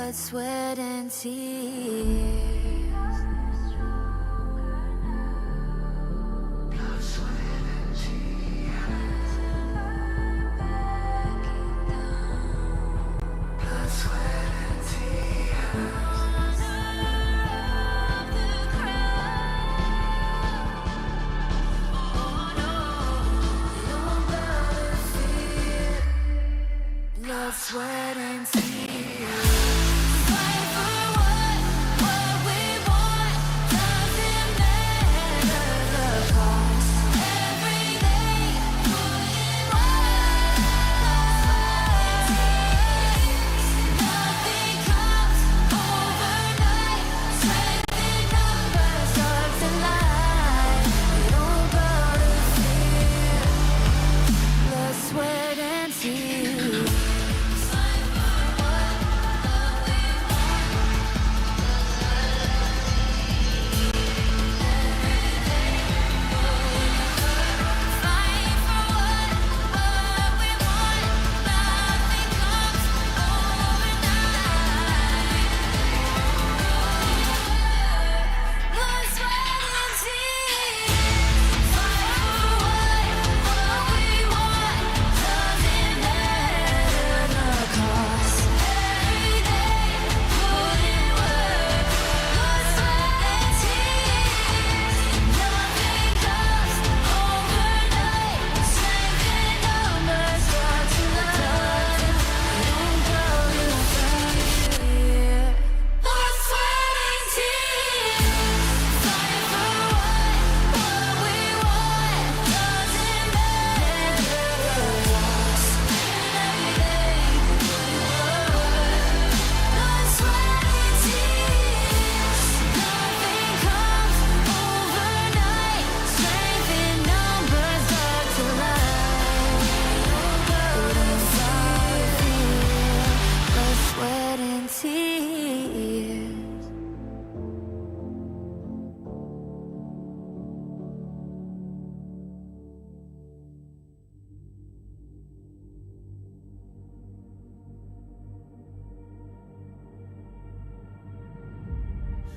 blood, sweat, and tears. Blood, sweat, and tears. Fight for what we want. Doesn't matter the cost. Every day, put in work. Nothing comes overnight. Strength in numbers, starts in life. We don't gotta fear. Blood, sweat, and tears.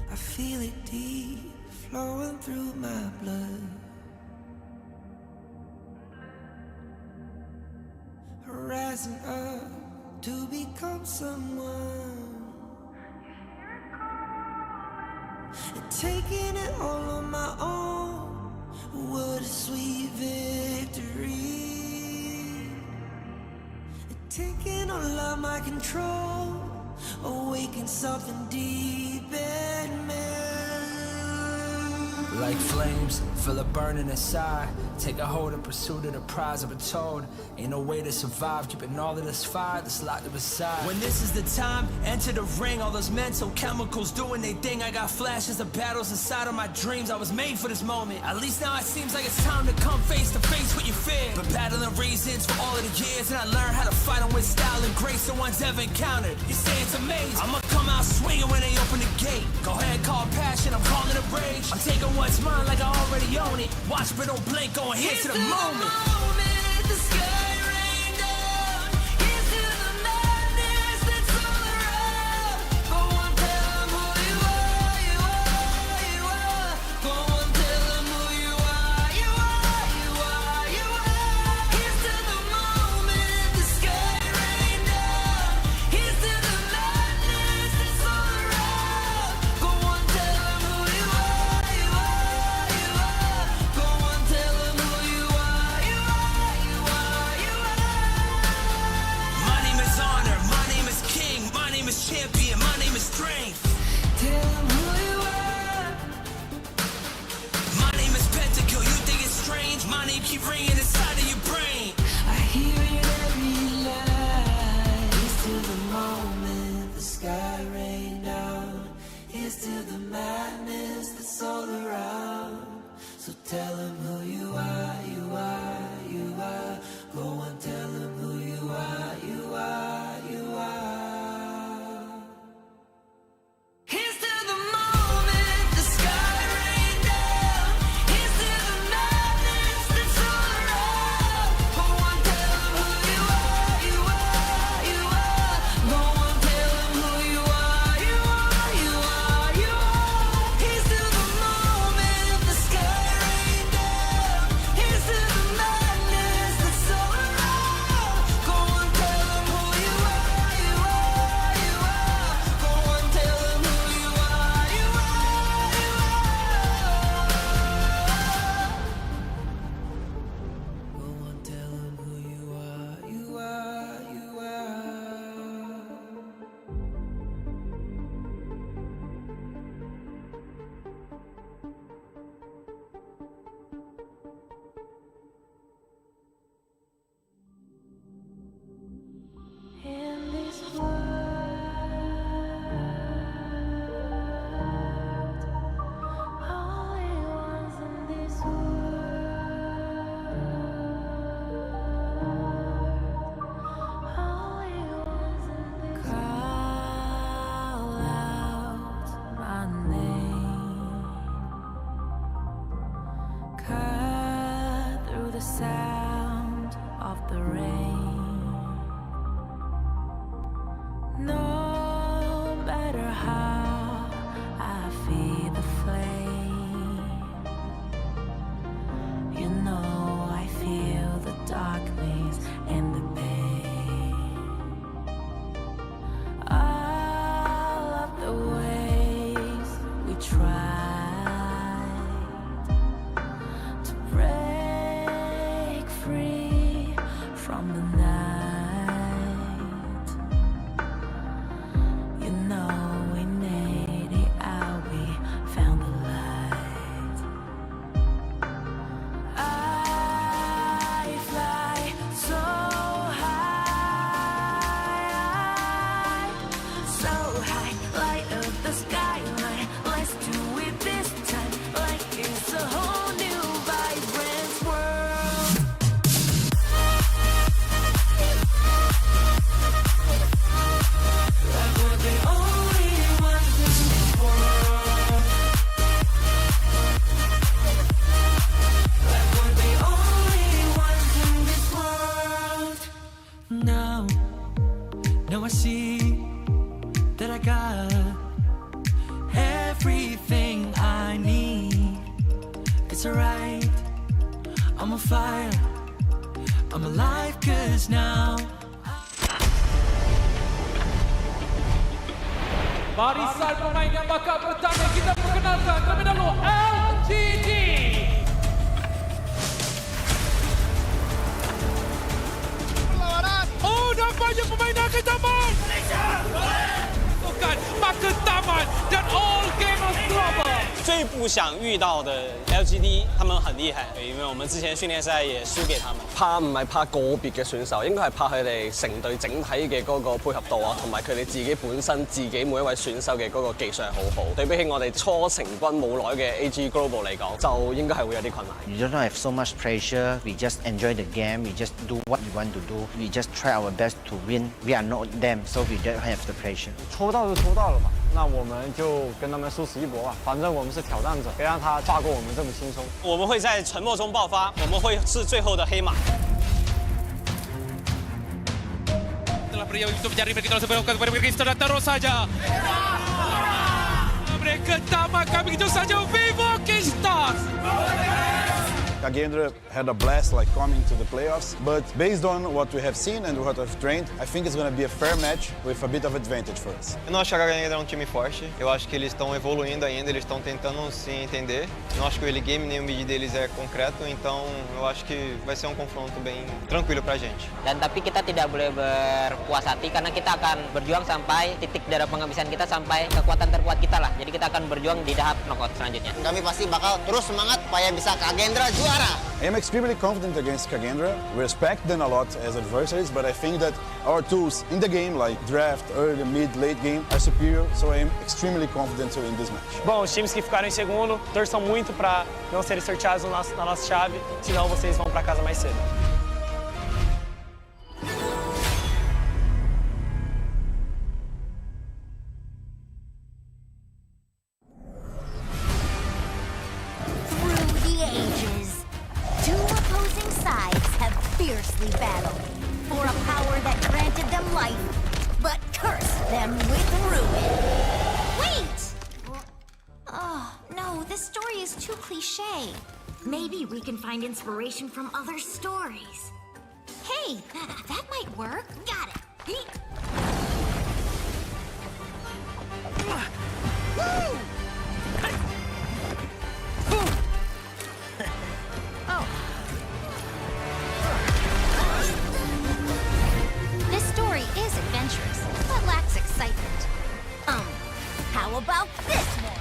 I feel it deep flowing through my blood. Rising up to become someone. And taking it all on my own. What a sweet victory. And taking all of my control. Awaken something deep in me. Like flames, feel it burning inside. Take a hold in pursuit of the prize. I've been told ain't no way to survive, keeping all of this fire that's locked up inside. When this is the time, enter the ring. All those mental chemicals doing their thing. I got flashes of battles inside of my dreams. I was made for this moment. At least now it seems like it's time to come face to face with your fear. Been battling reasons for all of the years, and I learned how to fight them with style and grace no one's ever encountered. You say it's amazing, I'ma come out swinging when they open the gate. Go ahead, call passion, I'm calling it rage. I'm taking what's mine like I already own it. Watch but don't blink, going here to the moment. The sky rain down. Here's to the madness that's all around. Go on, tell them who you are, you are, you are. Go on, tell them who you are, you are, you are, you are. Here's to the moment, the sky rain down. Here's to the madness that's all around. Go on, tell them who you are, you are, you are. Go on, tell them who you are, you are, you are, you No matter how I feed the flame, you know I feel the darkness and the pain. All of the ways we tried to break free from the night, you know we made it out, we found the light. I fly so high, light up the skyline. Let's do it this time, like it's a whole new vibrant world. Like we're the only ones in this world. Like we're the only ones in this world. Now I see that I got everything I need. It's alright, I'm on fire, I'm alive, 'cause now Barisan pemain yang bakal bertanding, kita perkenalkan terlebih dahulu LGD. Oh, nampaknya pemain akan tamat. Bukan, maka tamat dan all gamers global. 最不想遇到的 LGD， 他們很厲害，因為我們之前訓練賽也輸給他們。怕唔係怕個別嘅選手，應該係怕佢哋成隊整體嘅嗰個配合度啊，同埋佢哋自己本身自己每一位選手嘅嗰個技術係好好。對比起我哋初成軍冇耐嘅 AG Global 嚟講，就應該係會有啲困難。You don't have so much pressure. We just enjoy the game. We just do what we want to do. We just try our best to win. We are not them, so we don't have the pressure. 抽到就抽到了嘛，那我们就跟他们殊死一搏吧。反正我们是挑战者，别让他跨过我们这么轻松。我們會在沉默中爆發，我們會是最後的黑馬。 Telah beliau untuk mencari mereka langsung berlakukan kepada mereka dan terus saja. Mereka tamat, kami begitu saja Vivo Stars. KAGE had a blast like coming to the playoffs, but based on what we have seen and what we've trained, I think it's going to be a fair match with a bit of advantage for us. Eu não acho que a KAGE é um time forte, eu acho que eles estão evoluindo ainda, eles estão tentando se entender. Eu não acho que o early game nem o mid deles é concreto, então eu acho que vai ser um confronto bem tranquilo pra gente. Dan tapi kita tidak boleh berpuas hati karena kita akan berjuang sampai titik darah penghabisan kita, sampai kekuatan terkuat kita lah. Jadi kita akan berjuang di tahap knockout selanjutnya. Kami pasti bakal terus semangat supaya bisa KAGE juara. I am extremely confident against KAGE. We respect them a lot as adversaries, but I think that our tools in the game, like draft, early, mid, late game, are superior, so I am extremely confident to win this match. Bom, os times que ficaram em segundo torçam muito para não serem sorteados na nossa chave, senão vocês vão para casa mais cedo. Through the ages, two opposing sides have fiercely battled for a power that granted them life, but cursed them with ruin. Wait! Oh, no, this story is too cliche. Maybe we can find inspiration from other stories. Hey, that might work. Got it. Woo! This story is adventurous, but lacks excitement. How about this one?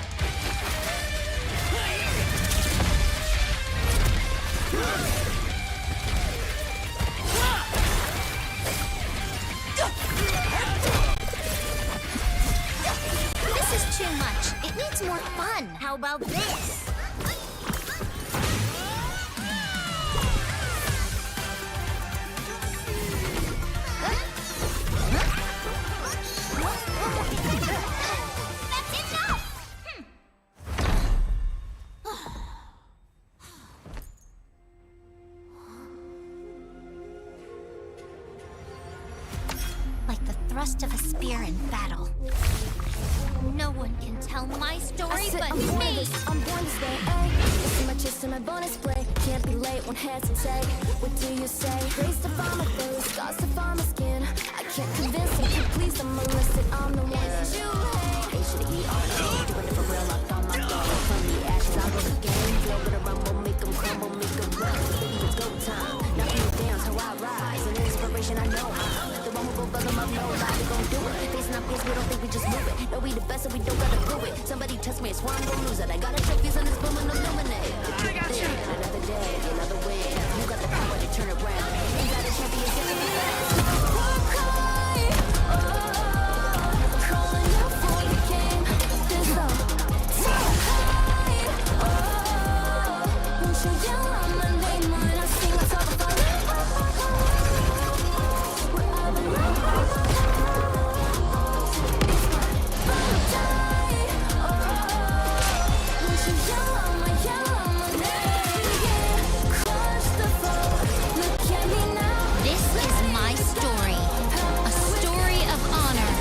This is too much. It needs more fun. How about this? That's enough! Like the thrust ghost of a spear in battle. No one can tell my story but me! I'm born this way, ayy. This is my chest and my bonus play. Can't be late, won't hesitate. What do you say? Grace to find my face, scars to find my skin. I can't convince them to please them unless that I'm the one that you hate. H-to-the-E-R-A, doing it for real, I found my goal. From the ashes, I run the game. Flow with a rumble, make them crumble, make them run. Baby, it's go time. Now you dance, how I rise. An inspiration, I know I'm the one who go fuck them up, nobody gon' do it. Facing our peers, we don't think we just move it. No, we the best, so we don't gotta prove it. Somebody test me, it's why I'm gon' lose it. I got a trophies and it's booming, illuminate. Another day, another way. You got the power to turn around. You got a champion, get me fast. Calling out for the game. This love, so high. Won't you yell out my name when I sing a song about it? This is my story. A story of honor.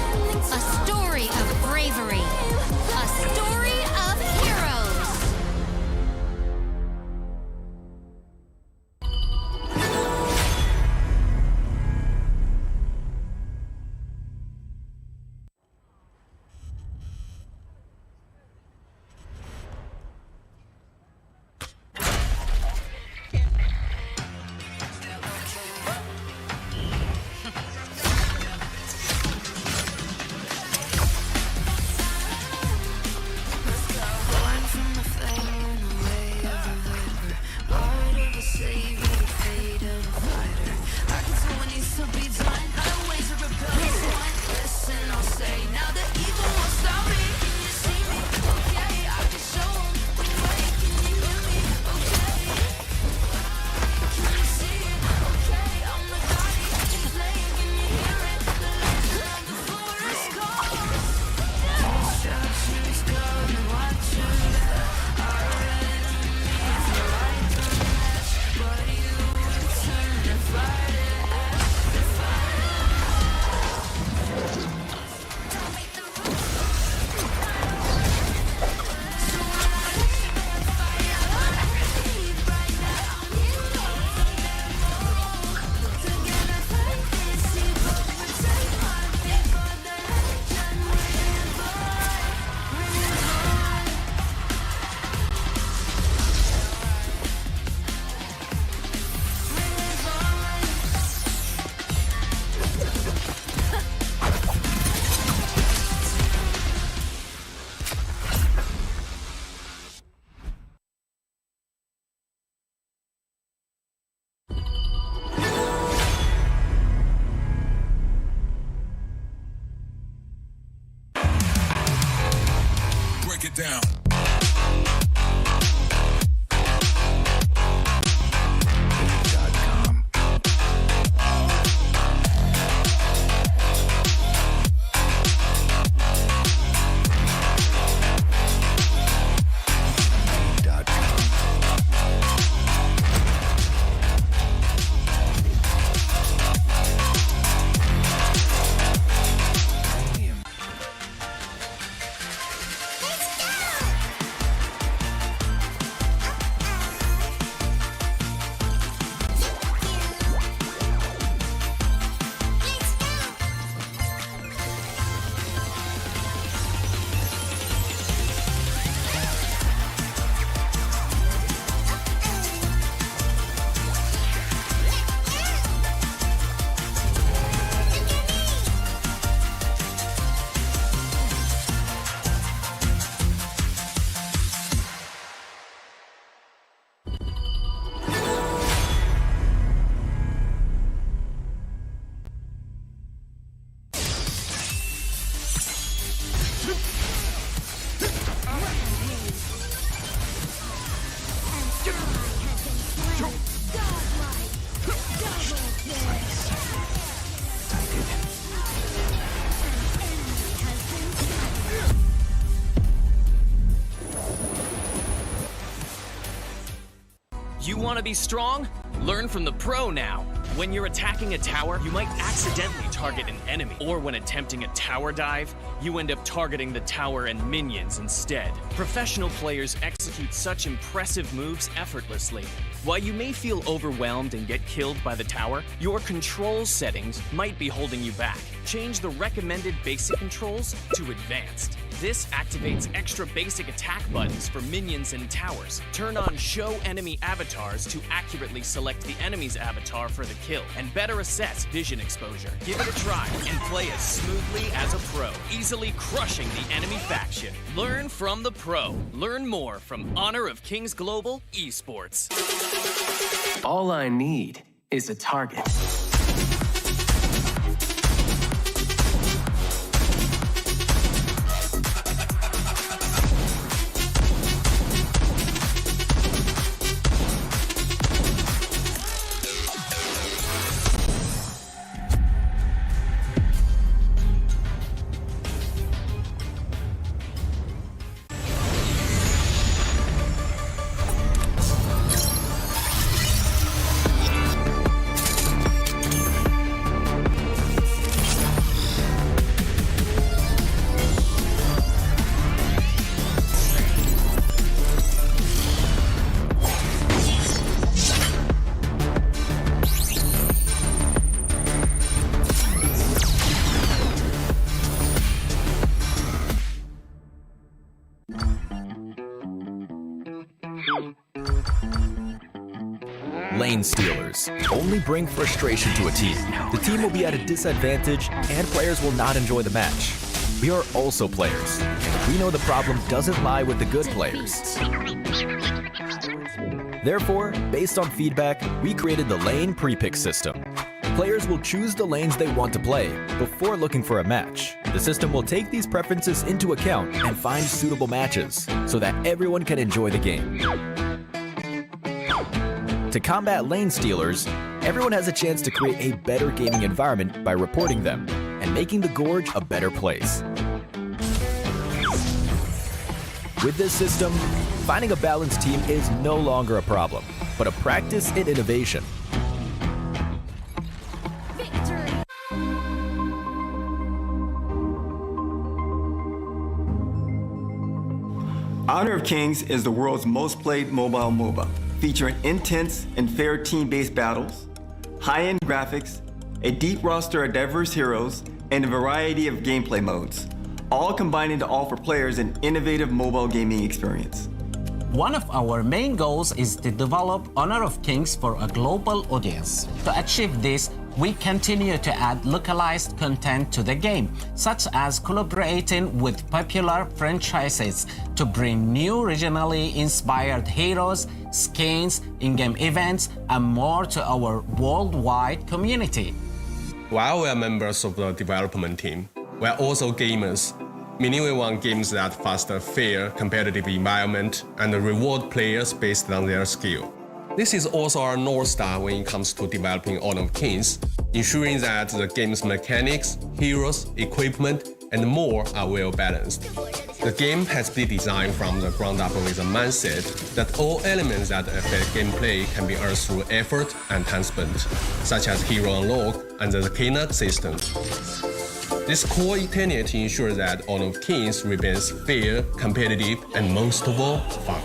A story of bravery. A story of heroes. Break it down. You want to be strong? Learn from the pro now. When you're attacking a tower, you might accidentally target an enemy. Or when attempting a tower dive, you end up targeting the tower and minions instead. Professional players execute such impressive moves effortlessly. While you may feel overwhelmed and get killed by the tower, your control settings might be holding you back. Change the recommended basic controls to advanced. This activates extra basic attack buttons for minions and towers. Turn on show enemy avatars to accurately select the enemy's avatar for the kill and better assess vision exposure. Give it a try and play as smoothly as a pro, easily crushing the enemy faction. Learn from the pro. Learn more from Honor of Kings Global Esports. All I need is a target. Lane stealers only bring frustration to a team. The team will be at a disadvantage and players will not enjoy the match. We are also players. We know the problem doesn't lie with the good players. Therefore, based on feedback, we created the lane pre-pick system. Players will choose the lanes they want to play before looking for a match. The system will take these preferences into account and find suitable matches so that everyone can enjoy the game. To combat lane stealers, everyone has a chance to create a better gaming environment by reporting them and making the Gorge a better place. With this system, finding a balanced team is no longer a problem, but a practice in innovation. Honor of Kings is the world's most played mobile MOBA, featuring intense and fair team-based battles, high-end graphics, a deep roster of diverse heroes, and a variety of gameplay modes, all combining to offer players an innovative mobile gaming experience. One of our main goals is to develop Honor of Kings for a global audience. To achieve this, we continue to add localized content to the game, such as collaborating with popular franchises to bring new regionally inspired heroes, skins, in-game events, and more to our worldwide community. While we are members of the development team, we are also gamers, meaning we want games that foster fair, competitive environment and reward players based on their skill. This is also our North Star when it comes to developing Honor of Kings, ensuring that the game's mechanics, heroes, equipment, and more are well balanced. The game has been designed from the ground up with a mindset that all elements that affect gameplay can be earned through effort and time spent, such as hero unlock and the KAGE system. This core tenet ensures that Honor of Kings remains fair, competitive, and most of all, fun.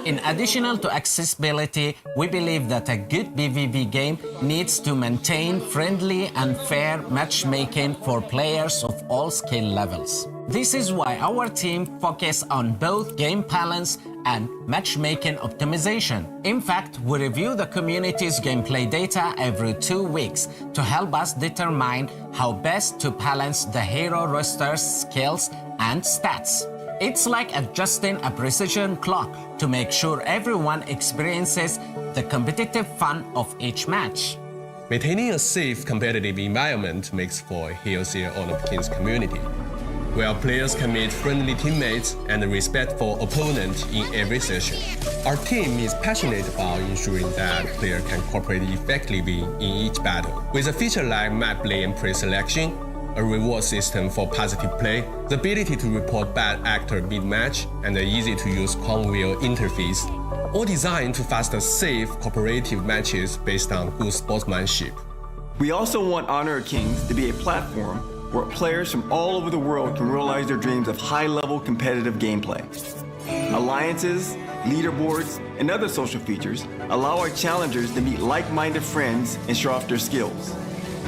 In addition to accessibility, we believe that a good PvP game needs to maintain friendly and fair matchmaking for players of all skill levels. This is why our team focuses on both game balance and matchmaking optimization. In fact, we review the community's gameplay data every 2 weeks to help us determine how best to balance the hero roster's skills and stats. It's like adjusting a precision clock to make sure everyone experiences the competitive fun of each match. Maintaining a safe, competitive environment makes for a healthier Honor of Kings community, where players can meet friendly teammates and respectful opponents in every session. Our team is passionate about ensuring that players can cooperate effectively in each battle. With a feature like map lane pre-selection, a reward system for positive play, the ability to report bad actor mid-match, and the easy-to-use Conwheel interface, all designed to foster safe, cooperative matches based on good sportsmanship. We also want Honor of Kings to be a platform where players from all over the world can realize their dreams of high-level competitive gameplay. Alliances, leaderboards, and other social features allow our challengers to meet like-minded friends and show off their skills.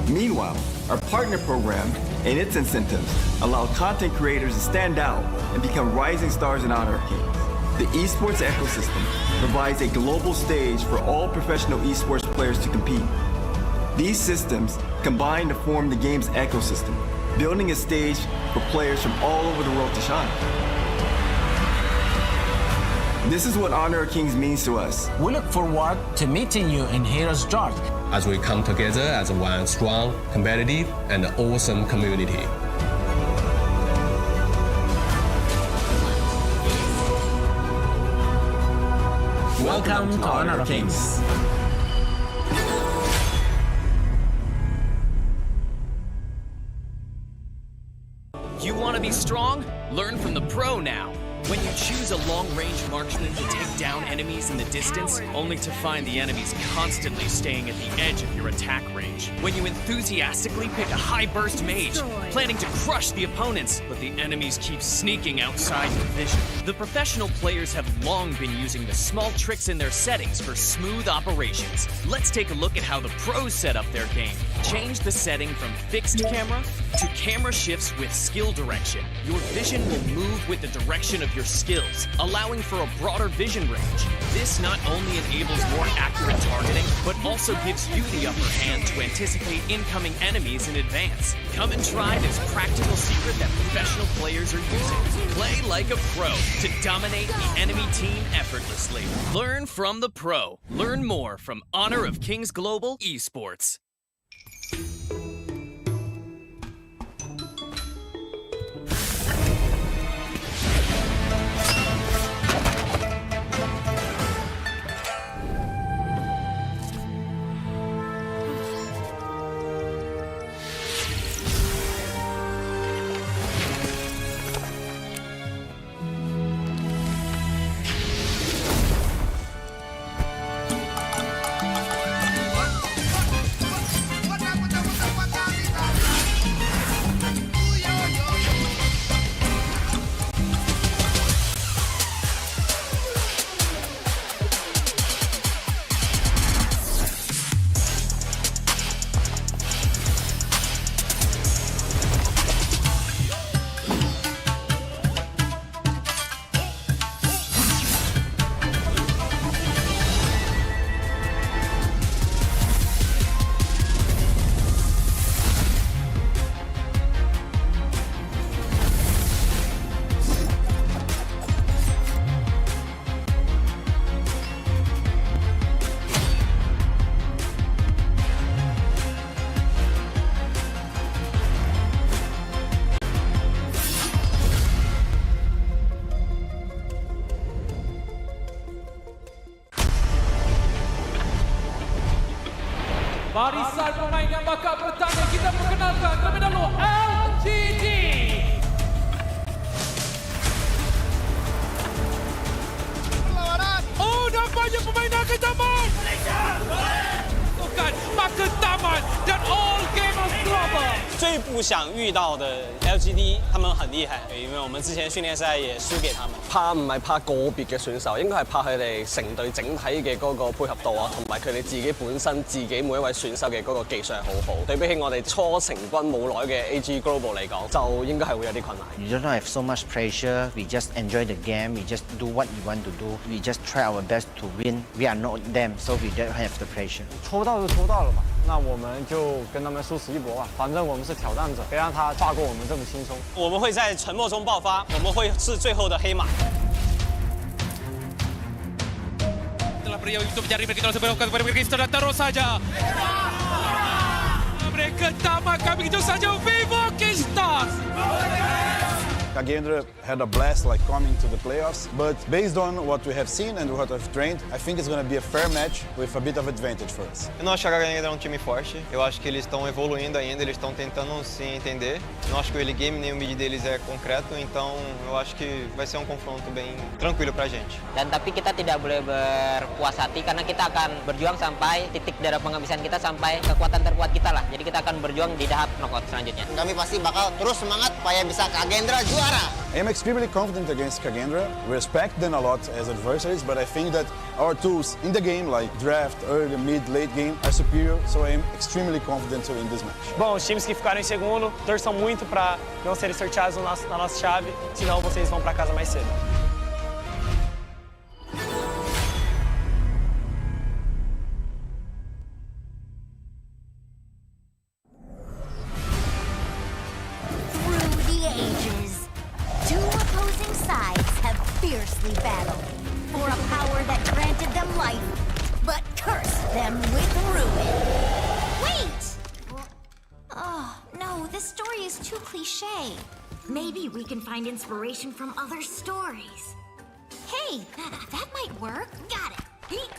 Meanwhile, our partner program and its incentives allow content creators to stand out and become rising stars in Honor of Kings. The esports ecosystem provides a global stage for all professional esports players to compete. These systems combine to form the game's ecosystem, building a stage for players from all over the world to shine. This is what Honor of Kings means to us. We look forward to meeting you in Heroes George as we come together as one strong, competitive, and awesome community. Welcome to Honor of Kings. You want to be strong? Learn from the pro now. When you choose a long-range marksman to take down enemies in the distance, only to find the enemies constantly staying at the edge of your attack range. When you enthusiastically pick a high-burst mage, planning to crush the opponents, but the enemies keep sneaking outside your vision. The professional players have long been using the small tricks in their settings for smooth operations. Let's take a look at how the pros set up their game. Change the setting from fixed camera to camera shifts with skill direction. Your vision will move with the direction of your skills, allowing for a broader vision range. This not only enables more accurate targeting, but also gives you the upper hand to anticipate incoming enemies in advance. Come and try this practical secret that professional players are using. Play like a pro to dominate the enemy team effortlessly. Learn from the pro. Learn more from Honor of Kings Global Esports. Barisan pemain yang bakal pertama kita perkenalkan terlebih dahulu LGD. Oh, nampaknya pemain akan tamat. Bukan, maka tamat dan all gamers global. 最不想遇到的 LGD， 他們很厲害，因為我們之前訓練賽也輸給他們。怕唔係怕個別嘅選手，應該係怕佢哋成隊整體嘅嗰個配合度啊，同埋佢哋自己本身自己每一位選手嘅嗰個技術係好好。對比起我哋初成軍冇耐嘅 AG Global 嚟講，就應該係會有啲困難。You don't have so much pressure. We just enjoy the game. We just do what we want to do. We just try our best to win. We are not them, so we don't have the pressure. 抽到就抽到了嘛，那我们就跟他们殊死一搏吧。反正我们是挑战者，别让他跨过我们这么轻松。我们会在沉默中爆发，我们会是最后的黑马。 Beliau itu mencari mereka sebelum kepada mereka dan terus saja. Mereka tamat kami itu saja Vivo Stars. Kagendra had a blast like coming to the playoffs, but based on what we have seen and what we've trained, I think it's going to be a fair match with a bit of advantage for us. Eu não acho que a Kagendra é um time forte. Eu acho que eles estão evoluindo ainda, eles estão tentando se entender. Eu não acho que o early game nem o mid deles é concreto, então eu acho que vai ser um confronto bem tranquilo pra gente. Dan tapi kita tidak boleh berpuas hati karena kita akan berjuang sampai titik darah penghabisan kita sampai kekuatan terkuat kita lah. Jadi kita akan berjuang di tahap knockout selanjutnya. Kami pasti bakal terus semangat supaya bisa Kagendra juara. I am extremely confident against Kagendra. We respect them a lot as adversaries, but I think that our tools in the game, like draft, early, mid, late game, are superior, so I am extremely confident to win this match. Bom, os times que ficaram em segundo torçam muito para não serem sorteados na nossa chave, senão vocês vão para casa mais cedo. Through the ages, two opposing sides have fiercely battled for a power that granted them life, but cursed them with ruin. Wait! Oh, no, this story is too cliché. Maybe we can find inspiration from other stories. Hey, that might work. Got it.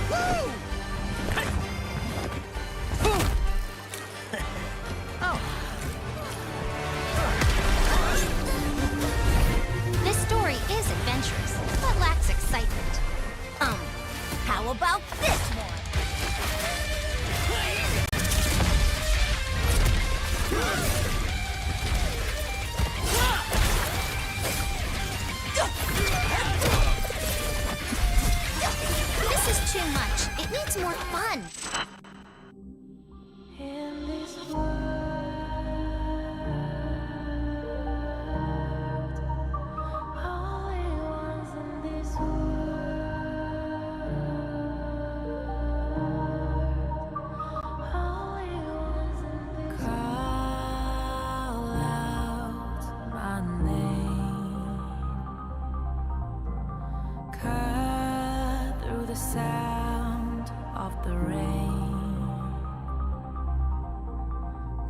Woo! This story is adventurous, but lacks excitement. How about this one? This is too much. It needs more fun. In this the sound of the rain.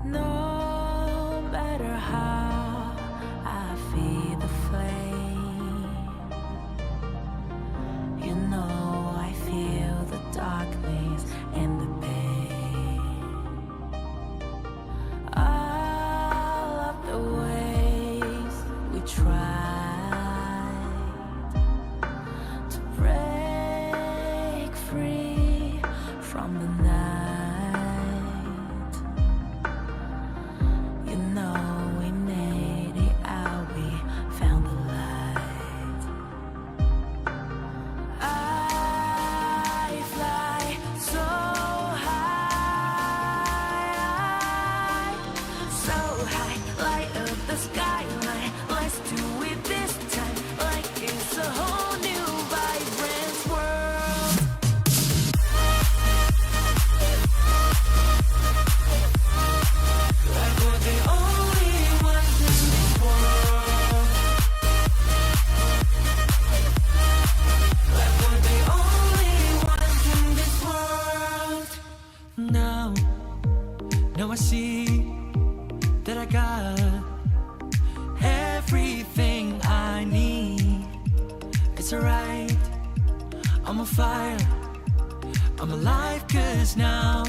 No matter how I feed the flame, you know I feel the darkness and the pain. All of the ways we try from the night, you know we made it out, we found the light. I fly so high, light up the skyline. Let's do it this time, like it's a whole new vibrant world. Now I see that I got everything I need. It's alright, I'm on fire, I'm alive, 'cause now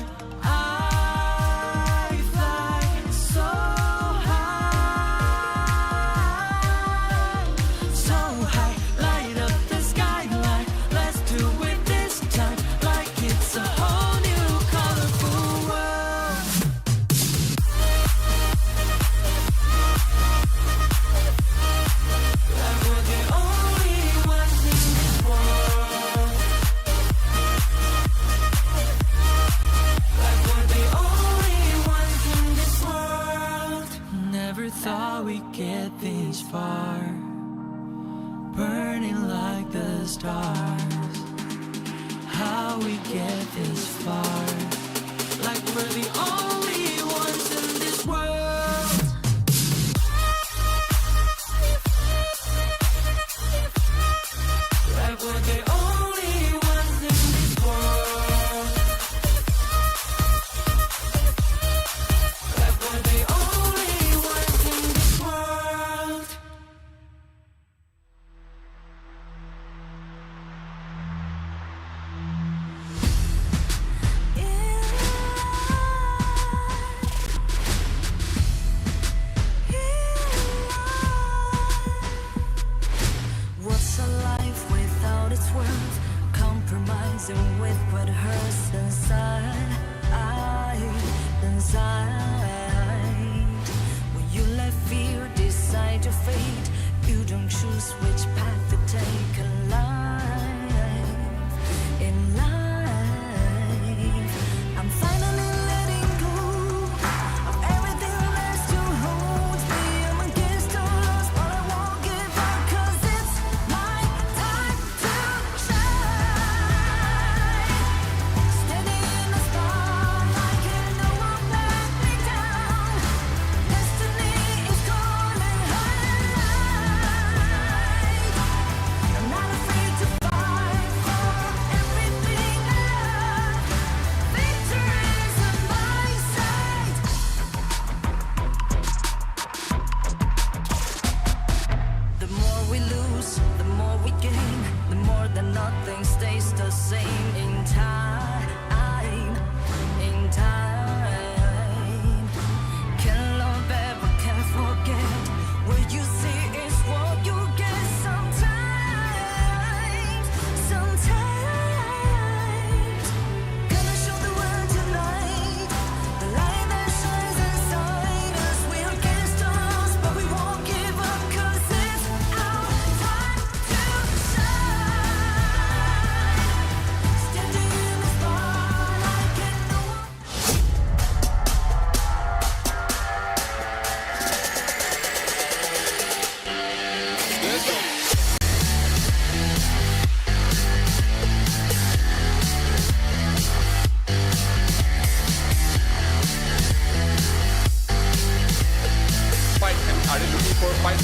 I fly so high, light up the skyline. Let's do it this time, like it's a whole new colorful world. Like we're the only ones in this world. Like we're the only ones in this world. Never thought we'd get this far, burning like the stars. How we get this far, like we're the only ones in this world. Like we're the only ones in this world. Like we're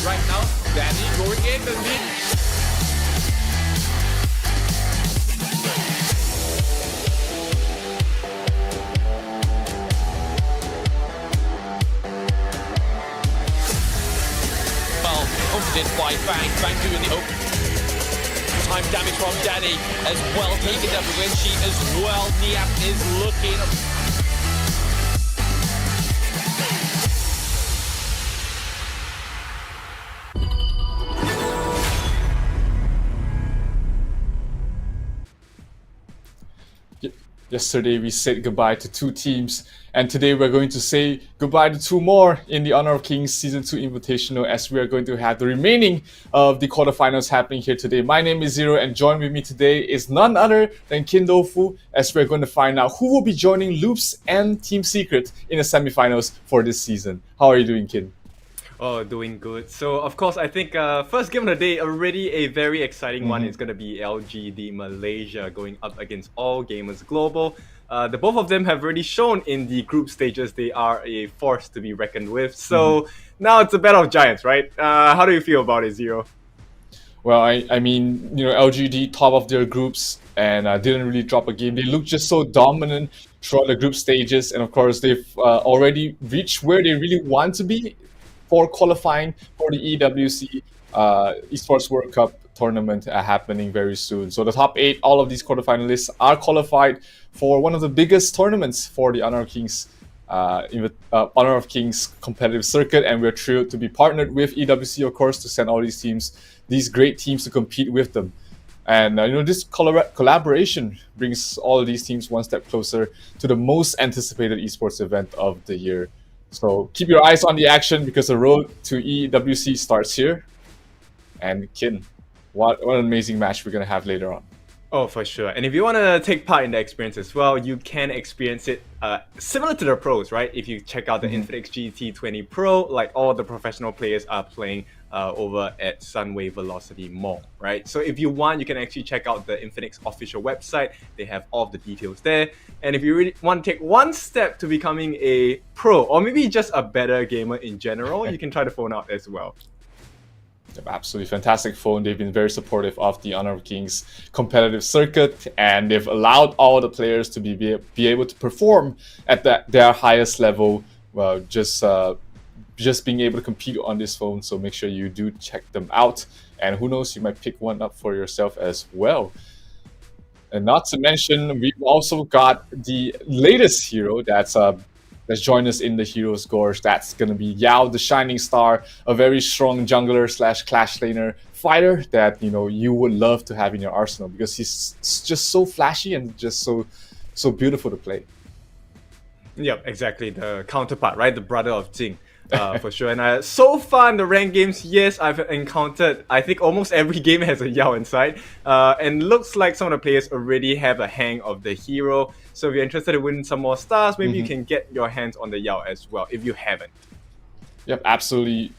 right now. Danny going in the lead. Well, confident by Fang. Fang doing the time damage from Danny as well, taking up the win sheet as well. Niap is looking. Yesterday we said goodbye to 2 teams, and today we're going to say goodbye to 2 more in the Honor of Kings Season 2 Invitational, as we are going to have the remaining of the quarterfinals happening here today. My name is Zero, and join with me today is none other than Kin Dofu, as we're going to find out who will be joining Loops and Team Secret in the semifinals for this season. How are you doing, Kin? Oh, doing good. So, of course, I think first game of the day, already a very exciting one is going to be LGD Malaysia going up against All Gamers Global. The both of them have already shown in the group stages they are a force to be reckoned with. So, now it's a battle of giants, right? How do you feel about it, Zero? Well, I mean, you know, LGD top of their groups and didn't really drop a game. They look just so dominant throughout the group stages, and of course, they've already reached where they really want to be for qualifying for the EWC Esports World Cup tournament happening very soon. So the top 8, all of these quarterfinalists are qualified for one of the biggest tournaments for the Honor of Kings Honor of Kings competitive circuit, and we're thrilled to be partnered with EWC, of course, to send all these teams, these great teams, to compete with them. And you know, this collaboration brings all of these teams one step closer to the most anticipated esports event of the year. So keep your eyes on the action, because the road to EWC starts here. And Kin, what an amazing match we're going to have later on. Oh, for sure. And if you want to take part in the experience as well, you can experience it similar to the pros, right? If you check out the Infinix GT20 Pro, like all the professional players are playing over at Sunway Velocity Mall, right? So if you want, you can actually check out the Infinix official website. They have all of the details there. And if you really want to take one step to becoming a pro, or maybe just a better gamer in general, you can try the phone out as well. Absolutely fantastic phone. They've been very supportive of the Honor of Kings competitive circuit, and they've allowed all the players to be able to perform at their highest level. Well, just being able to compete on this phone. So make sure you do check them out, and who knows, you might pick one up for yourself as well. And not to mention, we've also got the latest hero that's joined us in the Heroes Gorge. That's going to be Yao, the Shining Star, a very strong jungler / clash laner fighter that, you know, you would love to have in your arsenal, because he's just so flashy and just so beautiful to play. Yep, exactly. The counterpart, right? The brother of Jing. For sure. And so far in the ranked games, yes, I've encountered, I think almost every game has a Yao inside. And looks like some of the players already have a hang of the hero. So if you're interested in winning some more stars, maybe you can get your hands on the Yao as well, if you haven't. Yep, absolutely.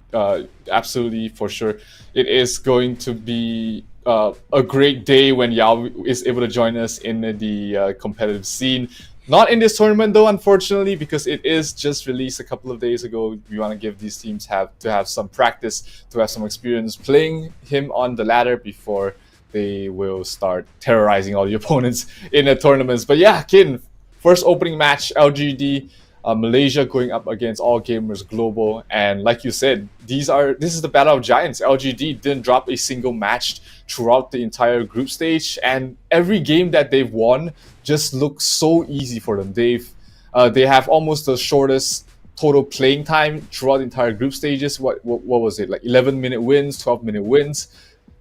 Absolutely, for sure. It is going to be a great day when Yao is able to join us in the competitive scene. Not in this tournament though, unfortunately, because it is just released a couple of days ago. We want to give these teams to have some practice, to have some experience playing him on the ladder before they will start terrorizing all the opponents in the tournaments. But yeah, Kin, first opening match, LGD Malaysia going up against All Gamers Global, and like you said, this is the battle of giants. LGD didn't drop a single match throughout the entire group stage, and every game that they've won just looks so easy for them. They have almost the shortest total playing time throughout the entire group stages. What was it, like 11-minute wins, 12-minute wins?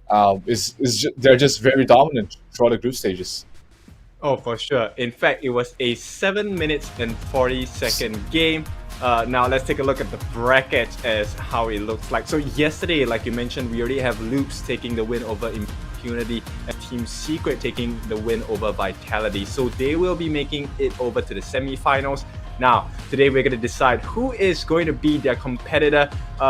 They're just very dominant throughout the group stages. Oh, for sure. In fact, it was a 7 minutes and 40-second game. Now let's take a look at the bracket as how it looks like. So yesterday, like you mentioned, we already have Loops taking the win over Impunity and Team Secret taking the win over Vitality. So they will be making it over to the semi-finals. Now, today we're going to decide who is going to be their competitor.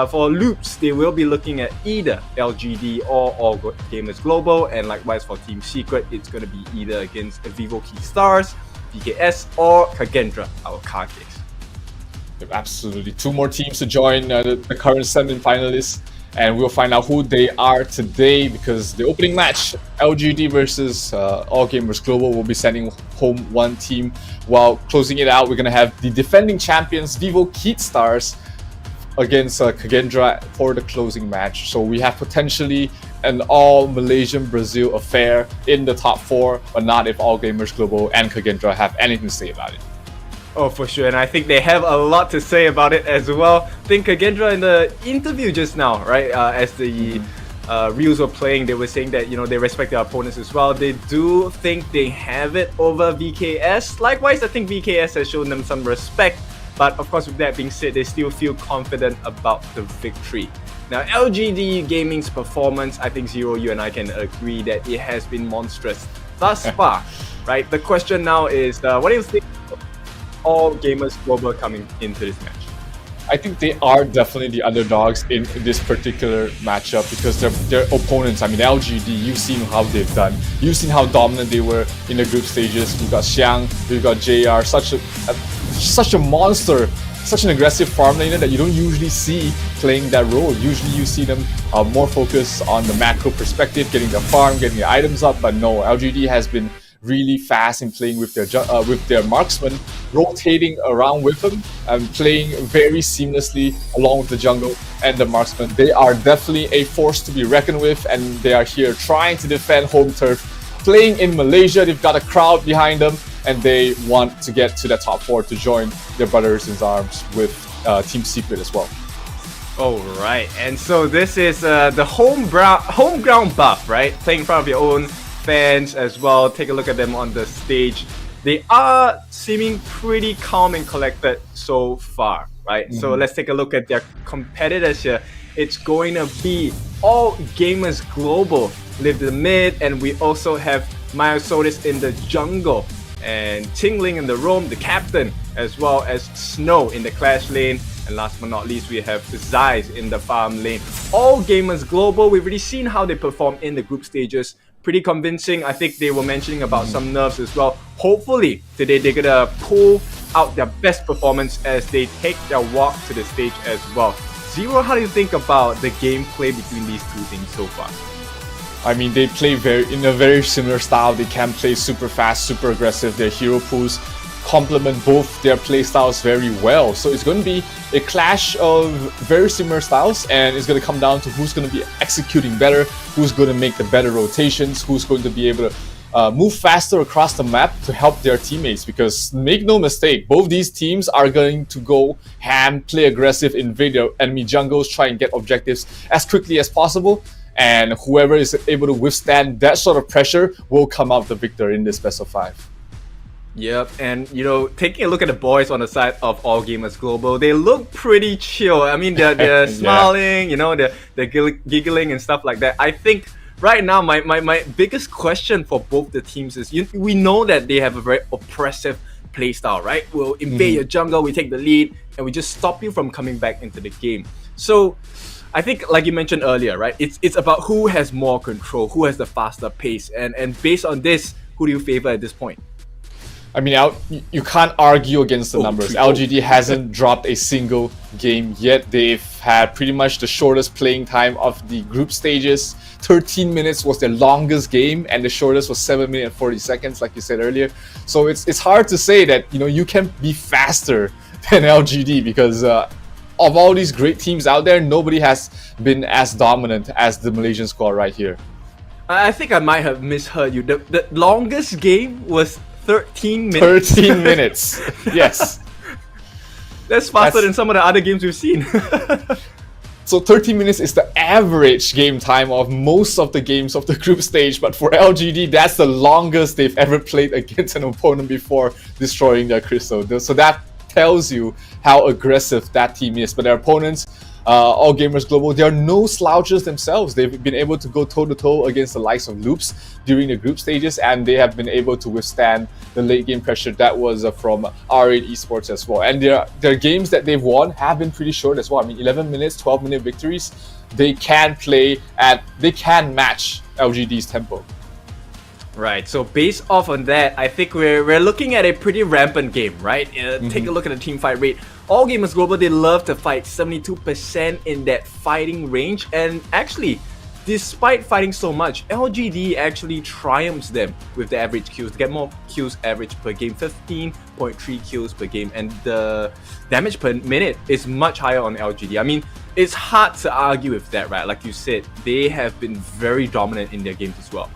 For Loops, they will be looking at either LGD or All Gamers Global, and likewise for Team Secret, it's going to be either against Vivo Key Stars, VKS, or KAGE, our KAGE. Absolutely. 2 more teams to join the current semi-finalists. and we'll find out who they are today, because the opening match, LGD versus All Gamers Global, will be sending home one team, while closing it out, we're going to have the defending champions, Vivo Keat Stars, against Kagendra for the closing match. So we have potentially an all Malaysian Brazil affair in the top 4, but not if All Gamers Global and Kagendra have anything to say about it. Oh, for sure, and I think they have a lot to say about it as well. I think Kagendra in the interview just now, right, as the reels were playing, they were saying that, you know, they respect their opponents as well. They do think they have it over VKS. Likewise, I think VKS has shown them some respect, but of course, with that being said, they still feel confident about the victory. Now, LGD Gaming's performance, I think Zero, you and I can agree that it has been monstrous thus far, right? The question now is, what do you think of All Gamers Global coming into this match? I think they are definitely the underdogs in this particular matchup, because their opponents, I mean LGD, you've seen how they've done. You've seen how dominant they were in the group stages. We've got Xiang, we've got JR, such a monster, such an aggressive farm laner that you don't usually see playing that role. Usually you see them more focused on the macro perspective, getting the farm, getting the items up, but no, LGD has been really fast in playing with their marksman, rotating around with them and playing very seamlessly along with the jungle and the marksman. They are definitely a force to be reckoned with, and they are here trying to defend home turf, playing in Malaysia. They've got a crowd behind them, and they want to get to the top 4 to join their brothers in arms with Team Secret as well. Alright, and so this is the home ground buff, right? Playing in front of your own fans as well. Take a look at them on the stage. They are seeming pretty calm and collected so far, right? So let's take a look at their competitors here. It's going to be All Gamers Global live the mid, and we also have Myosotis in the jungle, and Tingling in the roam, the captain, as well as Snow in the clash lane, and last but not least, we have Zeiss in the farm lane. All Gamers Global, we've already seen how they perform in the group stages. Pretty convincing. I think they were mentioning about some nerfs as well. Hopefully today they're gonna pull out their best performance as they take their walk to the stage as well. Zero, how do you think about the gameplay between these two teams so far? I mean, they play in a very similar style. They can play super fast, super aggressive. Their hero pools complement both their play styles very well. So it's going to be a clash of very similar styles, and it's going to come down to who's going to be executing better, who's going to make the better rotations, who's going to be able to move faster across the map to help their teammates. Because make no mistake, both these teams are going to go ham, play aggressive, invade their enemy jungles, try and get objectives as quickly as possible. And whoever is able to withstand that sort of pressure will come out the victor in this best of 5. Yep, and you know, taking a look at the boys on the side of All Gamers Global, they look pretty chill. I mean, they're smiling, you know, they're giggling and stuff like that. I think right now, my biggest question for both the teams is, we know that they have a very oppressive playstyle, right? We'll invade your jungle, we take the lead, and we just stop you from coming back into the game. So I think, like you mentioned earlier, right? It's about who has more control, who has the faster pace, and based on this, who do you favor at this point? I mean, you can't argue against the numbers. LGD hasn't dropped a single game yet. They've had pretty much the shortest playing time of the group stages. 13 minutes was their longest game, and the shortest was 7 minutes and 40 seconds, like you said earlier. So it's hard to say that, you know, you can be faster than LGD, because of all these great teams out there, nobody has been as dominant as the Malaysian squad right here. I think I might have misheard you. The longest game was 13 minutes. 13 minutes, yes. That's faster than some of the other games we've seen. So 13 minutes is the average game time of most of the games of the group stage, but for LGD, that's the longest they've ever played against an opponent before destroying their crystal. So that tells you how aggressive that team is. But their opponents, All Gamers Global, they are no slouches themselves. They've been able to go toe-to-toe against the likes of Loops during the group stages, and they have been able to withstand the late game pressure that was from R8 Esports as well. And their games that they've won have been pretty short as well. I mean, 11 minutes, 12-minute victories. They can match LGD's tempo. Right, so based off on that, I think we're looking at a pretty rampant game, right? Take a look at the team fight rate. All Gamers Global, they love to fight 72% in that fighting range, and actually, despite fighting so much, LGD actually triumphs them with the average kills. They get more kills average per game, 15.3 kills per game, and the damage per minute is much higher on LGD. I mean, it's hard to argue with that, right? Like you said, they have been very dominant in their games as well.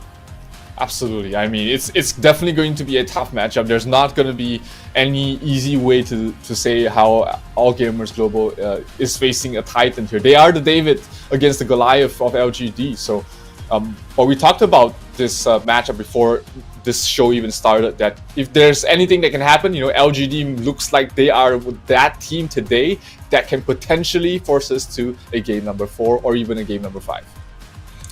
Absolutely. I mean, it's definitely going to be a tough matchup. There's not going to be any easy way to say how All Gamers Global is facing a Titan here. They are the David against the Goliath of LGD. So, but we talked about this matchup before this show even started, that if there's anything that can happen, LGD looks like they are that team today that can potentially force us to a game number 4 or even a game number 5.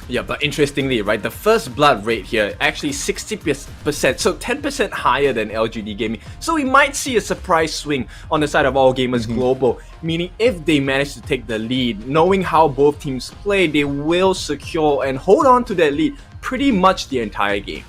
Yeah, but interestingly, right, the first blood rate here actually 60%, so 10% higher than LGD Gaming. So we might see a surprise swing on the side of All Gamers Global, meaning if they manage to take the lead, knowing how both teams play, they will secure and hold on to that lead pretty much the entire game.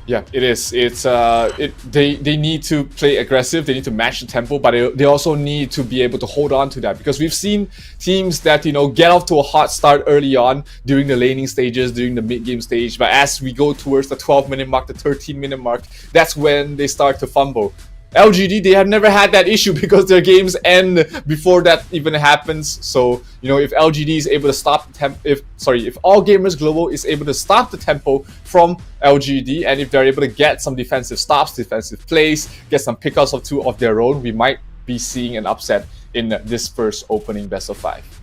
Yeah, it is. It's they need to play aggressive. They need to match the tempo, but they also need to be able to hold on to that, because we've seen teams that get off to a hot start early on during the laning stages, during the mid game stage, but as we go towards the 12-minute mark, the 13-minute mark, that's when they start to fumble. LGD, they have never had that issue because their games end before that even happens. So, if LGD is able to stop the if All Gamers Global is able to stop the tempo from LGD, and if they're able to get some defensive stops, defensive plays, get some pickups of 2 of their own, we might be seeing an upset in this first opening best of 5.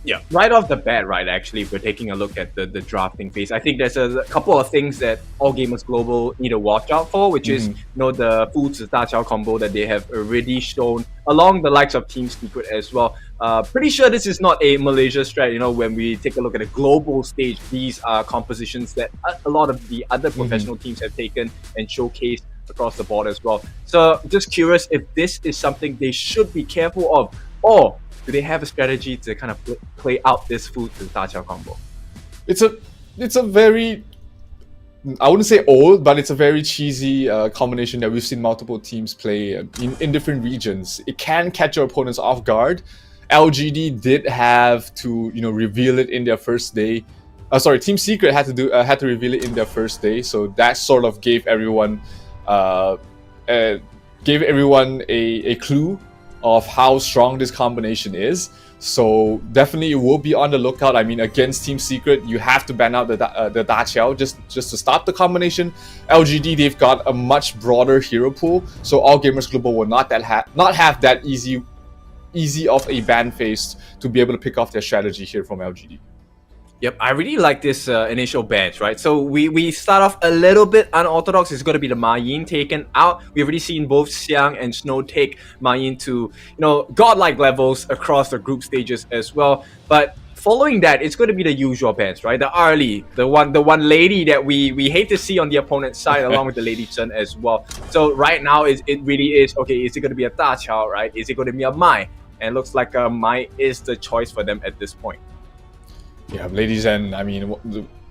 Yeah, right off the bat, right, actually, if we're taking a look at the drafting phase, I think there's a couple of things that All Gamers Global need to watch out for, which is, the Fu Zi Da Qiao combo that they have already shown along the likes of Team Secret as well. Pretty sure this is not a Malaysia strat. When we take a look at a global stage, these are compositions that a lot of the other professional teams have taken and showcased across the board as well. So just curious if this is something they should be careful of, or do they have a strategy to kind of play out this Fu Zi Da Qiao combo? It's a very, I wouldn't say old, but it's a very cheesy combination that we've seen multiple teams play in different regions. It can catch your opponents off guard. LGD did have to reveal it in their first day. Team Secret had to reveal it in their first day, so that sort of gave everyone a clue of how strong this combination is. So definitely you will be on the lookout. I mean, against Team Secret, you have to ban out the Da Qiao just to stop the combination. LGD, they've got a much broader hero pool, so All Gamers Global will not have that easy of a ban phase to be able to pick off their strategy here from LGD. Yep, I really like this initial bench, right? So we start off a little bit unorthodox. It's going to be the Ma Yin taken out. We've already seen both Xiang and Snow take Ma Yin to, godlike levels across the group stages as well. But following that, it's going to be the usual bench, right? The Arlie, the one lady that we hate to see on the opponent's side, along with the Lady Chen as well. So right now, it really is, okay, is it going to be a Da Qiao, right? Is it going to be a Mai? And it looks like Mai is the choice for them at this point. Yeah, ladies, and I mean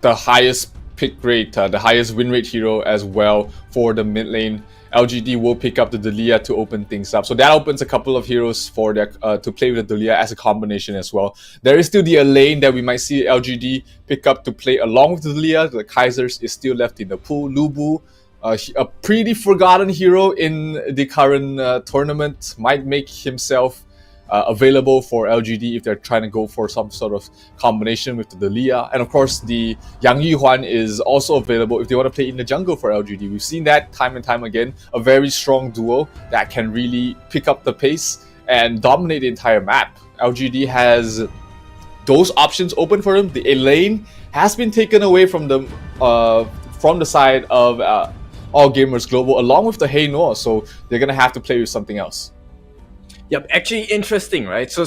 the highest pick rate, the highest win rate hero as well for the mid lane. LGD will pick up the Dalia to open things up, so that opens a couple of heroes for their to play with the Dalia as a combination as well. There is still the lane that we might see LGD pick up to play along with the Dalia. The Kaisers is still left in the pool. Lubu, a pretty forgotten hero in the current tournament, might make himself available for LGD if they're trying to go for some sort of combination with the Dalia. And of course, the Yang Yuhuan is also available if they want to play in the jungle for LGD. We've seen that time and time again. A very strong duo that can really pick up the pace and dominate the entire map. LGD has those options open for them. The lane has been taken away from them from the side of All Gamers Global, along with the Hey Noah, so they're gonna have to play with something else. Yep, actually interesting, right? So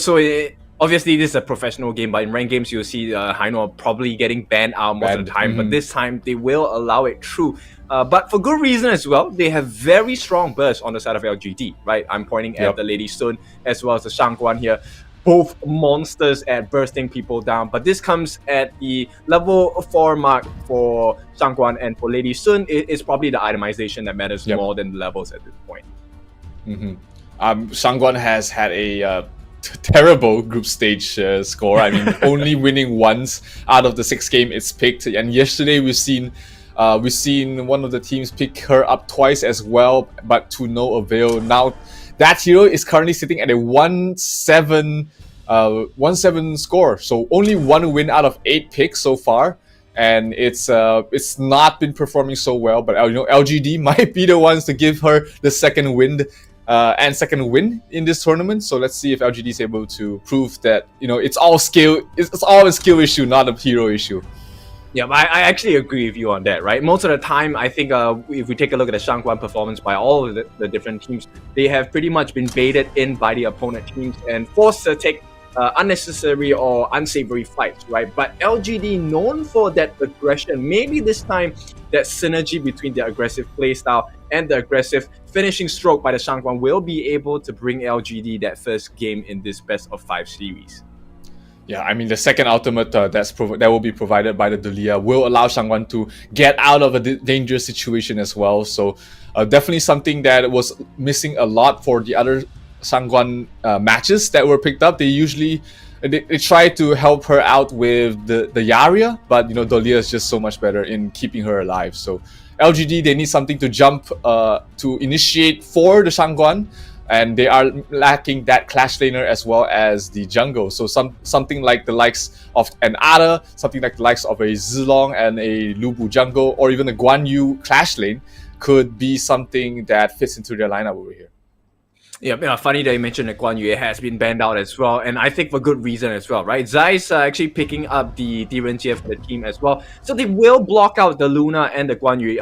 obviously this is a professional game, but in ranked games you'll see Haino probably getting banned out most of the time, but this time they will allow it through. But for good reason as well. They have very strong bursts on the side of LGD, right? I'm pointing at the Lady Stone as well as the Shangguan here. both monsters at bursting people down, but this comes at the level 4 mark for Shangguan, and for Lady Sun, it's probably the itemization that matters more than the levels at this point. Shangguan has had a terrible group stage score. I mean, only winning once out of the 6 games it's picked. And yesterday we've seen one of the teams pick her up twice as well, but to no avail. Now that hero is currently sitting at a 1-7 score, so only 1 win out of 8 picks so far. And it's not been performing so well, but LGD might be the ones to give her the second win in this tournament. So let's see if LGD is able to prove that it's all skill. It's all a skill issue, not a hero issue. Yeah, I actually agree with you on that, right? Most of the time, I think if we take a look at the Shangguan performance by all of the different teams, they have pretty much been baited in by the opponent teams and forced to take unnecessary or unsavory fights, right? But LGD, known for that aggression, maybe this time that synergy between the aggressive playstyle and the aggressive finishing stroke by the Shangguan will be able to bring LGD that first game in this best of 5 series. Yeah, I mean, the second ultimate that will be provided by the Dulia will allow Shangguan to get out of a dangerous situation as well. So definitely something that was missing a lot for the other Shangguan matches that were picked up. They usually they try to help her out with the Yaria, but Dulia is just so much better in keeping her alive. So LGD, they need something to jump to initiate for the Shangguan. And they are lacking that clash laner as well as the jungle. So something like the likes of an Ada, something like the likes of a Zilong and a Lubu jungle, or even a Guan Yu clash lane could be something that fits into their lineup over here. Yeah, funny that you mentioned that Guan Yu has been banned out as well, and I think for good reason as well, right? Zai's actually picking up the Direnjie for the team as well, so they will block out the Luna and the Guan Yu.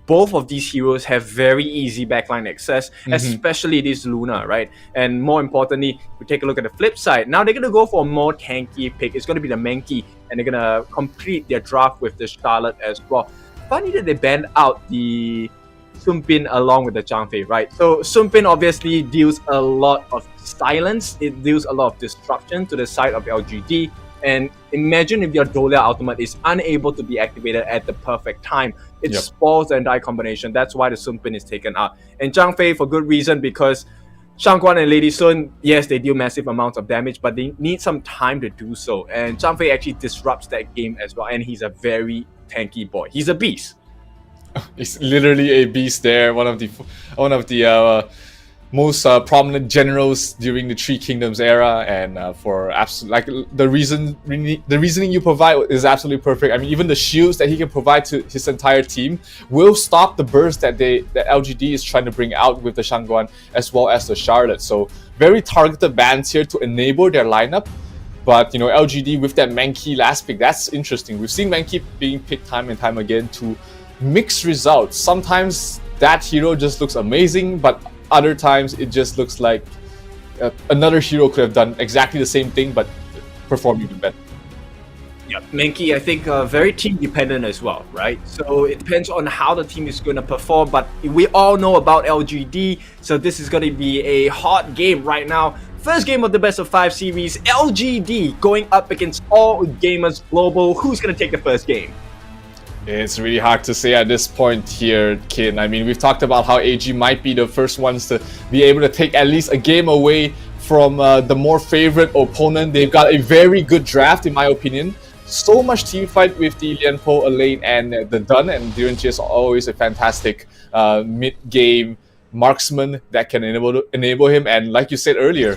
Both of these heroes have very easy backline access, especially this Luna, right? And more importantly, we take a look at the flip side. Now they're gonna go for a more tanky pick. It's gonna be the Mankey, and they're gonna complete their draft with the Charlotte as well. Funny that they banned out the Sunpin along with the Zhangfei, right? So Sunpin obviously deals a lot of silence, it deals a lot of disruption to the side of LGD, and imagine if your Dolia ultimate is unable to be activated at the perfect time. It spoils the entire combination. That's why the Sunpin is taken out. And Zhangfei, for good reason, because Shangguan and Lady Sun, yes, they deal massive amounts of damage, but they need some time to do so. And Zhangfei actually disrupts that game as well, and he's a very tanky boy. He's a beast. He's literally a beast there. One of the most prominent generals during the Three Kingdoms era, and for the reasoning you provide is absolutely perfect. I mean, even the shields that he can provide to his entire team will stop the burst that LGD is trying to bring out with the Shangguan as well as the Charlotte. So very targeted bans here to enable their lineup. But LGD with that Mankey last pick, that's interesting. We've seen Mankey being picked time and time again to mixed results. Sometimes that hero just looks amazing, but other times it just looks like another hero could have done exactly the same thing but performed even better. Yeah, Mankey, I think very team dependent as well, right? So it depends on how the team is going to perform, but we all know about LGD, so this is going to be a hot game right now. First game of the best of 5 series, LGD going up against All Gamers Global. Who's going to take the first game? It's really hard to say at this point here, Kin. I mean, we've talked about how AG might be the first ones to be able to take at least a game away from the more favorite opponent. They've got a very good draft, in my opinion. So much team fight with the Lianpo, Elaine, and the Dun, and Direnjie is always a fantastic mid-game marksman that can enable him. And like you said earlier,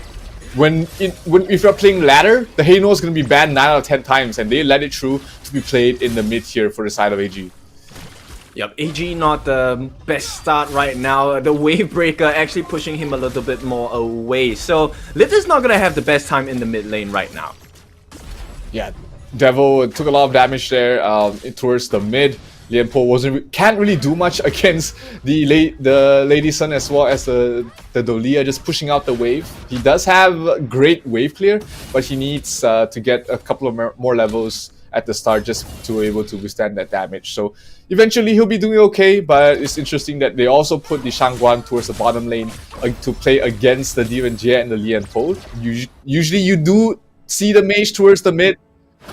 if you're playing ladder, the Heino is going to be banned 9 out of 10 times, and they let it through to be played in the mid here for the side of AG. Yep, AG not the best start right now. The wave breaker actually pushing him a little bit more away. So Lift is not going to have the best time in the mid lane right now. Yeah, Devil took a lot of damage there towards the mid. Lianpo can't really do much against the Lady Sun as well as the Dolia, just pushing out the wave. He does have great wave clear, but he needs to get a couple of more levels at the start just to be able to withstand that damage. So eventually he'll be doing okay, but it's interesting that they also put the Shangguan towards the bottom lane to play against the Demon Jie and the Lian Po. Usually you do see the mage towards the mid,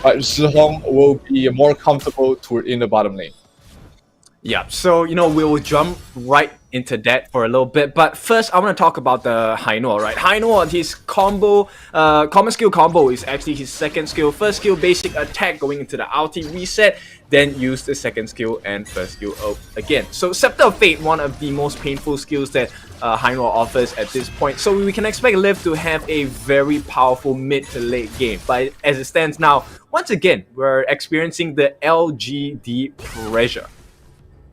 but Zhihong will be more comfortable in the bottom lane. Yeah, so we will jump right into that for a little bit, but first I want to talk about the Haino, right? Haino, his combo, common skill combo is actually his second skill. First skill, basic attack going into the ulti reset, then use the second skill and first skill again. So Scepter of Fate, one of the most painful skills that Haino offers at this point. So we can expect Liv to have a very powerful mid to late game, but as it stands now, once again, we're experiencing the LGD pressure.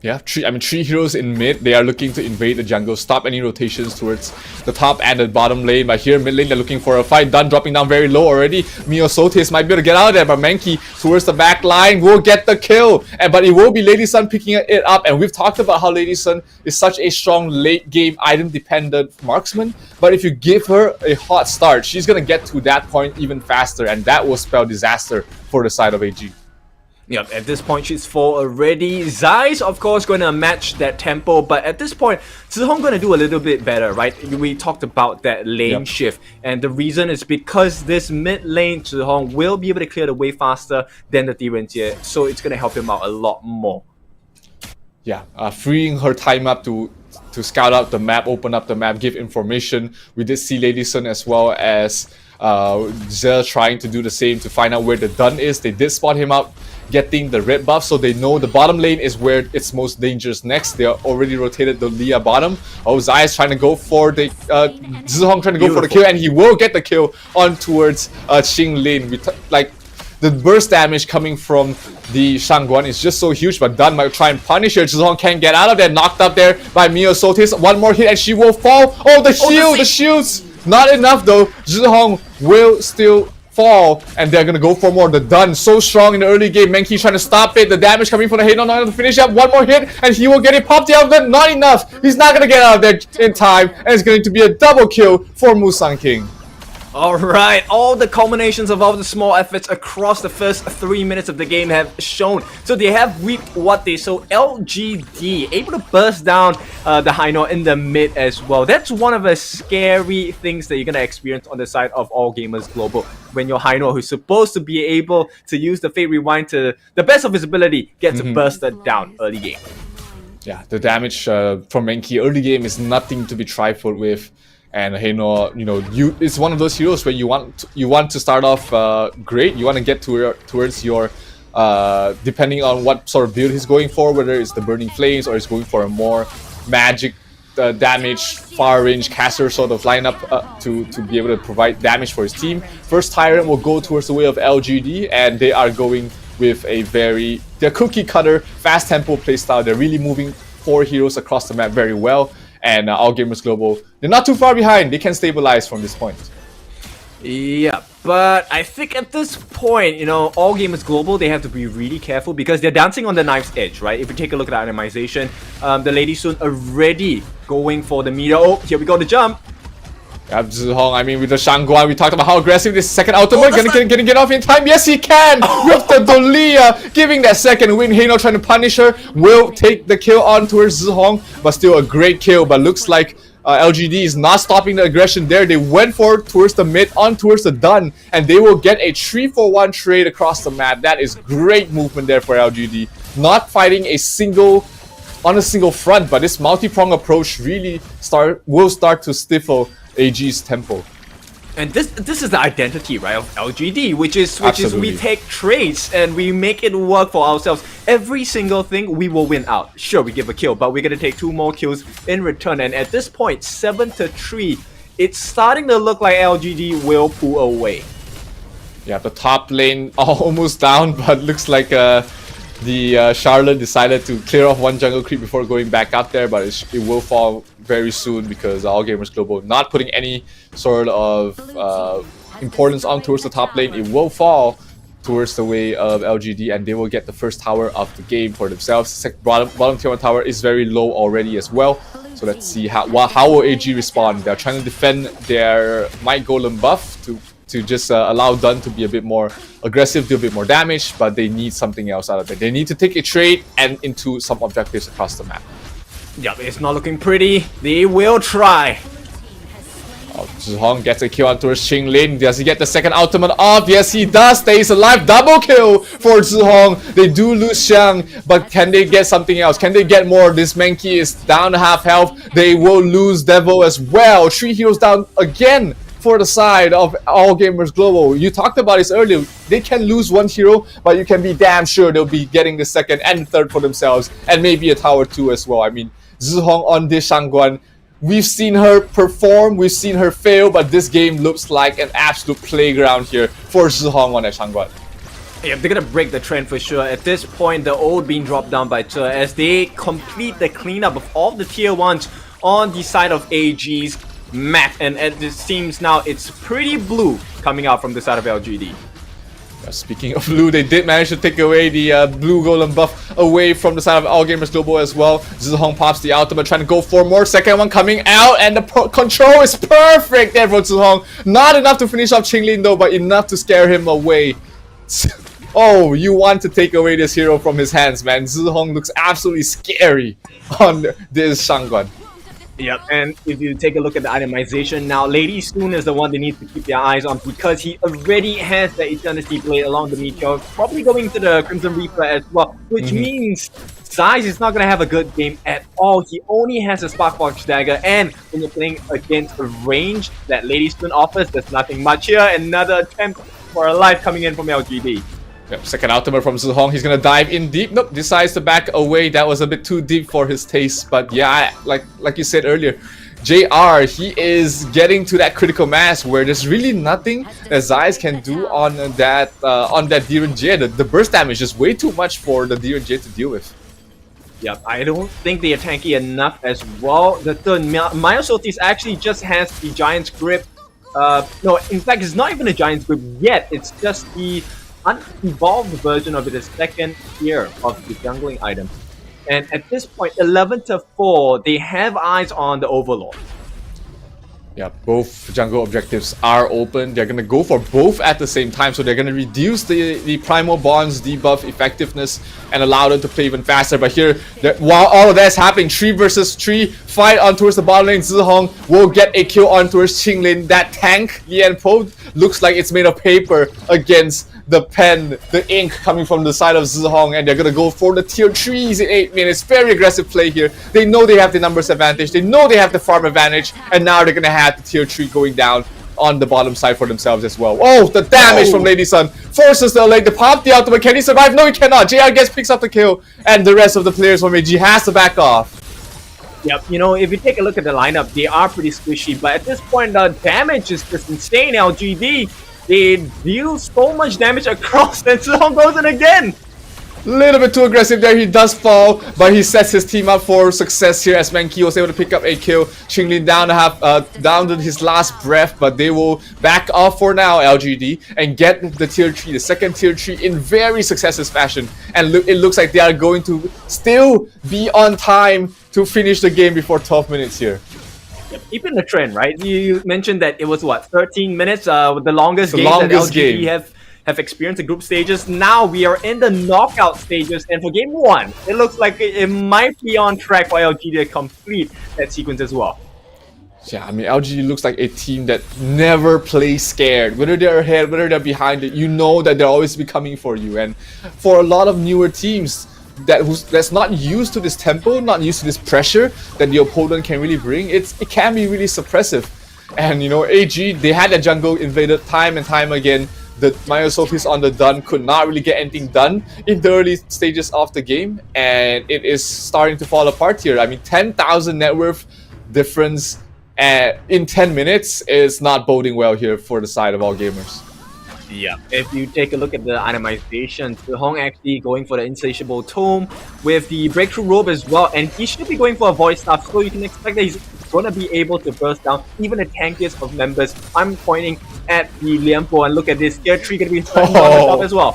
Yeah, three heroes in mid. They are looking to invade the jungle, stop any rotations towards the top and the bottom lane. But here mid lane, they're looking for a fight. Dun dropping down very low already. Miosotis might be able to get out of there, but Mankey towards the back line will get the kill. But it will be Lady Sun picking it up. And we've talked about how Lady Sun is such a strong late game item dependent marksman. But if you give her a hot start, she's gonna get to that point even faster, and that will spell disaster for the side of AG. Yep, at this point she's 4 already. Zai's of course going to match that tempo, but at this point Zhihong going to do a little bit better, right? We talked about that lane shift, and the reason is because this mid lane Zhihong will be able to clear the way faster than the Direnjie, so it's going to help him out a lot more. Yeah, freeing her time up to scout out the map, open up the map, give information. We did see Lady Sun as well as Zhe trying to do the same to find out where the Dun is. They did spot him out getting the red buff, so they know the bottom lane is where it's most dangerous next. They are already rotated the Leah bottom. Zai is trying to go for the Zhihong trying to go for the kill, and he will get the kill on towards Xing Lin. Like the burst damage coming from the Shangguan is just so huge, but Dun might try and punish her. Zhihong can't get out of there, knocked up there by Miosotis. One more hit and she will fall. Oh, the shield, the shields! Not enough though. Zhihong will still fall, and they're gonna go for more. The Dun so strong in the early game. Menki trying to stop it. The damage coming from the Haino, not able to finish up. One more hit, and he will get it popped out. But not enough. He's not gonna get out of there in time, and it's going to be a double kill for Musang King. Alright, all the culminations of all the small efforts across the first 3 minutes of the game have shown. So they have reaped what they sow. LGD able to burst down the Haino in the mid as well. That's one of the scary things that you're going to experience on the side of All Gamers Global. When your Haino, who's supposed to be able to use the Fate Rewind to the best of his ability, gets bursted down early game. Yeah, the damage from Menki early game is nothing to be trifled with. And Haino, it's one of those heroes where you want to start off great. You want to get towards your depending on what sort of build he's going for, whether it's the Burning Flames or he's going for a more magic damage, far range caster sort of lineup to be able to provide damage for his team. First Tyrant will go towards the way of LGD, and they are going with they're cookie cutter, fast tempo playstyle. They're really moving 4 heroes across the map very well. And All Gamers Global, they're not too far behind. They can stabilize from this point. Yeah, but I think at this point, All Gamers Global, they have to be really careful because they're dancing on the knife's edge, right? If you take a look at the animation, the Lady Sun already going for the meter. Oh, here we go, the jump. Yeah, Zhihong, with the Shangguan, we talked about how aggressive this second ultimate. Gonna get off in time. Yes, he can! With the Dolia, giving that second win. Haino trying to punish her. Will take the kill on towards Zhihong, but still a great kill. But looks like LGD is not stopping the aggression there. They went towards the mid, on towards the Dun, and they will get a 3-for-1 trade across the map. That is great movement there for LGD. Not fighting on a single front, but this multi-prong approach really will start to stifle AG's tempo. And this is the identity, right, of LGD, which is we take trades and we make it work for ourselves. Every single thing we will win out. Sure, we give a kill, but we're gonna take 2 more kills in return. And at this point, 7-3, it's starting to look like LGD will pull away. Yeah, the top lane almost down, but looks like the Charlotte decided to clear off 1 jungle creep before going back up there, but it will fall very soon because All Gamers Global not putting any sort of importance on towards the top lane. It will fall towards the way of LGD, and they will get the first tower of the game for themselves. Bottom tier 1 tower is very low already as well. So let's see how will AG respond. They're trying to defend their Might Golem buff to to just allow Dun to be a bit more aggressive, do a bit more damage, but they need something else out of it. They need to take a trade and into some objectives across the map. Yep, it's not looking pretty. They will try. Zhong gets a kill on towards Qinglin. Does he get the second ultimate off? Yes, he does. Stays alive. Double kill for Zhong. They do lose Xiang, but can they get something else? Can they get more? This Mankey is down to half health. They will lose Devil as well. 3 heroes down again for the side of All Gamers Global. You talked about this earlier. They can lose 1 hero, but you can be damn sure they'll be getting the second and third for themselves, and maybe a tower too as well. I mean, Zhong on this Shangguan. We've seen her perform, we've seen her fail, but this game looks like an absolute playground here for Zhihong on that Shangguan. Yeah, they're gonna break the trend for sure. At this point, the ult being dropped down by Che as they complete the cleanup of all the tier 1s on the side of AG's map. And it seems now it's pretty blue coming out from the side of LGD. Speaking of blue, they did manage to take away the blue golem buff away from the side of All Gamers Global as well. Zhihong pops the ultimate, trying to go for more. Second one coming out, and the control is perfect there for Zhihong. Not enough to finish off Qinglin though, but enough to scare him away. Oh, you want to take away this hero from his hands, man. Zhihong looks absolutely scary on this Shangguan. Yep, and if you take a look at the itemization now, Lady Soon is the one they need to keep their eyes on because he already has the Eternity Blade along the Meteor, probably going to the Crimson Reaper as well, which means Zeiss is not going to have a good game at all. He only has a Sparkbox Dagger, and when you're playing against a range that Lady Soon offers, there's nothing much here. Another attempt for a life coming in from LGD. Yep, second ultimate from Zhihong. He's gonna dive in deep. Nope, decides to back away. That was a bit too deep for his taste. But yeah, like you said earlier, JR, he is getting to that critical mass where there's really nothing that Zeiss can do on that Diren J. The burst damage is way too much for the Diren J to deal with. Yep, I don't think they are tanky enough as well. The Myosotis actually just has the Giant's Grip. No, in fact, it's not even a Giant's Grip yet. It's just the unevolved version of the second tier of the jungling item. And at this point, 11 to 4, they have eyes on the Overlord. Yeah, both jungle objectives are open. They're gonna go for both at the same time, so they're gonna reduce the Primal Bond's debuff effectiveness and allow them to play even faster. But here, while all of that's happening, 3 versus 3 fight on towards the bottom lane. Zhihong will get a kill on towards Qinglin. That tank, Lian Po, looks like it's made of paper against the pen, the ink coming from the side of Zhihong, and they're gonna go for the tier 3s in 8 minutes. Very aggressive play here. They know they have the numbers advantage, they know they have the farm advantage, and now they're gonna have the tier 3 going down on the bottom side for themselves as well. Oh, the damage from Lady Sun forces the lane to pop the ultimate. Can he survive? No, he cannot. JR picks up the kill, and the rest of the players from AG has to back off. Yep, you know, if you take a look at the lineup, they are pretty squishy, but at this point, the damage is just insane. LGD, they deal so much damage across, and Zhihong goes in again. Little bit too aggressive there. He does fall, but he sets his team up for success here as Mankey was able to pick up a kill. Qinglin down to his last breath, but they will back off for now, LGD, and get the tier 3, the second tier 3 in very successive fashion. And it looks like they are going to still be on time to finish the game before 12 minutes here. Yep, keeping the trend, right? You mentioned that it was what, 13 minutes, the longest game that LGD have experienced the group stages. Now we are in the knockout stages, and for game 1, it looks like it might be on track for LGD to complete that sequence as well. Yeah, I mean, LGD looks like a team that never plays scared. Whether they're ahead, whether they're behind it, you know that they'll always be coming for you. And for a lot of newer teams that's not used to this tempo, not used to this pressure that the opponent can really bring, it can be really suppressive. And you know, AG, they had that jungle invaded time and time again. The Myosotis on the Dun could not really get anything done in the early stages of the game, and it is starting to fall apart here. I mean, 10,000 net worth difference in 10 minutes is not boding well here for the side of All Gamers. Yeah, if you take a look at the itemization, Zhihong actually going for the Insatiable Tome with the Breakthrough Robe as well, and he should be going for a Void Staff, so you can expect that he's going to be able to burst down even the tankiest of members. I'm pointing at the Lian Po, and look at this, tier 3 going to be on the top as well.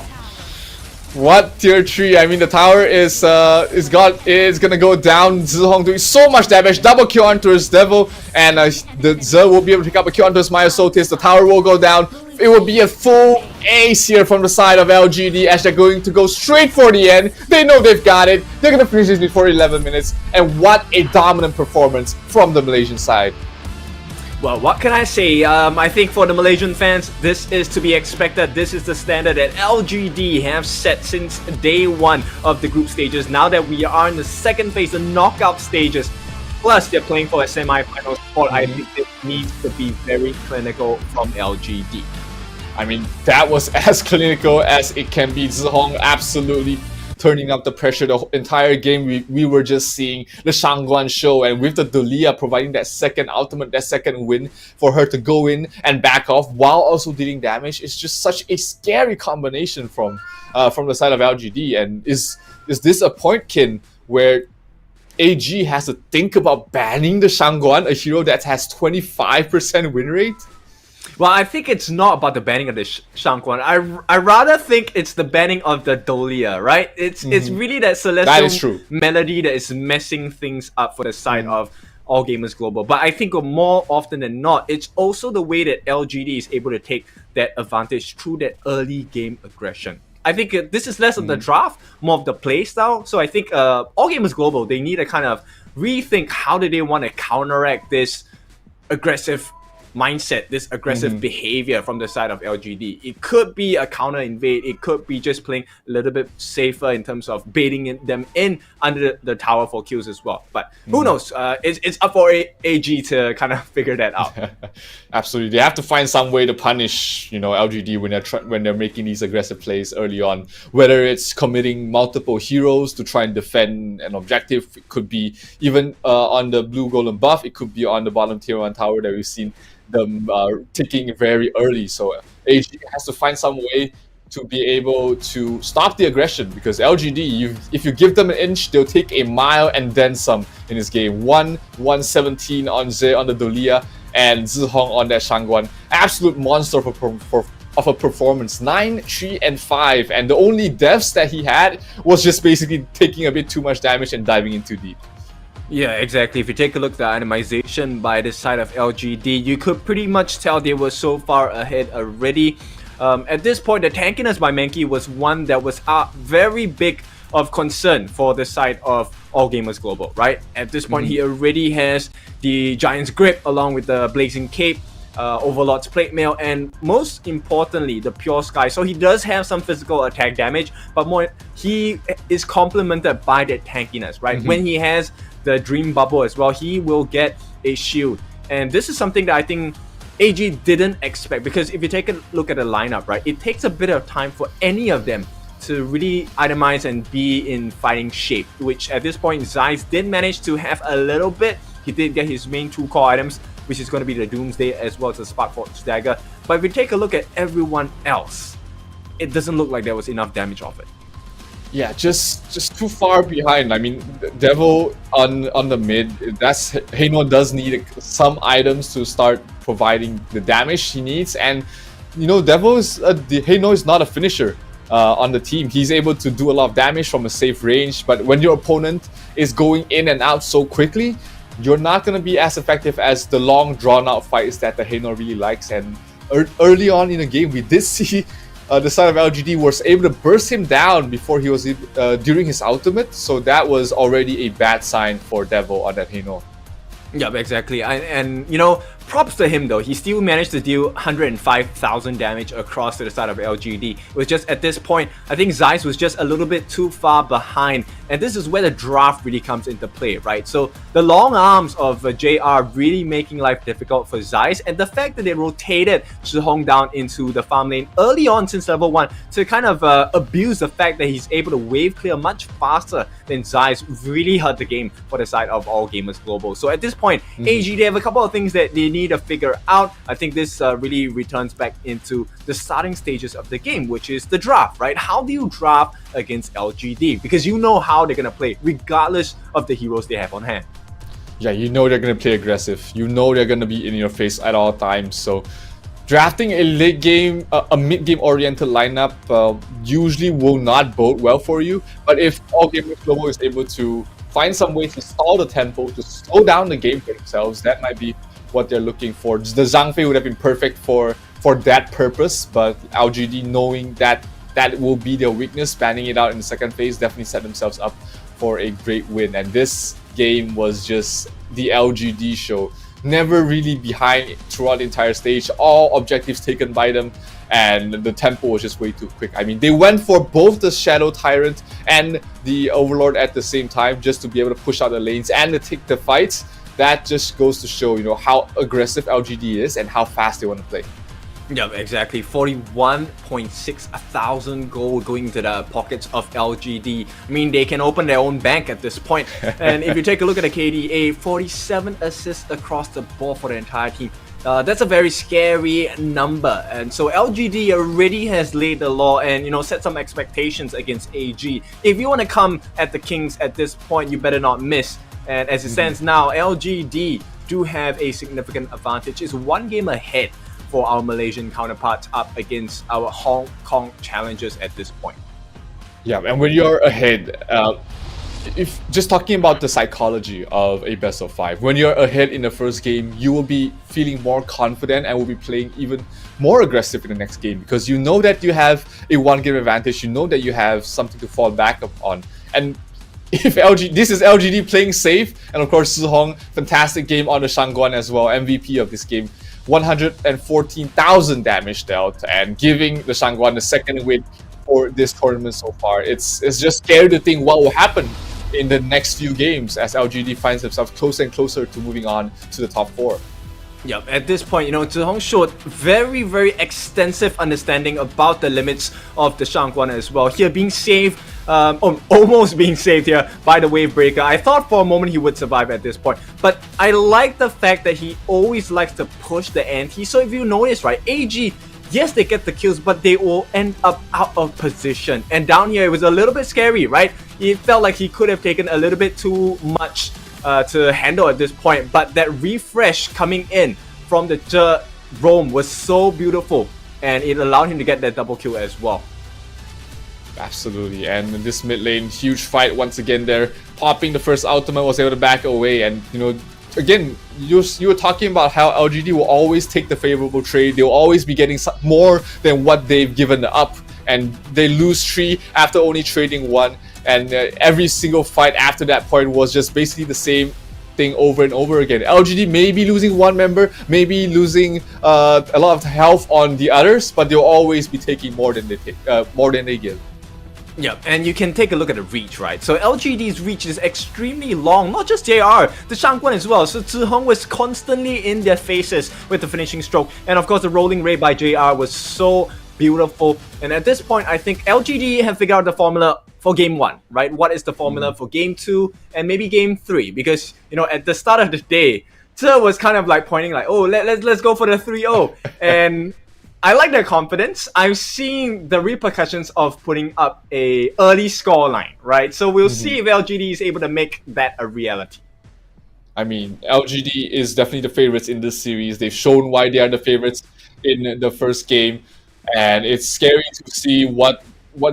What tier 3? I mean, the tower is gonna go down. Zhihong doing so much damage. Double kill onto his Devil, and the Ze will be able to pick up a kill onto his Myosotis. The tower will go down. it will be a full ace here from the side of LGD as they're going to go straight for the end. They know they've got it. They're going to finish this before 11 minutes. And what a dominant performance from the Malaysian side. Well, what can I say? I think for the Malaysian fans, this is to be expected. This is the standard that LGD have set since day one of the group stages. Now that we are in the second phase, the knockout stages, plus they're playing for a semi-final spot, I think this needs to be very clinical from LGD. I mean, that was as clinical as it can be. Zihong absolutely turning up the pressure the entire game. We were just seeing the Shangguan show, and with the Dulia providing that second ultimate, that second win for her to go in and back off while also dealing damage. It's just such a scary combination from the side of LGD. And is this a point, Kin, where AG has to think about banning the Shangguan, a hero that has 25% win rate? Well, I think it's not about the banning of the Shangguan. I rather think it's the banning of the Dolia, right? It's really that celestial melody that is messing things up for the side of All Gamers Global. But I think more often than not, it's also the way that LGD is able to take that advantage through that early game aggression. I think this is less of the draft, more of the play style. So I think All Gamers Global, they need to kind of rethink how do they want to counteract this aggressive mindset, this aggressive behavior from the side of LGD. It could be a counter invade, it could be just playing a little bit safer in terms of baiting them in under the tower for kills as well. But who knows? It's up for AG to kind of figure that out. Absolutely, they have to find some way to punish, LGD when they're making these aggressive plays early on. Whether it's committing multiple heroes to try and defend an objective, it could be even on the blue golden buff, it could be on the bottom tier 1 tower that we've seen them ticking very early. So AG has to find some way to be able to stop the aggression, because LGD, if you give them an inch, they'll take a mile and then some in this game. 117 on Ze on the Dolia and Zihong on that Shangguan. Absolute monster of a performance. 9, 3, and 5, and the only deaths that he had was just basically taking a bit too much damage and diving in too deep. Yeah, exactly. If you take a look at the itemization by this side of LGD, you could pretty much tell they were so far ahead already. At this point, the tankiness by Mankey was one that was very big of concern for the side of All Gamers Global, right? At this point, he already has the Giant's Grip along with the Blazing Cape, Overlord's Plate Mail, and most importantly, the Pure Sky. So he does have some physical attack damage, but more he is complemented by that tankiness, right? When he has the Dream Bubble as well, he will get a shield. And this is something that I think AG didn't expect, because if you take a look at the lineup, right, it takes a bit of time for any of them to really itemize and be in fighting shape, which at this point Zeiss did manage to have a little bit. He did get his main 2 core items, which is going to be the Doomsday as well as the Sparkforge Dagger. But if you take a look at everyone else, it doesn't look like there was enough damage of it. Yeah, just too far behind. I mean, Devil on the mid, Heino does need some items to start providing the damage he needs, and Heino is not a finisher on the team. He's able to do a lot of damage from a safe range, but when your opponent is going in and out so quickly, you're not going to be as effective as the long drawn out fights that the Heino really likes. And early on in the game, we did see the side of LGD was able to burst him down before he was during his ultimate, so that was already a bad sign for Devil on that Heino. Yeah, exactly. And props to him though. He still managed to deal 105,000 damage across to the side of LGD. It was just at this point, I think Zeiss was just a little bit too far behind. And this is where the draft really comes into play, right? So the long arms of JR really making life difficult for Zeiss. And the fact that they rotated Zihong down into the farm lane early on since level 1 to kind of abuse the fact that he's able to wave clear much faster than Zeiss really hurt the game for the side of All Gamers Global. So at this point, AG, they have a couple of things that they need to figure out. I think this really returns back into the starting stages of the game, which is the draft, right? How do you draft against LGD? Because you know how they're going to play, regardless of the heroes they have on hand. Yeah, you know they're going to play aggressive. You know they're going to be in your face at all times. So drafting a late game, a mid-game oriented lineup usually will not bode well for you. But if All Gamers Global is able to find some way to stall the tempo, to slow down the game for themselves, that might be what they're looking for. The Zhang Fei would have been perfect for for that purpose, but LGD, knowing that that will be their weakness, spanning it out in the second phase, definitely set themselves up for a great win. And this game was just the LGD show. Never really behind throughout the entire stage. All objectives taken by them, and the tempo was just way too quick. I mean, they went for both the Shadow Tyrant and the Overlord at the same time just to be able to push out the lanes and to take the fights. That just goes to show, how aggressive LGD is and how fast they want to play. Yeah, exactly. 41.6 thousand gold going to the pockets of LGD. I mean, they can open their own bank at this point. And if you take a look at the KDA, 47 assists across the board for the entire team. That's a very scary number. And so LGD already has laid the law and, set some expectations against AG. If you want to come at the Kings at this point, you better not miss. And as it stands now, LGD do have a significant advantage. It's one game ahead for our Malaysian counterparts up against our Hong Kong challengers at this point. Yeah, and when you're ahead, if just talking about the psychology of a best of 5, when you're ahead in the first game, you will be feeling more confident and will be playing even more aggressive in the next game, because you know that you have a one-game advantage, you know that you have something to fall back upon. And if this is LGD playing safe, and of course Zhihong, fantastic game on the Shangguan as well, MVP of this game. 114,000 damage dealt and giving the Shangguan the second win for this tournament so far. It's just scary to think what will happen in the next few games as LGD finds themselves closer and closer to moving on to the top 4. Yeah, at this point, Zhihong showed very, very extensive understanding about the limits of the Shangguan as well. Here being saved, almost being saved here by the Wave Breaker. I thought for a moment he would survive at this point, but I like the fact that he always likes to push the ante. So if you notice, right, AG, yes, they get the kills, but they will end up out of position. And down here, it was a little bit scary, right? It felt like he could have taken a little bit too much to handle at this point, but that refresh coming in from the roam was so beautiful, and it allowed him to get that double kill as well. Absolutely, and in this mid lane, huge fight once again there. Popping the first ultimate, was able to back away, and again, you were talking about how LGD will always take the favorable trade. They'll always be getting more than what they've given up, and they lose 3 after only trading 1. And every single fight after that point was just basically the same thing over and over again. LGD may be losing one member, maybe losing a lot of health on the others, but they'll always be taking more than they give. Yeah, and you can take a look at the reach, right? So LGD's reach is extremely long, not just JR, the Shangguan as well. So Zhihong was constantly in their faces with the finishing stroke. And of course, the rolling raid by JR was so beautiful. And at this point, I think LGD have figured out the formula for game 1, right? What is the formula for game 2 and maybe game 3? Because, at the start of the day, Zhe was kind of like pointing like, oh, let's go for the 3-0. And I like their confidence. I'm seeing the repercussions of putting up a early scoreline, right? So we'll see if LGD is able to make that a reality. I mean, LGD is definitely the favorites in this series. They've shown why they are the favorites in the first game, and it's scary to see what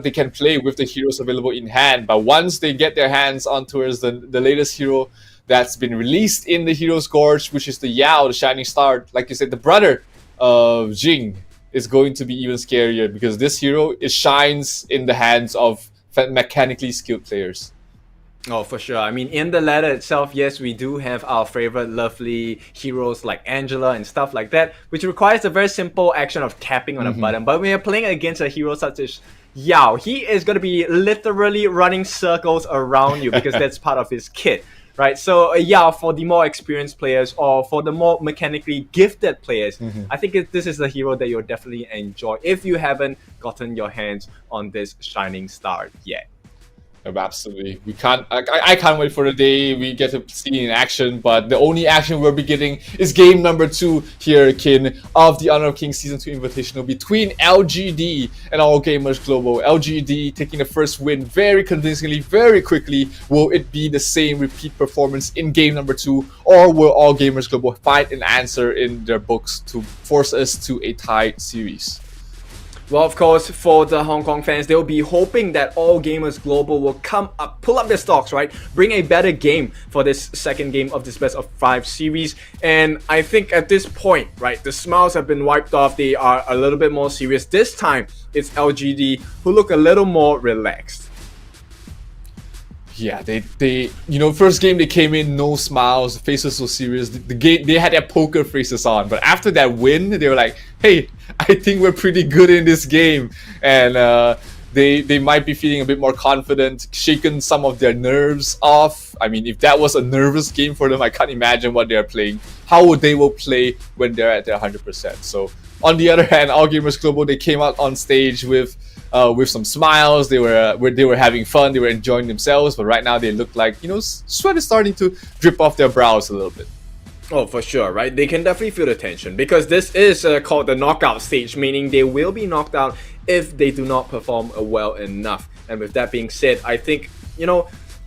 they can play with the heroes available in hand. But once they get their hands on towards the latest hero that's been released in the Hero's Gorge, which is the Yao, the Shining Star, like you said, the brother of Jing, is going to be even scarier, because this hero, it shines in the hands of mechanically skilled players. Oh, for sure. I mean, in the ladder itself, yes, we do have our favorite lovely heroes like Angela and stuff like that, which requires a very simple action of tapping on a button. But when you're playing against a hero such as Yao, he is going to be literally running circles around you because that's part of his kit. Right, so yeah, for the more experienced players or for the more mechanically gifted players, I think this is the hero that you'll definitely enjoy if you haven't gotten your hands on this Shining Star yet. Absolutely. I can't wait for the day we get to see in action, but the only action we'll be getting is game number 2 here, Kin, of the Honor of Kings Season 2 Invitational between LGD and All Gamers Global. LGD taking the first win very convincingly, very quickly. Will it be the same repeat performance in game number 2, or will All Gamers Global find an answer in their books to force us to a tied series? Well, of course, for the Hong Kong fans, they'll be hoping that All Gamers Global will come up, pull up their stocks, right? Bring a better game for this second game of this best of 5 series. And I think at this point, right, the smiles have been wiped off. They are a little bit more serious. This time, it's LGD who look a little more relaxed. Yeah, they first game they came in, no smiles, faces so serious. The game, they had their poker faces on, but after that win, they were like, hey, I think we're pretty good in this game. And they might be feeling a bit more confident, shaken some of their nerves off. I mean, if that was a nervous game for them, I can't imagine what they're playing. How would they will play when they're at their 100%? So on the other hand, All Gamers Global, they came out on stage with some smiles. They were having fun. They were enjoying themselves. But right now, they look like sweat is starting to drip off their brows a little bit. Oh, for sure, right? They can definitely feel the tension because this is called the knockout stage, meaning they will be knocked out if they do not perform well enough. And with that being said, I think,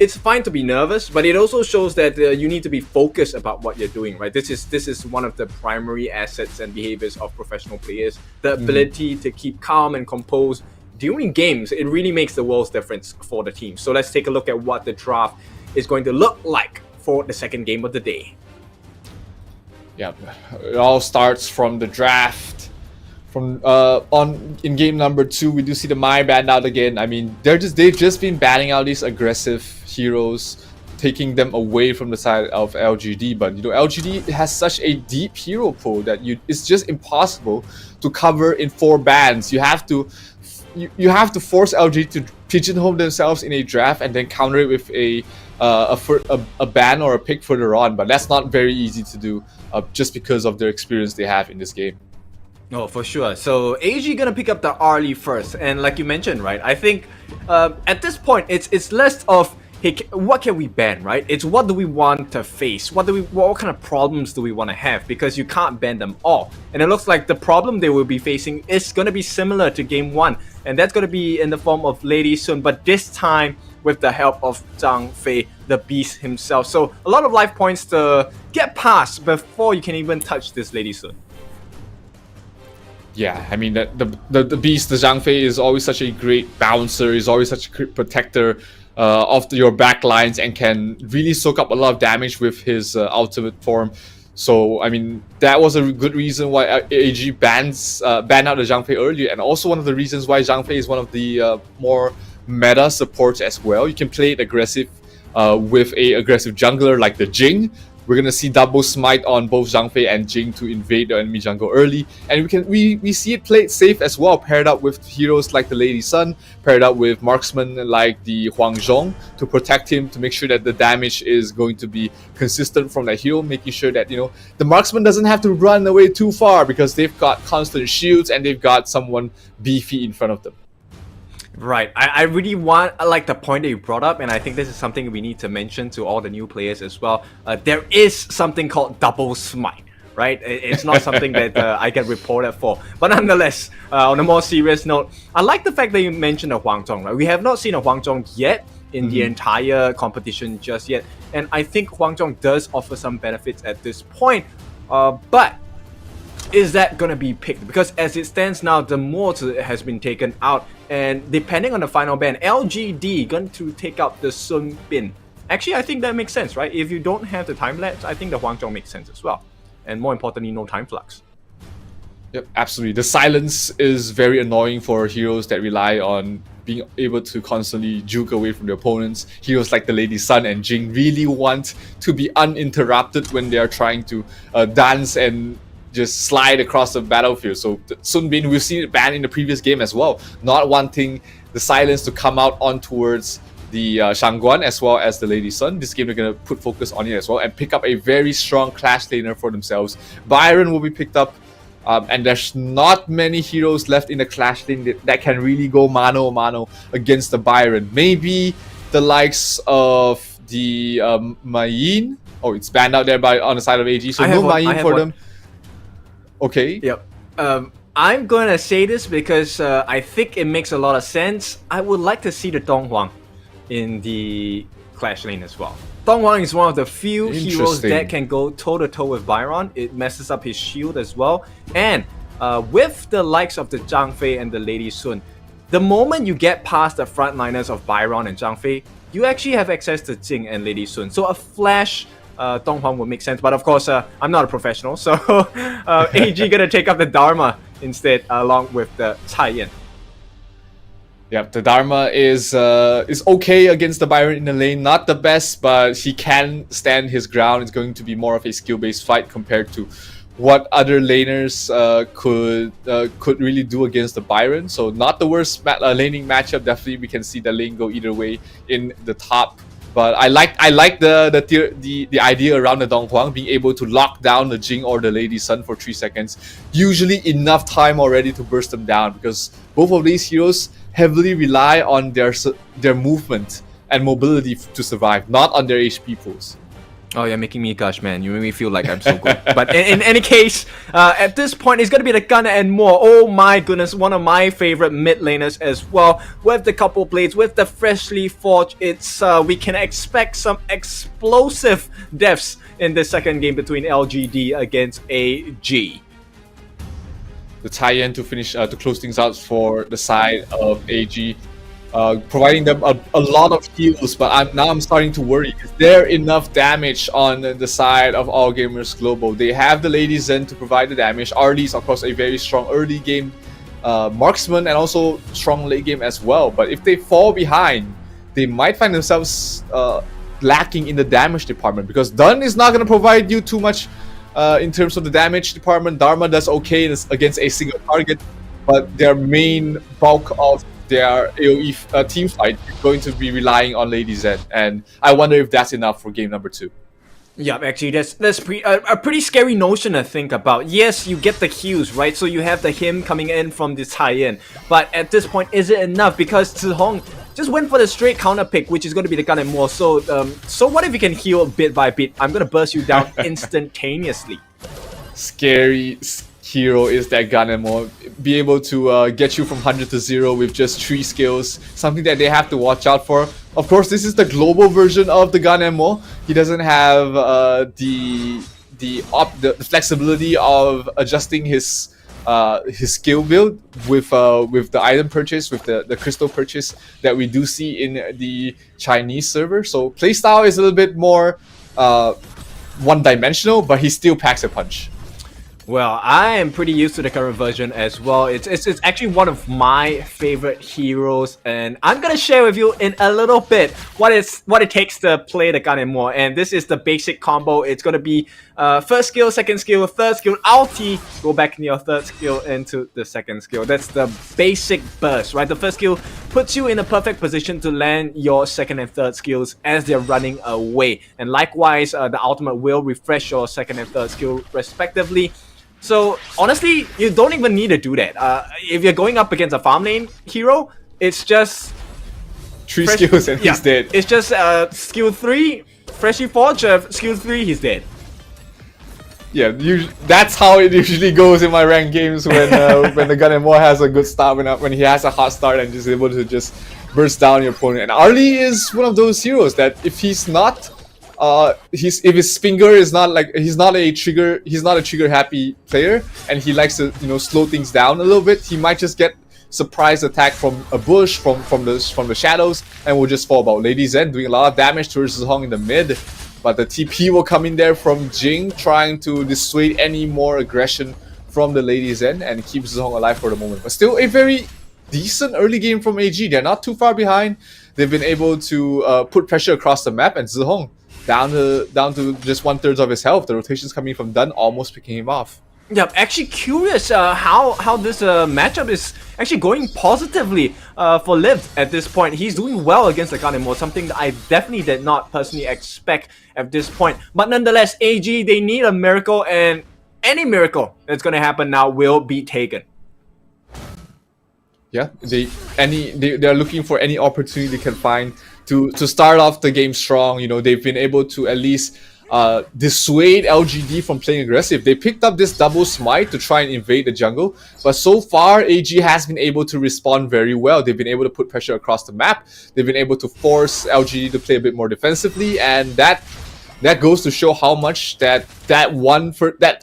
it's fine to be nervous, but it also shows that you need to be focused about what you're doing, right? This is one of the primary assets and behaviors of professional players. The ability to keep calm and composed during games, it really makes the world's difference for the team. So let's take a look at what the draft is going to look like for the second game of the day. Yeah, it all starts from the draft. In game number 2, we do see the Mai banned out again. I mean, they've just been banning out these aggressive heroes, taking them away from the side of LGD. But LGD has such a deep hero pool that it's just impossible to cover in 4 bans. You have to force LGD to pigeonhole themselves in a draft and then counter it with a ban or a pick further on. But that's not very easy to do, just because of their experience they have in this game. Oh, for sure. So AG gonna pick up the Arlie first, and like you mentioned, right? I think at this point it's less of, hey, what can we ban, right? It's what do we want to face? What kind of problems do we want to have? Because you can't ban them all. And it looks like the problem they will be facing is gonna be similar to game 1, and that's gonna be in the form of Lady Sun, but this time with the help of Zhang Fei, the beast himself. So a lot of life points to get past before you can even touch this Lady Sun. Yeah, I mean, the beast, the Zhang Fei, is always such a great bouncer. He's always such a great protector of your back lines and can really soak up a lot of damage with his ultimate form. So, I mean, that was a good reason why AG banned out the Zhang Fei earlier, and also one of the reasons why Zhang Fei is one of the more meta supports as well. You can play it aggressive with a aggressive jungler like the Jing. We're gonna see double smite on both Zhang Fei and Jing to invade the enemy jungle early, and we see it played safe as well, paired up with heroes like the Lady Sun, paired up with marksmen like the Huang Zhong to protect him, to make sure that the damage is going to be consistent from the hero, making sure that the marksman doesn't have to run away too far because they've got constant shields and they've got someone beefy in front of them. Right, I really like the point that you brought up, and I think this is something we need to mention to all the new players as well. There is something called double smite, right? It's not something that I get reported for, but nonetheless, on a more serious note, I like the fact that you mentioned a Huang Zhong, right? We have not seen a Huang Zhong yet in the entire competition just yet, and I think Huang Zhong does offer some benefits at this point, but is that going to be picked? Because as it stands now, the Mort has been taken out, and depending on the final ban, LGD going to take out the Sun Bin. Actually, I think that makes sense, right? If you don't have the time lapse, I think the Huang Zhong makes sense as well. And more importantly, no time flux. Yep, absolutely. The silence is very annoying for heroes that rely on being able to constantly juke away from their opponents. Heroes like the Lady Sun and Jing really want to be uninterrupted when they are trying to dance and just slide across the battlefield. So Sun Bin, we've seen it banned in the previous game as well, not wanting the silence to come out on towards the Shangguan as well as the Lady Sun. This game they're going to put focus on it as well and pick up a very strong clash laner for themselves. Byron will be picked up, and there's not many heroes left in the clash lane that can really go mano a mano against the Byron. Maybe the likes of the Mayin. Oh, it's banned out there on the side of AG, so no Mayin for them. Okay. Yep. I'm going to say this because I think it makes a lot of sense. I would like to see the Dong Huang in the Clash lane as well. Dong Huang is one of the few heroes that can go toe-to-toe with Byron. It messes up his shield as well. And with the likes of the Zhang Fei and the Lady Sun, the moment you get past the frontliners of Byron and Zhang Fei, you actually have access to Jing and Lady Sun. So a flash Dong Huang would make sense, but of course I'm not a professional, so AG gonna take up the Dharma instead along with the Cai Yan. Yeah, the Dharma is okay against the Byron in the lane. Not the best, but he can stand his ground. It's going to be more of a skill-based fight compared to what other laners could really do against the Byron. So not the worst laning matchup. Definitely, we can see the lane go either way in the top. But I like the idea around the Dong Huang being able to lock down the Jing or the Lady Sun for 3 seconds. Usually enough time already to burst them down, because both of these heroes heavily rely on their movement and mobility to survive, not on their HP pools. Oh, you're making me gush, man. You make me feel like I'm so good. But in any case, at this point, it's going to be the Gunner and more. Oh my goodness, one of my favorite mid laners as well. With the couple blades, with the freshly forged, it's we can expect some explosive deaths in the second game between LGD against AG. The tie-in to finish to close things out for the side of AG. Providing them a lot of heals, but now I'm starting to worry. Is there enough damage on the side of All Gamers Global? They have the Lady Zen to provide the damage. Arlie's, of course, a very strong early game marksman and also strong late game as well. But if they fall behind, they might find themselves lacking in the damage department, because Dun is not going to provide you too much in terms of the damage department. Dharma does okay against a single target, but their main bulk of their AoE team fight is going to be relying on Lady Zen, and I wonder if that's enough for game number 2. Yeah, actually, that's a pretty scary notion to think about. Yes, you get the heals, right? So you have the him coming in from this high-end, but at this point, is it enough? Because Zihong just went for the straight counter pick, which is going to be the gun and more. So, so what if you can heal bit by bit? I'm going to burst you down instantaneously. Scary hero is that Ganemo. Be able to get you from 100 to 0 with just 3 skills, something that they have to watch out for. Of course, this is the global version of the Ganemo. He doesn't have the flexibility of adjusting his skill build with the item purchase, with the crystal purchase that we do see in the Chinese server. So playstyle is a little bit more one-dimensional, but he still packs a punch. Well, I am pretty used to the current version as well. It's actually one of my favorite heroes, and I'm gonna share with you in a little bit what it takes to play the gun and more. And this is the basic combo. It's gonna be first skill, second skill, third skill, ulti, go back in your third skill into the second skill. That's the basic burst, right? The first skill puts you in a perfect position to land your second and third skills as they're running away. And likewise, the ultimate will refresh your second and third skill respectively. So honestly, you don't even need to do that. If you're going up against a farm lane hero, it's just 3 skills and he's dead. It's just skill 3, freshly forged, skill 3, he's dead. Yeah, that's how it usually goes in my ranked games when the Gun and More has a good start, when he has a hot start and is able to just burst down your opponent. And Arlie is one of those heroes that if he's not if his finger is not like, he's not a trigger happy player, and he likes to slow things down a little bit, he might just get surprise attack from a bush, from the shadows, and will just fall about. Lady Zen doing a lot of damage towards Zihong in the mid, but the TP will come in there from Jing, trying to dissuade any more aggression from the Lady Zen and keep Zihong alive for the moment. But still a very decent early game from AG. They're not too far behind. They've been able to put pressure across the map, and Zihong down to just 1/3 of his health. The rotations coming from Dun almost picking him off. Yeah, actually curious how this matchup is actually going positively for Liv at this point. He's doing well against the Ganemo, something that I definitely did not personally expect at this point. But nonetheless, AG, they need a miracle, and any miracle that's going to happen now will be taken. Yeah, they're looking for any opportunity they can find to start off the game strong. They've been able to at least dissuade LGD from playing aggressive. They picked up this double smite to try and invade the jungle, but so far AG has been able to respond very well. They've been able to put pressure across the map. They've been able to force LGD to play a bit more defensively, and that that goes to show how much that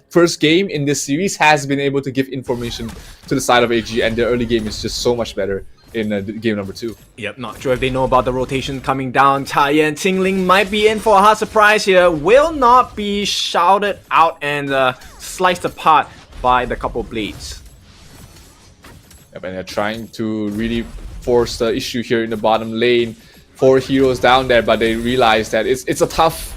first game in this series has been able to give information to the side of AG, and their early game is just so much better in game number 2. Yep, not sure if they know about the rotation coming down. Taiyan Tingling might be in for a hard surprise here. Will not be shouted out and sliced apart by the couple blades. Yep, and they're trying to really force the issue here in the bottom lane. 4 heroes down there, but they realize that it's a tough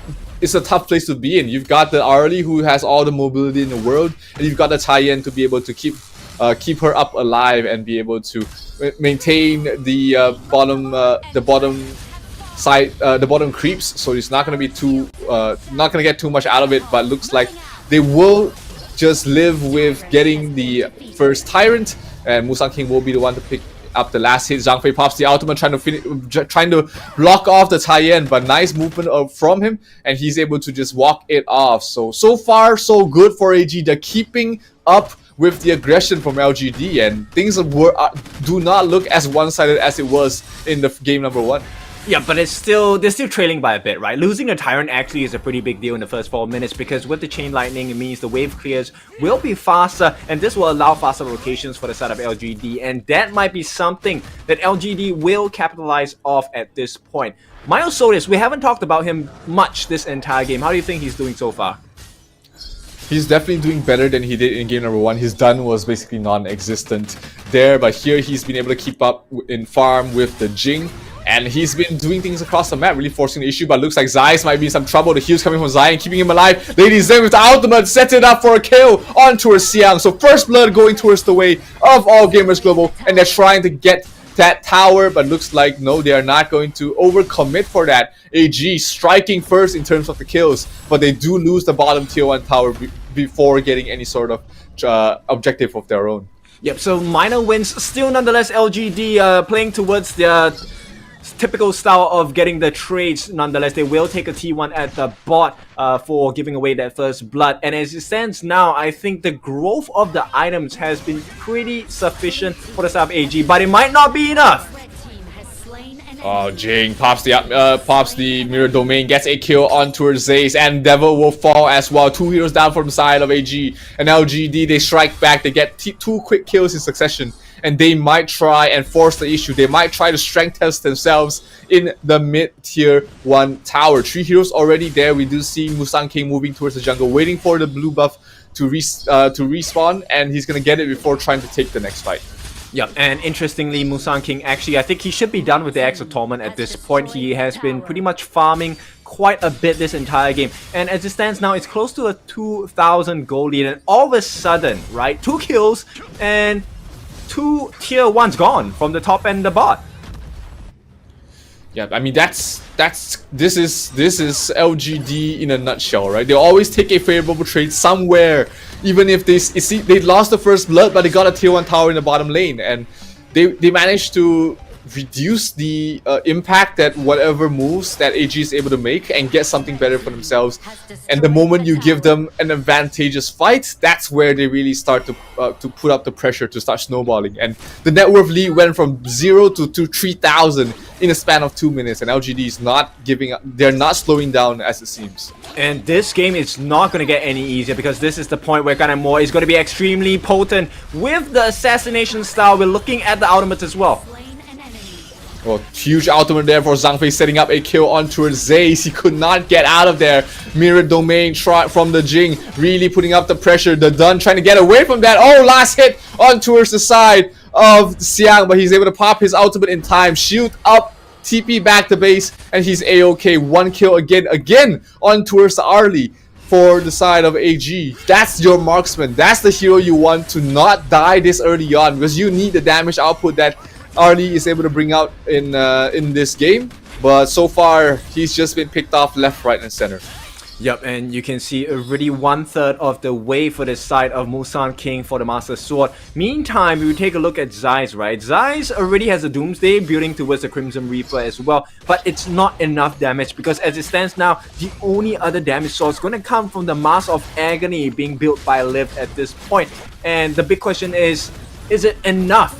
place to be in. You've got the Arlie, who has all the mobility in the world, and you've got the Taiyan to be able to keep her up alive and be able to maintain the bottom side, the bottom creeps. So it's not gonna be not gonna get too much out of it. But looks like they will just live with getting the first Tyrant, and Musang King will be the one to pick up the last hit. Zhang Fei pops the ultimate, trying to block off the Taiyan, but nice movement from him, and he's able to just walk it off. So far so good for AG. They're keeping up with the aggression from LGD, and things do not look as one-sided as it was in the game number 1. Yeah, but they're still trailing by a bit, right? Losing a Tyrant actually is a pretty big deal in the first 4 minutes, because with the Chain Lightning, it means the wave clears will be faster, and this will allow faster rotations for the side of LGD, and that might be something that LGD will capitalize off at this point. Miles Solis, we haven't talked about him much this entire game. How do you think he's doing so far? He's definitely doing better than he did in game number 1. His done was basically non-existent there, but here he's been able to keep up in farm with the Jing. And he's been doing things across the map, really forcing the issue, but looks like Zeiss might be in some trouble. The heals coming from Zion, keeping him alive. Lady Zen with the ultimate, sets it up for a kill on towards Xiang. So first blood going towards the way of All Gamers Global, and they're trying to get that tower, but looks like no, they are not going to overcommit for that. AG striking first in terms of the kills, but they do lose the bottom tier 1 tower before getting any sort of objective of their own. Yep, so minor wins still nonetheless. LGD playing towards their typical style of getting the trades. Nonetheless, they will take a T1 at the bot for giving away that first blood. And as it stands now, I think the growth of the items has been pretty sufficient for the side of AG, but it might not be enough. Oh, Jing pops the mirror domain, gets a kill on towards Zaze, and Devil will fall as well. 2 heroes down from the side of AG, and LGD, they strike back. They get 2 quick kills in succession, and they might try and force the issue. They might try to strength test themselves in the mid-tier 1 tower. 3 heroes already there. We do see Musang King moving towards the jungle, waiting for the blue buff to respawn, and he's gonna get it before trying to take the next fight. Yep, and interestingly, Musang King, actually, I think he should be done with the Axe of Torment at this point. He has been pretty much farming quite a bit this entire game. And as it stands now, it's close to a 2,000 gold lead. And all of a sudden, right, 2 kills and 2 tier 1s gone from the top and the bot. Yeah, I mean this is LGD in a nutshell, right? They always take a favorable trade somewhere, even if they lost the first blood, but they got a tier 1 tower in the bottom lane, and they managed to reduce the impact that whatever moves that AG is able to make and get something better for themselves. And the moment you give them an advantageous fight, that's where they really start to put up the pressure to start snowballing. And the net worth lead went from 0 to 3,000 in a span of 2 minutes, and LGD is not giving up. They're not slowing down as it seems. And this game is not going to get any easier, because this is the point where Ganemore is going to be extremely potent with the assassination style. We're looking at the ultimates as well. Well, huge ultimate there for Zhang Fei, setting up a kill on towards Zaze. He could not get out of there. Mirror domain from the Jing, really putting up the pressure. The Dun trying to get away from that. Oh, last hit on towards the side of Xiang, but he's able to pop his ultimate in time. Shield up, TP back to base, and he's A-OK. 1 kill again on towards the Arlie for the side of AG. That's your marksman. That's the hero you want to not die this early on, because you need the damage output that Arlie is able to bring out in this game. But so far, he's just been picked off left, right, and center. Yep, and you can see already 1/3 of the way for the side of Musang King for the Master Sword. Meantime, we will take a look at Zeiss, right? Zeiss already has a Doomsday building towards the Crimson Reaper as well, but it's not enough damage, because as it stands now, the only other damage source is going to come from the Mask of Agony being built by Liv at this point. And the big question is it enough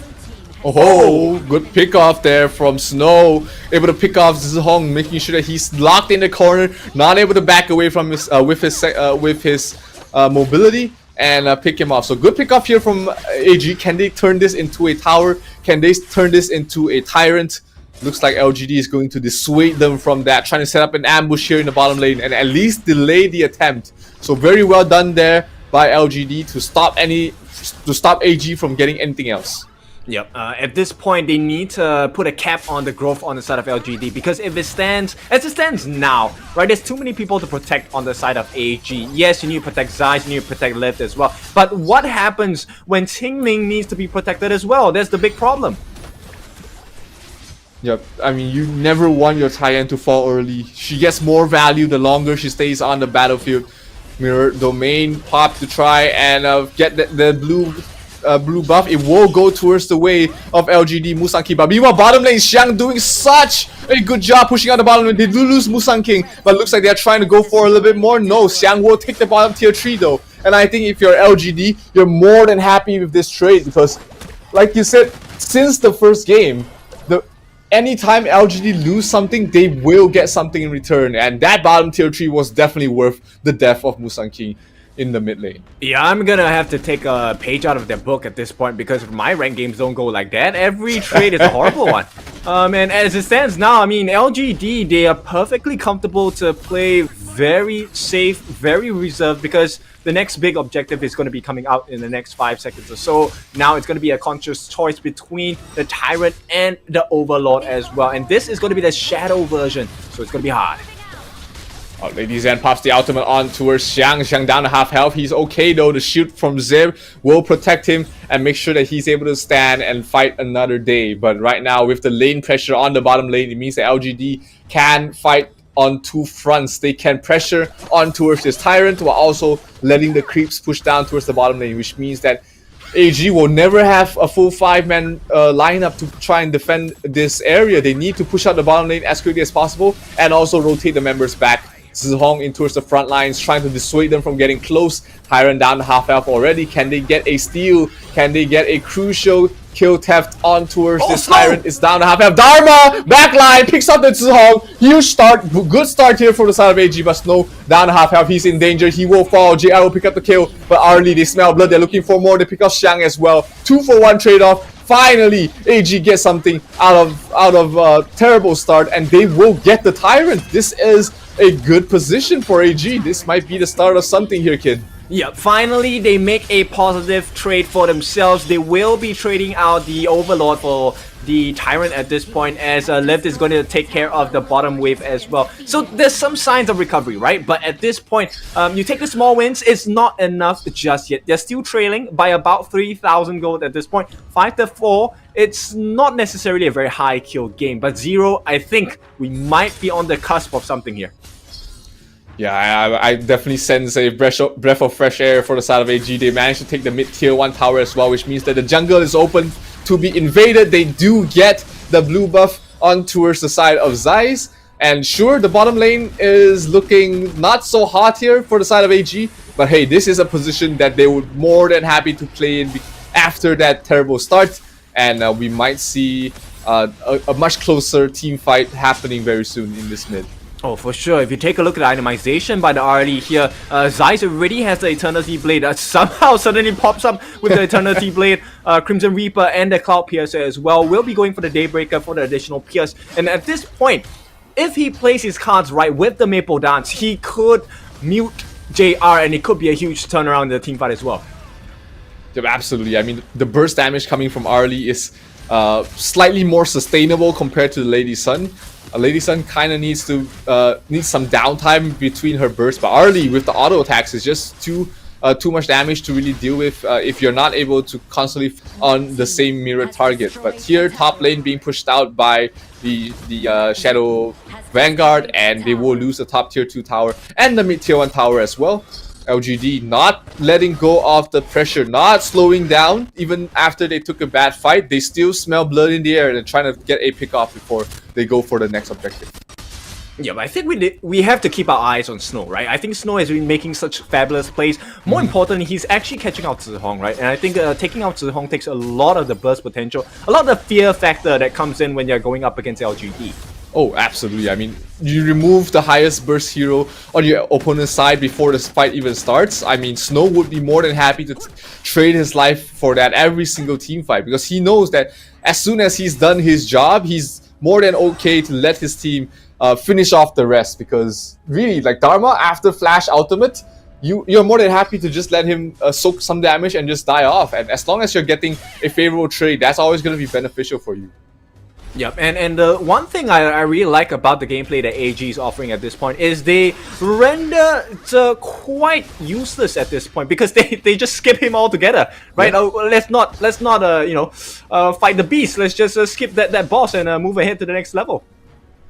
Oh, good pick off there from Snow. Able to pick off Zhong, making sure that he's locked in the corner, not able to back away from his with his mobility and pick him off. So good pick off here from AG. Can they turn this into a tower? Can they turn this into a tyrant? Looks like LGD is going to dissuade them from that, trying to set up an ambush here in the bottom lane and at least delay the attempt. So very well done there by LGD to stop AG from getting anything else. Yep. At this point, they need to put a cap on the growth on the side of LGD, because if it stands as it stands now, right, there's too many people to protect on the side of AG. Yes, you need to protect Zeiss, you need to protect Lift as well. But what happens when Tingling needs to be protected as well? That's the big problem. Yep, I mean, you never want your Tyan to fall early. She gets more value the longer she stays on the battlefield. Mirror Domain pop to try and get the blue buff. It will go towards the way of LGD Musang King. But meanwhile, bottom lane, Xiang doing such a good job pushing out the bottom lane. They do lose Musang King, but looks like they're trying to go for a little bit more. No, Xiang will take the bottom tier 3 though. And I think if you're LGD, you're more than happy with this trade, because like you said, since the first game, anytime LGD lose something, they will get something in return, and that bottom tier 3 was definitely worth the death of Musang King in the mid lane. Yeah, I'm gonna have to take a page out of their book at this point, because if my rank games don't go like that, every trade is a horrible one. And as it stands now, I mean, LGD, they are perfectly comfortable to play very safe, very reserved, because the next big objective is going to be coming out in the next 5 seconds or so. Now it's going to be a conscious choice between the Tyrant and the Overlord as well. And this is going to be the Shadow version, so it's going to be hard. Oh, Lady Zen pops the ultimate on towards Xiang. Xiang down to half health. He's okay though. The shield from Zeb will protect him and make sure that he's able to stand and fight another day. But right now, with the lane pressure on the bottom lane, it means that LGD can fight on two fronts. They can pressure on towards this Tyrant while also letting the creeps push down towards the bottom lane, which means that AG will never have a full 5-man lineup to try and defend this area. They need to push out the bottom lane as quickly as possible and also rotate the members back. Zhong in towards the front lines, trying to dissuade them from getting close. Tyrant down to half health already. Can they get a steal? Can they get a crucial kill theft on towards this Tyrant? It's down to half health. Dharma backline picks up the Zhong. Huge start, good start here for the side of AG, but Snow down to half health. He's in danger. He will fall. JR will pick up the kill, but Arlie, they smell blood. They're looking for more. They pick up Xiang as well. 2-for-1 trade-off. Finally, AG gets something out of terrible start, and they will get the Tyrant. This is a good position for AG. This might be the start of something here, kid. Yeah, finally they make a positive trade for themselves. They will be trading out the Overlord for the Tyrant at this point, as Lift is going to take care of the bottom wave as well. So there's some signs of recovery, right? But at this point, you take the small wins, it's not enough just yet. They're still trailing by about 3,000 gold at this point. 5-4, it's not necessarily a very high kill game, but 0, I think we might be on the cusp of something here. Yeah, I definitely sense a breath of fresh air for the side of AG. They managed to take the mid-tier 1 tower as well, which means that the jungle is open to be invaded. They do get the blue buff on towards the side of Zeiss. And sure, the bottom lane is looking not so hot here for the side of AG. But hey, this is a position that they would more than happy to play in after that terrible start. And we might see a much closer team fight happening very soon in this mid. Oh, for sure. If you take a look at the itemization by the RLE here, Zeiss already has the Eternity Blade. Somehow suddenly pops up with the Eternity Blade. Crimson Reaper and the Cloud Piercer as well will be going for the Daybreaker for the additional pierce. And at this point, if he plays his cards right with the Maple Dance, he could mute JR, and it could be a huge turnaround in the team fight as well. Yeah, absolutely. I mean, the burst damage coming from Arlie is slightly more sustainable compared to the Lady Sun. Lady Sun kind of needs some downtime between her bursts, but Arlie with the auto attacks is just too much damage to really deal with if you're not able to constantly on the same mirror target. But here, top lane being pushed out by the Shadow Vanguard, and they will lose the top tier 2 tower and the mid tier 1 tower as well. LGD not letting go of the pressure, not slowing down even after they took a bad fight. They still smell blood in the air and trying to get a pick off before they go for the next objective. Yeah, but I think we have to keep our eyes on Snow, right? I think Snow has been making such fabulous plays. More importantly, he's actually catching out Zihong, right? And I think taking out Zihong takes a lot of the burst potential, a lot of the fear factor that comes in when you're going up against LGD. Oh, absolutely. I mean, you remove the highest burst hero on your opponent's side before this fight even starts. I mean, Snow would be more than happy to trade his life for that every single team fight, because he knows that as soon as he's done his job, he's more than okay to let his team finish off the rest. Because really, like Dharma, after Flash Ultimate, you're more than happy to just let him soak some damage and just die off. And as long as you're getting a favorable trade, that's always going to be beneficial for you. Yep, and the one thing I really like about the gameplay that AG is offering at this point is they render quite useless at this point, because they just skip him altogether, right? Yeah. Let's not fight the beast. Let's just skip that boss and move ahead to the next level.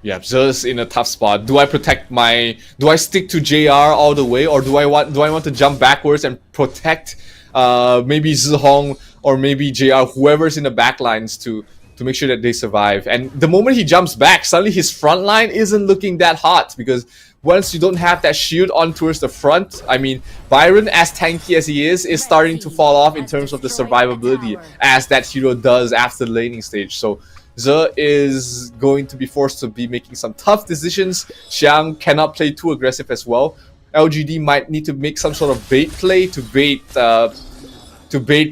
Yeah, just in a tough spot. Do I stick to JR all the way, or do I want to jump backwards and protect maybe Zihong or maybe JR, whoever's in the backlines to make sure that they survive? And the moment he jumps back, suddenly his front line isn't looking that hot, because once you don't have that shield on towards the front, I mean, Byron, as tanky as he is starting to fall off in terms of the survivability, as that hero does after the laning stage. So Ze is going to be forced to be making some tough decisions. Xiang cannot play too aggressive as well. LGD might need to make some sort of bait play to bait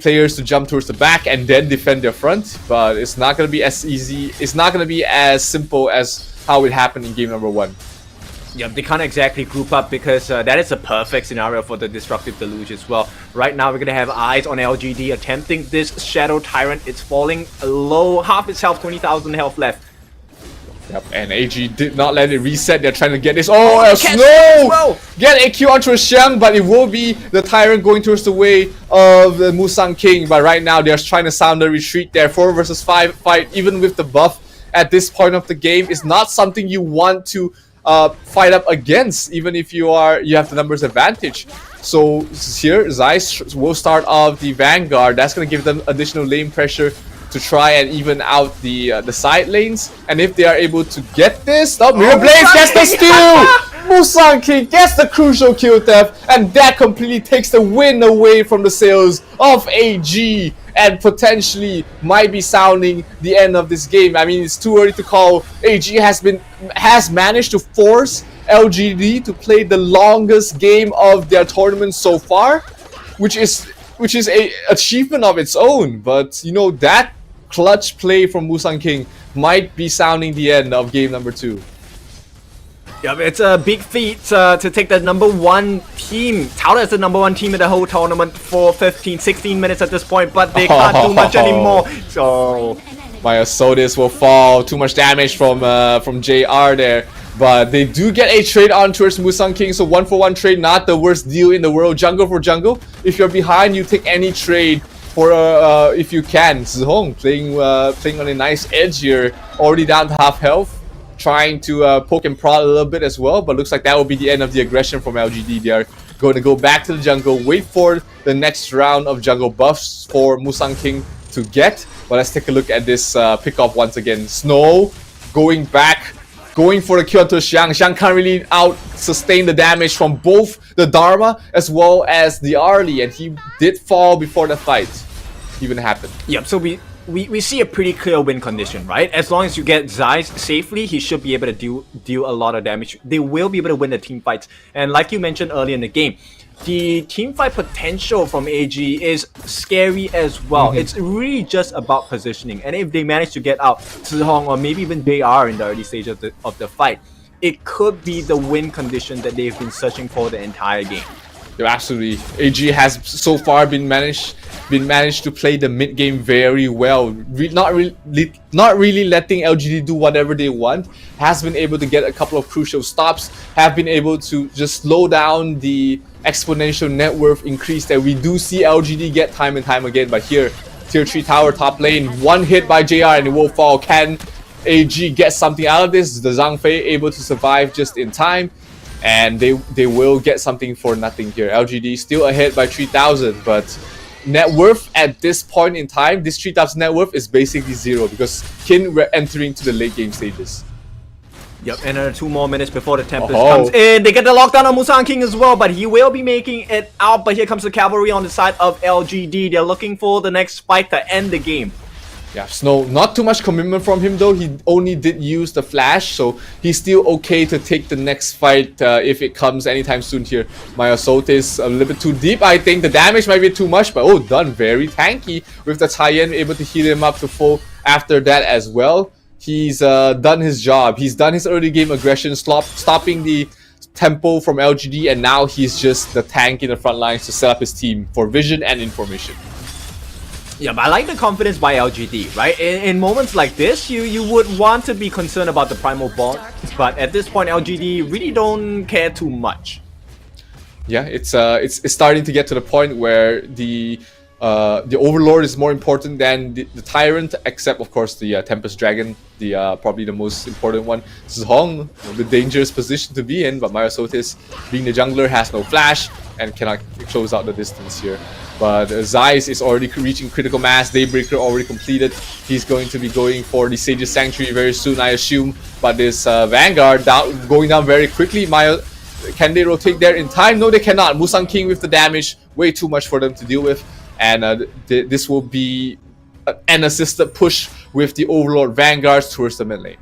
players to jump towards the back and then defend their front, but it's not going to be as easy. It's not going to be as simple as how it happened in game number 1. Yep, they can't exactly group up, because that is a perfect scenario for the Destructive Deluge as well. Right now, we're going to have eyes on LGD attempting this Shadow Tyrant. It's falling low, half its health, 20,000 health left. Yep, and AG did not let it reset. They're trying to get this. Oh, Snow! Get AQ onto Xiang, but it will be the Tyrant going towards the way of the Musang King. But right now, they're trying to sound a retreat there. 4 versus 5 fight, even with the buff at this point of the game, is not something you want to fight up against, even if you have the numbers advantage. So here, Zeiss will start off the Vanguard. That's going to give them additional lane pressure to try and even out the side lanes. And if they are able to get this, Mirror Blaze gets the steal! Musang King gets the crucial kill theft, and that completely takes the win away from the sails of AG, and potentially might be sounding the end of this game. I mean, it's too early to call. AG has managed to force LGD to play the longest game of their tournament so far, which is a achievement of its own. But you know, that clutch play from Musang King might be sounding the end of game number 2. Yeah, it's a big feat to take the number 1 team. Tauda is the number 1 team in the whole tournament for 16 minutes at this point, but they can't do much anymore. So my Asodis will fall. Too much damage from JR there. But they do get a trade on towards Musang King, so 1-for-1 trade, not the worst deal in the world. Jungle for jungle. If you're behind, you take any trade for if you can. Zihong playing on a nice edge here, already down to half health, trying to poke and prod a little bit as well, but looks like that will be the end of the aggression from LGD. They are going to go back to the jungle, wait for the next round of jungle buffs for Musang King to get. But let's take a look at this pickoff once again. Snow going back, going for the kill onto Xiang. Xiang can't really sustain the damage from both the Dharma as well as the Arlie, and he did fall before the fight even happened. Yep, so we see a pretty clear win condition, right? As long as you get Zeiss safely, he should be able to deal a lot of damage. They will be able to win the team fights. And like you mentioned earlier in the game, the team fight potential from AG is scary as well. It's really just about positioning. And if they manage to get out Zihong or maybe even JR in the early stage of the fight, it could be the win condition that they've been searching for the entire game. Yeah, absolutely. AG has so far been managed to play the mid game very well. Not really letting LGD do whatever they want. Has been able to get a couple of crucial stops. Have been able to just slow down the exponential net worth increase that we do see LGD get time and time again. But here, tier 3 tower top lane, one hit by JR and it will fall. Can AG get something out of this? The Zhang Fei able to survive just in time, and they will get something for nothing here. LGD still ahead by 3,000, but net worth at this point in time, this 3,000 net worth is basically zero because Kin we're entering to the late game stages. Yep, and 2 more minutes before the Tempest comes in. They get the lockdown on Musang King as well, but he will be making it out. But here comes the cavalry on the side of LGD. They're looking for the next spike to end the game. Yeah, Snow, not too much commitment from him though. He only did use the flash, so he's still okay to take the next fight if it comes anytime soon here. Myosote is a little bit too deep. I think the damage might be too much, but done very tanky with the tie-in, able to heal him up to full after that as well. He's done his job. He's done his early game aggression, stopping the tempo from LGD, and now he's just the tank in the front lines to set up his team for vision and information. Yeah, but I like the confidence by LGD, right? In moments like this, you would want to be concerned about the primal bond, but at this point, LGD really don't care too much. Yeah, it's starting to get to the point where the Overlord is more important than the Tyrant, except of course the Tempest Dragon, the probably the most important one. Zhong, the dangerous position to be in, but Myosotis, being the jungler, has no flash and cannot close out the distance here. But Zeiss is already reaching critical mass. Daybreaker already completed. He's going to be going for the Sage's Sanctuary very soon, I assume. But this Vanguard going down very quickly. Can they rotate there in time? No, they cannot. Musang King with the damage, way too much for them to deal with. And this will be an assisted push with the Overlord Vanguards towards the mid lane.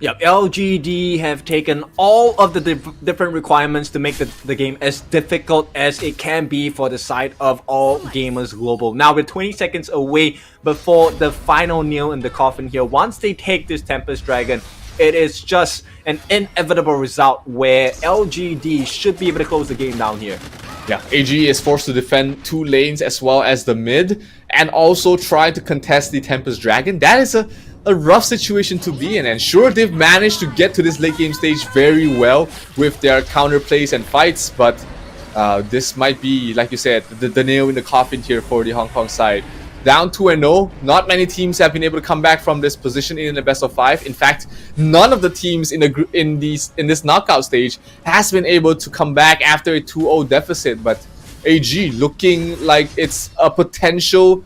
Yep, LGD have taken all of the different requirements to make the game as difficult as it can be for the side of All Gamers Global. Now we're 20 seconds away before the final nail in the coffin here. Once they take this Tempest Dragon, it is just an inevitable result where LGD should be able to close the game down here. Yeah, AG is forced to defend 2 lanes as well as the mid, and also try to contest the Tempest Dragon. That is a rough situation to be in, and sure, they've managed to get to this late game stage very well with their counter plays and fights, but this might be, like you said, the nail in the coffin here for the Hong Kong side. Down 2-0, not many teams have been able to come back from this position in the best of 5. In fact, none of the teams in this knockout stage has been able to come back after a 2-0 deficit, but AG looking like it's a potential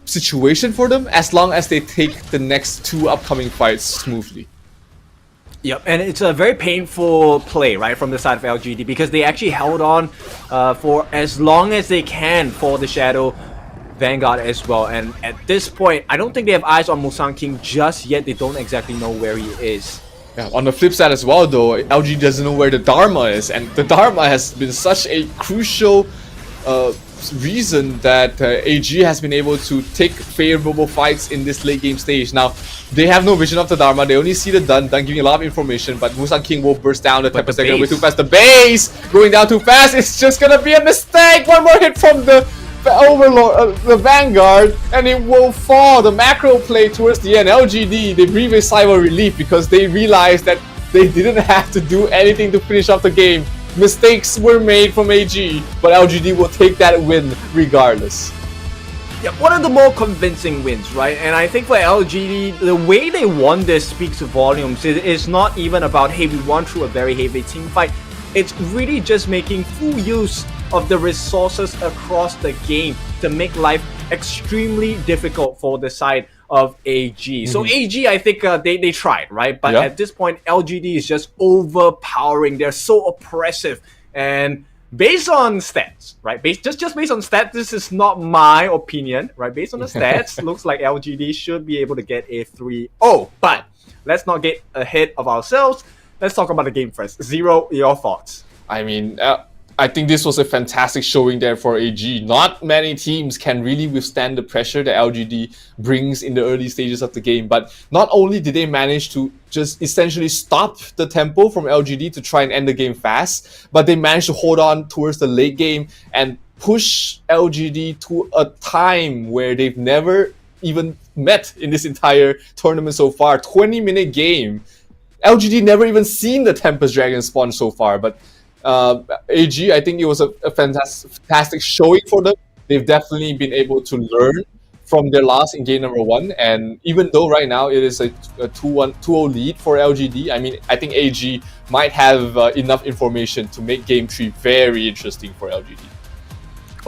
situation for them as long as they take the next 2 upcoming fights smoothly. Yep, and it's a very painful play, right, from the side of LGD, because they actually held on for as long as they can for the Shadow Vanguard as well. And at this point, I don't think they have eyes on Musang King just yet. They don't exactly know where he is. Yeah, on the flip side as well though, LG doesn't know where the Dharma is, and the Dharma has been such a crucial reason that AG has been able to take favorable fights in this late game stage. Now, they have no vision of the Dharma, they only see the Dun giving a lot of information, but Musang King will burst down the Tempest Dragon way too fast. The base going down too fast, it's just gonna be a mistake! One more hit from the Overlord, the Vanguard, and it will fall. The macro play towards the end. LGD, they breathe a sigh of relief because they realized that they didn't have to do anything to finish off the game. Mistakes were made from AG, but LGD will take that win regardless. Yeah, one of the more convincing wins, right? And I think for LGD, the way they won this speaks volumes. It's not even about, hey, we won through a very heavy team fight. It's really just making full use of the resources across the game to make life extremely difficult for the side of AG. So AG, I think they tried, right? But at this point, LGD is just overpowering. They're so oppressive. And based on stats, right? Just based on stats, this is not my opinion, right? Based on the stats, looks like LGD should be able to get a 3-0. But let's not get ahead of ourselves. Let's talk about the game first. Zero, your thoughts? I mean, I think this was a fantastic showing there for AG. Not many teams can really withstand the pressure that LGD brings in the early stages of the game. But not only did they manage to just essentially stop the tempo from LGD to try and end the game fast, but they managed to hold on towards the late game and push LGD to a time where they've never even met in this entire tournament so far. 20-minute game. LGD never even seen the Tempest Dragon spawn so far, but AG, I think it was a fantastic showing for them. They've definitely been able to learn from their loss in game number 1, and even though right now it is a 2-0 lead for LGD, I mean, I think AG might have enough information to make game 3 very interesting for LGD.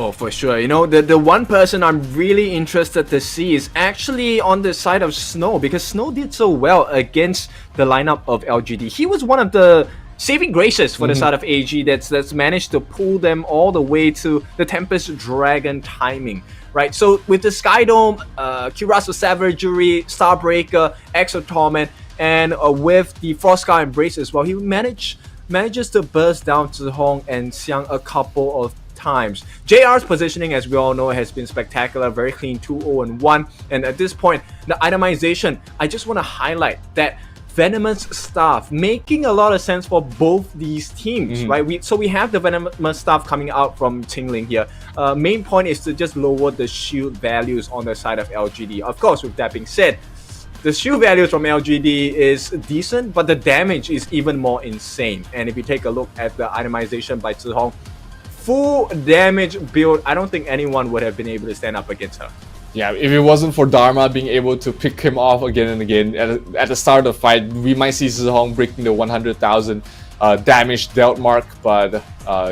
Oh, for sure. You know, the one person I'm really interested to see is actually on the side of Snow, because Snow did so well against the lineup of LGD. He was one of the saving graces for the side of AG that's managed to pull them all the way to the Tempest Dragon timing. Right, so with the Sky Dome, Curaçao Savagery, Starbreaker, Exo Torment, and with the Frost Sky Embrace as well, he manages to burst down Zihong and Xiang a couple of times. JR's positioning, as we all know, has been spectacular, very clean, 2-0-1. And at this point, the itemization, I just want to highlight that Venomous Staff making a lot of sense for both these teams, right? We have the Venomous Staff coming out from Tingling here. Main point is to just lower the shield values on the side of LGD. Of course, with that being said, the shield values from LGD is decent, but the damage is even more insane. And if you take a look at the itemization by Zihong, full damage build, I don't think anyone would have been able to stand up against her. Yeah, if it wasn't for Dharma being able to pick him off again and again at the start of the fight, we might see Zihong breaking the 100,000 damage dealt mark, but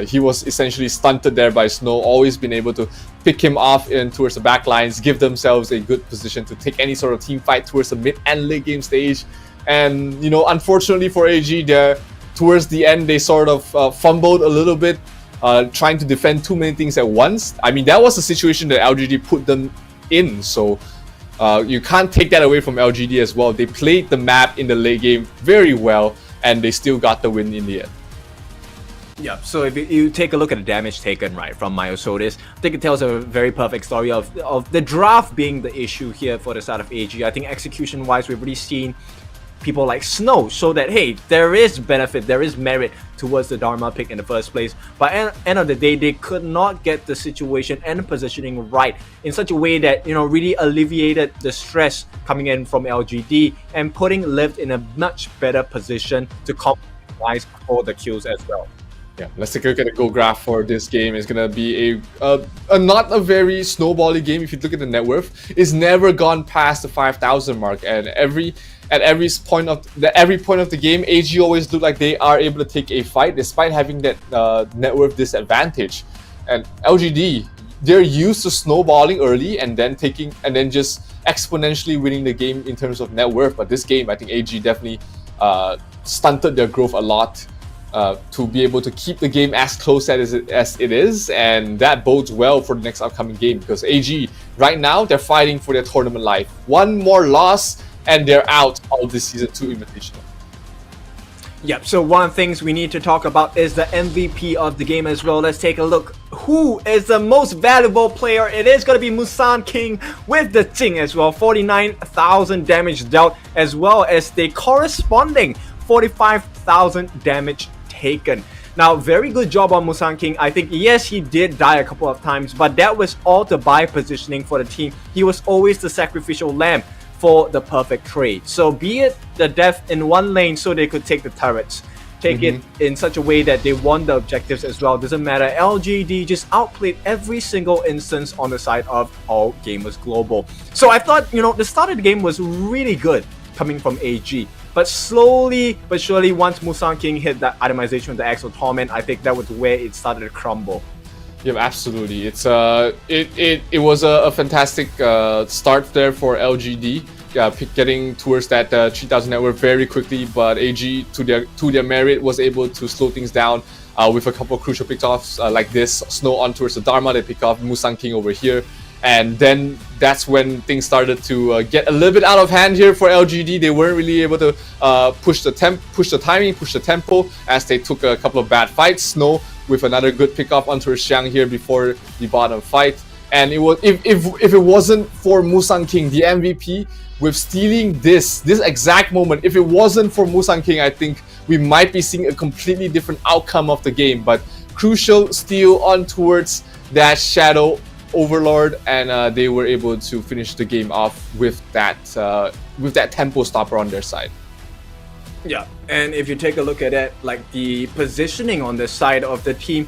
he was essentially stunted there by Snow, always been able to pick him off in towards the back lines, give themselves a good position to take any sort of team fight towards the mid and late game stage. And, you know, unfortunately for AG, towards the end, they sort of fumbled a little bit, trying to defend too many things at once. I mean, that was the situation that LGD put them in, so you can't take that away from LGD as well. They played the map in the late game very well, and they still got the win in the end. Yeah, so if you take a look at the damage taken, right, from Myosotis, I think it tells a very perfect story of the draft being the issue here for the side of AG. I think execution-wise, we've already seen people like Snow show that, hey, there is benefit, there is merit towards the Dharma pick in the first place. But at the end of the day, they could not get the situation and positioning right in such a way that, you know, really alleviated the stress coming in from LGD and putting Lift in a much better position to compromise for the kills as well. Yeah, let's take a look at the goal graph for this game. It's gonna be a not a very snowbally game. If you look at the net worth, it's never gone past the 5,000 mark, and at every point of the game, AG always look like they are able to take a fight despite having that net worth disadvantage. And LGD, they're used to snowballing early and then just exponentially winning the game in terms of net worth. But this game, I think AG definitely stunted their growth a lot to be able to keep the game as close as it is, and that bodes well for the next upcoming game, because AG right now they're fighting for their tournament life. One more loss and they're out of the Season 2 Invitational. Yep, so one of the things we need to talk about is the MVP of the game as well. Let's take a look. Who is the most valuable player? It is going to be Musan King with the Ting as well. 49,000 damage dealt, as well as the corresponding 45,000 damage taken. Now, very good job on Musan King. I think, yes, he did die a couple of times, but that was all to buy positioning for the team. He was always the sacrificial lamb for the perfect trade. So be it the death in one lane so they could take the turrets, take it in such a way that they won the objectives as well. Doesn't matter. LGD just outplayed every single instance on the side of All Gamers Global. So I thought, you know, the start of the game was really good coming from AG. But slowly but surely, once Musan King hit that itemization with the Exo Torment, I think that was where it started to crumble. Yeah, absolutely. It's it was a fantastic start there for LGD, getting towards that 3,000 net worth very quickly. But AG, to their merit, was able to slow things down with a couple of crucial pickoffs like this. Snow on towards the Dharma, they pick off Musan King over here. And then that's when things started to get a little bit out of hand here for LGD. They weren't really able to push the timing, push the tempo, as they took a couple of bad fights. Snow with another good pickup onto Xiang here before the bottom fight. And it was if it wasn't for Musan King, the MVP, with stealing this exact moment, if it wasn't for Musan King, I think we might be seeing a completely different outcome of the game. But crucial steal on towards that Shadow Overlord, and they were able to finish the game off with that tempo stopper on their side. Yeah, and if you take a look at it, like the positioning on the side of the team,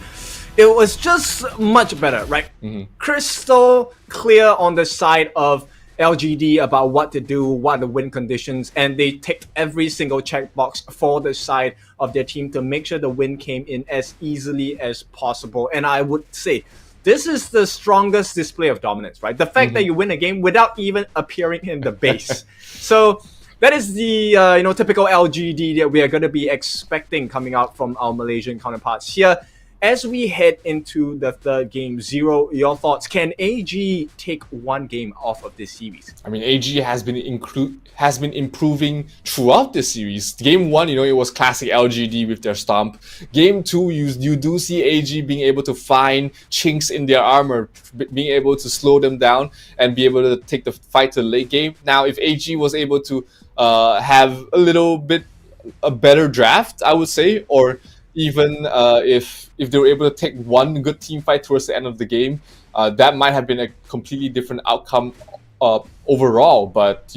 it was just much better, right? Crystal clear on the side of LGD about what to do, what are the win conditions, and they ticked every single checkbox for the side of their team to make sure the win came in as easily as possible. And I would say this is the strongest display of dominance, right? The fact that you win a game without even appearing in the base. So that is the typical LGD that we are going to be expecting coming out from our Malaysian counterparts here. As we head into the third game, Zero, your thoughts? Can AG take one game off of this series? I mean, AG has been improving throughout this series. Game 1, it was classic LGD with their stomp. Game 2, you do see AG being able to find chinks in their armor, being able to slow them down and be able to take the fight to the late game. Now, if AG was able to have a little bit a better draft, I would say, or even if they were able to take one good team fight towards the end of the game, that might have been a completely different outcome overall. But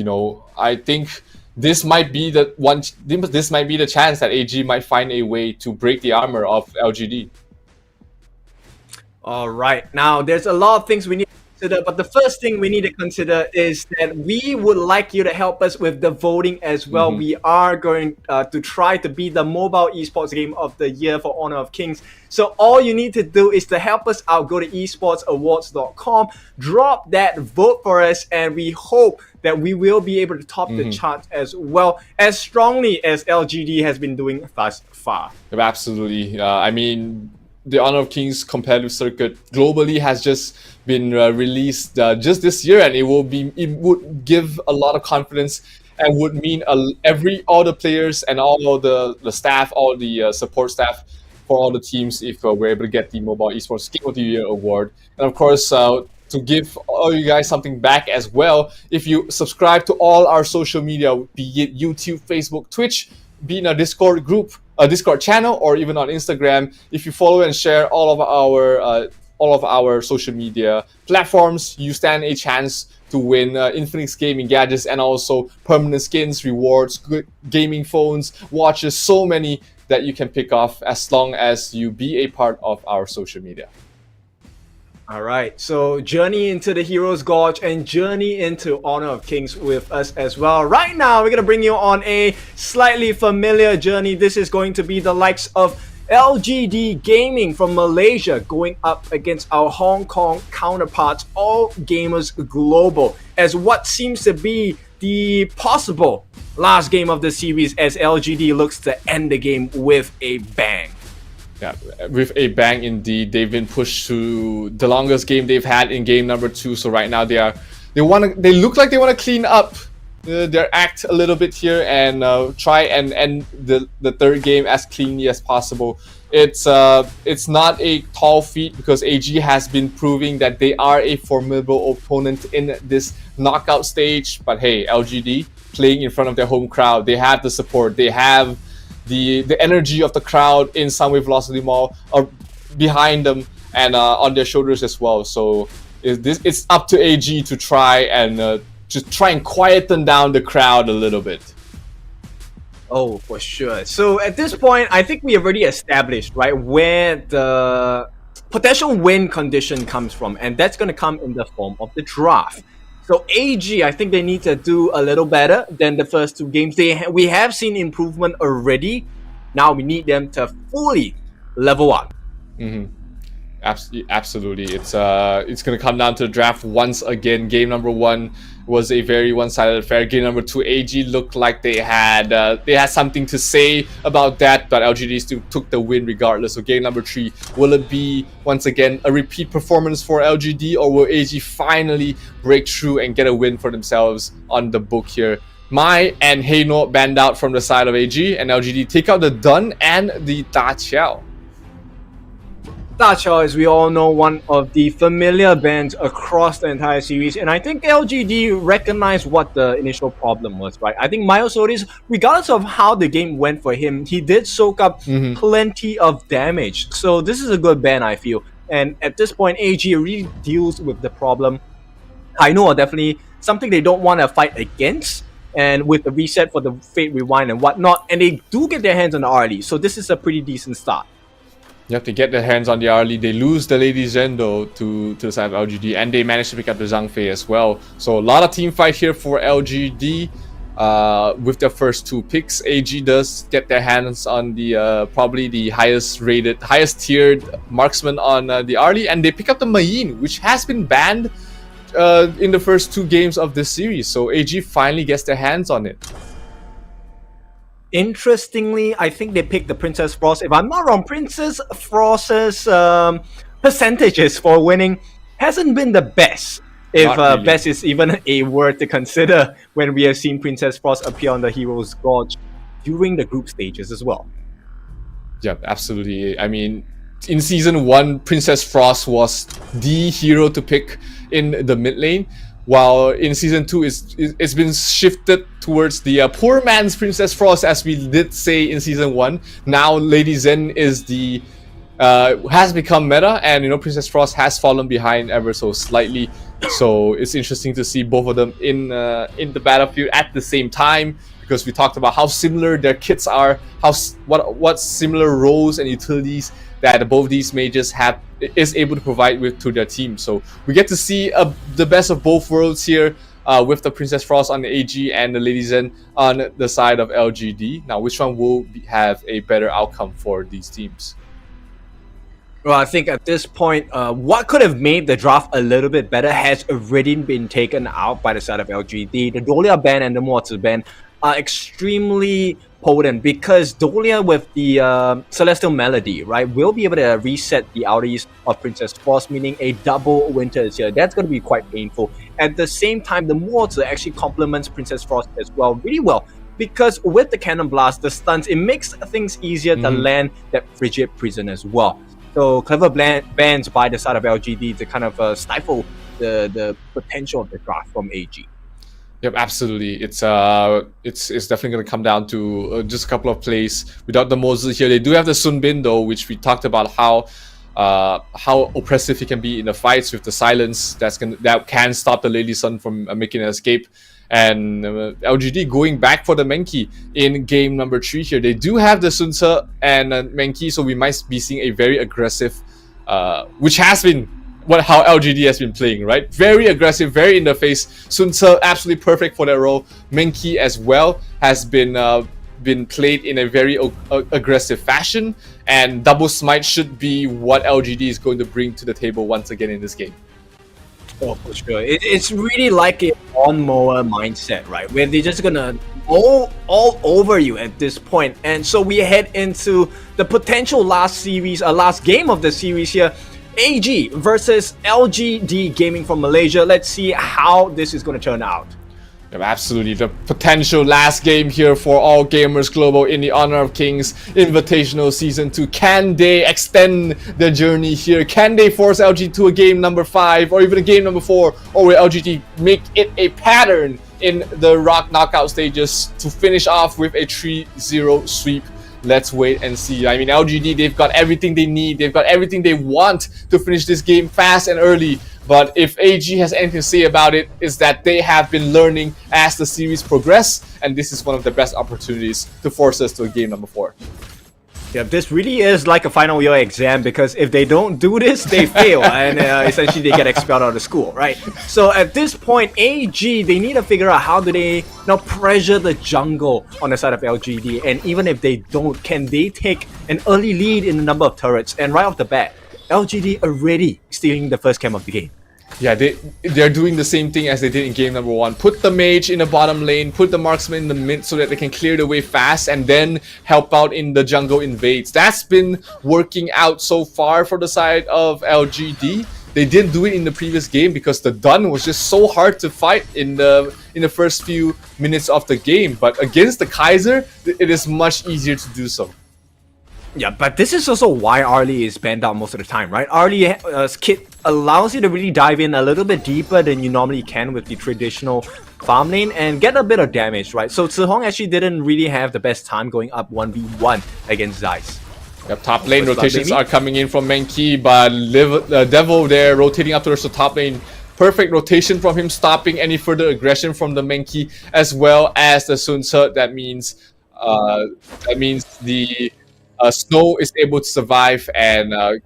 I think this might be this might be the chance that AG might find a way to break the armor of LGD. All right, now there's a lot of things we need to consider, but the first thing we need to consider is that we would like you to help us with the voting as well. We are going to try to be the mobile esports game of the year for Honor of Kings. So all you need to do is to help us out. Go to esportsawards.com, drop that vote for us, and we hope that we will be able to top the chart as well, as strongly as LGD has been doing thus far. Absolutely. I mean, the Honor of Kings competitive circuit globally has just been released just this year, and it would give a lot of confidence and would mean all the players and all the staff, all the support staff for all the teams if we're able to get the Mobile Esports Game of the Year award. And of course, to give all you guys something back as well, if you subscribe to all our social media, be it YouTube, Facebook, Twitch, be in a Discord group, a Discord channel, or even on Instagram, if you follow and share all of our social media platforms, you stand a chance to win Infinix gaming gadgets and also permanent skins, rewards, good gaming phones, watches, so many that you can pick off as long as you be a part of our social media. All right, so journey into the Heroes Gorge and journey into Honor of Kings with us as well. Right now, we're going to bring you on a slightly familiar journey. This is going to be the likes of LGD Gaming from Malaysia going up against our Hong Kong counterparts, All Gamers Global, as what seems to be the possible last game of the series as LGD looks to end the game with a bang. Yeah, with a bang indeed. They've been pushed to the longest game they've had in game number 2. So right now they look like they want to clean up their act a little bit here and try and end the third game as cleanly as possible. It's not a tall feat because AG has been proving that they are a formidable opponent in this knockout stage. But hey, LGD playing in front of their home crowd, they have the support, they have the energy of the crowd in Sunway Velocity Mall behind them and on their shoulders as well. So it's up to AG to try and quieten down the crowd a little bit. Oh, for sure. So at this point, I think we have already established, right, where the potential win condition comes from, and that's going to come in the form of the draft. So AG, I think they need to do a little better than the first 2 games. We have seen improvement already. Now we need them to fully level up. Absolutely. It's going to come down to the draft once again. Game number 1 was a very one-sided affair. Game number 2, AG looked like they had something to say about that, but LGD still took the win regardless. So game number 3, will it be once again a repeat performance for LGD, or will AG finally break through and get a win for themselves on the book here? Mai and Heino banned out from the side of AG, and LGD take out the Dun and the Da Qiao. Da Qiao, as we all know, one of the familiar bands across the entire series, and I think LGD recognized what the initial problem was, right? I think Miles Otis, regardless of how the game went for him, he did soak up plenty of damage. So this is a good ban, I feel. And at this point, AG really deals with the problem. I know definitely something they don't want to fight against, and with the reset for the Fate Rewind and whatnot, and they do get their hands on the RLE, so this is a pretty decent start. You have to get their hands on the RLE. They lose the Lady Zendo to the side of LGD, and they manage to pick up the Zhang Fei as well. So a lot of team fight here for LGD. with their first 2 picks. AG does get their hands on the probably the highest tiered marksman on the early, and they pick up the Mayin, which has been banned in the first 2 games of this series. So AG finally gets their hands on it. Interestingly, I think they picked the Princess Frost. If I'm not wrong, Princess Frost's percentages for winning hasn't been the best. If Not really. best is even a word to consider when we have seen Princess Frost appear on the Hero's Gorge during the group stages as well. Yeah, absolutely. I mean, in Season 1, Princess Frost was the hero to pick in the mid lane, while in Season 2, it's been shifted towards the poor man's Princess Frost, as we did say in Season 1. Now Lady Zen is the has become meta, and Princess Frost has fallen behind ever so slightly. So it's interesting to see both of them in the battlefield at the same time, because we talked about how similar their kits are, what similar roles and utilities that both these mages is able to provide to their team. So we get to see the best of both worlds here, with the Princess Frost on the AG and the Lady Zen on the side of LGD. Now, which one will have a better outcome for these teams? Well, I think at this point, what could have made the draft a little bit better has already been taken out by the side of LGD. The Dolia ban and the Mortar ban are extremely potent, because Dolia with the Celestial Melody, right, will be able to reset the outies of Princess Frost, meaning a double winter is here. That's going to be quite painful. At the same time, the Mortar actually complements Princess Frost as well, really well, because with the Cannon Blast, the stuns, it makes things easier to land that Frigid Prison as well. So clever bans by the side of LGD to kind of stifle the potential of the draft from AG. Yep, absolutely. It's definitely going to come down to just a couple of plays. Without the Moses here, they do have the Sunbin though, which we talked about how oppressive he can be in the fights with the silence that can stop the Lady Sun from making an escape. And LGD going back for the Menki in game number 3 here. They do have the Sunse and Menki, so we might be seeing a very aggressive, which has been how LGD has been playing, right? Very aggressive, very in the face. Sunse absolutely perfect for that role. Menki as well has been played in a very aggressive fashion, and double smite should be what LGD is going to bring to the table once again in this game. Oh, for sure. It's really like a lawnmower mindset, right? Where they're just gonna all over you at this point. And so we head into the potential last game of the series here. AG versus LGD Gaming from Malaysia. Let's see how this is going to turn out. Absolutely, the potential last game here for all gamers global in the Honor of Kings Invitational Season 2. Can they extend their journey here? Can they force LG to a game number 5 or even a game number 4? Or will LGD make it a pattern in the Rock knockout stages to finish off with a 3-0 sweep? Let's wait and see. I mean, LGD, they've got everything they need. They've got everything they want to finish this game fast and early. But if AG has anything to say about it, is that they have been learning as the series progresses, and this is one of the best opportunities to force us to a game number 4. Yeah, this really is like a final year exam, because if they don't do this, they fail, and essentially they get expelled out of school, right? So at this point, AG, they need to figure out how do they now pressure the jungle on the side of LGD, and even if they don't, can they take an early lead in the number of turrets? And right off the bat, LGD already stealing the first camp of the game. Yeah, they're doing the same thing as they did in game number 1. Put the mage in the bottom lane, put the marksman in the mid so that they can clear the way fast, and then help out in the jungle invades. That's been working out so far for the side of LGD. They didn't do it in the previous game because the Dun was just so hard to fight in the first few minutes of the game. But against the Kaiser, it is much easier to do so. Yeah, but this is also why Arlie is banned out most of the time, right? Arlie's kit allows you to really dive in a little bit deeper than you normally can with the traditional farm lane and get a bit of damage, right? So Zihong actually didn't really have the best time going up 1v1 against Zeiss. Yep, top lane rotations are coming in from Menki, but Devil there rotating up towards the top lane. Perfect rotation from him, stopping any further aggression from the Menki, as well as the Sun Tzu. That means the Snow is able to survive and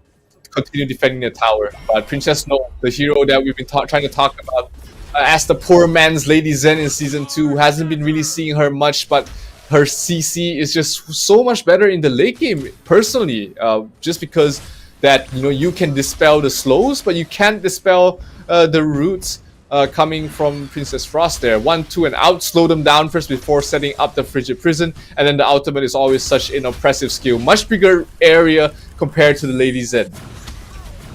continue defending the tower. But Princess Snow, the hero that we've been trying to talk about as the poor man's Lady Zen in Season 2. Hasn't been really seeing her much, but her CC is just so much better in the late game, personally. Just because that, you know, you can dispel the slows, but you can't dispel the roots coming from Princess Frost there. 1-2 and out, slow them down first before setting up the Frigid Prison, and then the ultimate is always such an oppressive skill. Much bigger area compared to the Lady Zen.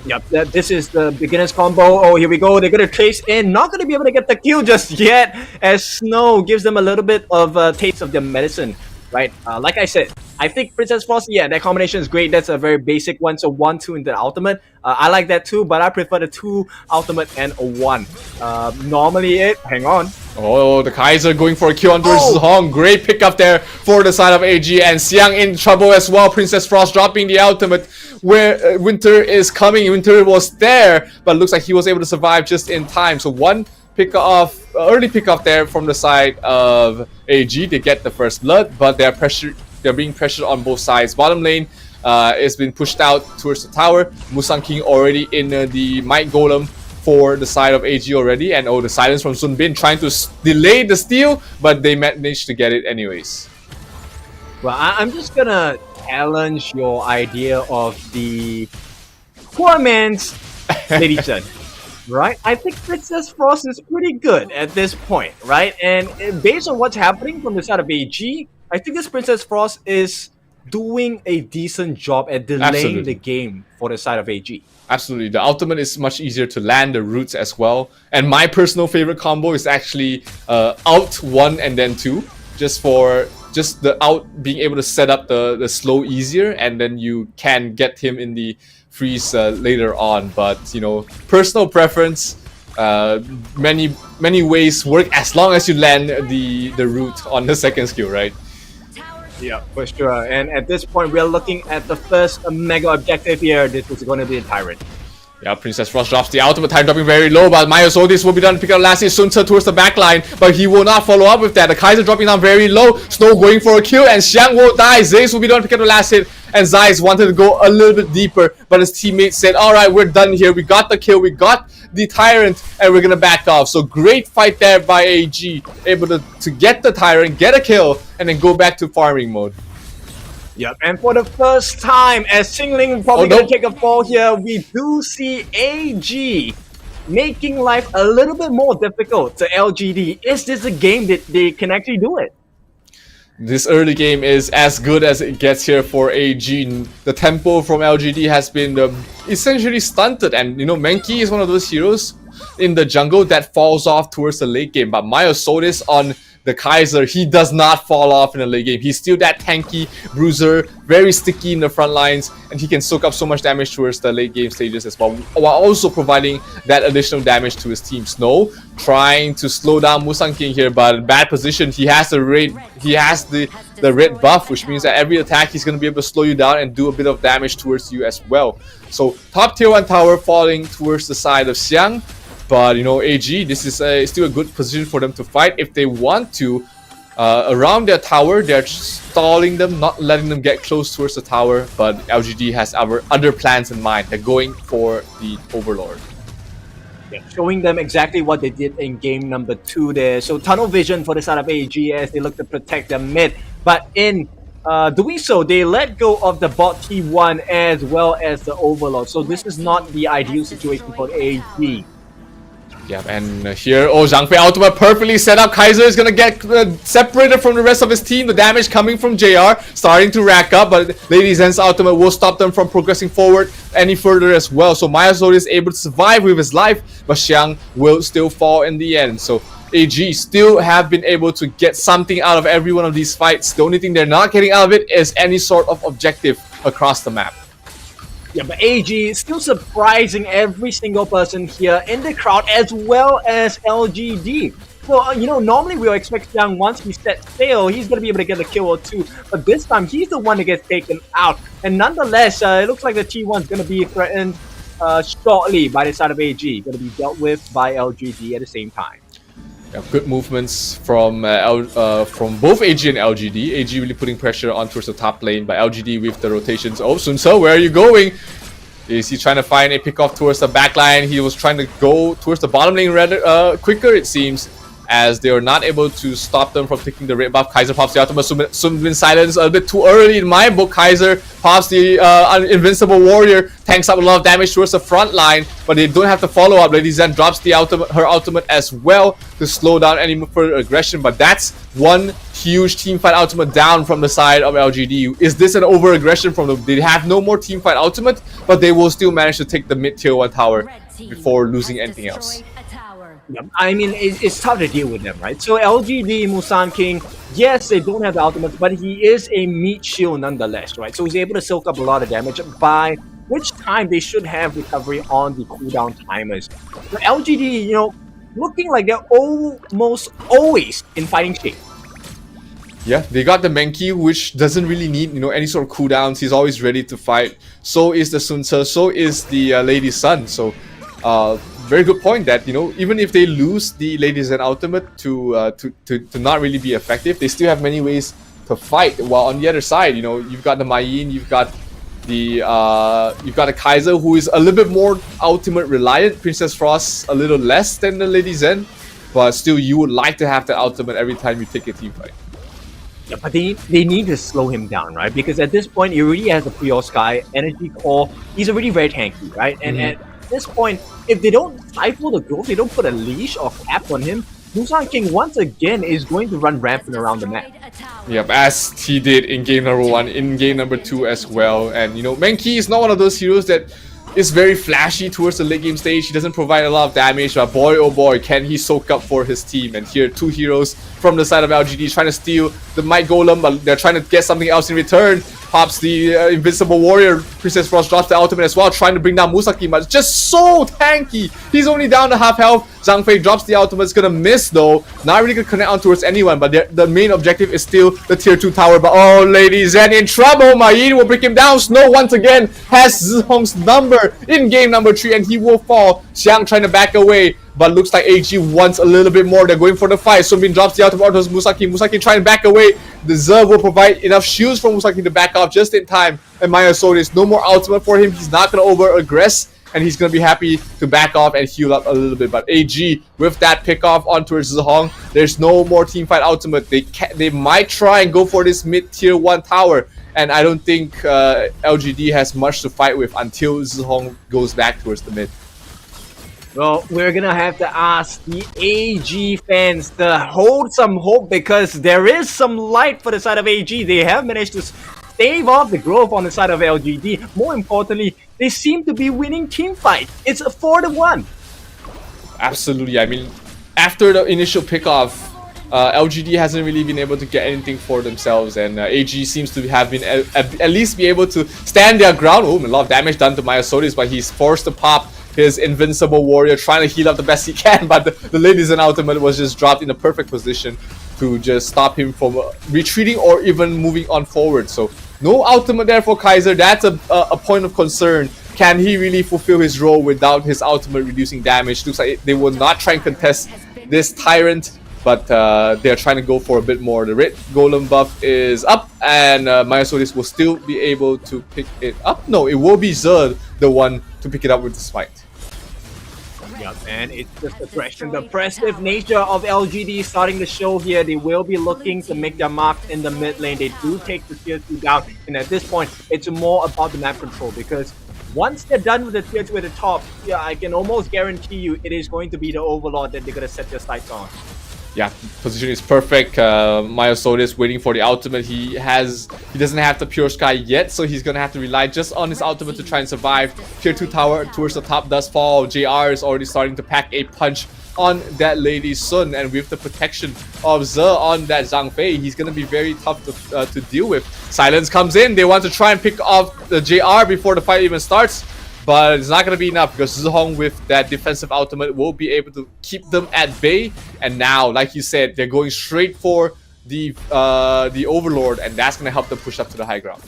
Yep, this is the beginner's combo. Oh, here we go. They're going to chase in. Not going to be able to get the kill just yet, as Snow gives them a little bit of a taste of their medicine, right? Like I said, I think Princess Frost, yeah, that combination is great. That's a very basic one. So 1-2 into the ultimate. I like that too, but I prefer the 2 ultimate and a 1. Normally hang on. Oh, the Kaiser going for a kill on versus Hong. Great pickup there for the side of AG, and Xiang in trouble as well. Princess Frost dropping the ultimate where Winter is coming. Winter was there, but looks like he was able to survive just in time. So one pick off, early pick off there from the side of AG. They get the first blood, but they're being pressured on both sides. Bottom lane is being pushed out towards the tower. Musang King already in the Might Golem for the side of AG already, and the silence from Sun Bin trying to delay the steal, but they managed to get it anyways. Well, I'm just gonna challenge your idea of the poor man's Lady Zen, right? I think Princess Frost is pretty good at this point, right? And based on what's happening from the side of AG, I think this Princess Frost is doing a decent job at delaying the game for the side of AG. Absolutely. The ultimate is much easier to land the roots as well. And my personal favorite combo is actually out 1 and then 2. Just the out being able to set up the slow easier, and then you can get him in the freeze later on. But, you know, personal preference, many ways work as long as you land the root on the second skill, right? Yeah, for sure. And at this point, we're looking at the first mega objective here. This is going to be a Tyrant. Yeah, Princess Frost drops the ultimate, time dropping very low, but Myosodis will be done to pick up last hit. Sun Tzu towards the back line, but he will not follow up with that. The Kaiser dropping down very low. Snow going for a kill, and Xiang won't die. Zeiss will be done to pick up the last hit, and Zeiss wanted to go a little bit deeper, but his teammates said, alright, we're done here. We got the kill, we got the Tyrant, and we're gonna back off. So great fight there by AG, able to get the Tyrant, get a kill, and then go back to farming mode. Yep, and for the first time, as Xingling probably gonna take a fall here, we do see AG making life a little bit more difficult to LGD. Is this a game that they can actually do it? This early game is as good as it gets here for AG. The tempo from LGD has been essentially stunted, and you know, Menki is one of those heroes in the jungle that falls off towards the late game, but Myosodis on the Kaiser, he does not fall off in the late game. He's still that tanky bruiser, very sticky in the front lines, and he can soak up so much damage towards the late game stages as well, while also providing that additional damage to his team. Snow trying to slow down Musang King here, but bad position. He has the red buff, which means that every attack he's going to be able to slow you down and do a bit of damage towards you as well. So top tier 1 tower falling towards the side of Xiang. But, you know, AG, this is still a good position for them to fight if they want to. Around their tower, they're stalling them, not letting them get close towards the tower. But LGD has other plans in mind. They're going for the Overlord. Yeah, showing them exactly what they did in game number 2 there. So tunnel vision for the side of AG as they look to protect their mid. But in doing so, they let go of the bot T1 as well as the Overlord. So this is not the ideal situation for AG. Yeah, and here, Zhang Fei ultimate perfectly set up. Kaiser is gonna get separated from the rest of his team. The damage coming from JR starting to rack up, but Lady Zen's ultimate will stop them from progressing forward any further as well. So Myosodis is able to survive with his life, but Xiang will still fall in the end. So AG still have been able to get something out of every one of these fights. The only thing they're not getting out of it is any sort of objective across the map. Yeah, but AG is still surprising every single person here in the crowd as well as LGD. So, you know, normally we'll expect Xiang, once he sets sail, he's going to be able to get a kill or two. But this time, he's the one that gets taken out. And nonetheless, it looks like the T1 is going to be threatened shortly by the side of AG. Going to be dealt with by LGD at the same time. Yeah, good movements from both AG and LGD. AG really putting pressure on towards the top lane, but LGD with the rotations. Oh, Sun Tzu, where are you going? Is he trying to find a pick off towards the back line? He was trying to go towards the bottom lane rather quicker, it seems, as they are not able to stop them from picking the red buff. Kaiser pops the ultimate, Sunbin silence a bit too early in my book. Kaiser pops the invincible warrior, tanks up a lot of damage towards the front line, but they don't have to follow up. Lady Zen drops the her ultimate as well to slow down any further aggression, but that's one huge teamfight ultimate down from the side of LGD. Is this an over aggression from them? They have no more teamfight ultimate, but they will still manage to take the mid tier 1 tower before losing anything else. Yeah, I mean, it's tough to deal with them, right? So LGD, Musan King, yes, they don't have the ultimate, but he is a meat shield nonetheless, right? So he's able to soak up a lot of damage, by which time they should have recovery on the cooldown timers. So LGD, you know, looking like they're almost always in fighting shape. Yeah, they got the Menki, which doesn't really need, you know, any sort of cooldowns. He's always ready to fight. So is the Sun Tse, so is the Lady Sun. So, very good point that, you know, even if they lose the Lady Zen ultimate to not really be effective, they still have many ways to fight. While on the other side, you know, you've got the Mayin, you've got the Kaiser, who is a little bit more ultimate reliant. Princess Frost a little less than the Lady Zen, but still you would like to have the ultimate every time you take a team fight. Yeah, but they need to slow him down, right? Because at this point, he already has the Pure Sky, Energy Core. He's already very tanky, right? And at this point, if they don't stifle the growth, they don't put a leash or cap on him, Musan King once again is going to run rampant around the map. Yep, as he did in game number 1, in game number 2 as well. And, you know, Menki is not one of those heroes that is very flashy towards the late game stage. He doesn't provide a lot of damage, but boy oh boy can he soak up for his team. And here 2 heroes from the side of LGD trying to steal the Might Golem, but they're trying to get something else in return. Pops the Invincible Warrior, Princess Frost drops the ultimate as well, trying to bring down Musaki, but just so tanky. He's only down to half health. Zhang Fei drops the ultimate, it's gonna miss though. Not really gonna connect on towards anyone, but the main objective is still the tier 2 tower. But oh, Lady Zen in trouble. Mayin will break him down. Snow once again has Zihong's number in game number 3, and he will fall. Xiang trying to back away, but looks like AG wants a little bit more. They're going for the fight. Sunbin drops the ultimate onto Musaki. Musaki trying to back away. The Zerg will provide enough shields for Musaki to back off just in time. And Maya Solis, no more ultimate for him. He's not going to over-aggress, and he's going to be happy to back off and heal up a little bit. But AG, with that pick off on towards Zihong, there's no more teamfight ultimate. They might try and go for this mid-tier 1 tower, and I don't think LGD has much to fight with until Zihong goes back towards the mid. Well, we're gonna have to ask the AG fans to hold some hope, because there is some light for the side of AG. They have managed to stave off the growth on the side of LGD. More importantly, they seem to be winning team fight. It's a 4-1. Absolutely. I mean, after the initial pickoff, LGD hasn't really been able to get anything for themselves, and AG seems to have been at least be able to stand their ground. Oh, a lot of damage done to Maya Solis, but he's forced to pop his Invincible Warrior, trying to heal up the best he can, but the Lady Zen ultimate was just dropped in a perfect position to just stop him from retreating or even moving on forward. So no ultimate there for Kaiser. That's a point of concern. Can he really fulfill his role without his ultimate reducing damage? Looks like they will not try and contest this Tyrant, but they're trying to go for a bit more. The red golem buff is up, and Maya Solis will still be able to pick it up. No, it will be Zed, the one to pick it up with the smite. Yeah, and it's just the impressive nature of LGD starting the show here. They will be looking to make their mark in the mid lane. They do take the tier 2 down, and at this point, it's more about the map control, because once they're done with the tier 2 at the top, yeah, I can almost guarantee you it is going to be the Overlord that they're going to set their sights on. Yeah, position is perfect. Maya Solis waiting for the ultimate. He doesn't have the Pure Sky yet, so he's gonna have to rely just on his ultimate to try and survive. Tier 2 tower towards the top does fall. JR is already starting to pack a punch on that Lady Sun, and with the protection of Ze on that Zhang Fei, he's gonna be very tough to deal with. Silence comes in. They want to try and pick off the JR before the fight even starts, but it's not going to be enough, because Zihong with that defensive ultimate will be able to keep them at bay. And now, like you said, they're going straight for the Overlord, and that's going to help them push up to the high ground.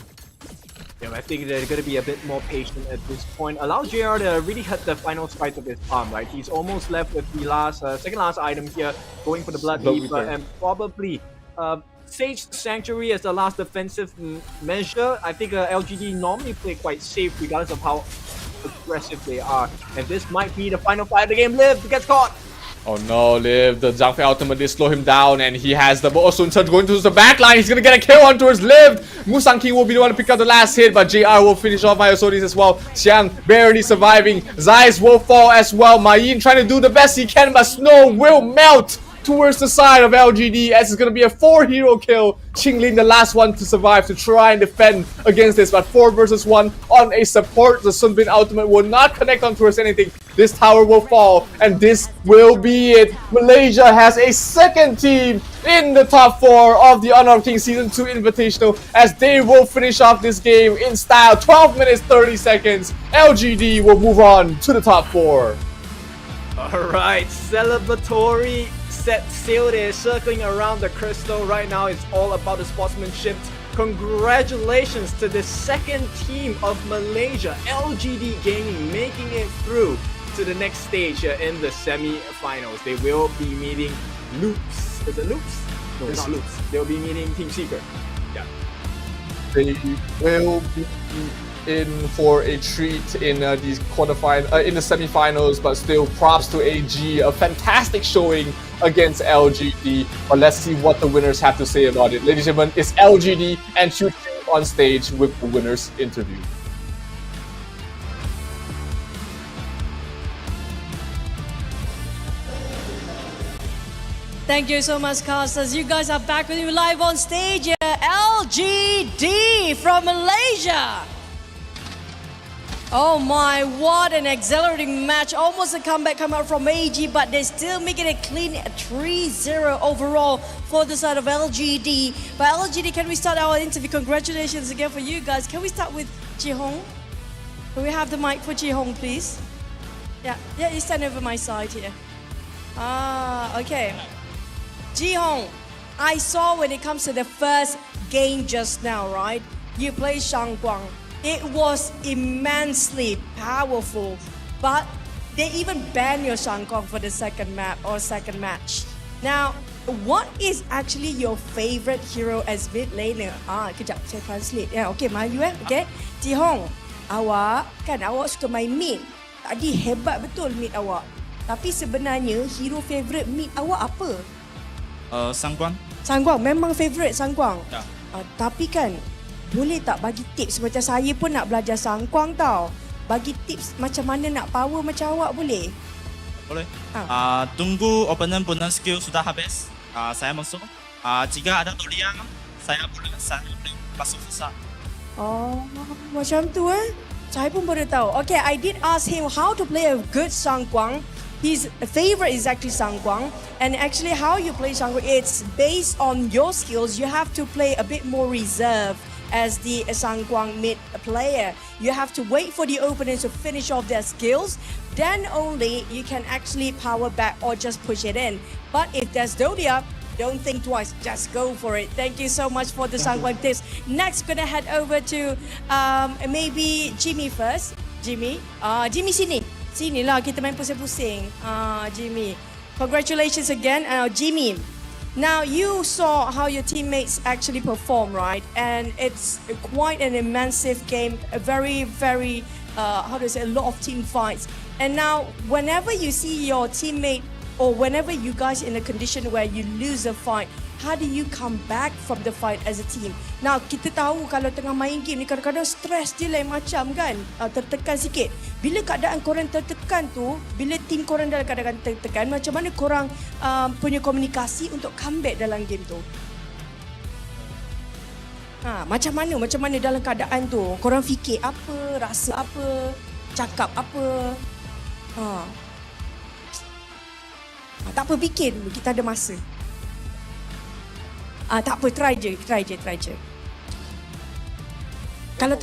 Yeah, I think they're going to be a bit more patient at this point. Allow JR to really hit the final spike of his arm, right? He's almost left with the last, second last item here, going for the Blood Reaper, and probably Sage Sanctuary as the last defensive measure. I think LGD normally play quite safe regardless of how aggressive they are. And this might be the final fight of the game. Liv gets caught. Oh no, Liv, the Zhangfei ultimate did slow him down, and he has the Sun Surge going towards the back line. He's gonna get a kill on towards Liv. Musang King will be the one to pick up the last hit, but JR will finish off Myosodis as well. Xiang barely surviving. Zeiss will fall as well. Mayin trying to do the best he can, but snow will melt towards the side of LGD as it's gonna be a 4-hero kill. Qinglin, the last one to survive to try and defend against this, but 4 versus 1 on a support. The Sun Bin ultimate will not connect on towards anything. This tower will fall, and this will be it. Malaysia has a second team in the top 4 of the Honor of Kings Season 2 Invitational as they will finish off this game in style. 12 minutes 30 seconds. LGD will move on to the top 4. Alright, celebratory set sail there, circling around the crystal. Right now it's all about the sportsmanship. Congratulations to the second team of Malaysia, LGD Gaming, making it through to the next stage in the semi-finals. They will be meeting Loops. Is it Loops? No, It's not Loops. They'll be meeting Team Secret. Yeah. They will be in for a treat in these in the semi-finals, but still props to AG. A fantastic showing against LGD, but let's see what the winners have to say about it. Ladies and gentlemen, it's LGD and Chu on stage with the winners interview. Thank you so much, casters. You guys are back with you live on stage here. LGD from Malaysia. Oh my, what an exhilarating match. Almost a comeback come out from AG, but they still making it clean 3-0 overall for the side of LGD. But LGD, can we start our interview? Congratulations again for you guys. Can we start with Ji Hong? Can we have the mic for Ji Hong, please? Yeah, you stand over my side here. Okay. Ji Hong, I saw when it comes to the first game just now, right? You play Shangguang. It was immensely powerful, but they even banned your Shangguang for the second map or second match. Now, what is actually your favorite hero as mid laner? Kejap, saya translate. Ya, okay, Melayu okay. Ji Hong, awak suka main mid. Tadi hebat betul mid awak. Tapi sebenarnya hero favorite mid awak apa? Shangguang. Shangguang, memang favorite Shangguang. Ya. Tapi kan, boleh tak bagi tips macam saya pun nak belajar Shangguang tau. Bagi tips macam mana nak power macam awak boleh? Boleh. Tunggu opponent skill sudah habis. Saya masuk. Jika ada durian, saya boleh masuk susah. Oh, macam tu Saya pun baru tahu. Okay, I did ask him how to play a good Shangguang. His favorite is actually Shangguang, and actually how you play Shangguang, it's based on your skills. You have to play a bit more reserved as the Shangguang mid player. You have to wait for the opponents to finish off their skills, then only you can actually power back or just push it in. But if there's Dodia, don't think twice, just go for it. Thank you so much for the Shangguang tips. Next, gonna head over to maybe Jimmy first. Jimmy, Jimmy sini lah, kita main pusing-pusing. Jimmy, congratulations again, Jimmy. Now you saw how your teammates actually perform, right? And it's quite an immense game, a very, how do I say, a lot of team fights. And now, whenever you see your teammate or whenever you guys in a condition where you lose a fight, how do you come back from the fight as a team? Now, kita tahu kalau tengah main game ni kadang-kadang stres dia lain macam kan, tertekan sikit. Bila keadaan korang tertekan tu, bila tim korang dalam keadaan tertekan, macam mana korang punya komunikasi untuk comeback dalam game tu? Macam mana dalam keadaan tu? Korang fikir apa, rasa apa, cakap apa? Tak apa, fikir dulu, kita ada masa. Tak apa, try je. Kalau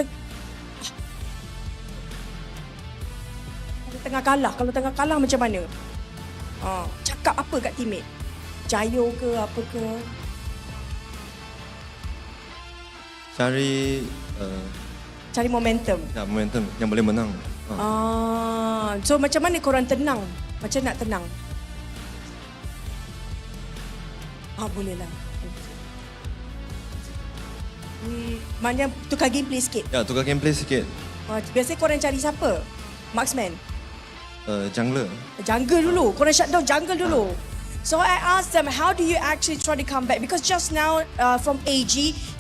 tengah kalah macam mana? Cakap apa kat teammate? Jayo ke apa ke? Cari momentum. Ya, momentum yang boleh menang. So macam mana korang tenang? Macam nak tenang? Boleh lah. Maknanya tukar gameplay sikit. Ya, tukar gameplay sikit. Biasanya korang cari siapa? Marksman? Jungler. Jungle dulu. Korang shut down jungle dulu. So I asked them, how do you actually try to come back? Because just now from AG,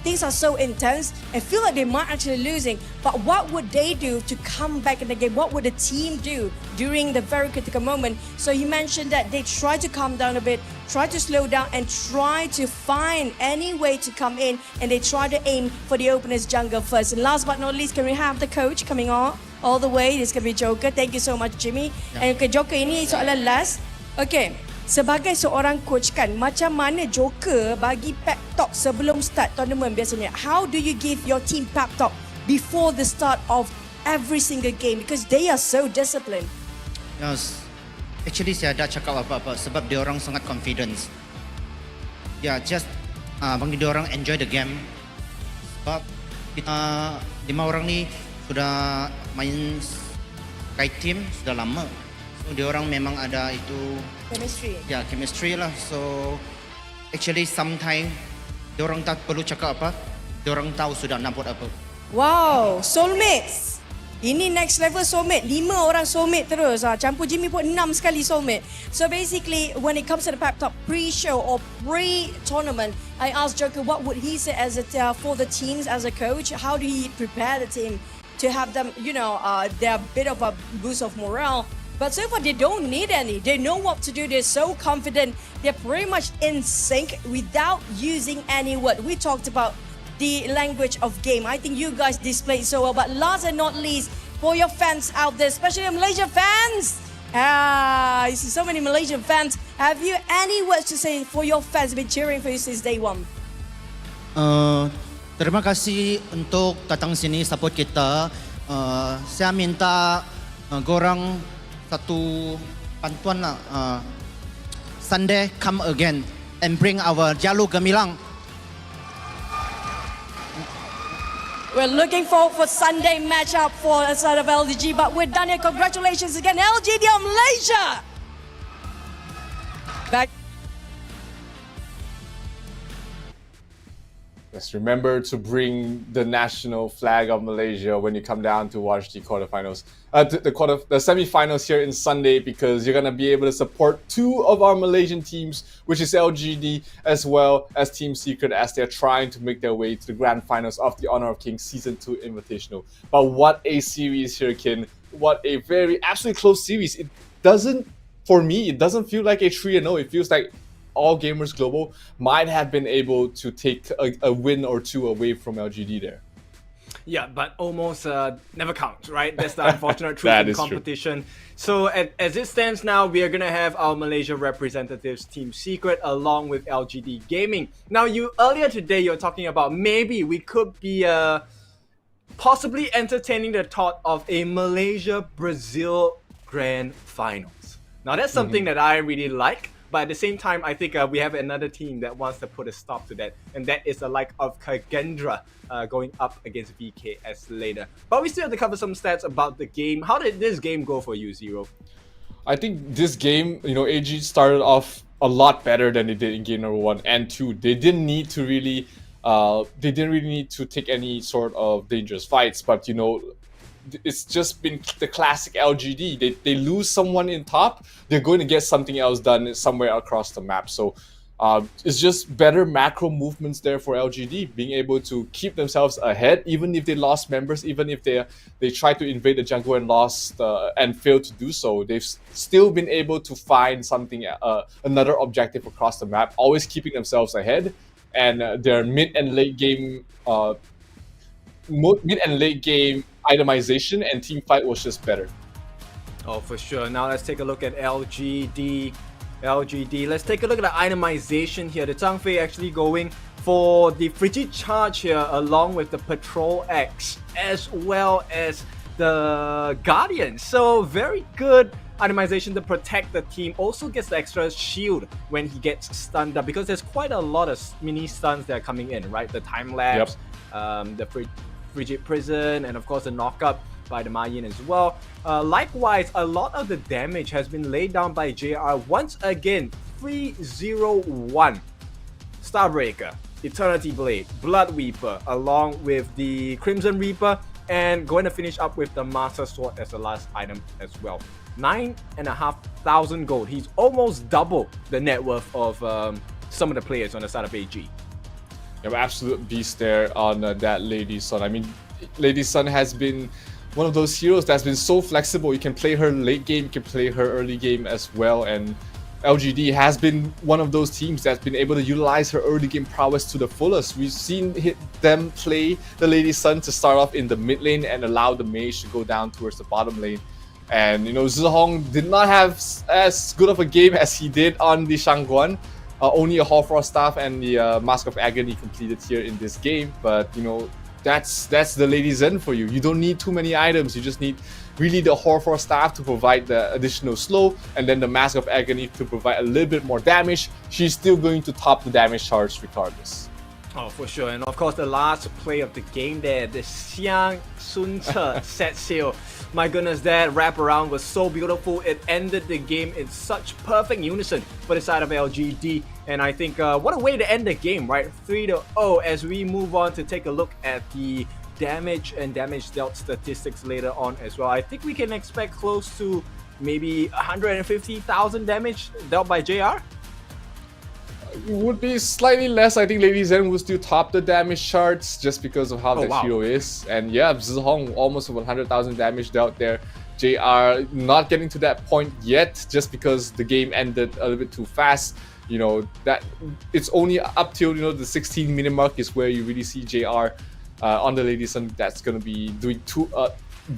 things are so intense. I feel like they might actually losing. But what would they do to come back in the game? What would the team do during the very critical moment? So you mentioned that they try to calm down a bit, try to slow down and try to find any way to come in, and they try to aim for the opponent's jungle first. And last but not least, can we have the coach coming on all the way? This can be Joker. Thank you so much, Jimmy. And okay, Joker, ini soalan last. Okay. Sebagai seorang coach kan, macam mana Joker bagi pep talk sebelum start tournament biasanya? How do you give your team pep talk before the start of every single game? Because they are so disciplined. Yes. Actually saya ada cakap apa-apa sebab dia orang sangat confidence. Ya, just bagi dia orang enjoy the game. Sebab kita 5 orang ni sudah main kite team sudah lama. So dia orang memang ada itu chemistry. Ya, chemistry lah. So actually sometimes dia orang tak perlu cakap apa. Dia orang tahu sudah nak buat apa. Wow, soulmates. Ini next level soulmate. 5 orang soulmate terus. Campur Jimmy pun 6 sekali soulmate. So basically, when it comes to the pep talk pre-show or pre-tournament, I asked Joker what would he say as for the teams as a coach. How do he prepare the team to have them, they're a bit of a boost of morale. But so far, they don't need any. They know what to do. They're so confident. They're pretty much in sync without using any word. We talked about the language of game. I think you guys displayed so well. But last and not least, for your fans out there, especially Malaysian fans, you see so many Malaysian fans. Have you any words to say for your fans who've been cheering for you since day one? Terima kasih untuk datang sini support kita. Saya minta korang satu bantuan lah. Sunday come again and bring our jalur gemilang. We're looking forward for Sunday matchup for the side of LGD, but we're done here. Congratulations again, LGD of Malaysia. Back. Just remember to bring the national flag of Malaysia when you come down to watch the quarterfinals, the semi-finals here in Sunday, because you're gonna be able to support 2 of our Malaysian teams, which is LGD as well as Team Secret, as they're trying to make their way to the grand finals of the Honor of Kings Season 2 Invitational. But what a series here, Kin! What a very absolutely close series. It doesn't feel like a 3-0. It feels like all gamers global might have been able to take a win or 2 away from LGD there. Yeah, but almost never counts, right? That's the unfortunate truth in competition. So as it stands now, we are going to have our Malaysia representatives, Team Secret, along with LGD Gaming. Now, earlier today, you were talking about maybe we could be possibly entertaining the thought of a Malaysia-Brazil Grand Finals. Now, that's something that I really like. But at the same time, I think we have another team that wants to put a stop to that. And that is the like of KAGE going up against VKS later. But we still have to cover some stats about the game. How did this game go for you, Zero? I think this game, AG started off a lot better than they did in game number 1 and 2. They didn't need to really, take any sort of dangerous fights. But, it's just been the classic LGD. They lose someone in top, they're going to get something else done somewhere across the map. So it's just better macro movements there for LGD, being able to keep themselves ahead, even if they lost members, even if they tried to invade the jungle and lost and failed to do so. They've still been able to find something, another objective across the map, always keeping themselves ahead. And their mid and late game itemization and team fight was just better. Oh, for sure. Now let's take a look at LGD. Let's take a look at the itemization here. The Zhangfei actually going for the Frigid Charge here, along with the Patrol X, as well as the Guardian. So very good itemization to protect the team. Also gets the extra shield when he gets stunned up, because there's quite a lot of mini stuns that are coming in, right? The time lapse, the Frigid Prison, and of course the knockup by the Mayan as well. Likewise, a lot of the damage has been laid down by JR. Once again, 301 Starbreaker, Eternity Blade, Blood Weeper, along with the Crimson Reaper, and going to finish up with the Master Sword as the last item as well. 9,500 gold. He's almost double the net worth of some of the players on the side of AG. Yeah, absolute beast there on that Lady Sun. I mean, Lady Sun has been one of those heroes that's been so flexible. You can play her late game, you can play her early game as well, and LGD has been one of those teams that's been able to utilize her early game prowess to the fullest. We've seen them play the Lady Sun to start off in the mid lane and allow the mage to go down towards the bottom lane. And you know, Zhihong did not have as good of a game as he did on the Shangguan. Only a Hoarfrost staff and the Mask of Agony completed here in this game, but you know, that's the Lady Zen for you. You don't need too many items. You just need really the Hoarfrost staff to provide the additional slow, and then the Mask of Agony to provide a little bit more damage. She's still going to top the damage charge regardless. Oh, for sure. And of course, the last play of the game there, the Xiang Sun Ce set sail. My goodness, that wraparound was so beautiful. It ended the game in such perfect unison for the side of LGD. And I think what a way to end the game, right? 3-0 as we move on to take a look at the damage and damage dealt statistics later on as well. I think we can expect close to maybe 150,000 damage dealt by JR. It would be slightly less. I think Lady Zen will still top the damage charts just because of how that hero is. And yeah, Zhihong almost 100,000 damage dealt there. JR not getting to that point yet just because the game ended a little bit too fast. You know, that it's only up till, you know, the 16-minute mark is where you really see JR on the Lady Sun. That's going to be doing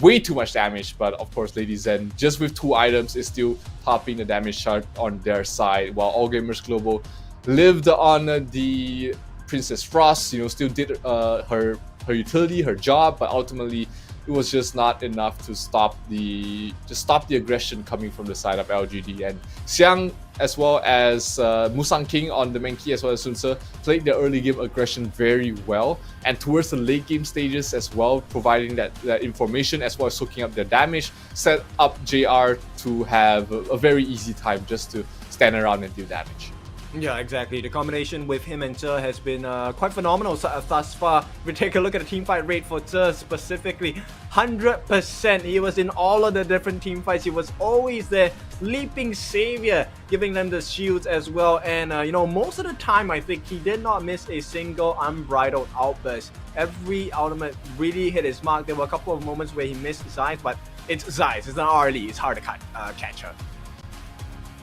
way too much damage. But of course, Lady Zen, just with 2 items, is still topping the damage chart on their side, while All Gamers Global lived on the Princess Frost, you know, still did her utility, her job, but ultimately it was just not enough to stop the aggression coming from the side of LGD. And Xiang, as well as Musang King on the main key, as well as Sun Ce, played the early game aggression very well, and towards the late game stages as well, providing that information as well as soaking up their damage, set up JR to have a very easy time just to stand around and deal damage. Yeah, exactly. The combination with him and Ce has been quite phenomenal thus far. If we take a look at the teamfight rate for Ce specifically, 100%. He was in all of the different team fights. He was always there, leaping savior, giving them the shields as well. And you know, most of the time, I think he did not miss a single unbridled outburst. Every ultimate really hit his mark. There were a couple of moments where he missed Zeiss, but it's Zeiss. It's not RLE. It's hard to catch her.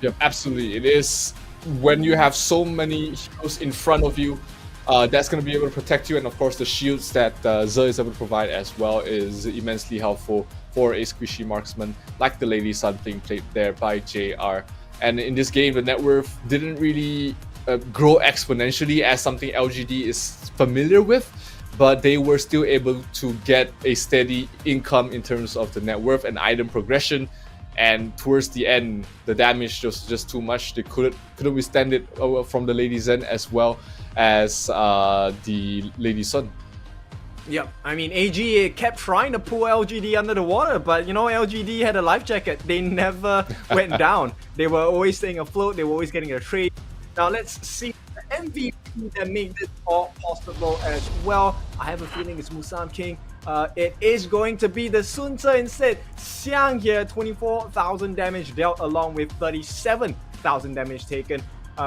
Yep, absolutely. It is. When you have so many heroes in front of you, that's going to be able to protect you. And of course, the shields that Ze is able to provide as well is immensely helpful for a squishy marksman like the Lady Sun being played there by JR. And in this game, the net worth didn't really grow exponentially as something LGD is familiar with, but they were still able to get a steady income in terms of the net worth and item progression. And towards the end, the damage was just too much. They couldn't withstand it from the Lady Zen as well as the Lady Sun. Yep, I mean, AG kept trying to pull LGD under the water, but you know, LGD had a life jacket. They never went down. They were always staying afloat. They were always getting a trade. Now let's see the MVP that made this all possible as well. I have a feeling it's Musang King. It is going to be the Sun Ce instead. Xiang here, 24,000 damage dealt along with 37,000 damage taken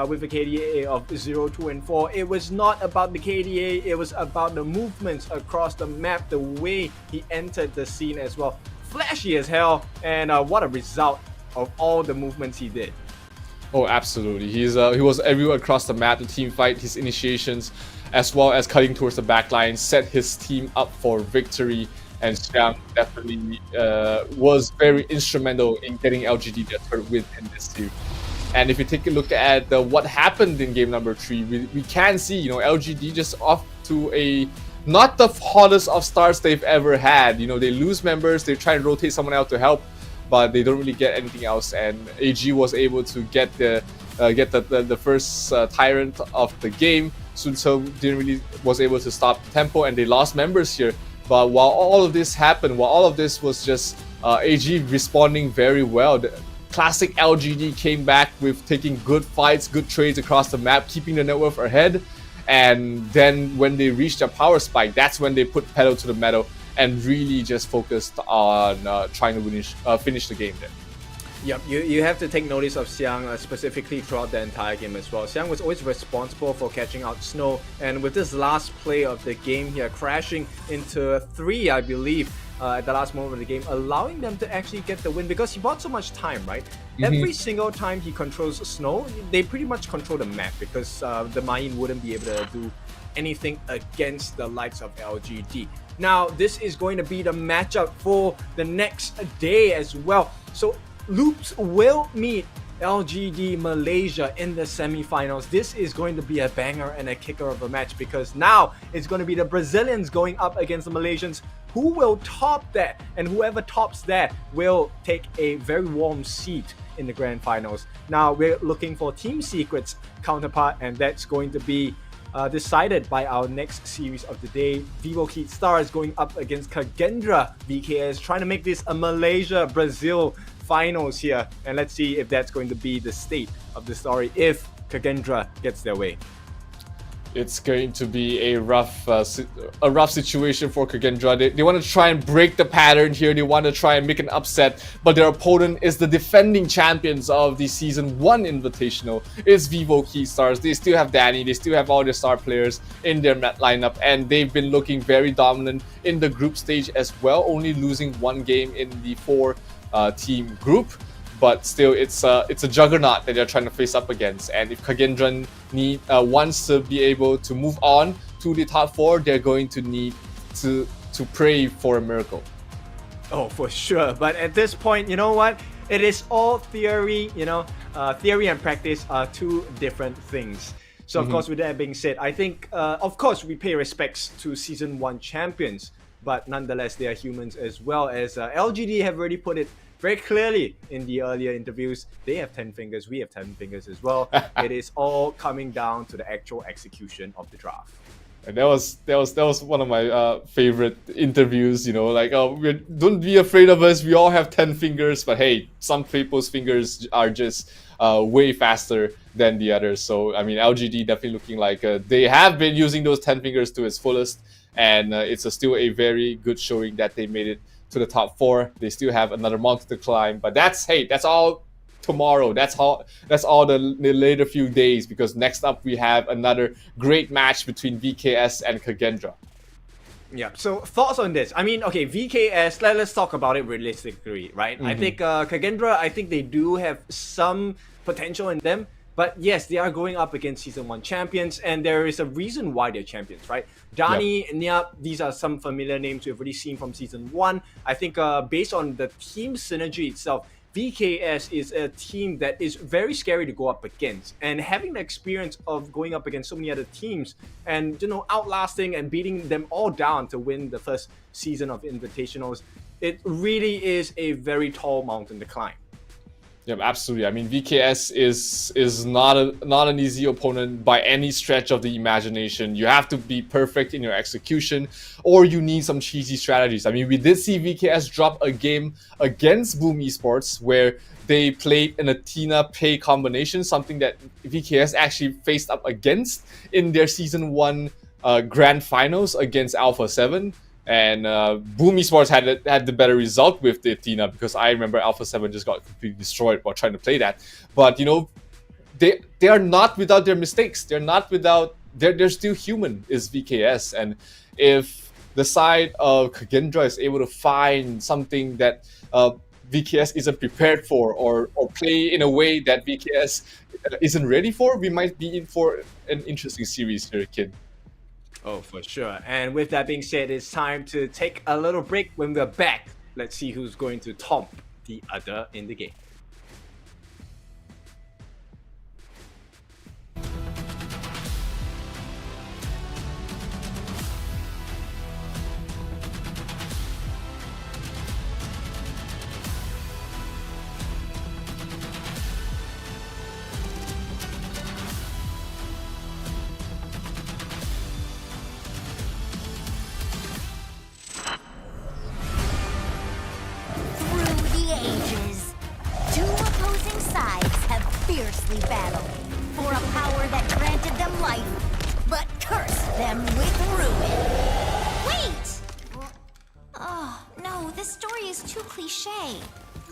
with a KDA of 0, 2, and 4. It was not about the KDA, it was about the movements across the map, the way he entered the scene as well. Flashy as hell, and what a result of all the movements he did. Oh, absolutely. He was everywhere across the map. The team fight, his initiations, as well as cutting towards the backline, set his team up for victory. And Xiang definitely was very instrumental in getting LGD their third win in this series. And if you take a look at what happened in game number 3, we can see, you know, LGD just off to a not the hottest of starts they've ever had. You know, they lose members, they try and rotate someone out to help, but they don't really get anything else. And AG was able to get the first tyrant of the game. Sun Ce was able to stop the tempo, and they lost members here. But while all of this happened, while all of this was just AG responding very well, the classic LGD came back with taking good fights, good trades across the map, keeping the net worth ahead. And then when they reached a power spike, that's when they put pedal to the metal and really just focused on trying to finish the game there. Yep, you have to take notice of Xiang specifically throughout the entire game as well. Xiang was always responsible for catching out Snow, and with this last play of the game here, crashing into 3, I believe, at the last moment of the game, allowing them to actually get the win because he bought so much time, right? Every single time he controls Snow, they pretty much control the map because the Main wouldn't be able to do anything against the likes of LGD. Now, this is going to be the matchup for the next day as well. So Loops will meet LGD Malaysia in the semi-finals. This is going to be a banger and a kicker of a match because now it's going to be the Brazilians going up against the Malaysians. Who will top that? And whoever tops that will take a very warm seat in the grand finals. Now we're looking for Team Secret's counterpart, and that's going to be decided by our next series of the day. Vivo Kid Stars going up against Kagendra VKS, trying to make this a Malaysia-Brazil finals here, and let's see if that's going to be the state of the story if Kagendra gets their way. It's going to be a rough situation for Kagendra. They want to try and break the pattern here. They want to try and make an upset, but their opponent is the defending champions of the Season 1 Invitational. It's Vivo Key Stars. They still have Danny. They still have all their star players in their lineup, and they've been looking very dominant in the group stage as well, only losing 1 game in the 4-team group. But still, it's a juggernaut that they're trying to face up against. And if Kagendra wants to be able to move on to the top 4, they're going to need to pray for a miracle. Oh, for sure. But at this point, you know what? It is all theory. Theory and practice are 2 different things. So of course, with that being said, I think of course we pay respects to Season 1 champions, but nonetheless they are humans as well, as LGD have already put it very clearly in the earlier interviews. They have 10 fingers, we have 10 fingers as well. It is all coming down to the actual execution of the draft. And that was one of my favorite interviews. Don't be afraid of us. We all have 10 fingers, but hey, some people's fingers are just way faster than the others. So I mean, LGD definitely looking like they have been using those 10 fingers to its fullest, and it's still a very good showing that they made it to the top 4. They still have another mountain to climb, but that's all tomorrow. That's all the later few days, because next up we have another great match between VKS and Kagendra. Yeah, so thoughts on this? I mean, okay, VKS, let's talk about it realistically, right? I think Kagendra, I think they do have some potential in them. But yes, they are going up against Season 1 champions, and there is a reason why they're champions, right? Dani, Nyap, these are some familiar names we've already seen from Season 1. I think based on the team synergy itself, VKS is a team that is very scary to go up against. And having the experience of going up against so many other teams and, outlasting and beating them all down to win the first season of Invitationals, it really is a very tall mountain to climb. Yeah, absolutely. I mean, VKS is not an easy opponent by any stretch of the imagination. You have to be perfect in your execution, or you need some cheesy strategies. I mean, we did see VKS drop a game against Boom Esports where they played an Athena Pei combination, something that VKS actually faced up against in their Season 1 Grand Finals against Alpha 7. And Boom Esports had the better result with the Athena, because I remember Alpha 7 just got completely destroyed while trying to play that. But they are not without their mistakes. They're still human, is VKS. And if the side of Kagendra is able to find something that VKS isn't prepared for, or play in a way that VKS isn't ready for, we might be in for an interesting series here, kid. Oh, for sure. And with that being said, it's time to take a little break. When we're back, let's see who's going to top the other in the game.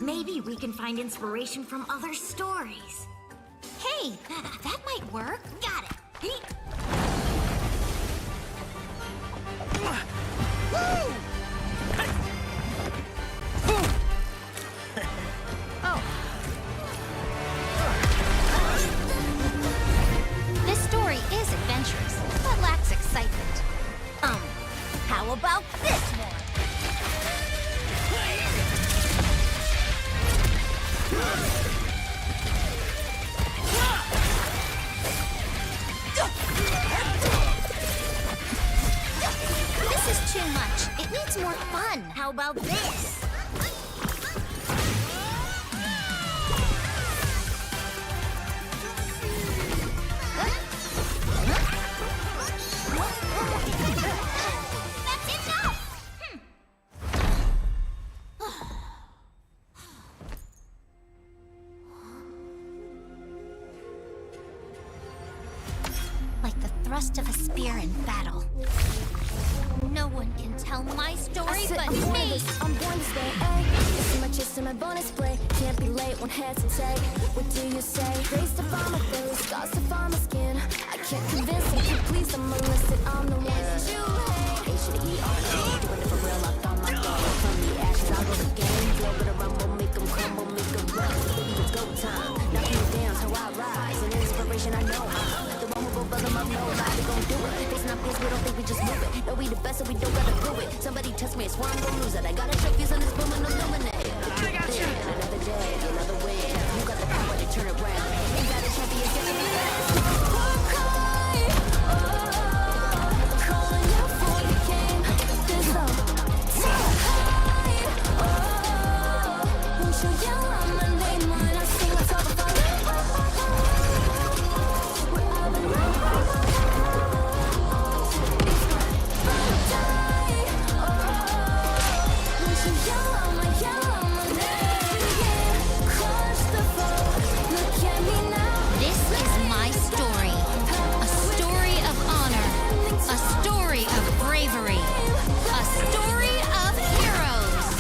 Maybe we can find inspiration from other stories. Hey, that might work. Got it. This story is adventurous, but lacks excitement. How about this one? This is too much. It needs more fun. How about this? That's enough! Like the thrust of a spear in battle. No one can tell my story but me! I'm born to stay, It's my chest and my bonus play. Can't be late, won't hesitate. What do you say? Grace to find my face, scars to find my skin. I can't convince them, keep please, I'm illicit, I'm the one. Doing it for real, I found my goal. From the ashes, I go the game. Flow with a rumble, make them crumble, make them run. Baby, it's go time. Now can you dance how I rise? An inspiration, I know how. The one who go bug them up, nobody gon' do it. Facing our peers, we don't think we just move it. No, we the best, so we don't gotta prove it. Somebody test me, I swear I'm gon' lose it. I got a trophies on this boom and illuminate. Another day, another win. You got the power to turn it around. Ain't got a champion, get me fast. Calling out for the game. There's no time. Won't you yell out my name when I sing? Let's talk about it. This is my story. A story of honor. A story of bravery. A story of heroes.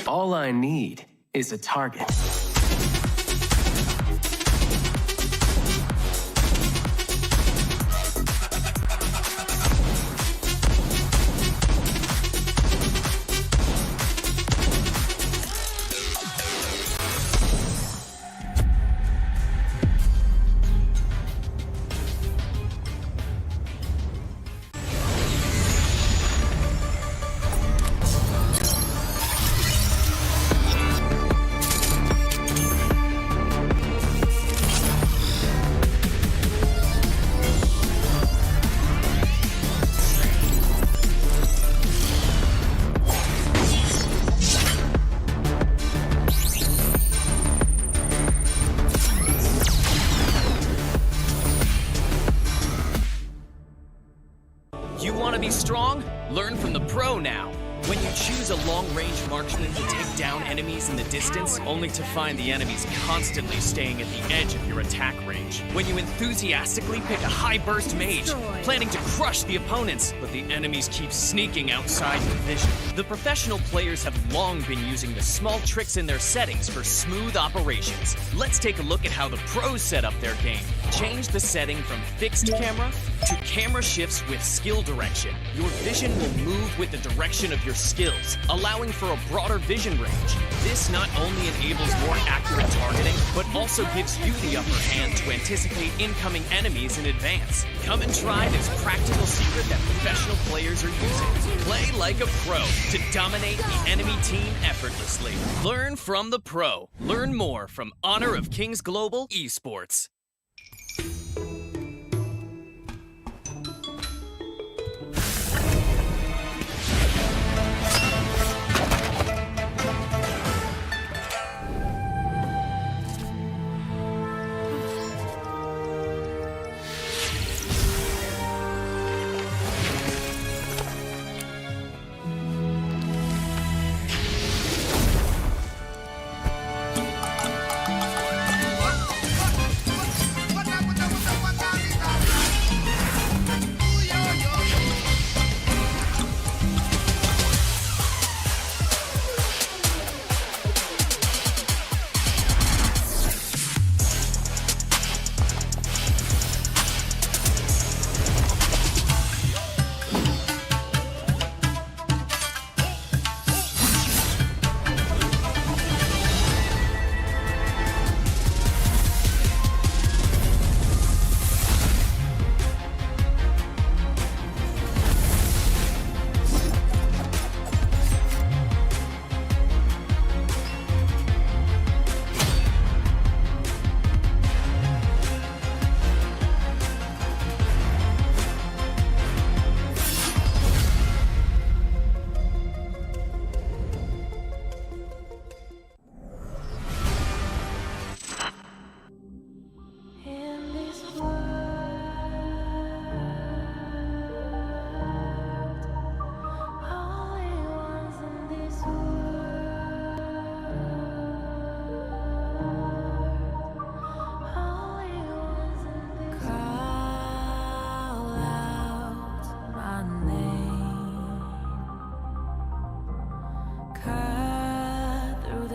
All I need is a target. You want to be strong? Learn from the pro now. When you choose a long-range marksman to take down enemies in the distance, only to find the enemies constantly staying at the edge of your attack range. When you enthusiastically pick a high-burst mage, planning to crush the opponents, but the enemies keep sneaking outside your vision. The professional players have long been using the small tricks in their settings for smooth operations. Let's take a look at how the pros set up their game. Change the setting from fixed camera to camera shifts with skill direction. Your vision will move with the direction of your skills, allowing for a broader vision range. This not only enables more accurate targeting, but also gives you the upper hand to anticipate incoming enemies in advance. Come and try this practical secret that professional players are using. Play like a pro to dominate the enemy team effortlessly. Learn from the pro. Learn more from Honor of Kings Global Esports.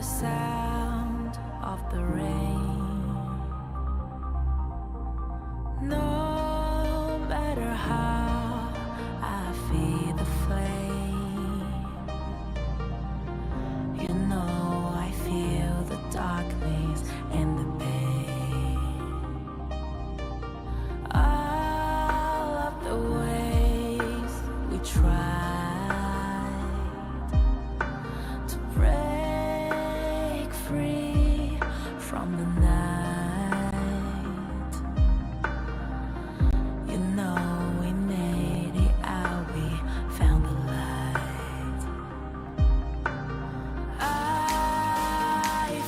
Sound of the rain. No matter how I feed the flame, you know I feel the darkness and the pain. All of the ways we tried to break free from the night, you know we made it out, we found the light. I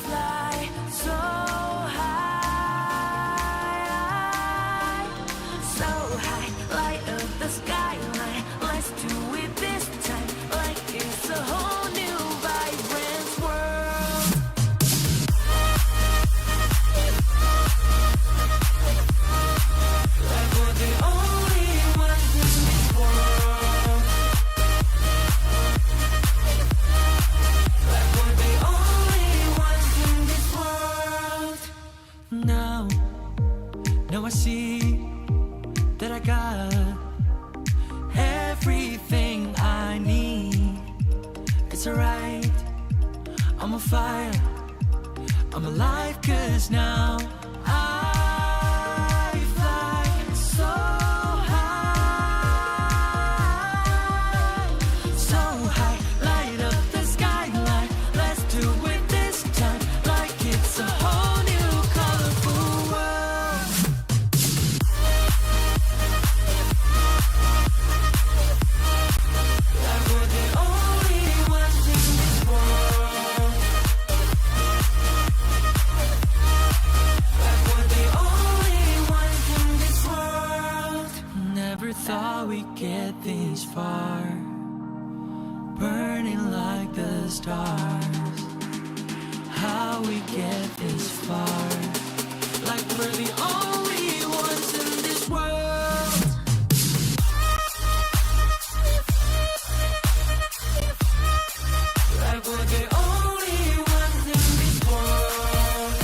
fly so high, light up the skyline. Let's do it this time, like it's a whole new vibrant world. Like we're the only ones in this world. Like we're the only ones in this world. Now I see that I got everything I need. It's alright, I'm on fire, I'm alive, 'cause now I fly so high, light up the skyline. Let's do it this time, like it's a whole new colorful world. Like we're the only ones in this world. Like we're the only ones in this world. Never thought we'd get this far, burning like the stars. How we get this far, like we're the only ones in this world. Like we're the only ones in this world.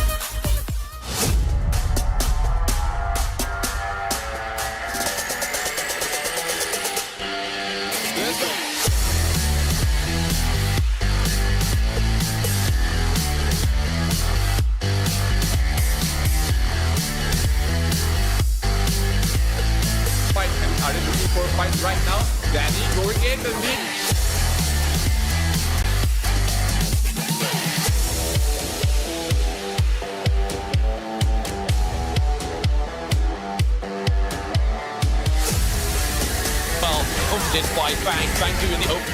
Fang Du in the open.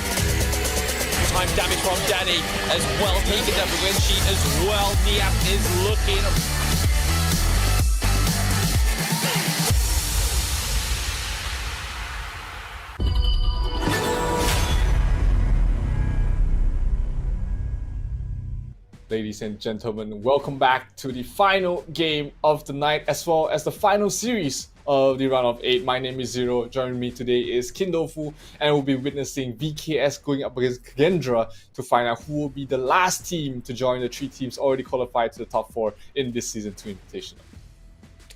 Time damage from Danny as well, taking up the win sheet as well. Niap is looking. Ladies and gentlemen, welcome back to the final game of the night as well as the final series of the round of 8. My name is Zero. Joining me today is Kindofu, and we'll be witnessing VKS going up against Kagendra to find out who will be the last team to join the 3 teams already qualified to the top 4 in this Season 2 Invitational.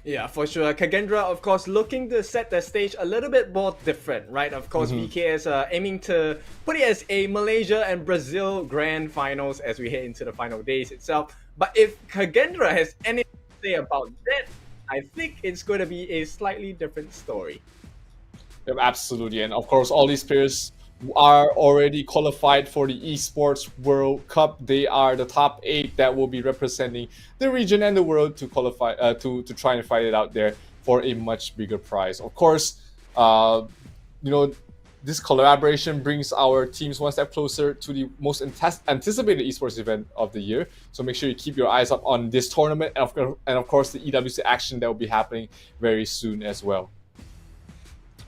Yeah, for sure. Kagendra, of course, looking to set the stage a little bit more different, right? Of course, VKS aiming to put it as a Malaysia and Brazil grand finals as we head into the final days itself. But if Kagendra has anything to say about that, I think it's going to be a slightly different story. Yep, absolutely. And of course, all these players are already qualified for the Esports World Cup. They are the top 8 that will be representing the region and the world to qualify to try and fight it out there for a much bigger prize. Of course, this collaboration brings our teams one step closer to the most anticipated esports event of the year. So make sure you keep your eyes up on this tournament and of course the EWC action that will be happening very soon as well.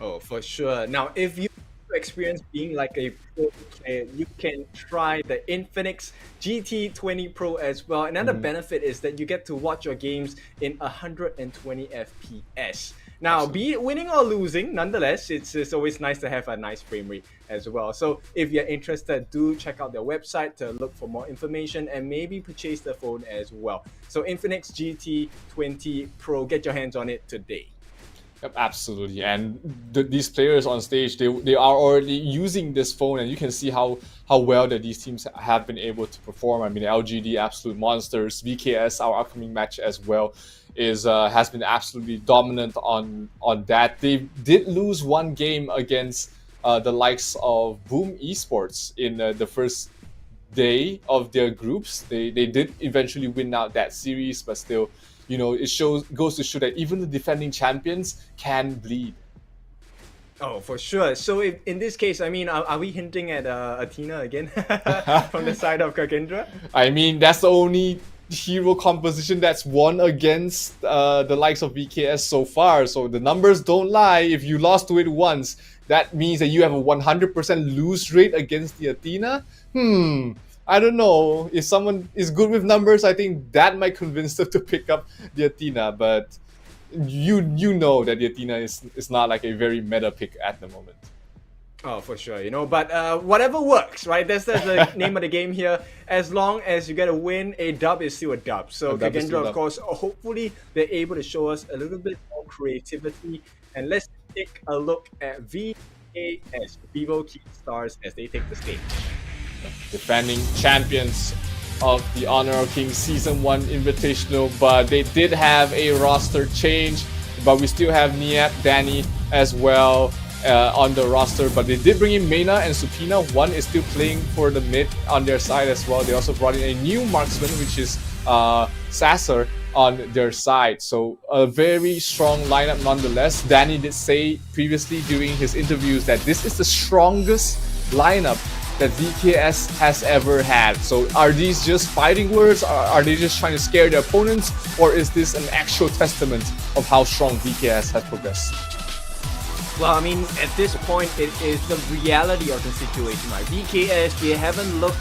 Oh, for sure. Now, if you experience being like a pro player, you can try the Infinix GT20 Pro as well. Another benefit is that you get to watch your games in 120 FPS. Now, be it winning or losing, nonetheless, it's always nice to have a nice frame rate as well. So if you're interested, do check out their website to look for more information and maybe purchase the phone as well. So Infinix GT20 Pro, get your hands on it today. Yep, absolutely. And these players on stage, they are already using this phone, and you can see how well that these teams have been able to perform. I mean, LGD, absolute monsters. VKS, our upcoming match as well, has been absolutely dominant on that. They did lose one game against the likes of Boom Esports in the first day of their groups. They did eventually win out that series, but still, you know, it goes to show that even the defending champions can bleed. Oh, for sure. So in this case, I mean, are we hinting at Athena again from the side of Kagendra? I mean, that's the only hero composition that's won against the likes of VKS so far. So the numbers don't lie. If you lost to it once, that means that you have a 100% lose rate against the Athena. I don't know. If someone is good with numbers, I think that might convince them to pick up the Athena. But you know that the Athena is not like a very meta pick at the moment. Oh, for sure, you know, but whatever works, right? That's the name of the game here. As long as you get a win, a dub is still a dub. So Kagendra, of course, hopefully they're able to show us a little bit more creativity. And let's take a look at VKS, Vivo Key Stars, as they take the stage. Defending champions of the Honor of Kings Season 1 Invitational, but they did have a roster change. But we still have Niap, Danny as well on the roster, but they did bring in Mena and Supina. One is still playing for the mid on their side as well. They also brought in a new marksman, which is Sasser on their side. So a very strong lineup nonetheless. Danny did say previously during his interviews that this is the strongest lineup that VKS has ever had. So are these just fighting words? Are they just trying to scare their opponents? Or is this an actual testament of how strong VKS has progressed? Well, I mean, at this point, it is the reality of the situation, right? VKS, they haven't looked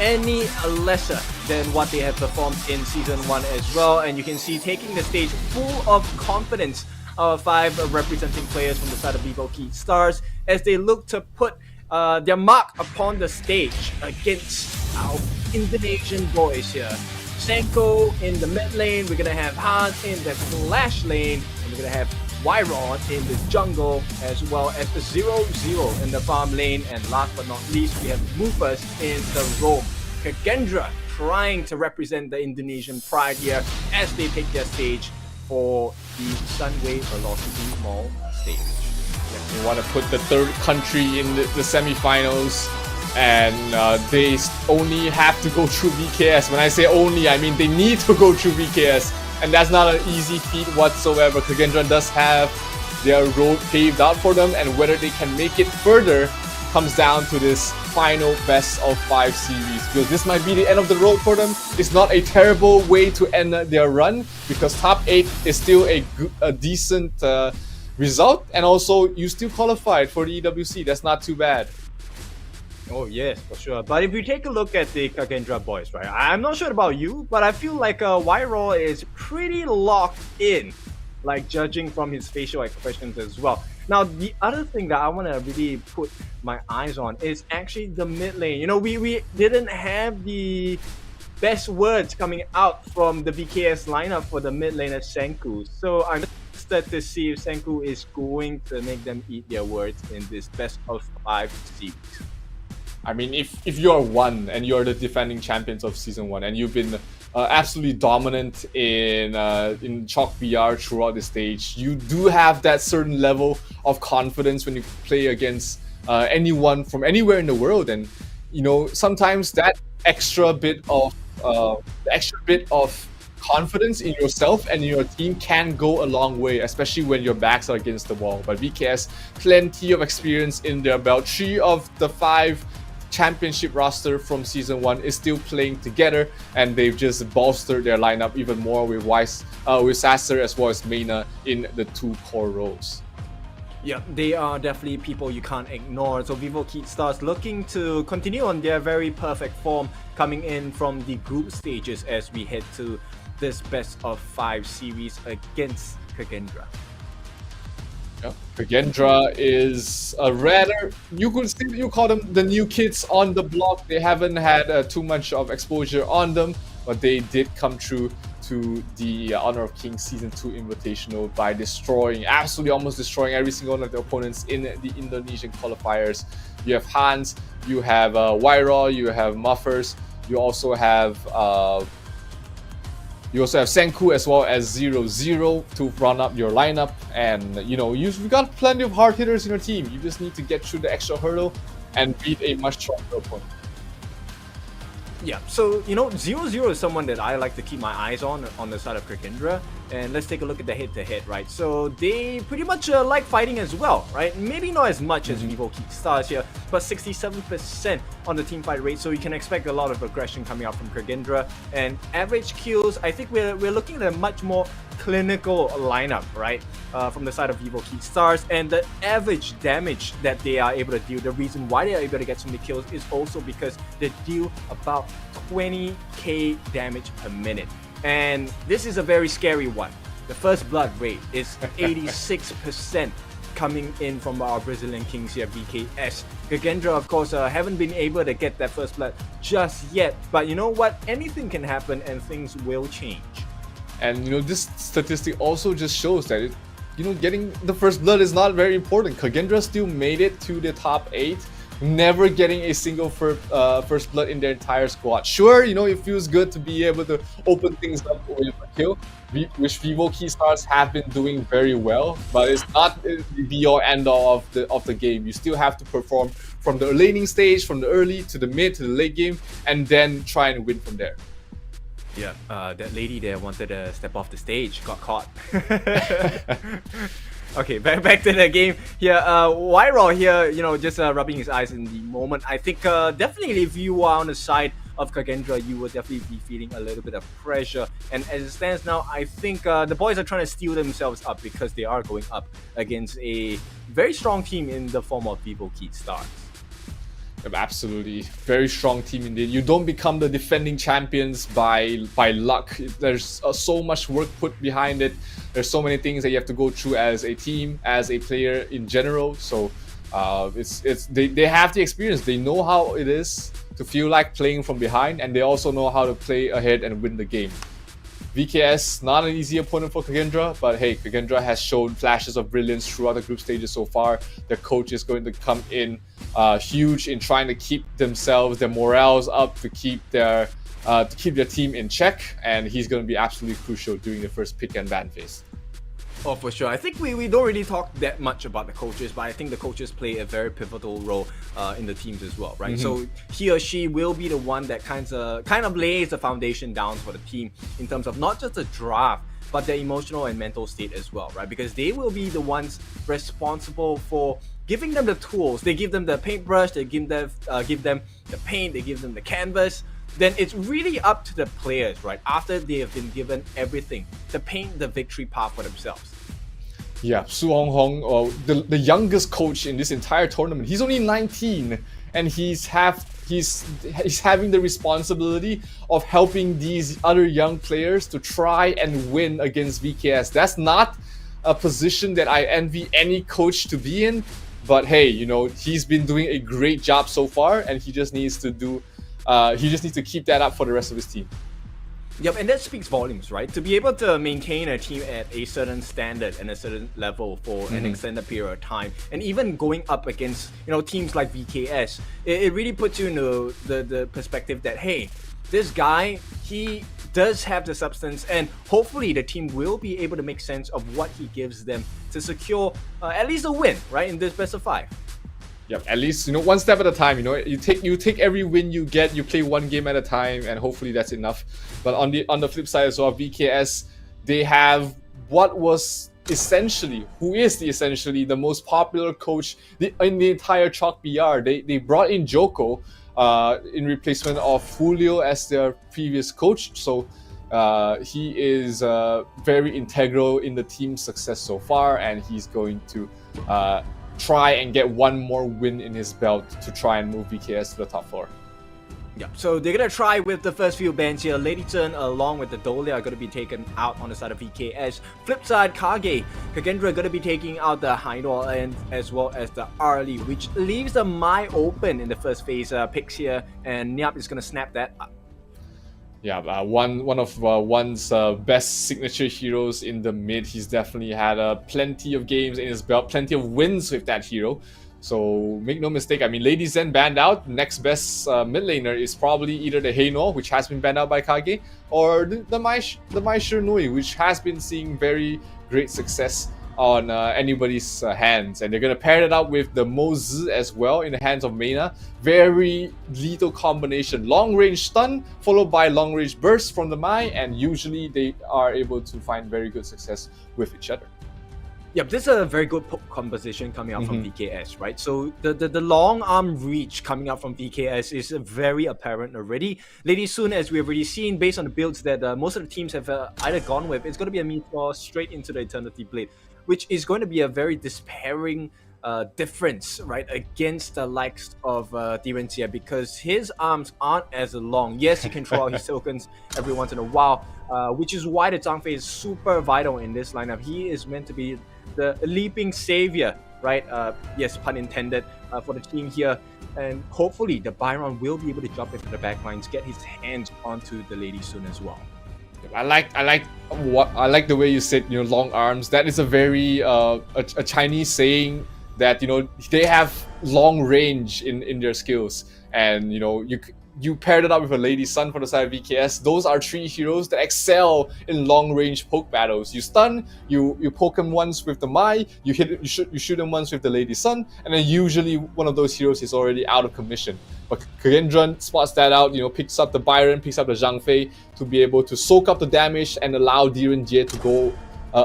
any lesser than what they have performed in Season 1 as well. And you can see taking the stage full of confidence, 5 representing players from the side of Vivo Key Stars as they look to put their mark upon the stage against our Indonesian boys here. Senko in the mid lane, we're gonna have Hans in the flash lane, and we're gonna have Wyron in the jungle, as well as the 0-0 in the farm lane, and last but not least, we have Mufas in the roam. Kagendra trying to represent the Indonesian pride here as they take their stage for the Sunway Velocity Mall stage. They want to put the third country in the semi-finals, and they only have to go through VKS. When I say only, I mean they need to go through VKS, and that's not an easy feat whatsoever. Kagendra does have their road paved out for them, and whether they can make it further comes down to this final best of 5 series, because this might be the end of the road for them. It's not a terrible way to end their run, because top 8 is still a decent result, and also you still qualified for the EWC. That's not too bad. Oh yes, for sure. But if we take a look at the Kagendra boys, right? I'm not sure about you, but I feel like Wyro is pretty locked in, like judging from his facial expressions as well. Now, the other thing that I want to really put my eyes on is actually the mid lane. You know, we didn't have the best words coming out from the VKS lineup for the mid laner Senku. So I'm interested to see if Senku is going to make them eat their words in this best of 5 series. I mean, if you're 1 and you're the defending champions of Season 1 and you've been absolutely dominant in Chalk BR throughout the stage, you do have that certain level of confidence when you play against anyone from anywhere in the world. And, you know, sometimes that extra bit of confidence in yourself and in your team can go a long way, especially when your backs are against the wall. But VKS, plenty of experience in their belt. 3 of the 5 championship roster from Season 1 is still playing together, and they've just bolstered their lineup even more with Sasser as well as Mena in the 2 core roles. Yeah, they are definitely people you can't ignore. So Vivo Stars looking to continue on their very perfect form coming in from the group stages as we head to this best of 5 series against Kagendra. Yeah. Kagendra is a rather, you call them the new kids on the block. They haven't had too much of exposure on them, but they did come through to the Honor of Kings Season 2 Invitational by absolutely almost destroying every single one of their opponents in the Indonesian qualifiers. You have Hans, you have Wyro, you have Muffers, you also have Senku as well as 0-0 to run up your lineup, and you know you've got plenty of hard hitters in your team. You just need to get through the extra hurdle and beat a much stronger opponent. Yeah, so you know 0-0 is someone that I like to keep my eyes on the side of Kagendra, and let's take a look at the head-to-head, right? So they pretty much like fighting as well, right? Maybe not as much as Vivo Stars here, but 67% on the team fight rate, so you can expect a lot of aggression coming out from Kagendra. And average kills, I think we're looking at a much more clinical lineup, right? From the side of Vivo Stars, and the average damage that they are able to deal, the reason why they are able to get so many kills is also because they deal about 20k damage per minute. And this is a very scary one. The first blood rate is 86% coming in from our Brazilian Kings here, VKS. Kagendra, of course, haven't been able to get that first blood just yet. But you know what? Anything can happen and things will change. And you know, this statistic also just shows that getting the first blood is not very important. Kagendra still made it to the top 8, never getting a single first blood in their entire squad. Sure, you know, it feels good to be able to open things up with a kill, which Vivo Stars have been doing very well, but it's not the be-all end-all of the game. You still have to perform from the laning stage, from the early to the mid to the late game, and then try and win from there. Yeah, that lady there wanted to step off the stage, got caught. Okay, back to the game here. Wyro here, you know, just rubbing his eyes in the moment. I think definitely if you are on the side of Kagendra, you will definitely be feeling a little bit of pressure. And as it stands now, I think the boys are trying to steel themselves up because they are going up against a very strong team in the form of Vivo Stars. Absolutely, very strong team indeed. You don't become the defending champions by luck. There's so much work put behind it. There's so many things that you have to go through as a team, as a player in general. So they have the experience. They know how it is to feel like playing from behind, and they also know how to play ahead and win the game. VKS, not an easy opponent for Kagendra, but hey, Kagendra has shown flashes of brilliance throughout the group stages so far. Their coach is going to come in huge in trying to keep themselves, their morales up, to keep their team in check, and he's going to be absolutely crucial during the first pick and ban phase. Oh, for sure. I think we don't really talk that much about the coaches, but I think the coaches play a very pivotal role in the teams as well, right? So he or she will be the one that kind of lays the foundation down for the team in terms of not just the draft, but their emotional and mental state as well, right? Because they will be the ones responsible for giving them the tools, they give them the paintbrush, they give them the paint, they give them the canvas, then it's really up to the players, right? After they have been given everything, to paint the victory path for themselves. Yeah, Su Hong, the youngest coach in this entire tournament. He's only 19, and he's having the responsibility of helping these other young players to try and win against VKS. That's not a position that I envy any coach to be in, but hey, you know, he's been doing a great job so far, and he just needs to keep that up for the rest of his team. Yep, and that speaks volumes, right? To be able to maintain a team at a certain standard and a certain level for an extended period of time, and even going up against, you know, teams like VKS, it really puts you in the perspective that, hey, this guy, he does have the substance, and hopefully the team will be able to make sense of what he gives them to secure at least a win, right, in this best of 5. Yep, at least, you know, one step at a time. You know, you take every win you get, you play one game at a time, and hopefully that's enough. But on the flip side as well, VKS, they have who is essentially the most popular coach in the entire Chalk BR. They brought in Joko in replacement of Julio as their previous coach. So he is very integral in the team's success so far, and he's going to try and get one more win in his belt to try and move VKS to the top 4. Yeah, so they're gonna try with the first few bans here. Lady Chen along with the Dole are gonna be taken out on the side of VKS. Flip side, Kagendra gonna be taking out the Haidor and as well as the Arlie, which leaves the Mai open in the first phase picks here, and Nyap is gonna snap that up. Yeah, one of one's best signature heroes in the mid. He's definitely had plenty of games in his belt, plenty of wins with that hero. So make no mistake, I mean, Lady Zen banned out. Next best mid laner is probably either the Heino, which has been banned out by Kage, or the Mai Shirnui, which has been seeing very great success on anybody's hands. And they're going to pair it up with the Moz as well in the hands of Mena. Very lethal combination. Long range stun followed by long range burst from the Mai, and usually they are able to find very good success with each other. Yep, this is a very good composition coming out from VKS, right? So the long arm reach coming out from VKS is very apparent already. Lady Sun, as we've already seen, based on the builds that most of the teams have either gone with, it's going to be a Meteor straight into the Eternity Blade, which is going to be a very despairing difference, right, against the likes of Direncia, because his arms aren't as long. Yes, he can throw out his tokens every once in a while, which is why the Zhangfei is super vital in this lineup. He is meant to be the leaping savior, right? Yes, pun intended, for the team here. And hopefully the Byron will be able to jump into the backlines, get his hands onto the Lady soon as well. I like the way you said, you know, long arms. That is a very a Chinese saying that, you know, they have long range in their skills, and you know, you paired it up with a Lady Sun for the side of VKS. Those are 3 heroes that excel in long range poke battles. You stun, you poke them once with the Mai, you shoot them once with the Lady Sun, and then usually one of those heroes is already out of commission. But Kagendran spots that out, you know, picks up the Byron, picks up the Zhang Fei to be able to soak up the damage and allow Diren Jie to go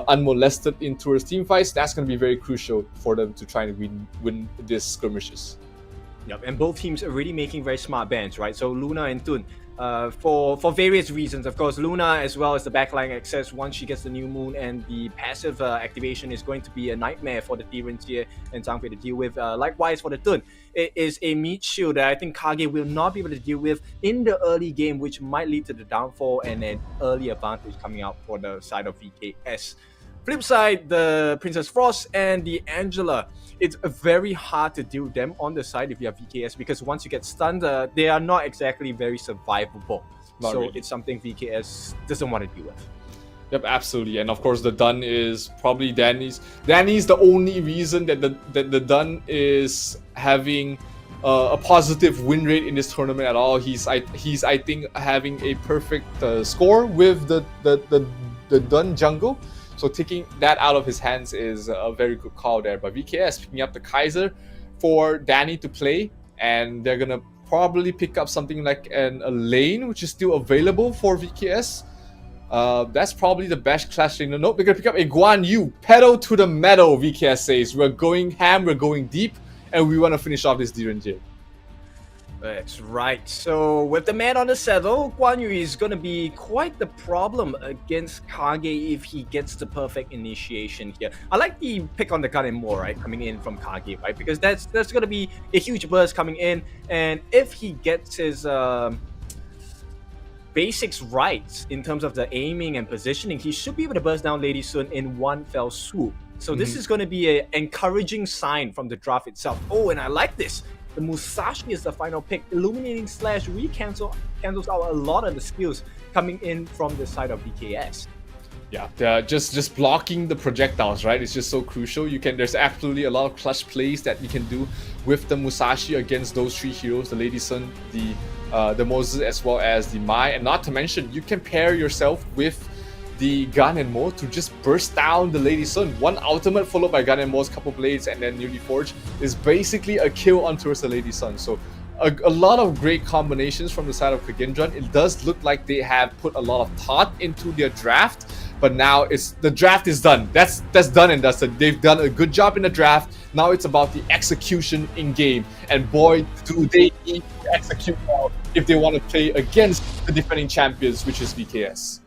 unmolested into his team fights. That's going to be very crucial for them to try and win these skirmishes. Yep, and both teams are really making very smart bans, right? So Luna and Tun, for various reasons. Of course, Luna, as well as the backline access, once she gets the new moon, and the passive activation is going to be a nightmare for the Direnjie and Zhangfei to deal with. Likewise for the Tun, it is a meat shield that I think Kage will not be able to deal with in the early game, which might lead to the downfall and an early advantage coming out for the side of VKS. Flip side, the Princess Frost and the Angela, it's very hard to deal with them on the side if you have VKS, because once you get stunned, they are not exactly very survivable. So really, it's something VKS doesn't want to deal with. Yep, absolutely. And of course, the Dun is probably Danny's. Danny's the only reason that the Dun is having a positive win rate in this tournament at all. He's I think having a perfect score with the Dun jungle. So taking that out of his hands is a very good call there. But VKS picking up the Kaiser for Danny to play, and they're gonna probably pick up something like a lane, which is still available for VKS. That's probably the best clash lane. Nope, we're gonna pick up a Guan Yu. Pedal to the metal, VKS says. We're going ham, we're going deep, and we want to finish off this D&J. That's right. So with the man on the saddle, Guan Yu is going to be quite the problem against KAGE if he gets the perfect initiation here. I like the pick on the gun and more, right, coming in from KAGE, right? Because that's going to be a huge burst coming in, and if he gets his basics right in terms of the aiming and positioning, he should be able to burst down Lady Sun in one fell swoop. So this is going to be an encouraging sign from the draft itself. Oh, and I like this. The Musashi is the final pick. Illuminating Slash cancels out a lot of the skills coming in from the side of VKS. Yeah, just blocking the projectiles, right? It's just so crucial. There's absolutely a lot of clutch plays that you can do with the Musashi against those three heroes, the Lady Sun, the Moses, as well as the Mai, and not to mention you can pair yourself with the Gun and Mo to just burst down the Lady Sun. One ultimate followed by Gun and Mo's couple blades and then Newly Forged is basically a kill on towards the Lady Sun. So a lot of great combinations from the side of Kagendran. It does look like they have put a lot of thought into their draft, but now the draft is done. That's done and dusted. They've done a good job in the draft. Now it's about the execution in game, and boy, do they need to execute well if they want to play against the defending champions, which is VKS.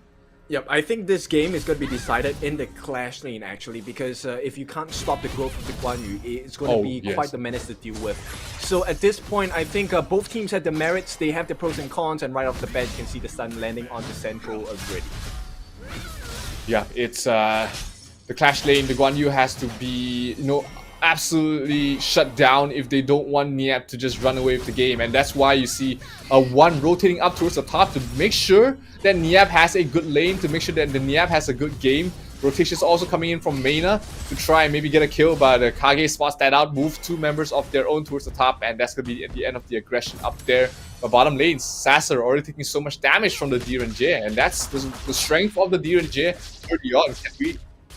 Yep, I think this game is going to be decided in the clash lane actually, because if you can't stop the growth of the Guan Yu, it's going to be quite the menace to deal with. So at this point, I think both teams have the merits, they have the pros and cons, and right off the bat you can see the stun landing on the central grid. Yeah, it's the clash lane. The Guan Yu has to be, absolutely shut down if they don't want Niap to just run away with the game, and that's why you see one rotating up towards the top to make sure that Niap has a good lane, to make sure that the Niap has a good game. Rotations also coming in from Meina to try and maybe get a kill, but KAGE spots that out, move two members of their own towards the top, and that's gonna be at the end of the aggression up there. But bottom lane, Sasser already taking so much damage from the D&J, and that's the strength of the D&J early on.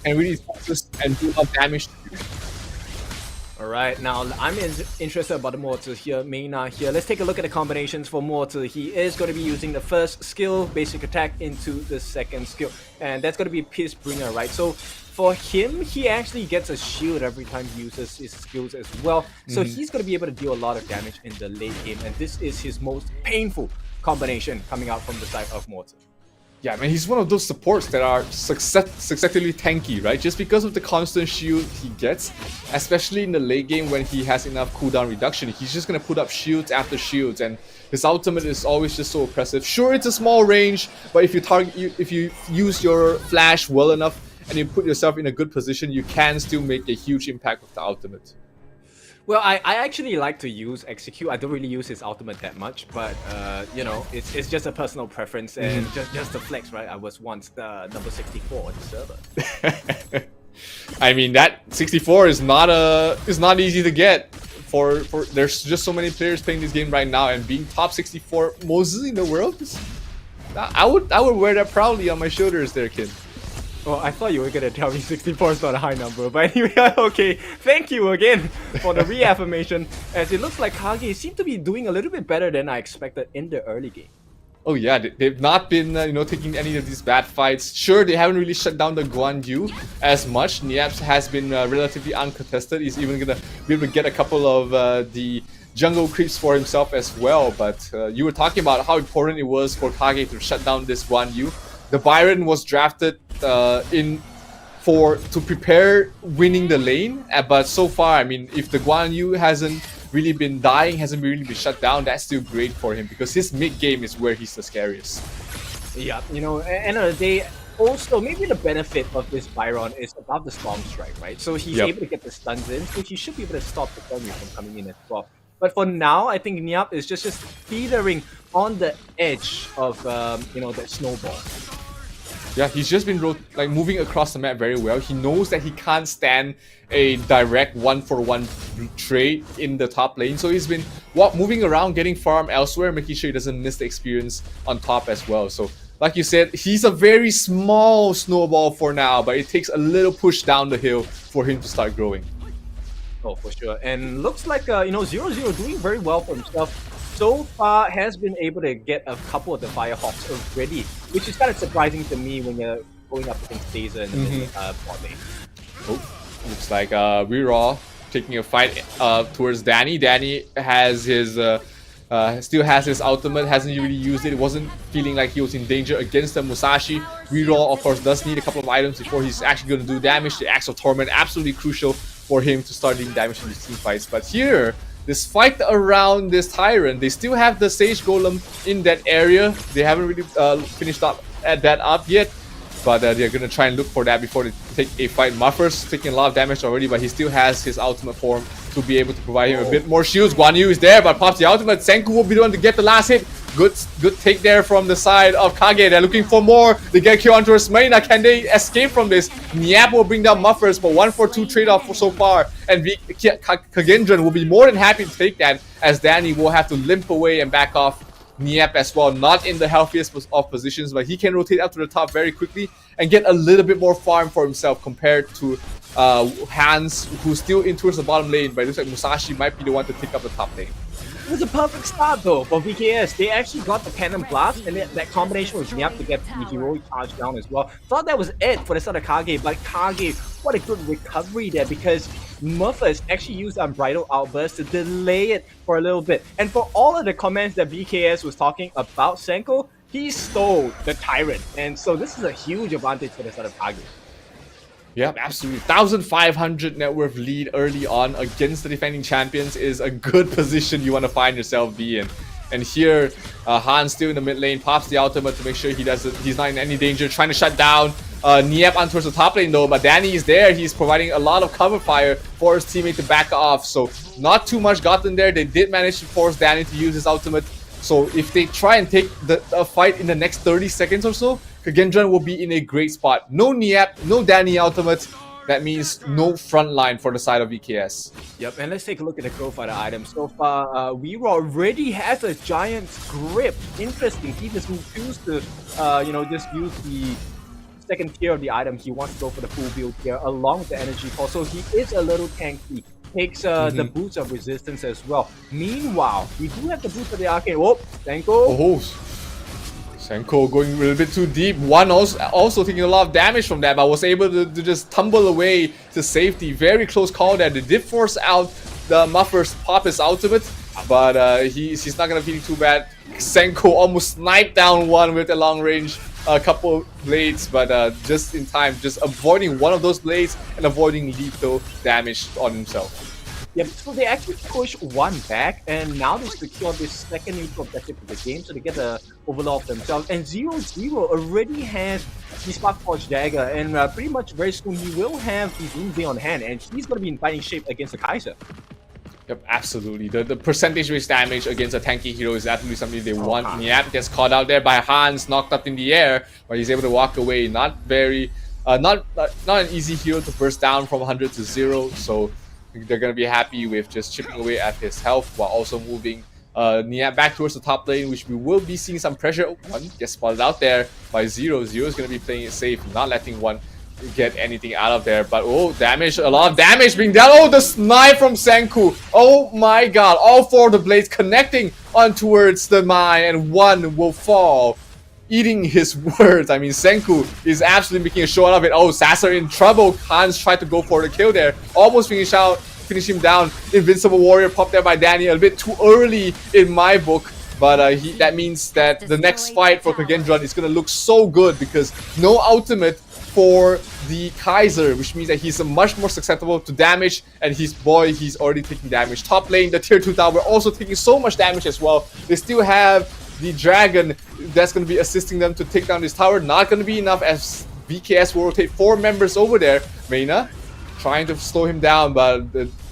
Can really focus and do a lot of damage to you. Alright, now I'm interested about the Mortar here, Meina here. Let's take a look at the combinations for Mortar. He is going to be using the first skill, basic attack, into the second skill. And that's going to be Pierce Bringer, right? So for him, he actually gets a shield every time he uses his skills as well. So he's going to be able to deal a lot of damage in the late game. And this is his most painful combination coming out from the side of Mortar. Yeah, man, he's one of those supports that are successfully tanky, right? Just because of the constant shield he gets, especially in the late game when he has enough cooldown reduction, he's just gonna put up shields after shields, and his ultimate is always just so oppressive. Sure, it's a small range, but if you use your flash well enough and you put yourself in a good position, you can still make a huge impact with the ultimate. Well, I actually like to use Execute. I don't really use his ultimate that much, but it's just a personal preference and just a flex, right? I was once the number 64 on the server. I mean, that 64 is not easy to get. For there's just so many players playing this game right now, and being top 64 Moses in the world, I would wear that proudly on my shoulders there, kid. Well, I thought you were gonna tell me 64 is not a high number, but anyway, okay. Thank you again for the reaffirmation, as it looks like KAGE seem to be doing a little bit better than I expected in the early game. Oh yeah, they've not been taking any of these bad fights. Sure, they haven't really shut down the Guan Yu as much. Niaps has been relatively uncontested. He's even gonna be able to get a couple of the jungle creeps for himself as well. But you were talking about how important it was for KAGE to shut down this Guan Yu. The Byron was drafted to prepare winning the lane, but so far, I mean, if the Guan Yu hasn't really been dying, hasn't really been shut down, that's still great for him, because his mid game is where he's the scariest. Yeah, end of the day, also maybe the benefit of this Byron is about the Storm Strike, right? So he's able to get the stuns in, so he should be able to stop the Guan Yu from coming in as well. But for now, I think Niap is just teetering on the edge of that snowball. Yeah, he's just been moving across the map very well. He knows that he can't stand a direct 1-for-1 trade in the top lane, so he's been moving around, getting farm elsewhere, making sure he doesn't miss the experience on top as well. So, like you said, he's a very small snowball for now, but it takes a little push down the hill for him to start growing. Oh, for sure. And looks like 0-0 doing very well for himself. so far has been able to get a couple of the Firehawks already, which is kind of surprising to me when you're going up against Dazer in the bot lane. Oh, looks like Reraw taking a fight towards Danny. Danny has his still has his ultimate, hasn't really used it. It wasn't feeling like he was in danger against the Musashi. Reraw, of course, does need a couple of items before he's actually going to do damage. The Axe of Torment, absolutely crucial for him to start doing damage in these team fights. But here, this fight around this Tyrant, they still have the Sage Golem in that area. They haven't really finished up that up yet. But they're going to try and look for that before they take a fight. Muffer's taking a lot of damage already, but he still has his ultimate form to be able to provide him a bit more shields. Guan Yu is there, but pops the ultimate. Senku will be the one to get the last hit. Good take there from the side of Kage. They're looking for more. They get kill onto Smaina. Can they escape from this? Nyap will bring down Muffers, but 1-for-2 trade-off so far. And Kagendran will be more than happy to take that, as Danny will have to limp away and back off. Niap as well, not in the healthiest of positions, but he can rotate up to the top very quickly and get a little bit more farm for himself compared to Hans, who's still in towards the bottom lane, but it looks like Musashi might be the one to take up the top lane. It was a perfect start though for VKS. They actually got the Cannon Blast, and that combination with Nyap to get the heroic charge down as well. Thought that was it for the start of Kage, but Kage, what a good recovery there, because Muffers actually used Unbridled Outburst to delay it for a little bit. And for all of the comments that VKS was talking about Senko, he stole the Tyrant. And so this is a huge advantage for the start of Kage. Yep, absolutely. 1,500 net worth lead early on against the defending champions is a good position you want to find yourself be in. And here, Hans still in the mid lane, pops the ultimate to make sure he's not in any danger, trying to shut down Niep on towards the top lane though, but Danny is there. He's providing a lot of cover fire for his teammate to back off, so not too much gotten there. They did manage to force Danny to use his ultimate, so if they try and take the fight in the next 30 seconds or so, Kagendran will be in a great spot. No Niep, no Danny ultimate. That means no front line for the side of VKS. Yep, and let's take a look at the growth fighter items. So far, Weero already has a Giant's Grip. Interesting. He doesn't choose to, just use the second tier of the item. He wants to go for the full build here along with the energy core. So he is a little tanky. Takes the boost of resistance as well. Meanwhile, we do have the boost of the arcane. Oh, Senko. Oh, Senko going a little bit too deep. One also taking a lot of damage from that, but was able to just tumble away to safety. Very close call there. They did force out the Muffers pop his ultimate, but he's not gonna be too bad. Senko almost sniped down one with a long range couple blades, but just in time, just avoiding one of those blades and avoiding lethal damage on himself. Yep, so they actually push one back, and now they secure this second neutral objective of the game, so they get the overlord themselves. And 0-0 already has the Sparkforge Dagger, and pretty much very soon he will have the Doomsday on hand, and he's going to be in fighting shape against the Kaiser. Yep, absolutely. The percentage-based damage against a tanky hero is absolutely something they want. Nyap gets caught out there by Hans, knocked up in the air, but he's able to walk away. Not very, not an easy hero to burst down from 100 to 0, so they're going to be happy with just chipping away at his health while also moving Nyap back towards the top lane, which we will be seeing some pressure. One gets spotted out there by 0. 0 is going to be playing it safe, not letting one get anything out of there. But oh, damage, a lot of damage being done. Oh, the snipe from Senku. Oh my god, all 4 of the blades connecting on towards the Mai, and one will fall, eating his words. I mean, Senku is absolutely making a show out of it. Oh, Sasser in trouble. Hans tried to go for the kill there, almost finish him down. Invincible Warrior popped there by Danny a bit too early in my book, but that means that the next fight for Kagendran is going to look so good, because no ultimate for the Kaiser, which means that he's much more susceptible to damage, and he's already taking damage. Top lane, the tier 2 tower also taking so much damage as well. They still have the dragon that's going to be assisting them to take down this tower. Not going to be enough, as VKS will rotate 4 members over there. Meina trying to slow him down, but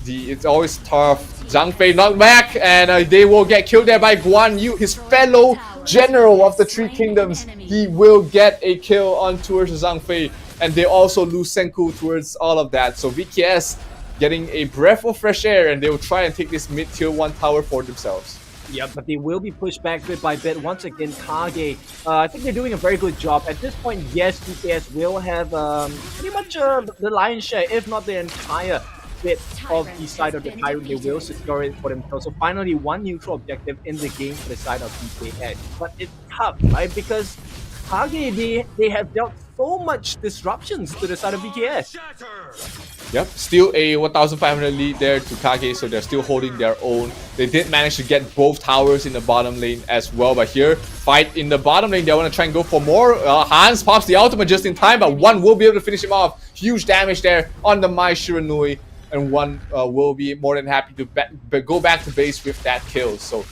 it's always tough. Zhang Fei knocked back, and they will get killed there by Guan Yu, his fellow general of the 3 kingdoms. He will get a kill on towards Zhang Fei, and they also lose Senku towards all of that. So VKS getting a breath of fresh air, and they will try and take this mid tier 1 tower for themselves. Yeah, but they will be pushed back bit by bit. Once again, Kage, I think they're doing a very good job. At this point, yes, VKS will have pretty much the lion's share, if not the entire bit of the side of the Tyrant, they will secure it for themselves. So finally, one neutral objective in the game for the side of VKS. But it's tough, right? Because KAGE, they have dealt so much disruptions to the side of VKS. Yep, still a 1,500 lead there to KAGE, so they're still holding their own. They did manage to get both towers in the bottom lane as well, but here, fight in the bottom lane, they want to try and go for more. Hans pops the ultimate just in time, but one will be able to finish him off. Huge damage there on the Mai Shiranui, and one will be more than happy to go back to base with that kill. So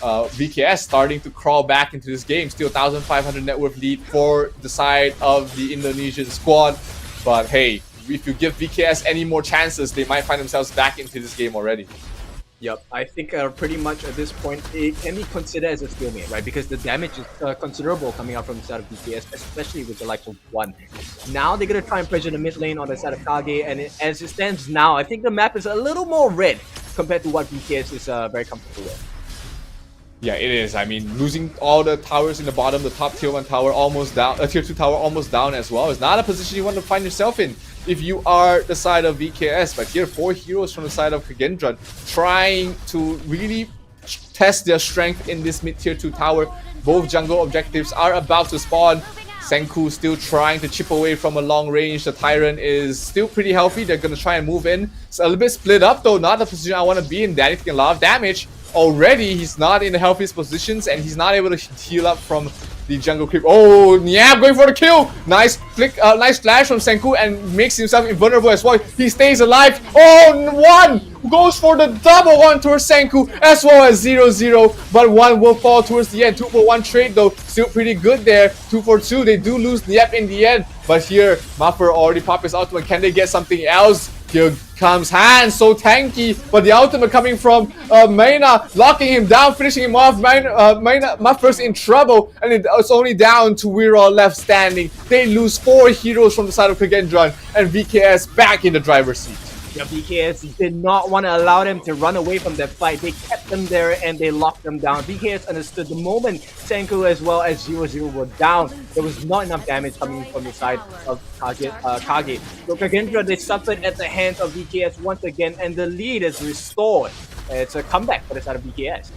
VKS starting to crawl back into this game. Still 1,500 net worth lead for the side of the Indonesian squad, but hey, if you give VKS any more chances, they might find themselves back into this game already. Yep, I think pretty much at this point, it can be considered as a stalemate, right? Because the damage is considerable coming out from the side of VKS, especially with the likes of one. Now they're going to try and pressure the mid lane on the side of KAGE, and as it stands now, I think the map is a little more red compared to what VKS is very comfortable with. Yeah, it is. I mean, losing all the towers in the bottom, the top tier 1 tower almost down, tier 2 tower almost down as well. It's not a position you want to find yourself in if you are the side of VKS. But here, 4 heroes from the side of KAGE trying to really test their strength in this mid-tier 2 tower. Both jungle objectives are about to spawn. Senku still trying to chip away from a long range. The Tyrant is still pretty healthy. They're going to try and move in. It's a little bit split up though, not the position I want to be in. Danny taking a lot of damage. Already, he's not in the healthiest positions, and he's not able to heal up from the jungle creep. Oh, Niab going for the kill! Nice flick, nice flash from Senku, and makes himself invulnerable as well. He stays alive. Oh, one goes for the double one towards Senku, as well as 0-0, but one will fall towards the end. 2-for-1 trade though, still pretty good there. 2-for-2, they do lose Niab in the end, but here, Muffer already popped his ultimate. Can they get something else? Here comes Hans, so tanky, but the ultimate coming from Maina, locking him down, finishing him off. Muffer's in trouble, and it's only down to We're left standing. They lose 4 heroes from the side of KAGE, and VKS back in the driver's seat. Yeah, VKS did not want to allow them to run away from that fight. They kept them there and they locked them down. VKS understood the moment Senku as well as 0-0 were down, there was not enough damage coming from the side of KAGE. So KAGE, they suffered at the hands of VKS once again, and the lead is restored. It's a comeback for the side of VKS.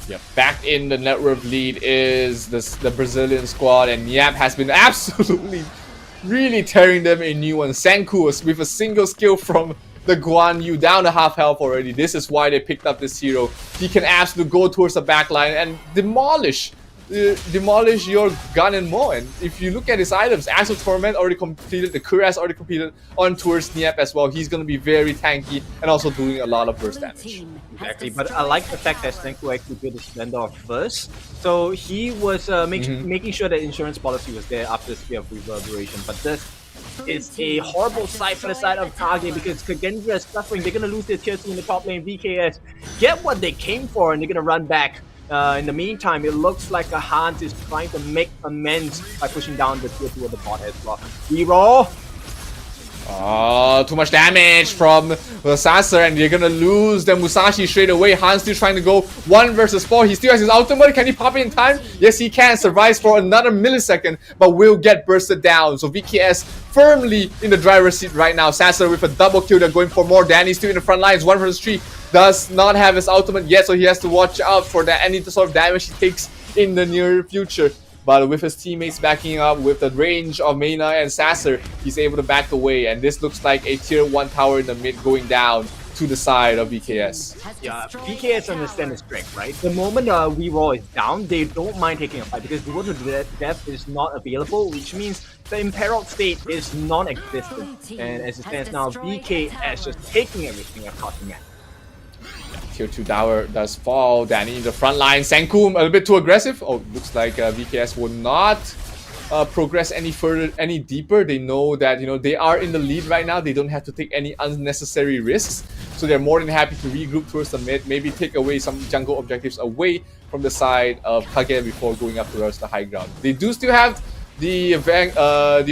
Yep. Back in the net worth lead is the Brazilian squad, and Niab has been absolutely really tearing them a new one. Senku was with a single skill from the Guan Yu down to half health already. This is why they picked up this hero. He can absolutely go towards the backline and demolish your Gun and Mo. And if you look at his items, Axel Torment already completed, the Cuirass already completed on towards Niab as well. He's going to be very tanky and also doing a lot of burst damage. Exactly, but I like the fact that Senku actually did the Splendor off first. So he was making sure that insurance policy was there after the Spear of Reverberation. But this is a horrible sight for the side of KAGE because KAGE is suffering. They're going to lose their tier 2 in the top lane. VKS get what they came for, and they're going to run back. In the meantime, it looks like Hans is trying to make amends by pushing down the tier 2 of the bot as well. Reroll! Oh, too much damage from Sasser, and you're gonna lose the Musashi straight away. Hans still trying to go 1 versus 4. He still has his ultimate. Can he pop it in time? Yes, he can. Survives for another millisecond, but will get bursted down. So VKS firmly in the driver's seat right now. Sasser with a double kill. They're going for more. Danny still in the front lines. 1 versus 3. Does not have his ultimate yet, so he has to watch out for that. Any sort of damage he takes in the near future. But with his teammates backing up, with the range of Maina and Sasser, he's able to back away. And this looks like a tier 1 tower in the mid going down to the side of VKS. Yeah, VKS understand the strength, right? The moment Reroll is down, they don't mind taking a fight because Duel to Death is not available, which means the Imperiled state is non-existent. And as it stands now, VKS just taking everything across the map. Tier 2 tower does fall. Danny in the front line. Senku a little bit too aggressive. Oh, looks like VKS will not progress any further, any deeper. They know that, you know, they are in the lead right now. They don't have to take any unnecessary risks. So they're more than happy to regroup towards the mid. Maybe take away some jungle objectives away from the side of KAGE before going up towards the high ground. They do still have the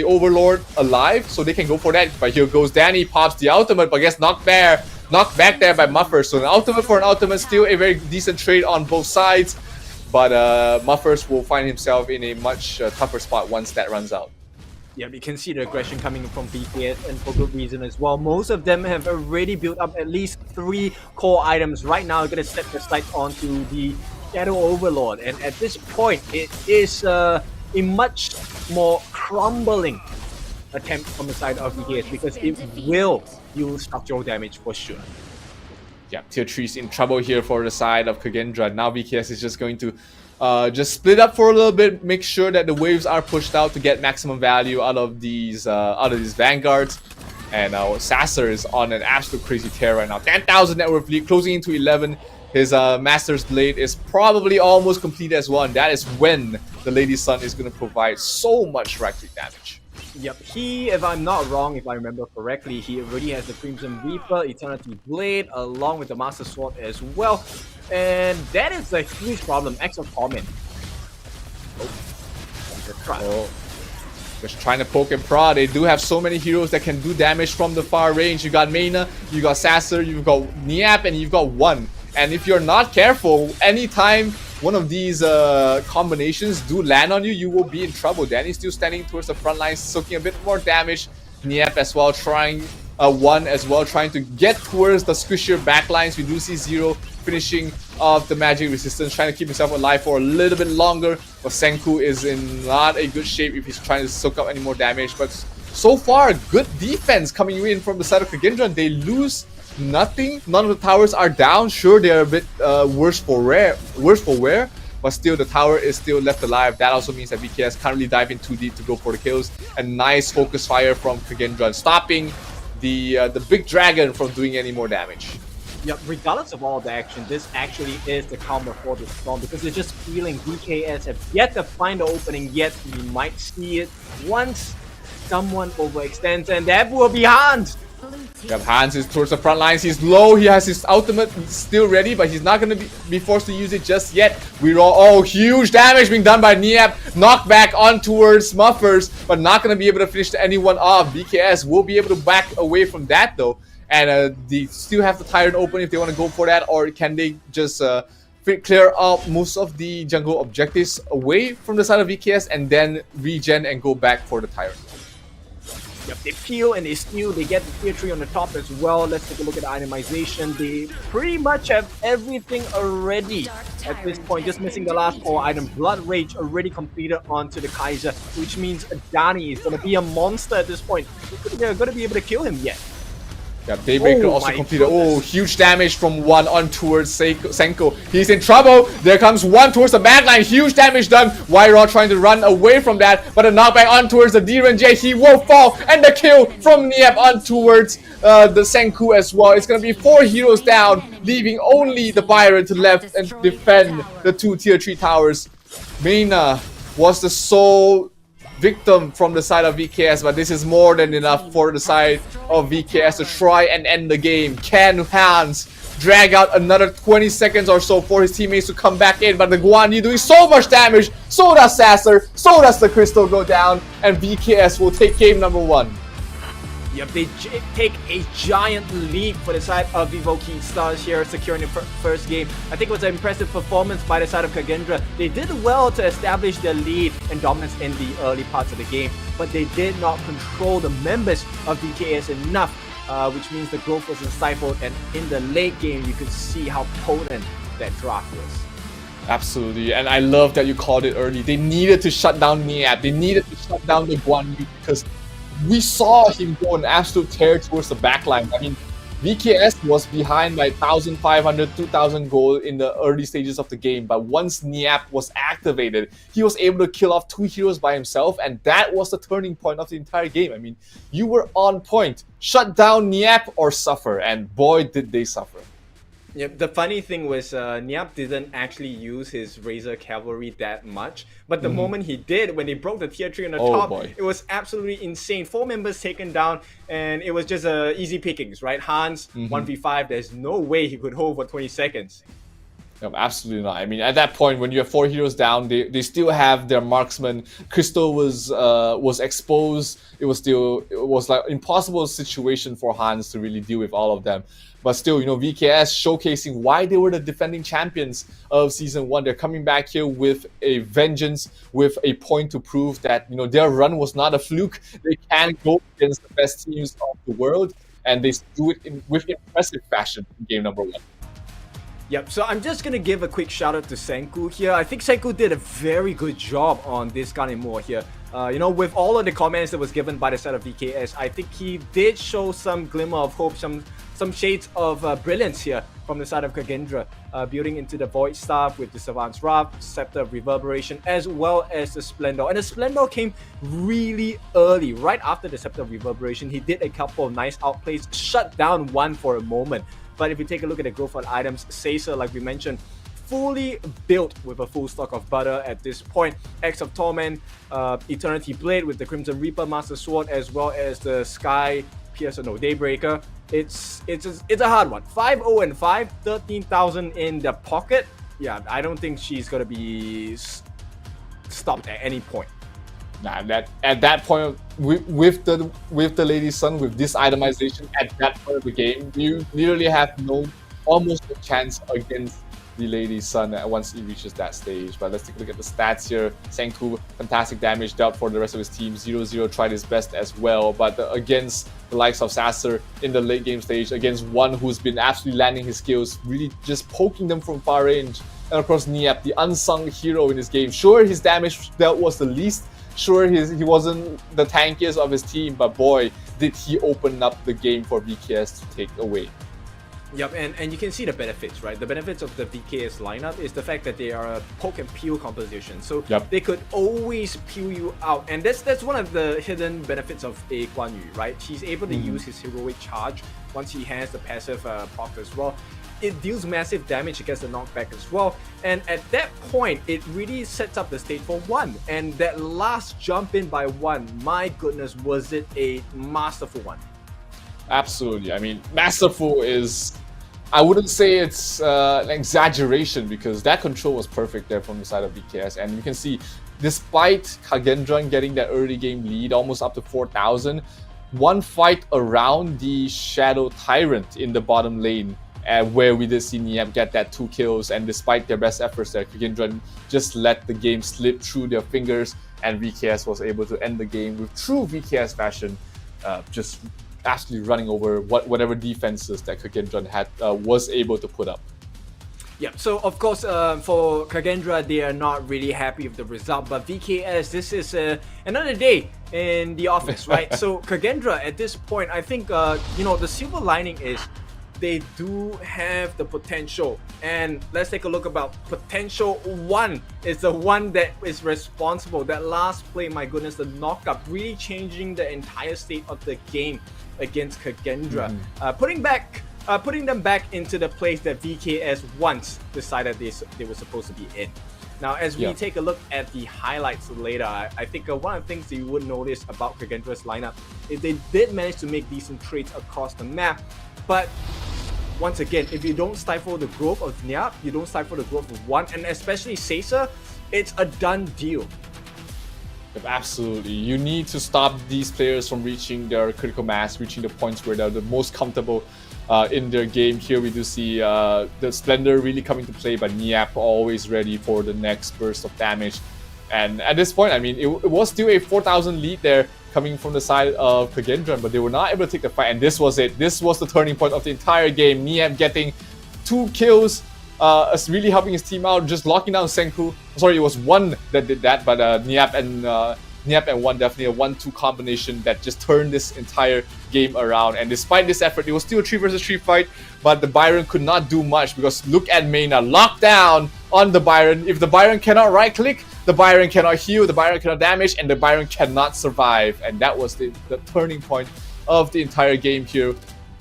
Overlord alive, so they can go for that. But here goes Danny, pops the ultimate, but gets knocked back there by Muffer. So an ultimate for an ultimate, still a very decent trade on both sides. But Muffers will find himself in a much tougher spot once that runs out. Yeah, we can see the aggression coming from VKS, and for good reason as well. Most of them have already built up at least 3 core items. Right now, going to set their sights onto the Shadow Overlord, and at this point, it is a much more crumbling attempt from the side of VKS because it will use structural damage for sure. Yeah, tier 3's in trouble here for the side of Kagendra. Now VKS is just going to just split up for a little bit, make sure that the waves are pushed out to get maximum value out of these vanguards. And Sasser is on an absolute crazy tear right now. 10,000 net worth lead, closing into 11. His Master's Blade is probably almost complete as well. And that is when the Lady Sun is going to provide so much right click damage. Yep, he, if I'm not wrong, if I remember correctly, he already has the Crimson Reaper, Eternity Blade, along with the Master Sword as well. And that is a huge problem. X of Torment. Oh, just trying to poke and prod. They do have so many heroes that can do damage from the far range. You got Meina, you got Sasser, you've got Niap, and you've got One. And if you're not careful, anytime one of these combinations do land on you, you will be in trouble. Danny's still standing towards the front line, soaking a bit more damage. Niap as well, trying One as well, trying to get towards the squishier backlines. We do see Zero finishing off the magic resistance, trying to keep himself alive for a little bit longer. But Senku is in not a good shape if he's trying to soak up any more damage. But so far, good defense coming in from the side of Kagendra. They lose nothing. None of the towers are down. Sure, they're a bit worse for wear, but still the tower is still left alive. That also means that VKS can't really dive in too deep to go for the kills. And nice focus fire from Kagendra, stopping the big dragon from doing any more damage. Yep, regardless of all the action, this actually is the counter for the storm because they're just feeling VKS have yet to find the opening, yet we might see it once someone overextends, and that will be Hans. Yep, Hans is towards the front lines. He's low. He has his ultimate still ready, but he's not going to be forced to use it just yet. Oh, huge damage being done by Niap. Knockback on towards Muffers, but not going to be able to finish anyone off. BKS will be able to back away from that though. And they still have the Tyrant open if they want to go for that, or can they just clear out most of the jungle objectives away from the side of VKS and then regen and go back for the Tyrant? Yep, they peel and they steal, they get the tier 3 on the top as well. Let's take a look at the itemization. They pretty much have everything already at this point, just missing the last 4 items. Blood Rage already completed onto the KAGE, which means Dani is going to be a monster at this point. They're going to be able to kill him yet. Yeah, Daybreaker also completed. Oh, huge damage from One on towards Senko. He's in trouble. There comes One towards the backline. Huge damage done. Wyraw trying to run away from that, but a knockback on towards the D-Ren-J. He will fall, and the kill from Niap on towards the Senku as well. It's going to be 4 heroes down, leaving only the Byron to left and defend the 2 tier 3 towers. Meina was the sole victim from the side of VKS, but this is more than enough for the side of VKS to try and end the game. Can Hans drag out another 20 seconds or so for his teammates to come back in? But the Guan Yu doing so much damage, so does Sasser, so does the Crystal go down, and VKS will take game number 1. Yep, they take a giant lead for the side of Vivo Stars here, securing the first game. I think it was an impressive performance by the side of Kagendra. They did well to establish their lead and dominance in the early parts of the game, but they did not control the members of VKS enough, which means the growth was stifled, and in the late game, you could see how potent that draft was. Absolutely, and I love that you called it early. They needed to shut down Niap. They needed to shut down the Guan Yu because we saw him go an absolute tear towards the backline. I mean, VKS was behind by 1,500, 2,000 gold in the early stages of the game, but once Niap was activated, he was able to kill off 2 heroes by himself, and that was the turning point of the entire game. I mean, you were on point. Shut down Niap or suffer, and boy, did they suffer. Yep, the funny thing was Niap didn't actually use his Razor Cavalry that much, but the moment he did, when they broke the tier 3 on the top, it was absolutely insane. 4 members taken down, and it was just easy pickings, right? Hans, 1v5, there's no way he could hold for 20 seconds. No, absolutely not. I mean, at that point, when you have 4 heroes down, they still have their marksman. Crystal was exposed. It was like impossible situation for Hans to really deal with all of them. But still, VKS showcasing why they were the defending champions of Season 1. They're coming back here with a vengeance, with a point to prove that, their run was not a fluke. They can go against the best teams of the world, and they do it with impressive fashion in game number 1. Yep, so I'm just gonna give a quick shout out to Senku here. I think Senku did a very good job on this Ganemore here. With all of the comments that was given by the side of VKS, I think he did show some glimmer of hope, some shades of brilliance here from the side of Kagendra, building into the Void Staff with the Savant's Wrath, Scepter of Reverberation, as well as the Splendor. And the Splendor came really early, right after the Scepter of Reverberation. He did a couple of nice outplays, shut down one for a moment. But if you take a look at the growth on items, Caesar, like we mentioned, fully built with a full stock of butter at this point. Axe of Torment, Eternity Blade with the Crimson Reaper Master Sword, as well as the Sky Piercer, no, Daybreaker. It's a hard one. 5-0-5, 13,000 in the pocket. Yeah, I don't think she's gonna be stopped at any point. Nah, at that point, with the Lady Sun, with this itemization at that point of the game, you literally have almost no chance against the Lady Sun once he reaches that stage. But let's take a look at the stats here. Senku, fantastic damage dealt for the rest of his team. 0-0 tried his best as well, but against the likes of Sasser in the late game stage, against one who's been absolutely landing his skills, really just poking them from far range. And of course, Niap, the unsung hero in this game. Sure, his damage dealt was the least. Sure, he wasn't the tankiest of his team, but boy, did he open up the game for VKS to take away. Yep, and you can see the benefits, right? The benefits of the VKS lineup is the fact that they are a poke and peel composition. So they could always peel you out. And that's one of the hidden benefits of a Guan Yu, right? He's able to use his heroic charge once he has the passive proc as well. It deals massive damage against the knockback as well. And at that point, it really sets up the stage for one. And that last jump in by one, my goodness, was it a masterful one? Absolutely. I mean, masterful is... I wouldn't say it's an exaggeration, because that control was perfect there from the side of VKS. And you can see, despite Kagendran getting that early game lead, almost up to 4,000, one fight around the Shadow Tyrant in the bottom lane, where we did see Niam get that 2 kills, and despite their best efforts there, Kagendran just let the game slip through their fingers, and VKS was able to end the game with true VKS fashion, just absolutely running over whatever defenses that Kagendran had was able to put up. Yeah, so of course for Kagendra, they are not really happy with the result, but VKS, this is another day in the office, right? So Kagendra at this point, I think the silver lining is they do have the potential, and let's take a look about potential. One is the one that is responsible. That last play, my goodness, the knockup, really changing the entire state of the game against Kagendra, putting them back into the place that VKS once decided they were supposed to be in. Now, as we take a look at the highlights later, I think one of the things that you would notice about Kagendra's lineup is they did manage to make decent trades across the map, but once again, if you don't stifle the growth of Niap, you don't stifle the growth of one, and especially Caesar, it's a done deal. Absolutely. You need to stop these players from reaching their critical mass, reaching the points where they're the most comfortable in their game. Here we do see the Splendor really coming to play, but Niap always ready for the next burst of damage. And at this point, I mean, it was still a 4,000 lead there coming from the side of Kagendran, but they were not able to take the fight, and this was it. This was the turning point of the entire game. Niap getting 2 kills, really helping his team out, just locking down Senku. Sorry, it was one that did that, but Niap and one, definitely a 1-2 combination that just turned this entire game around. And despite this effort, it was still a 3 versus 3 fight, but the Byron could not do much, because look at Mayna locked down on the Byron. If the Byron cannot right click, the Byron cannot heal, the Byron cannot damage, and the Byron cannot survive. And that was the turning point of the entire game here.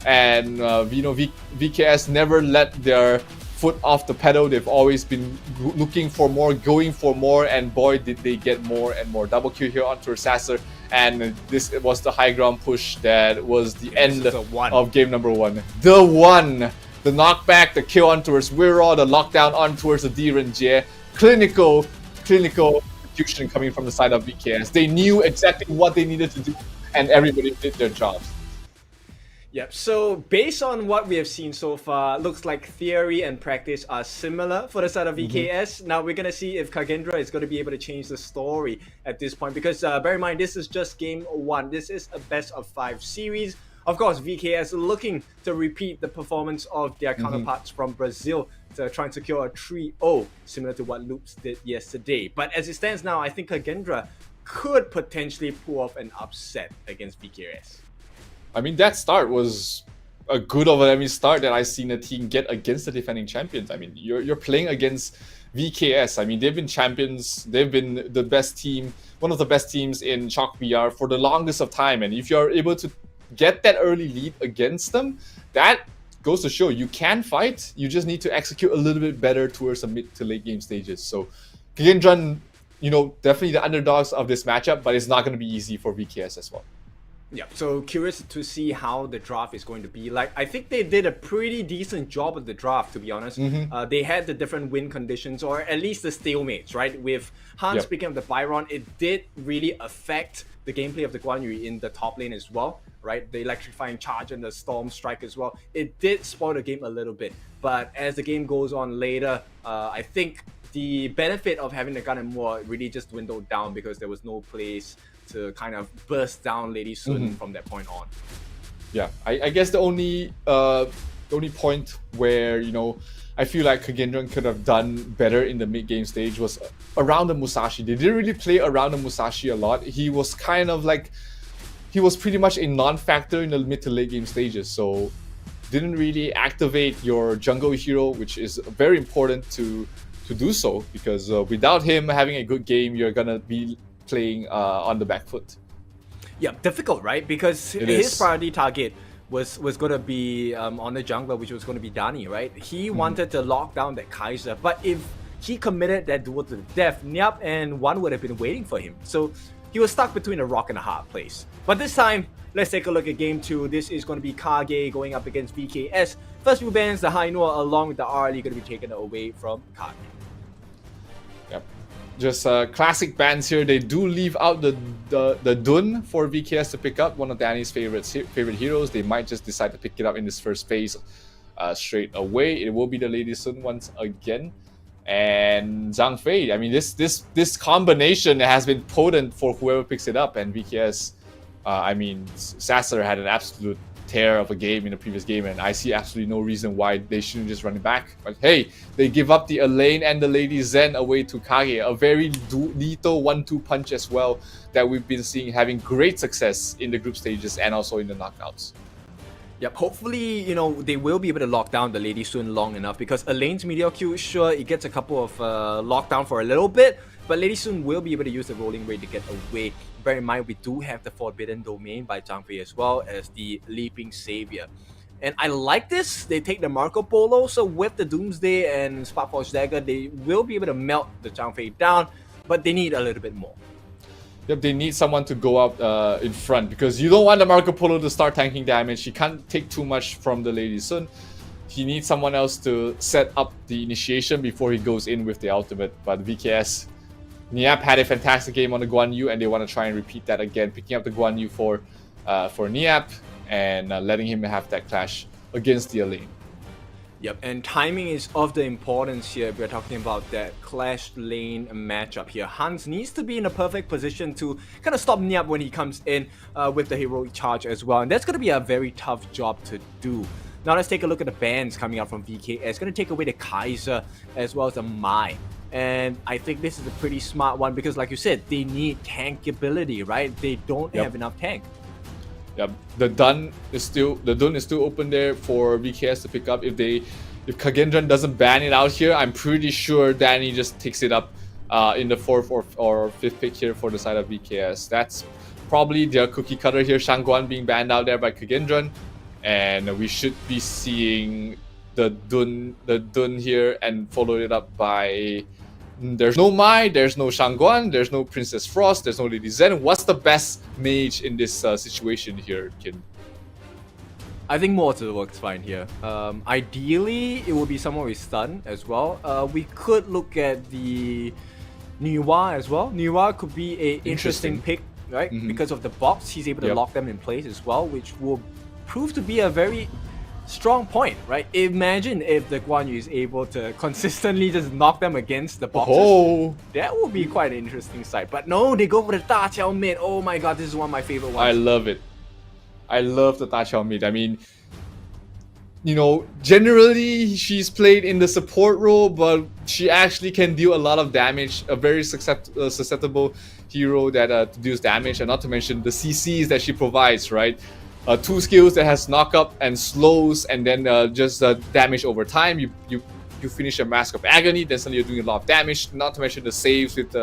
And VKS never let their foot off the pedal. They've always been looking for more, going for more, and boy did they get more and more. Double kill here onto Assassin, and this was the high ground push that was the end of game number 1. The one The knockback, the kill on towards Wirral, the lockdown on towards the Diren Jie. Clinical execution coming from the side of VKS. They knew exactly what they needed to do, and everybody did their jobs. Yep, so based on what we have seen so far, looks like theory and practice are similar for the side of VKS. Now we're going to see if Kagendra is going to be able to change the story at this point, because bear in mind, this is just game 1. This is a best of 5 series. Of course, VKS looking to repeat the performance of their counterparts from Brazil to try and secure a 3-0, similar to what Loops did yesterday. But as it stands now, I think Kagendra could potentially pull off an upset against VKS. I mean, that start was a good overwhelming start that I've seen a team get against the defending champions. I mean, you're playing against VKS. I mean, they've been champions. They've been the best team, one of the best teams in Chalk VR for the longest of time. And if you're able to get that early lead against them, that goes to show you can fight. You just need to execute a little bit better towards the mid to late game stages. So, Kagendra, definitely the underdogs of this matchup, but it's not going to be easy for VKS as well. Yeah, so curious to see how the draft is going to be like. I think they did a pretty decent job of the draft, to be honest. They had the different win conditions, or at least the stalemates, right? With Hans picking up the Byron, it did really affect the gameplay of the Guan Yu in the top lane as well, right? The electrifying charge and the storm strike as well. It did spoil the game a little bit, but as the game goes on later, I think the benefit of having the gun and more really just dwindled down because there was no place to kind of burst down Lady Sun from that point on. Yeah, I guess the only point where I feel like Kagendra could have done better in the mid game stage was around the Musashi. They didn't really play around the Musashi a lot. He was kind of like, he was pretty much a non-factor in the mid to late game stages. So didn't really activate your jungle hero, which is very important to do so, because without him having a good game, you're gonna be playing on the back foot. Yeah, difficult, right? Because his priority target was going to be on the jungler, which was going to be Dani, right? He wanted to lock down that Kaiser, but if he committed that duel to the death, Niap and One would have been waiting for him. So he was stuck between a rock and a hard place. But this time, let's take a look at game 2. This is going to be KAGE going up against VKS. First few bans, the Hainua along with the RLE going to be taken away from KAGE. Yep. Just classic bans here. They do leave out the Dun for VKS to pick up, one of Danny's favorite heroes. They might just decide to pick it up in this first phase straight away. It will be the Lady Sun once again. And Zhang Fei, I mean, this combination has been potent for whoever picks it up. And VKS, I mean, Sasser had an absolute tear of a game in the previous game, and I see absolutely no reason why they shouldn't just run it back. But hey, they give up the Elaine and the Lady Zen away to KAGE, a very lethal 1-2 punch as well that we've been seeing having great success in the group stages and also in the knockouts. Yep, hopefully, they will be able to lock down the Lady Sun long enough, because Elaine's Meteor Q, sure, it gets a couple of lockdown for a little bit, but Lady Sun will be able to use the rolling rate to get away. Bear in mind, we do have the Forbidden Domain by Zhang Fei as well as the Leaping Savior. And I like this. They take the Marco Polo, so with the Doomsday and Sparkforge Dagger, they will be able to melt the Zhang Fei down, but they need a little bit more. Yep, they need someone to go out in front, because you don't want the Marco Polo to start tanking damage. He can't take too much from the Lady Sun. He needs someone else to set up the initiation before he goes in with the ultimate. But VKS, Niap had a fantastic game on the Guan Yu, and they want to try and repeat that again, picking up the Guan Yu for Niap and letting him have that clash against the Elaine. Yep, and timing is of the importance here. We're talking about that clash lane matchup here. Hans needs to be in a perfect position to kind of stop Niap when he comes in with the heroic charge as well. And that's going to be a very tough job to do. Now let's take a look at the bans coming out from VKS. It's going to take away the Kaiser as well as the Mai. And I think this is a pretty smart one because, like you said, they need tank ability, right? They don't have enough tank. Yeah, the Dun is still open there for VKS to pick up. If Kagendra doesn't ban it out here, I'm pretty sure Danny just takes it up in the 4th or 5th pick here for the side of VKS. That's probably their cookie cutter here. Shangguan being banned out there by Kagendra, and we should be seeing the Dun here and followed it up by. There's no Mai, there's no Shangguan, there's no Princess Frost, there's no Lady Zen. What's the best mage in this situation here, Kin? I think mortar works fine here. Ideally, it would be someone with stun as well. We could look at the Niwa as well. Niwa could be a interesting pick, right? Because of the box, he's able to lock them in place as well, which will prove to be a very strong point, right? Imagine if the Guan Yu is able to consistently just knock them against the boxes. That would be quite an interesting sight. But no, they go for the Da Qiao mid. Oh my god, this is one of my favorite ones. I love it. I love the Da Qiao mid. I mean, you know, generally she's played in the support role, but she actually can deal a lot of damage. A very susceptible hero that deals damage, and not to mention the CCs that she provides, right? 2 skills that has knock up and slows, and then just damage over time. You finish a Mask of Agony, then suddenly you're doing a lot of damage. Not to mention the saves with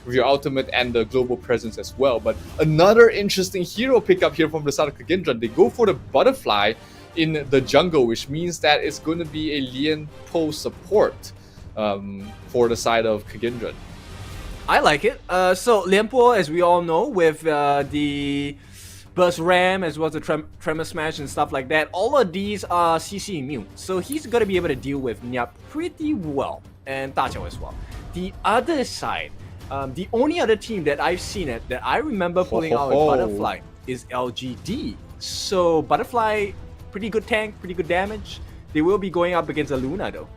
your ultimate and the global presence as well. But another interesting hero pickup here from the side of Kagendra. They go for the butterfly in the jungle, which means that it's going to be a Lian Po support for the side of Kagendra. I like it. So Lian Po, as we all know, with the Burst Ram as well as the Tremor Smash and stuff like that, all of these are CC immune. So he's going to be able to deal with Niap pretty well, and Da Qiao as well. The other side, the only other team that I've seen it that I remember pulling out with Butterfly is LGD. So Butterfly, pretty good tank, pretty good damage. They will be going up against a Luna though.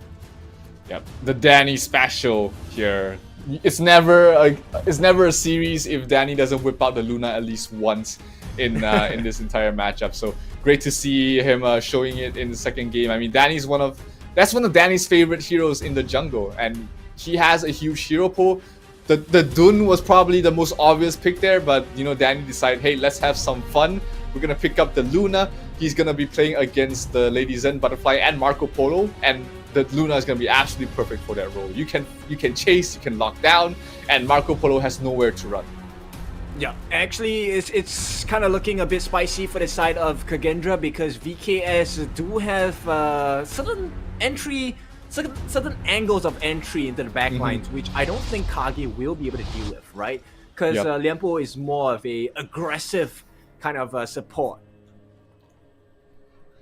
Yep, the Danny special here. It's never a series if Danny doesn't whip out the Luna at least once in this entire matchup. So great to see him showing it in the second game. I mean, that's one of Danny's favorite heroes in the jungle, and he has a huge hero pool. The Dun was probably the most obvious pick there, but you know, Danny decided, hey, let's have some fun. We're gonna pick up the Luna. He's gonna be playing against the Lady Zen, Butterfly, and Marco Polo, and the Luna is gonna be absolutely perfect for that role. You can chase, you can lock down, and Marco Polo has nowhere to run. Yeah, actually, it's kind of looking a bit spicy for the side of Kagendra, because VKS do have certain angles of entry into the backlines, which I don't think KAGE will be able to deal with, right? Because Lian Po is more of a aggressive kind of support.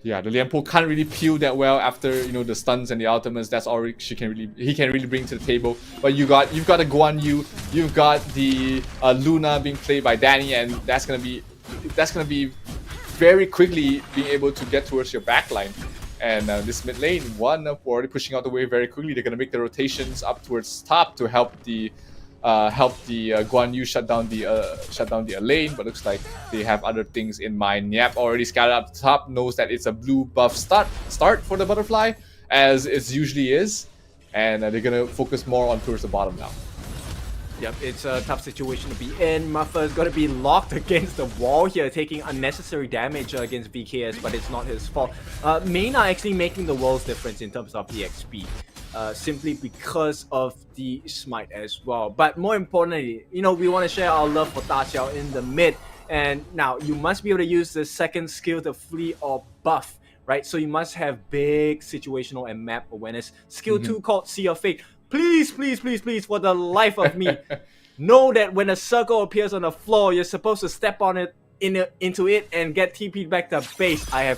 Yeah, the Lian Po can't really peel that well after, you know, the stuns and the ultimates. That's all he can really bring to the table. But you've got a Guan Yu, you've got the Luna being played by Danny, and that's gonna be very quickly being able to get towards your backline. And this mid lane, one already pushing out the wave very quickly. They're gonna make the rotations up towards top to help the Guan Yu shut down the lane, but looks like they have other things in mind. Niap already scattered up top, knows that it's a blue buff start for the butterfly, as it usually is, and they're gonna focus more on towards the bottom now. Yep, it's a tough situation to be in. Muffa is going to be locked against the wall here, taking unnecessary damage against VKS, but it's not his fault. Main are actually making the world's difference in terms of the XP. Simply because of the smite as well. But more importantly, you know, we want to share our love for Da Qiao in the mid. And now you must be able to use the second skill to flee or buff, right? So you must have big situational and map awareness. Skill 2 called See Your Fate. Please, please, please, please, for the life of me, know that when a circle appears on the floor, you're supposed to step on it into it and get TP'd back to base. I'm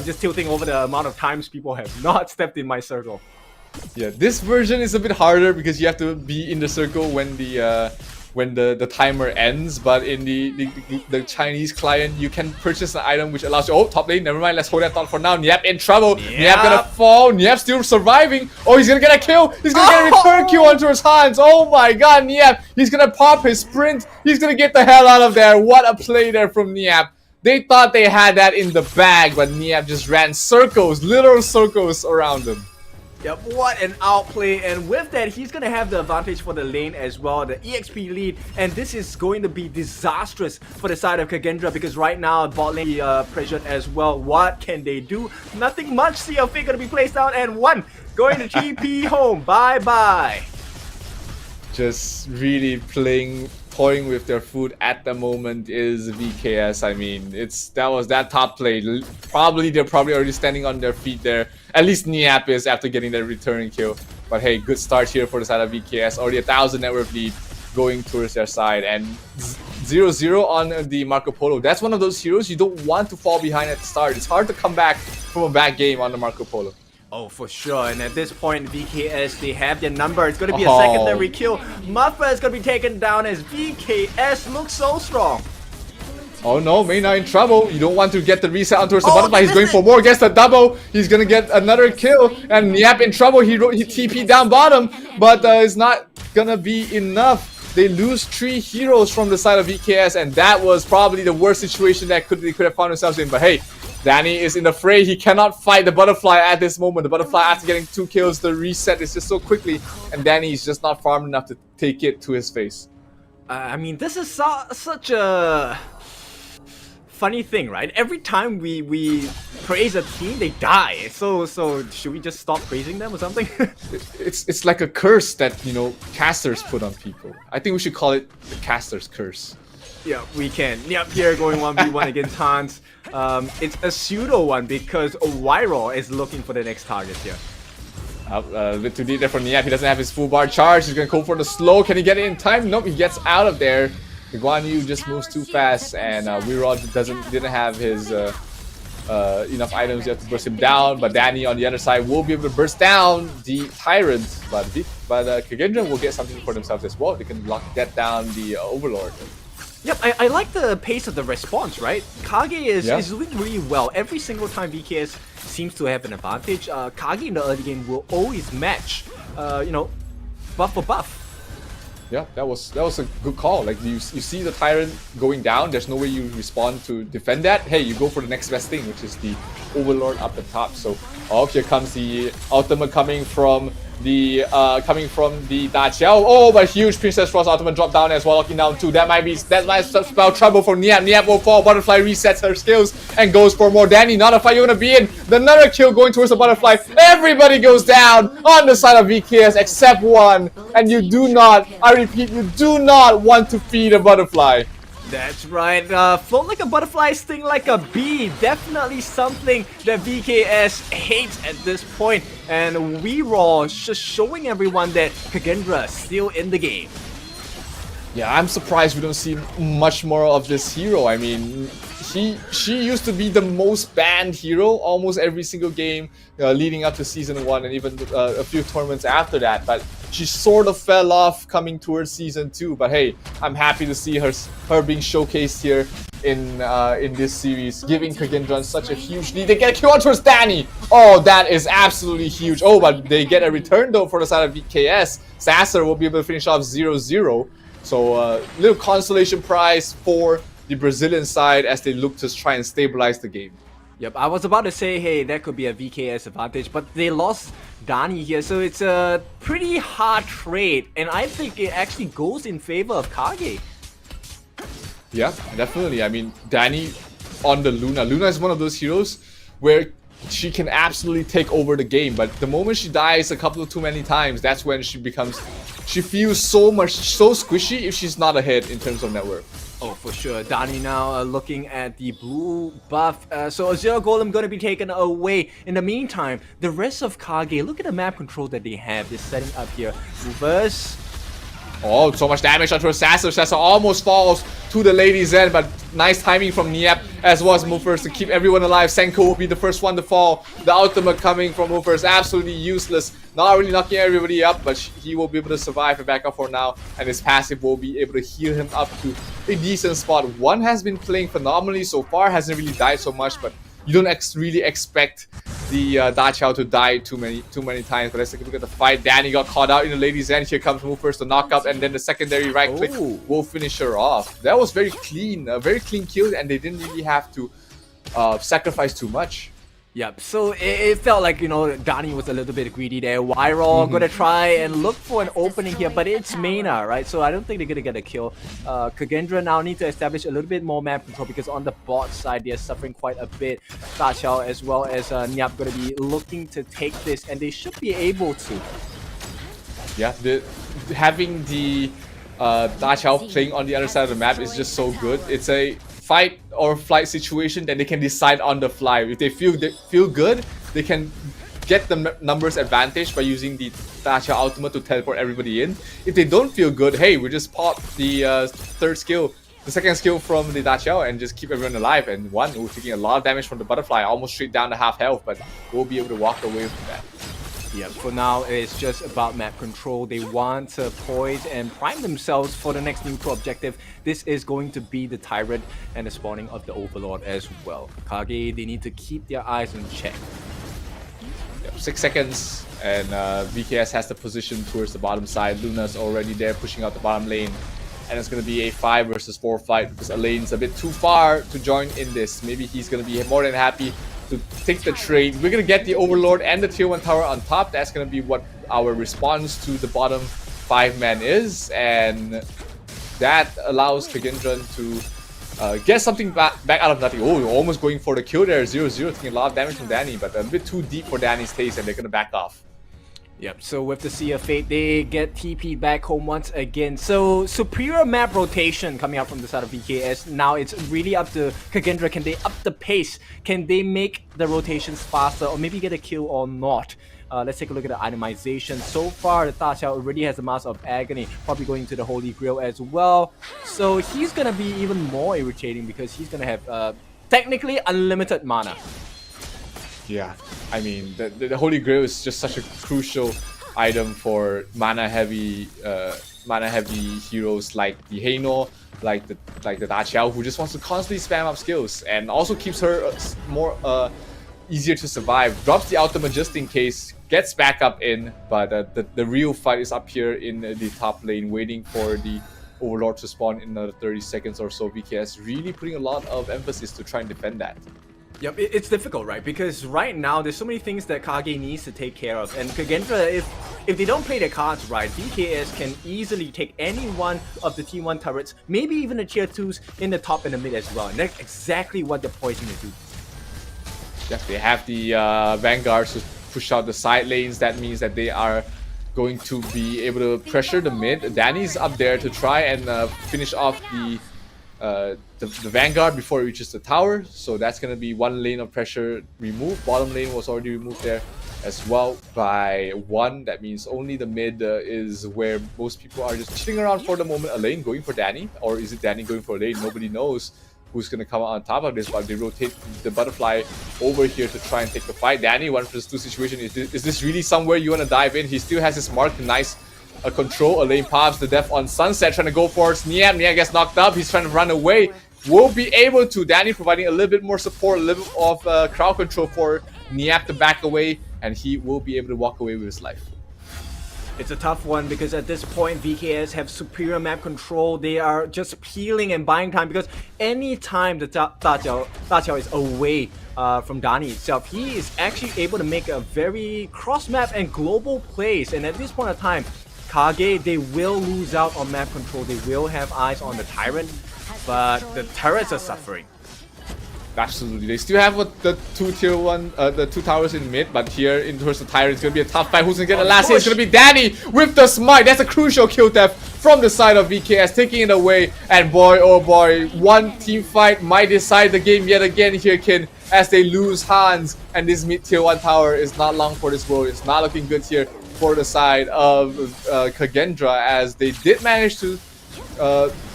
just tilting over the amount of times people have not stepped in my circle. Yeah, this version is a bit harder because you have to be in the circle when the timer ends, but in the Chinese client, you can purchase an item which allows you, oh, top lane, never mind, let's hold that thought for now. Niap in trouble. Niap gonna fall. Niap still surviving. Oh, he's gonna get a kill. He's gonna get a return kill onto his hands. Oh my god, Niap. He's gonna pop his sprint. He's gonna get the hell out of there. What a play there from Niap. They thought they had that in the bag, but Niap just ran circles, literal circles around him. Yep, what an outplay, and with that, he's going to have the advantage for the lane as well, the EXP lead, and this is going to be disastrous for the side of Kagendra, because right now, bot lane pressured as well. What can they do? Nothing much. Sea of Fate going to be placed down, and one going to TP home. Bye-bye. Just really toying with their food at the moment is VKS. I mean, that was that top play. They're probably already standing on their feet there. At least Niap is after getting that returning kill. But hey, good start here for the side of VKS. Already 1,000 net worth lead going towards their side. And 0-0 on the Marco Polo. That's one of those heroes you don't want to fall behind at the start. It's hard to come back from a bad game on the Marco Polo. Oh, for sure. And at this point, VKS, they have their number. It's going to be a secondary kill. Muffa is going to be taken down as VKS looks so strong. Oh no, Mayna in trouble. You don't want to get the reset on towards the butterfly. He's going for more, gets the double. He's going to get another kill. And Niap in trouble. He TP down bottom, but it's not going to be enough. They lose 3 heroes from the side of VKS, and that was probably the worst situation that they could have found themselves in. But hey, Danny is in the fray. He cannot fight the butterfly at this moment. The butterfly, after getting 2 kills, the reset is just so quickly, and Danny is just not farmed enough to take it to his face. I mean, this is such a funny thing, right? Every time we praise a team, they die. So should we just stop praising them or something? It's like a curse that, you know, casters put on people. I think we should call it the caster's curse. Yeah, we can. Yep, here going 1v1 against Hans. It's a pseudo one because Wyro is looking for the next target here. A bit too deep there for Niap. He doesn't have his full bar charge. He's gonna go for the slow. Can he get it in time? Nope, he gets out of there. Guan Yu just moves too fast, and Wirod didn't have his enough items yet to burst him down. But Danny on the other side will be able to burst down the Tyrant. But KAGE will get something for themselves as well. They can get down the Overlord. Yep, I like the pace of the response, right? Kage is doing really well. Every single time VKS seems to have an advantage, Kage in the early game will always match, you know, buff for buff. Yeah, that was a good call. Like you see the Tyrant going down, there's no way you respond to defend that. Hey, you go for the next best thing, which is the Overlord up the top. So here comes the ultimate coming from the Da Qiao. Oh, but huge Princess Frost ultimate drop down as well, locking down 2. That might spell trouble for Niap. Niap will fall. Butterfly resets her skills and goes for more. Danny, not a fight you're gonna be in. Another kill going towards the butterfly. Everybody goes down on the side of VKS except one. And you do not, I repeat, you do not want to feed a butterfly. That's right, float like a butterfly, sting like a bee. Definitely something that VKS hates at this point. And Wirod just showing everyone that KAGE is still in the game. Yeah, I'm surprised we don't see much more of this hero. I mean, she used to be the most banned hero almost every single game leading up to Season 1 and even a few tournaments after that. But she sort of fell off coming towards Season 2. But hey, I'm happy to see her being showcased here in this series, giving KAGE such a huge lead. They get a kill on towards Danny. Oh, that is absolutely huge. Oh, but they get a return though for the side of VKS. Sasser will be able to finish off 0-0. So little consolation prize for the Brazilian side as they look to try and stabilize the game. Yep, I was about to say, hey, that could be a VKS advantage, but they lost Dani here, so it's a pretty hard trade, and I think it actually goes in favor of KAGE. Yeah, definitely. I mean, Danny on the Luna. Luna is one of those heroes where she can absolutely take over the game, but the moment she dies a couple of too many times, that's when she feels so squishy if she's not ahead in terms of net worth. Oh, for sure. Dani now looking at the blue buff. So a Zero Golem going to be taken away. In the meantime, the rest of KAGE, look at the map control that they have. They're setting up here. Movers. Oh, so much damage onto Sasser. Sasser almost falls to the lady's end, but nice timing from Niap as well as Movers to keep everyone alive. Senko will be the first one to fall. The ultimate coming from Movers, absolutely useless. Not really knocking everybody up, but he will be able to survive and back up for now. And his passive will be able to heal him up to a decent spot. One has been playing phenomenally so far, hasn't really died so much, but you don't really expect the Da Qiao to die too many times. But let's take a look at the fight. Danny got caught out in the lady's end. Here comes Movers to knock up, and then the secondary right click will finish her off. That was very clean, a very clean kill, and they didn't really have to sacrifice too much. Yep, so it felt like, you know, Dani was a little bit greedy there. Wyro gonna try and look for an opening here, but it's Mayna, right? So I don't think they're gonna get a kill. KAGE now need to establish a little bit more map control because on the bot side, they're suffering quite a bit. Da Qiao as well as Niap gonna be looking to take this, and they should be able to. Yeah, having the Da Qiao playing on the other side of the map is just so good. It's a fight or flight situation that they can decide on the fly. If they feel good, they can get the numbers advantage by using the Da Qiao ultimate to teleport everybody in. If they don't feel good, hey, we just pop the third skill the second skill from the Da Qiao and just keep everyone alive. And one who's taking a lot of damage from the butterfly, almost straight down to half health, but will be able to walk away from that. Yeah, for now it's just about map control. They want to poise and prime themselves for the next neutral objective. This is going to be the Tyrant and the spawning of the Overlord as well. KAGE, they need to keep their eyes in check. Yep, 6 seconds, and VKS has the position towards the bottom side. Luna's already there pushing out the bottom lane. And it's going to be a 5 versus 4 fight because Elaine's a bit too far to join in this. Maybe he's going to be more than happy to take the trade. We're going to get the Overlord and the tier 1 tower on top. That's going to be what our response to the bottom 5-man is. And that allows Kagendran to get something back out of nothing. Oh, almost going for the kill there. 0-0, taking a lot of damage from Danny, but a bit too deep for Danny's taste, and they're going to back off. Yep, so with the Sea of Fate, they get TP back home once again. So superior map rotation coming out from the side of VKS. Now it's really up to Kagendra. Can they up the pace? Can they make the rotations faster or maybe get a kill or not? Let's take a look at the itemization. So far, the Da Qiao already has the Mask of Agony, probably going to the Holy Grail as well. So he's going to be even more irritating because he's going to have technically unlimited mana. Yeah, I mean, the Holy Grail is just such a crucial item for mana-heavy heroes like the Heino, like the Da Qiao, who just wants to constantly spam up skills, and also keeps her more easier to survive. Drops the ultimate just in case, gets back up in, but the real fight is up here in the top lane, waiting for the Overlord to spawn in another 30 seconds or so. VKS really putting a lot of emphasis to try and defend that. Yep, it's difficult, right? Because right now, there's so many things that KAGE needs to take care of. And Kagendra, if they don't play their cards right, VKS can easily take any one of the T1 turrets, maybe even the tier 2s in the top and the mid as well. And that's exactly what they're poising to do. Yes, they have the Vanguards to push out the side lanes. That means that they are going to be able to pressure the mid. Danny's up there to try and finish off the Vanguard before it reaches the tower, so that's going to be one lane of pressure removed. Bottom lane was already removed there as well by one. That means only the mid is where most people are just chilling around for the moment. Elaine going for Danny, or is it Danny going for Elaine? Nobody knows who's going to come out on top of this, but they rotate the butterfly over here to try and take the fight. Danny, 1-2 situation. Is this really somewhere you want to dive in? He still has his mark, nice control. Elaine pops the death on Sunset, trying to go for Niam. Niam gets knocked up. He's trying to run away. Will be able to. Danny providing a little bit more support, a little bit of crowd control for Niam to back away, and he will be able to walk away with his life. It's a tough one because at this point, VKS have superior map control. They are just peeling and buying time because any time the Da Qiao is away from Danny itself, he is actually able to make a very cross-map and global plays. And at this point of time, KAGE, they will lose out on map control. They will have eyes on the Tyrant, but the turrets are suffering. Absolutely, they still have the two towers in mid, but here in towards the Tyrant, it's gonna be a tough fight. Who's gonna get the last hit? It's gonna be Danny with the smite. That's a crucial kill theft from the side of VKS, taking it away. And boy, oh boy, one team fight might decide the game yet again here, Kin, as they lose Hans, and this mid tier 1 tower is not long for this world. It's not looking good here for the side of Kagendra, as they did manage to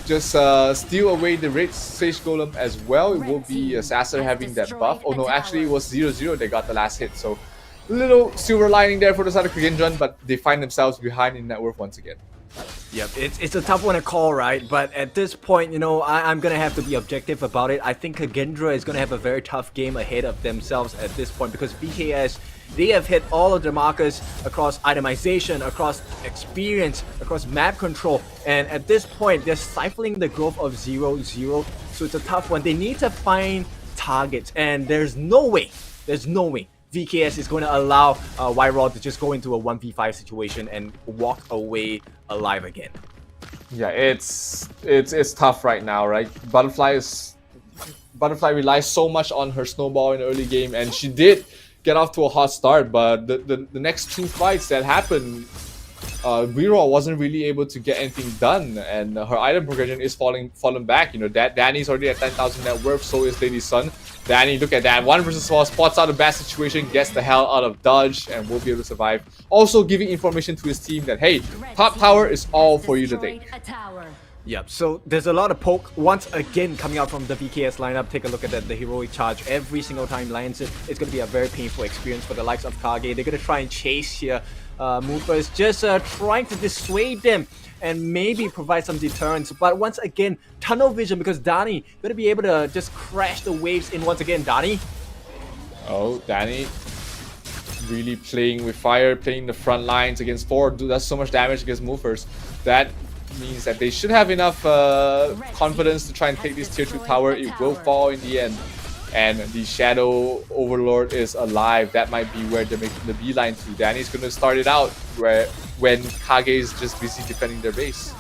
just steal away the Red Sage Golem as well. It will be Sasser having that buff. Oh no, actually it was 0-0. They got the last hit. So little silver lining there for the side of Kagendran, but they find themselves behind in net worth once again. Yep, it's a tough one to call, right? But at this point, you know, I'm going to have to be objective about it. I think Kagendra is going to have a very tough game ahead of themselves at this point because VKS, they have hit all of the markers across itemization, across experience, across map control. And at this point, they're stifling the growth of 0-0. So it's a tough one. They need to find targets. And there's no way VKS is going to allow Y-Rod to just go into a 1v5 situation and walk away alive again. Yeah, it's tough right now, right? Butterfly relies so much on her snowball in the early game, and she did get off to a hot start, but the next two fights that happened, Reroll wasn't really able to get anything done, and her item progression is falling back. You know, Danny's already at 10,000 net worth, so is Lady Sun. Danny, look at that, 1 versus 4, spots out a bad situation, gets the hell out of dodge, and will be able to survive. Also giving information to his team that, hey, top tower is all for you to take. Yep, so there's a lot of poke once again coming out from the VKS lineup. Take a look at that, the heroic charge. Every single time lands it, it's going to be a very painful experience for the likes of KAGE. They're going to try and chase here. Movers just trying to dissuade them and maybe provide some deterrence. But once again, tunnel vision because Danny going to be able to just crash the waves in once again. Danny. Oh, Danny really playing with fire, playing the front lines against 4. Does so much damage against movers. That means that they should have enough confidence to try and take this tier 2 tower. It will fall in the end. And the Shadow Overlord is alive. That might be where they're making the beeline to. Danny's going to start it out when KAGE is just busy defending their base.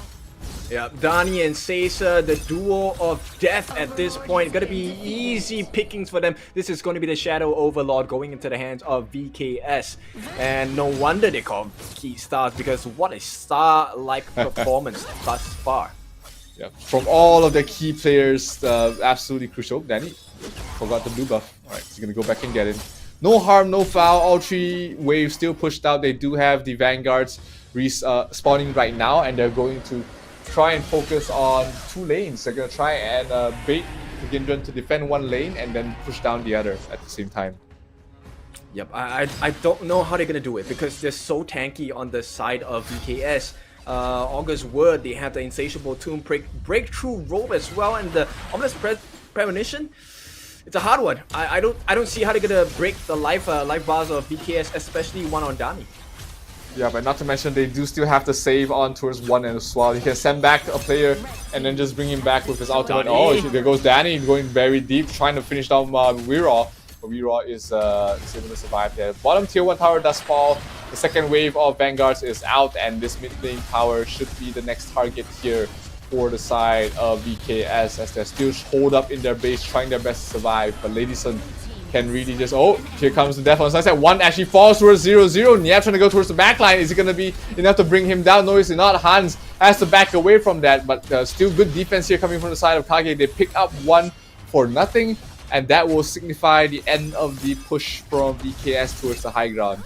Yeah, Danny and Caesar, the duo of death at this point. Gonna be easy pickings for them. This is going to be the Shadow Overlord going into the hands of VKS. And no wonder they call key stars, because what a star-like performance thus far. Yeah, from all of the key players, absolutely crucial. Danny forgot the blue buff. Alright, he's gonna go back and get it. No harm, no foul. All 3 waves still pushed out. They do have the Vanguards spawning right now, and they're going to try and focus on 2 lanes. They're gonna try and bait Kagindran to defend 1 lane and then push down the other at the same time. Yep, I don't know how they're gonna do it because they're so tanky on the side of VKS. August Word, they have the Insatiable Tomb Breakthrough Robe as well, and the Ominous Premonition. It's a hard one. I don't see how they're gonna break the life bars of VKS, especially one on Danny. Yeah, but not to mention they do still have to save on towards 1 as well. He can send back a player and then just bring him back with his ultimate. Danny. Oh, there goes Danny going very deep, trying to finish down Weeraw. But Weeraw is able to survive there. Bottom tier 1 tower does fall. The second wave of Vanguards is out, and this mid lane tower should be the next target here for the side of VKS, as they're still holed up in their base, trying their best to survive. But Ladyson can really just... Oh, here comes the death on sunset. 1 actually falls towards 0-0. Niap trying to go towards the backline. Is it going to be enough to bring him down? No, it's not. Hans has to back away from that, but still good defense here coming from the side of KAGE. They pick up 1 for nothing, and that will signify the end of the push from VKS towards the high ground.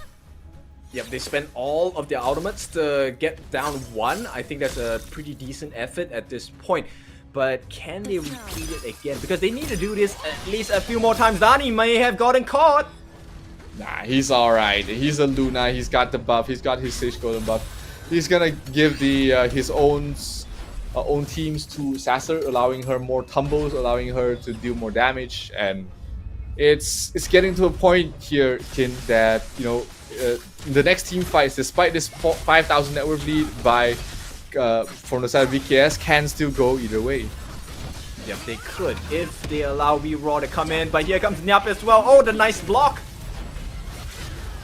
Yep, they spent all of their ultimates to get down 1. I think that's a pretty decent effort at this point. But can they repeat it again? Because they need to do this at least a few more times. Danny may have gotten caught. Nah, he's alright. He's a Luna. He's got the buff. He's got his Sage Golden buff. He's gonna give the his own teams to Sasser, allowing her more tumbles, allowing her to deal more damage. And it's getting to a point here, Kin, that the next team fights, despite this 5,000 net worth lead by from the side of VKS, can still go either way. Yep, they could if they allow Weeraw to come in, but here comes Nyap as well. Oh, the nice block.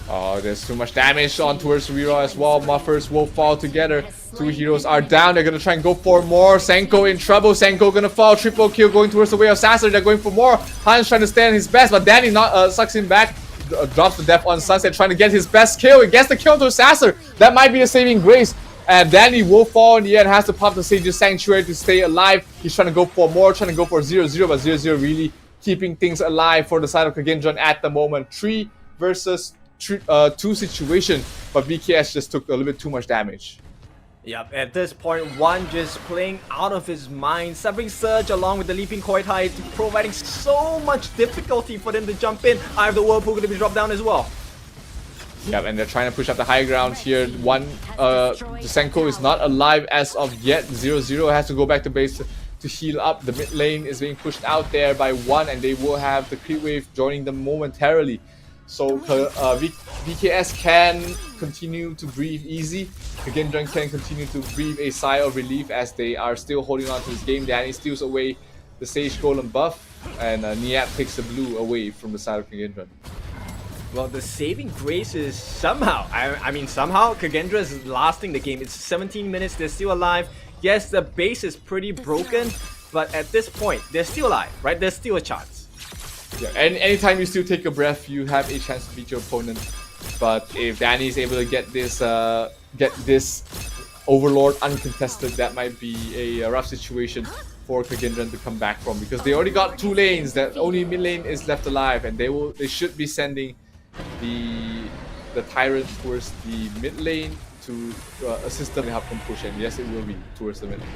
Oh, there's too much damage on towards Weeraw as well. Muffers will fall together. 2 heroes are down. They're gonna try and go for more. Senko in trouble. Senko gonna fall. Triple kill going towards the way of Sasser. They're going for more. Hans trying to stand his best, but Danny sucks him back. Drops the death on Sunset, trying to get his best kill. He gets the kill to Sasser. That might be a saving grace. And Danny will fall in the end, has to pop the Sage's Sanctuary to stay alive. He's trying to go for more, trying to go for 0-0, but 0-0 really keeping things alive for the side of Kagindran at the moment. 3 versus 2 situation, but VKS just took a little bit too much damage. Yep, at this point, 1 just playing out of his mind. Severing Surge along with the Leaping Koi Tai, providing so much difficulty for them to jump in. Eye of the Whirlpool going to be dropped down as well. Yep, and they're trying to push up the high ground here. Senko is not alive as of yet. 0-0 has to go back to base to heal up. The mid lane is being pushed out there by 1, and they will have the creep wave joining them momentarily. So VKS can continue to breathe easy. Kagindran can continue to breathe a sigh of relief as they are still holding on to this game. Danny steals away the Sage Golem buff, and Niap takes the blue away from the side of Kagindran. Well, the saving grace is somehow, I mean somehow, Kagindra is lasting the game. It's 17 minutes, they're still alive. Yes, the base is pretty broken, but at this point, they're still alive, right? There's still a chance. Yeah, and anytime you still take a breath, you have a chance to beat your opponent. But if Danny is able to get this Overlord uncontested, that might be a rough situation for Kagindran to come back from, because they already got 2 lanes. That only mid lane is left alive, and they should be sending the Tyrant towards the mid lane to assist them and help them push, and yes, it will be towards the mid lane.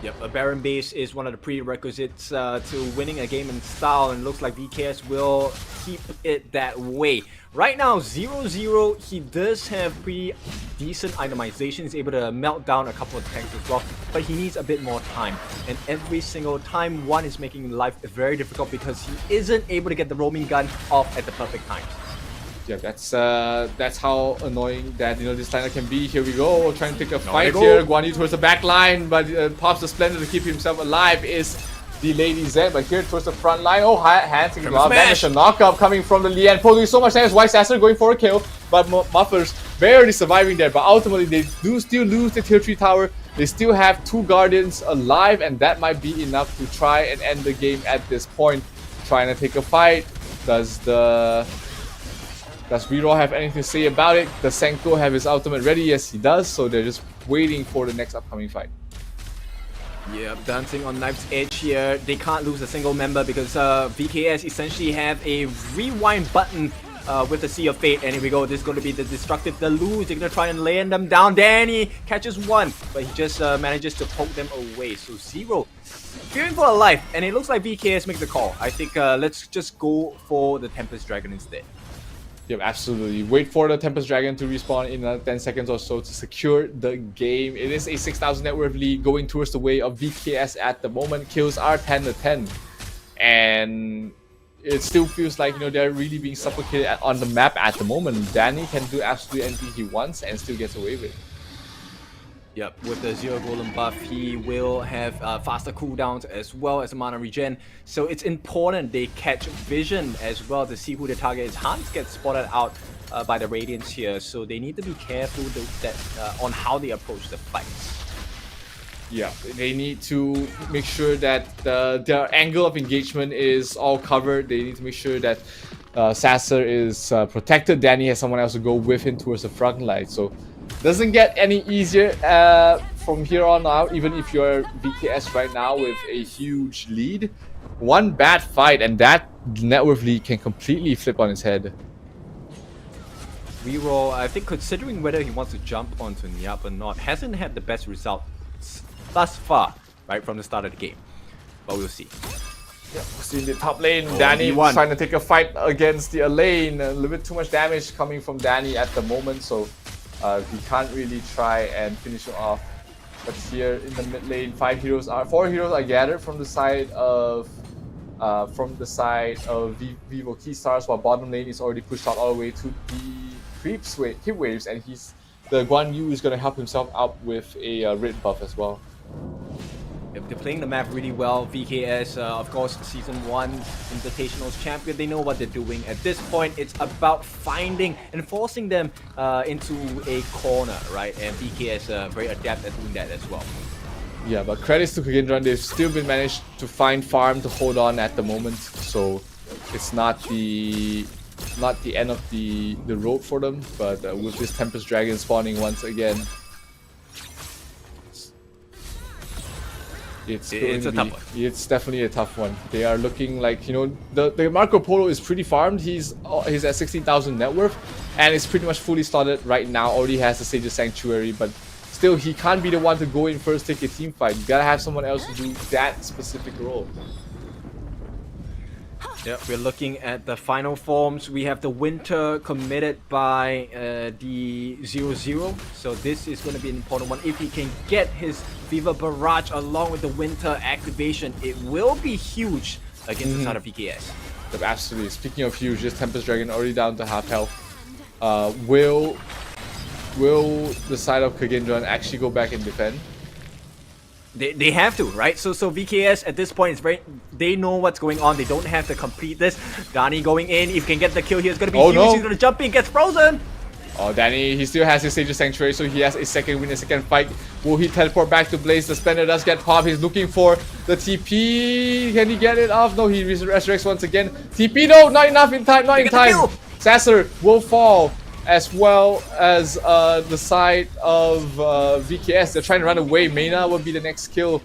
Yep, a Baron base is one of the prerequisites to winning a game in style, and looks like VKS will keep it that way. Right now, 0-0, he does have pretty decent itemization. He's able to melt down a couple of tanks as well, but he needs a bit more time. And every single time, one is making life very difficult because he isn't able to get the roaming gun off at the perfect times. Yeah, that's how annoying that this liner can be. Here we go, trying to take a fight here. Guan Yu towards the back line, but pops the Splendor to keep himself alive. Is the Lady Zen, but here towards the front line. Oh, hands taking a lot of damage. A knockup coming from the Lian Po, doing so much damage. White Sasser going for a kill, but Muffers barely surviving there. But ultimately, they do still lose the tier 3 tower. They still have 2 Guardians alive, and that might be enough to try and end the game at this point. Trying to take a fight. Does Vero have anything to say about it? Does Senko have his ultimate ready? Yes, he does. So they're just waiting for the next upcoming fight. Yeah, dancing on knife's edge here. They can't lose a single member because VKS essentially have a rewind button with the Sea of Fate. And here we go. This is going to be the destructive deluge. They're going to try and land them down. Danny catches one, but he just manages to poke them away. So Zero fearing for a life. And it looks like VKS make the call. I think let's just go for the Tempest Dragon instead. Yep, absolutely. Wait for the Tempest Dragon to respawn in 10 seconds or so to secure the game. It is a 6,000 net worth lead going towards the way of VKS at the moment. Kills are 10-10. And it still feels like, they're really being suffocated on the map at the moment. Danny can do absolutely anything he wants and still gets away with it. Yep, with the Zero Golem buff, he will have faster cooldowns as well as mana regen. So it's important they catch vision as well to see who the target is. Hans gets spotted out by the Radiance here, so they need to be careful on how they approach the fights. Yeah, they need to make sure that their angle of engagement is all covered. They need to make sure that Sasser is protected. Danny has someone else to go with him towards the front line. So doesn't get any easier from here on out, even if you're VKS right now with a huge lead. One bad fight and that net worth lead can completely flip on its head. Reroll, I think considering whether he wants to jump onto Niap or not, hasn't had the best results thus far, right from the start of the game. But we'll see. Yeah, see in the top lane, Danny trying to take a fight against the Elaine. A little bit too much damage coming from Danny at the moment, so he can't really try and finish him off. But here in the mid lane, 4 heroes are gathered from the side of Vivo Keystars, while bottom lane is already pushed out all the way to the hit waves, and the Guan Yu is going to help himself out with a red buff as well. Yep, they're playing the map really well. VKS, of course, Season 1 Invitational Champion. They know what they're doing. At this point, it's about finding and forcing them into a corner, right? And VKS very adept at doing that as well. Yeah, but credits to Kagendran. They've still been managed to find farm to hold on at the moment. So it's not the end of the road for them. But with this Tempest Dragon spawning once again, it's a tough one. It's definitely a tough one. They are looking like, the Marco Polo is pretty farmed. He's at 16,000 net worth, and it's pretty much fully slotted right now. Already has the Sage's Sanctuary, but still he can't be the one to go in first, take a team fight. You gotta have someone else to do that specific role. Yep, we're looking at the final forms. We have the Winter committed by the 0-0. So this is going to be an important one. If he can get his Viva Barrage along with the Winter activation, it will be huge against the side of VKS. Yep, absolutely. Speaking of huge, this Tempest Dragon already down to half health. Will the side of Kagendran actually go back and defend? They have to, right? So VKS at this point is they know what's going on. They don't have to complete this. Danny going in. If he can get the kill here, it's gonna be huge. No. He's gonna jump in, gets frozen. Oh, Danny, he still has his Sage's Sanctuary, so he has a second win, a second fight. Will he teleport back to Blaze? The Splendor does get popped. He's looking for the TP. Can he get it off? No, he resurrects once again. TP, no, not enough in time, not in time. Sasser will fall, as well as the side of VKS. They're trying to run away. Mena will be the next kill,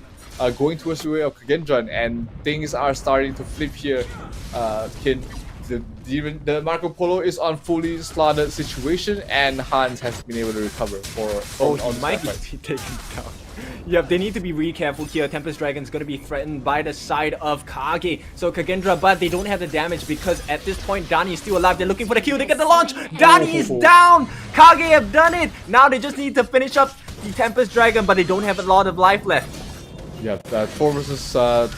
going towards the way of Kagendran, and things are starting to flip here, Kin. the Marco Polo is on fully slaughtered situation, and Hans has been able to recover He might be taken down. Yep, they need to be really careful here. Tempest Dragon's going to be threatened by the side of KAGE. So Kagendra, but they don't have the damage because at this point, Dani is still alive. They're looking for the kill. They get the launch. Dani is down. KAGE have done it. Now they just need to finish up the Tempest Dragon, but they don't have a lot of life left. Yeah, 4 versus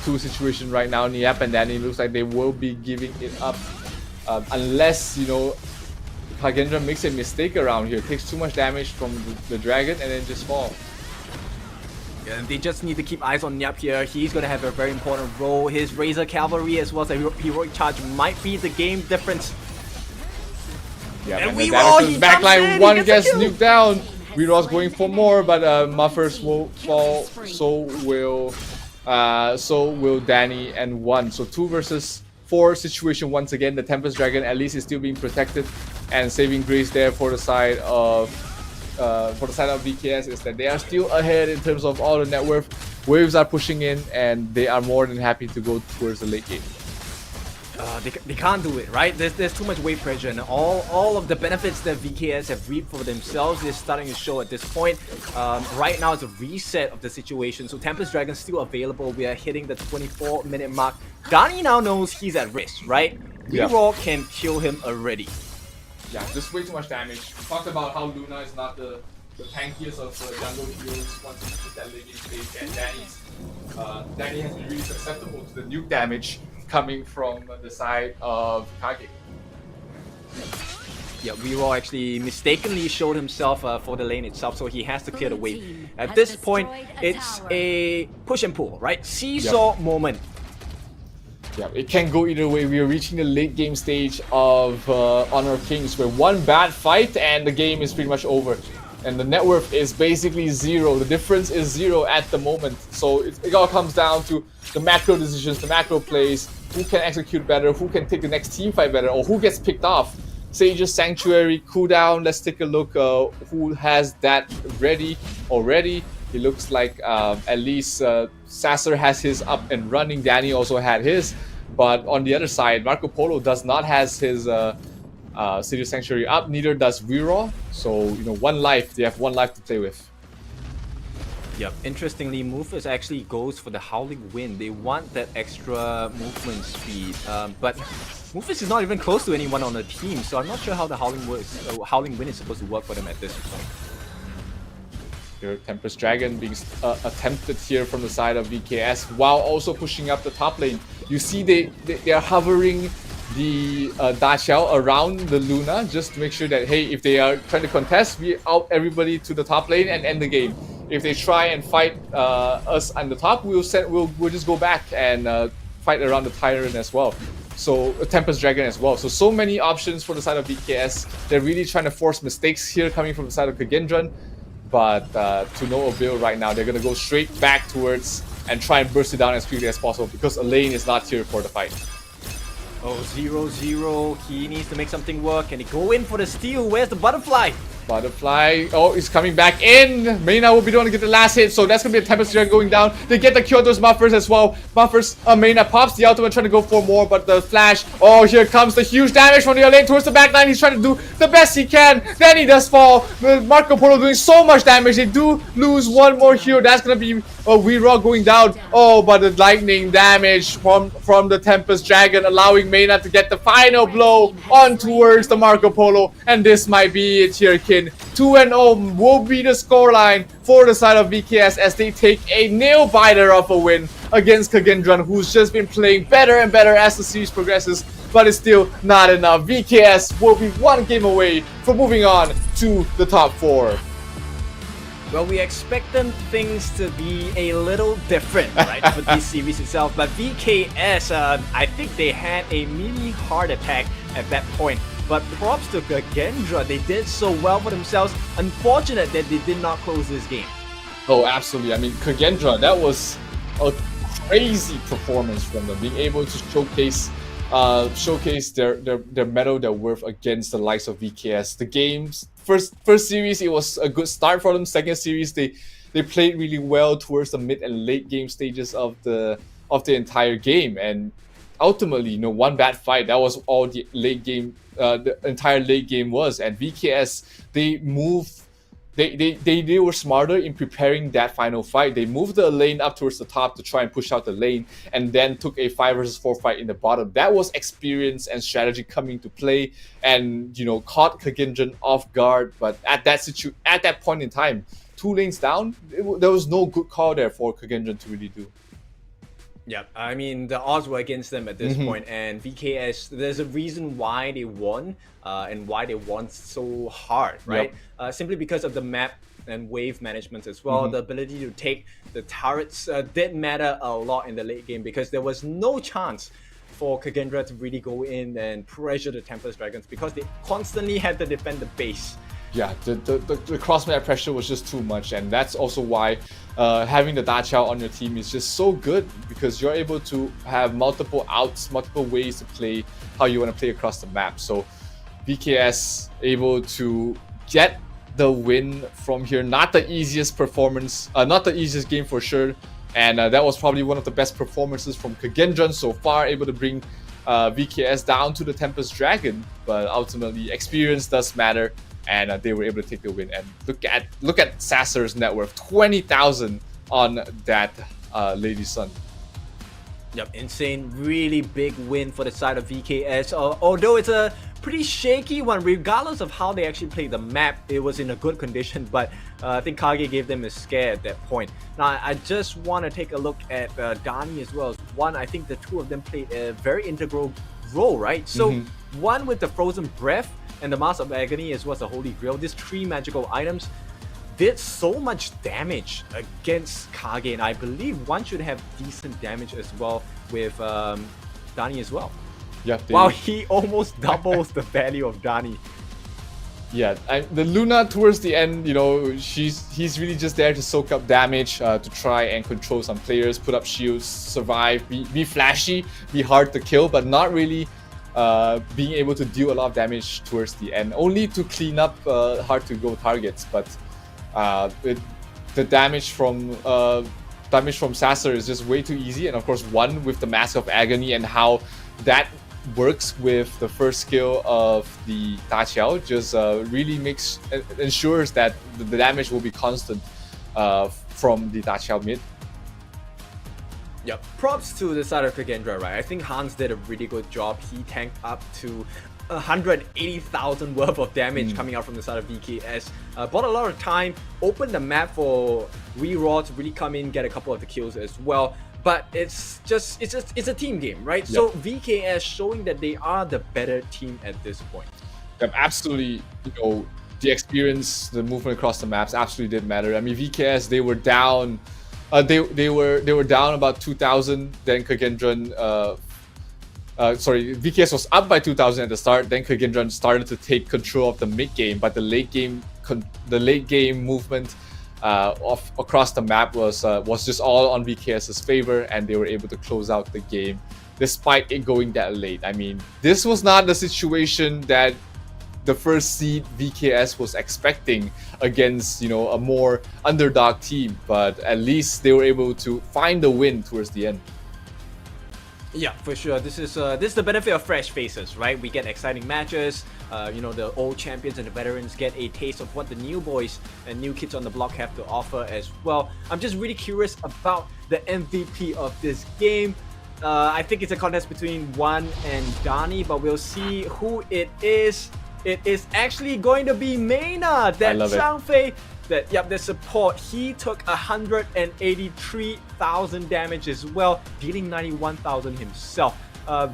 2 situation right now. Niap and Dani looks like they will be giving it up unless, you know, Kagendra makes a mistake around here, takes too much damage from the dragon and then just fall. Yeah, they just need to keep eyes on Niap here. He's going to have a very important role. His Razor Cavalry as well as a heroic charge might be the game difference. Yeah, and the backline one gets nuked down. Weeraw's going for more, but Muffers will fall. So will Dani and 1. So 2 versus 4 situation once again. The Tempest Dragon at least is still being protected, and saving grace there for the side of VKS is that they are still ahead in terms of all the net worth. Waves are pushing in, and they are more than happy to go towards the late game. They can't do it, right? There's too much wave pressure, and all of the benefits that VKS have reaped for themselves is starting to show at this point. Right now it's a reset of the situation, so Tempest Dragon's still available. We are hitting the 24-minute mark. Dani now knows he's at risk, right? Reroll can kill him already. Yeah, just way too much damage. We talked about how Luna is not the tankiest of jungle heroes once you hit that late game stage, and Dani has been really susceptible to the nuke damage coming from the side of KAGE. Yeah, Reroll actually mistakenly showed himself for the lane itself, so he has to clear the wave. At this point, it's a push and pull, right? Seesaw moment. Yeah, it can go either way. We are reaching the late game stage of Honor of Kings, where one bad fight and the game is pretty much over. And the net worth is basically 0. The difference is 0 at the moment. So it all comes down to the macro decisions, the macro plays, who can execute better, who can take the next team fight better, or who gets picked off. Sage's Sanctuary, cooldown, let's take a look who has that ready already. It looks like at least Sasser has his up and running, Dani also had his. But on the other side, Marco Polo does not has his City Sanctuary up, neither does Reroll. So, you know, they have 1 life to play with. Yep, interestingly, Movers actually goes for the Howling Wind. They want that extra movement speed, but Movers is not even close to anyone on the team, so I'm not sure how the Howling Wind is supposed to work for them at this point. Your Tempest Dragon being attempted here from the side of VKS while also pushing up the top lane. You see they are hovering the Da Xiao around the Luna just to make sure that, hey, if they are trying to contest, we out everybody to the top lane and end the game. If they try and fight us on the top, we'll just go back and fight around the Tyrant as well. So Tempest Dragon as well. So many options for the side of VKS. They're really trying to force mistakes here coming from the side of Kagendran. But to no avail right now. They're going to go straight back towards and try and burst it down as quickly as possible because Elaine is not here for the fight. Oh, 0-0. He needs to make something work. Can he go in for the steal? Where's the butterfly? Butterfly, oh, he's coming back in. Mena will be the one to get the last hit, so that's going to be a Tempest Dragon going down. They get the Kyoto's Muffers as well. Muffers, Mena pops the ultimate, trying to go for more, but the flash, oh, here comes the huge damage from the lane towards the back line. He's trying to do the best he can. Then he does fall. Marco Polo doing so much damage. They do lose 1 more hero. That's going to be Weeraw going down. Oh, but the lightning damage from the Tempest Dragon, allowing Mena to get the final blow on towards the Marco Polo. And this might be it here, kid. 2-0 will be the scoreline for the side of VKS as they take a nail-biter of a win against Kagendran, who's just been playing better and better as the series progresses, but it's still not enough. VKS will be 1 game away from moving on to the top 4. Well, we expected things to be a little different, right, for this series itself, but VKS, I think they had a mini heart attack at that point. But props to Kagendra, they did so well for themselves. Unfortunate that they did not close this game. Oh, absolutely. I mean, Kagendra, that was a crazy performance from them, being able to showcase their metal, their worth against the likes of VKS. The game's first series, it was a good start for them. Second series, they played really well towards the mid and late game stages of the entire game, and ultimately, one bad fight, that was all the late game, the entire late game was. And VKS, they were smarter in preparing that final fight. They moved the lane up towards the top to try and push out the lane, and then took a 5 versus 4 fight in the bottom. That was experience and strategy coming to play, and caught KAGE off guard. But at that point in time, 2 lanes down, there was no good call there for KAGE to really do. Yeah, I mean, the odds were against them at this point, and VKS, there's a reason why they won, and why they won so hard, right? Simply because of the map and wave management as well. The ability to take the turrets did matter a lot in the late game, because there was no chance for KAGE to really go in and pressure the Tempest Dragons, because they constantly had to defend the base. Yeah, the cross-map pressure was just too much, and that's also why having the Da Chao on your team is just so good, because you're able to have multiple outs, multiple ways to play how you want to play across the map. So VKS able to get the win from here. Not the easiest performance, not the easiest game for sure, and that was probably one of the best performances from KAGE so far, able to bring VKS down to the Tempest Dragon. But ultimately, experience does matter, and they were able to take the win. And look at Sasser's net worth, 20,000 on that Lady Sun. Yep, insane, really big win for the side of VKS. Although it's a pretty shaky one, regardless of how they actually played the map, it was in a good condition, but I think KAGE gave them a scare at that point. Now, I just want to take a look at Dani as well. One, I think the two of them played a very integral role, right? So, one with the Frozen Breath and the Mask of Agony as well as the Holy Grail, these 3 magical items did so much damage against KAGE, and I believe one should have decent damage as well with Dani as well. Yeah, wow, he almost doubles the value of Dani. Yeah, the Luna towards the end, he's really just there to soak up damage, to try and control some players, put up shields, survive, be flashy, be hard to kill, but not really being able to deal a lot of damage towards the end, only to clean up hard to go targets. But the damage from Sasser is just way too easy, and of course one with the Mask of Agony and how that works with the first skill of the Da Chao just really ensures that the damage will be constant from the Da Chao mid. Yep, props to the side of KAGE, right? I think Hans did a really good job. He tanked up to 180,000 worth of damage coming out from the side of VKS. Bought a lot of time, opened the map for Raw to really come in, get a couple of the kills as well. But it's a team game, right? Yep. So VKS showing that they are the better team at this point. Yep, absolutely. The experience, the movement across the maps absolutely did matter. I mean, VKS, they were down. They were down about 2,000. Then KAGE, VKS was up by 2,000 at the start. Then KAGE started to take control of the mid game, but the late game movement across the map was just all on VKS's favor, and they were able to close out the game despite it going that late. I mean, this was not the situation that the first seed VKS was expecting against a more underdog team, but at least they were able to find the win towards the end. Yeah, for sure. This is the benefit of fresh faces, right? We get exciting matches. The old champions and the veterans get a taste of what the new boys and new kids on the block have to offer as well. I'm just really curious about the MVP of this game. I think it's a contest between Juan and Dani, but we'll see who it is. It is actually going to be Mena, that Zhang Fei, the support. He took 183,000 damage as well, dealing 91,000 himself.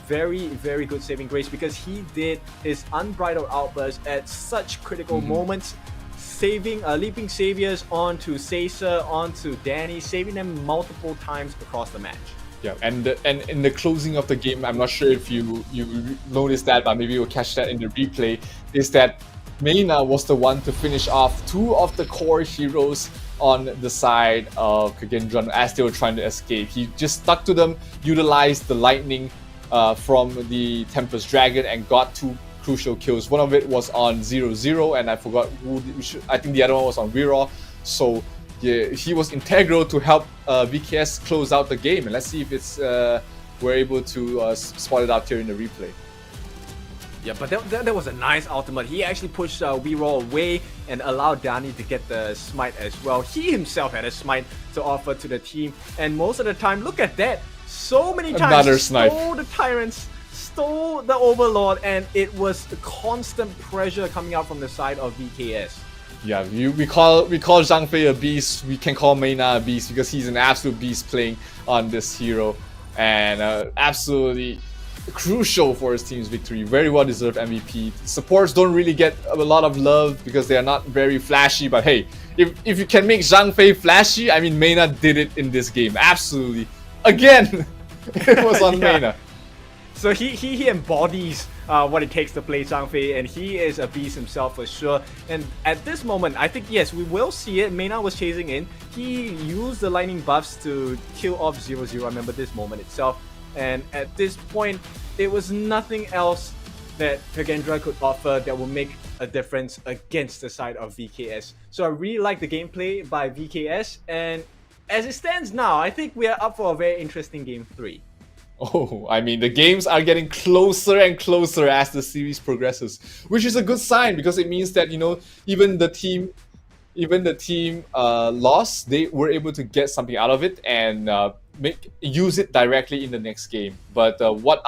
Very, very good saving grace, because he did his unbridled outburst at such critical moments, saving Leaping Saviors onto Sasa, onto Dani, saving them multiple times across the match. Yeah, and in the closing of the game, I'm not sure if you noticed that, but maybe you'll catch that in the replay, is that Mena was the one to finish off 2 of the core heroes on the side of KAGE as they were trying to escape. He just stuck to them, utilized the lightning from the Tempest Dragon, and got 2 crucial kills. One of it was on 0-0, and I forgot who. I think the other one was on Raw. So yeah, he was integral to help VKS close out the game, and let's see if it's were able to spot it out here in the replay. Yeah, but that was a nice ultimate. He actually pushed Weeroll away and allowed Danny to get the smite as well. He himself had a smite to offer to the team, and most of the time, look at that. So many times, Another snipe. Stole the Tyrants, stole the Overlord, and it was constant pressure coming out from the side of VKS. Yeah, we call Zhang Fei a beast. We can call Meina a beast because he's an absolute beast playing on this hero, and absolutely crucial for his team's victory. Very well deserved MVP. Supports don't really get a lot of love because they are not very flashy, but hey, if you can make Zhang Fei flashy, I mean, Meina did it in this game. Absolutely. Again, it was on Yeah. Meina. So he embodies what it takes to play Zhang Fei, and he is a beast himself for sure. And at this moment, I think, yes, we will see it. Meina was chasing in. He used the lightning buffs to kill off 0-0. I remember this moment itself. And at this point, it was nothing else that Kagendra could offer that will make a difference against the side of VKS. So I really like the gameplay by VKS, and as it stands now, I think we are up for a very interesting game 3. Oh, I mean, the games are getting closer and closer as the series progresses, which is a good sign because it means that, you know, even the team lost, they were able to get something out of it and use it directly in the next game. But what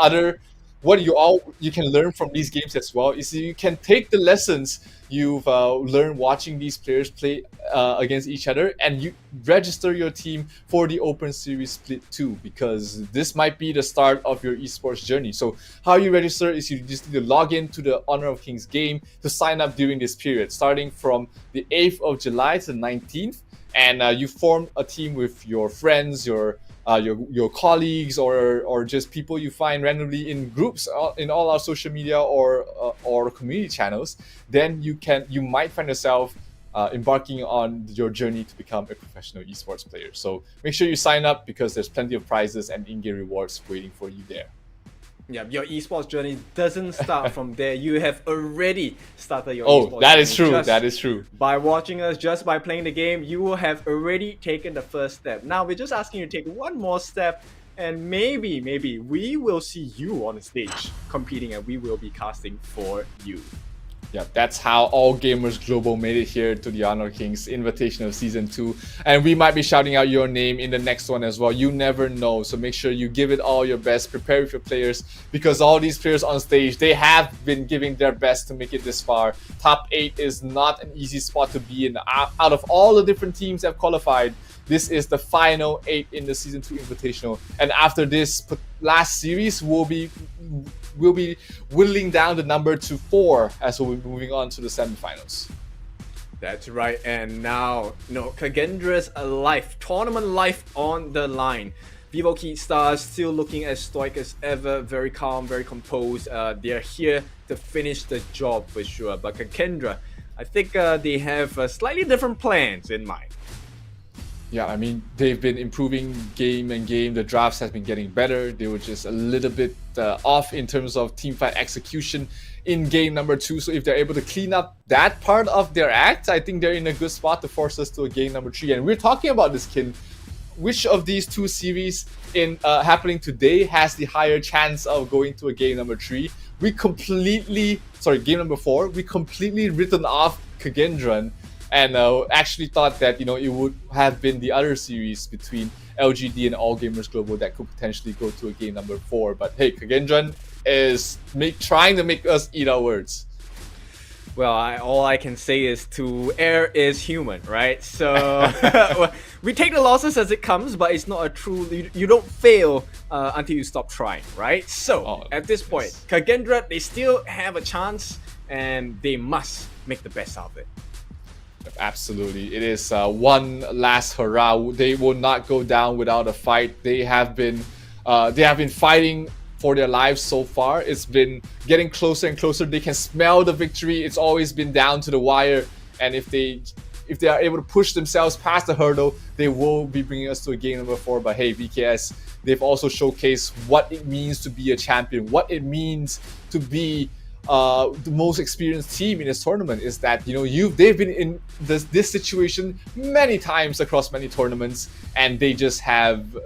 you can learn from these games as well is you can take the lessons you've learned watching these players play against each other, and you register your team for the Open Series Split 2, because this might be the start of your esports journey. So how you register is you just need to log in to the Honor of Kings game to sign up during this period, starting from the 8th of July to the 19th, and you form a team with your friends, your colleagues, or just people you find randomly in groups in all our social media or community channels. Then you might find yourself embarking on your journey to become a professional esports player. So make sure you sign up because there's plenty of prizes and in-game rewards waiting for you there. Yeah, your esports journey doesn't start from there. You have already started your Oh, esports that journey. is true. Just That is true. By watching us, just by playing the game, you will have already taken the first step. Now we're just asking you to take one more step, and maybe we will see you on the stage competing, and we will be casting for you. Yeah, that's how All Gamers Global made it here to the Honor Kings Invitational Season 2. And we might be shouting out your name in the next one as well. You never know. So make sure you give it all your best. Prepare with your players, because all these players on stage, they have been giving their best to make it this far. Top 8 is not an easy spot to be in. Out of all the different teams that have qualified, this is the final 8 in the Season 2 Invitational. And after this last series, we'll be whittling down the number to 4 as we'll be moving on to the semifinals. That's right, and now, Kagendra's life, tournament life on the line. Vivo Key Stars still looking as stoic as ever, very calm, very composed. They're here to finish the job for sure. But Kagendra, I think they have slightly different plans in mind. Yeah, I mean, they've been improving game and game. The drafts have been getting better. They were just a little bit off in terms of teamfight execution in game number 2. So if they're able to clean up that part of their act, I think they're in a good spot to force us to a game number 3. And we're talking about this, Kin. Which of these 2 series happening today has the higher chance of going to a game number 3? Game number 4. We completely written off Kagendran, and actually thought that it would have been the other series between LGD and All Gamers Global that could potentially go to a game number 4. But hey, Kagendran is trying to make us eat our words. Well, all I can say is to err is human, right? So we take the losses as it comes, but it's not a true. You don't fail until you stop trying, right? So at this point, Kagendra, they still have a chance, and they must make the best out of it. Absolutely, it is one last hurrah. They will not go down without a fight. They have been fighting for their lives so far. It's been getting closer and closer. They can smell the victory. It's always been down to the wire, and if they are able to push themselves past the hurdle, they will be bringing us to a game number 4. But hey, VKS, they've also showcased what it means to be a champion, what it means to be the most experienced team in this tournament. Is that they've been in this situation many times across many tournaments, and they just have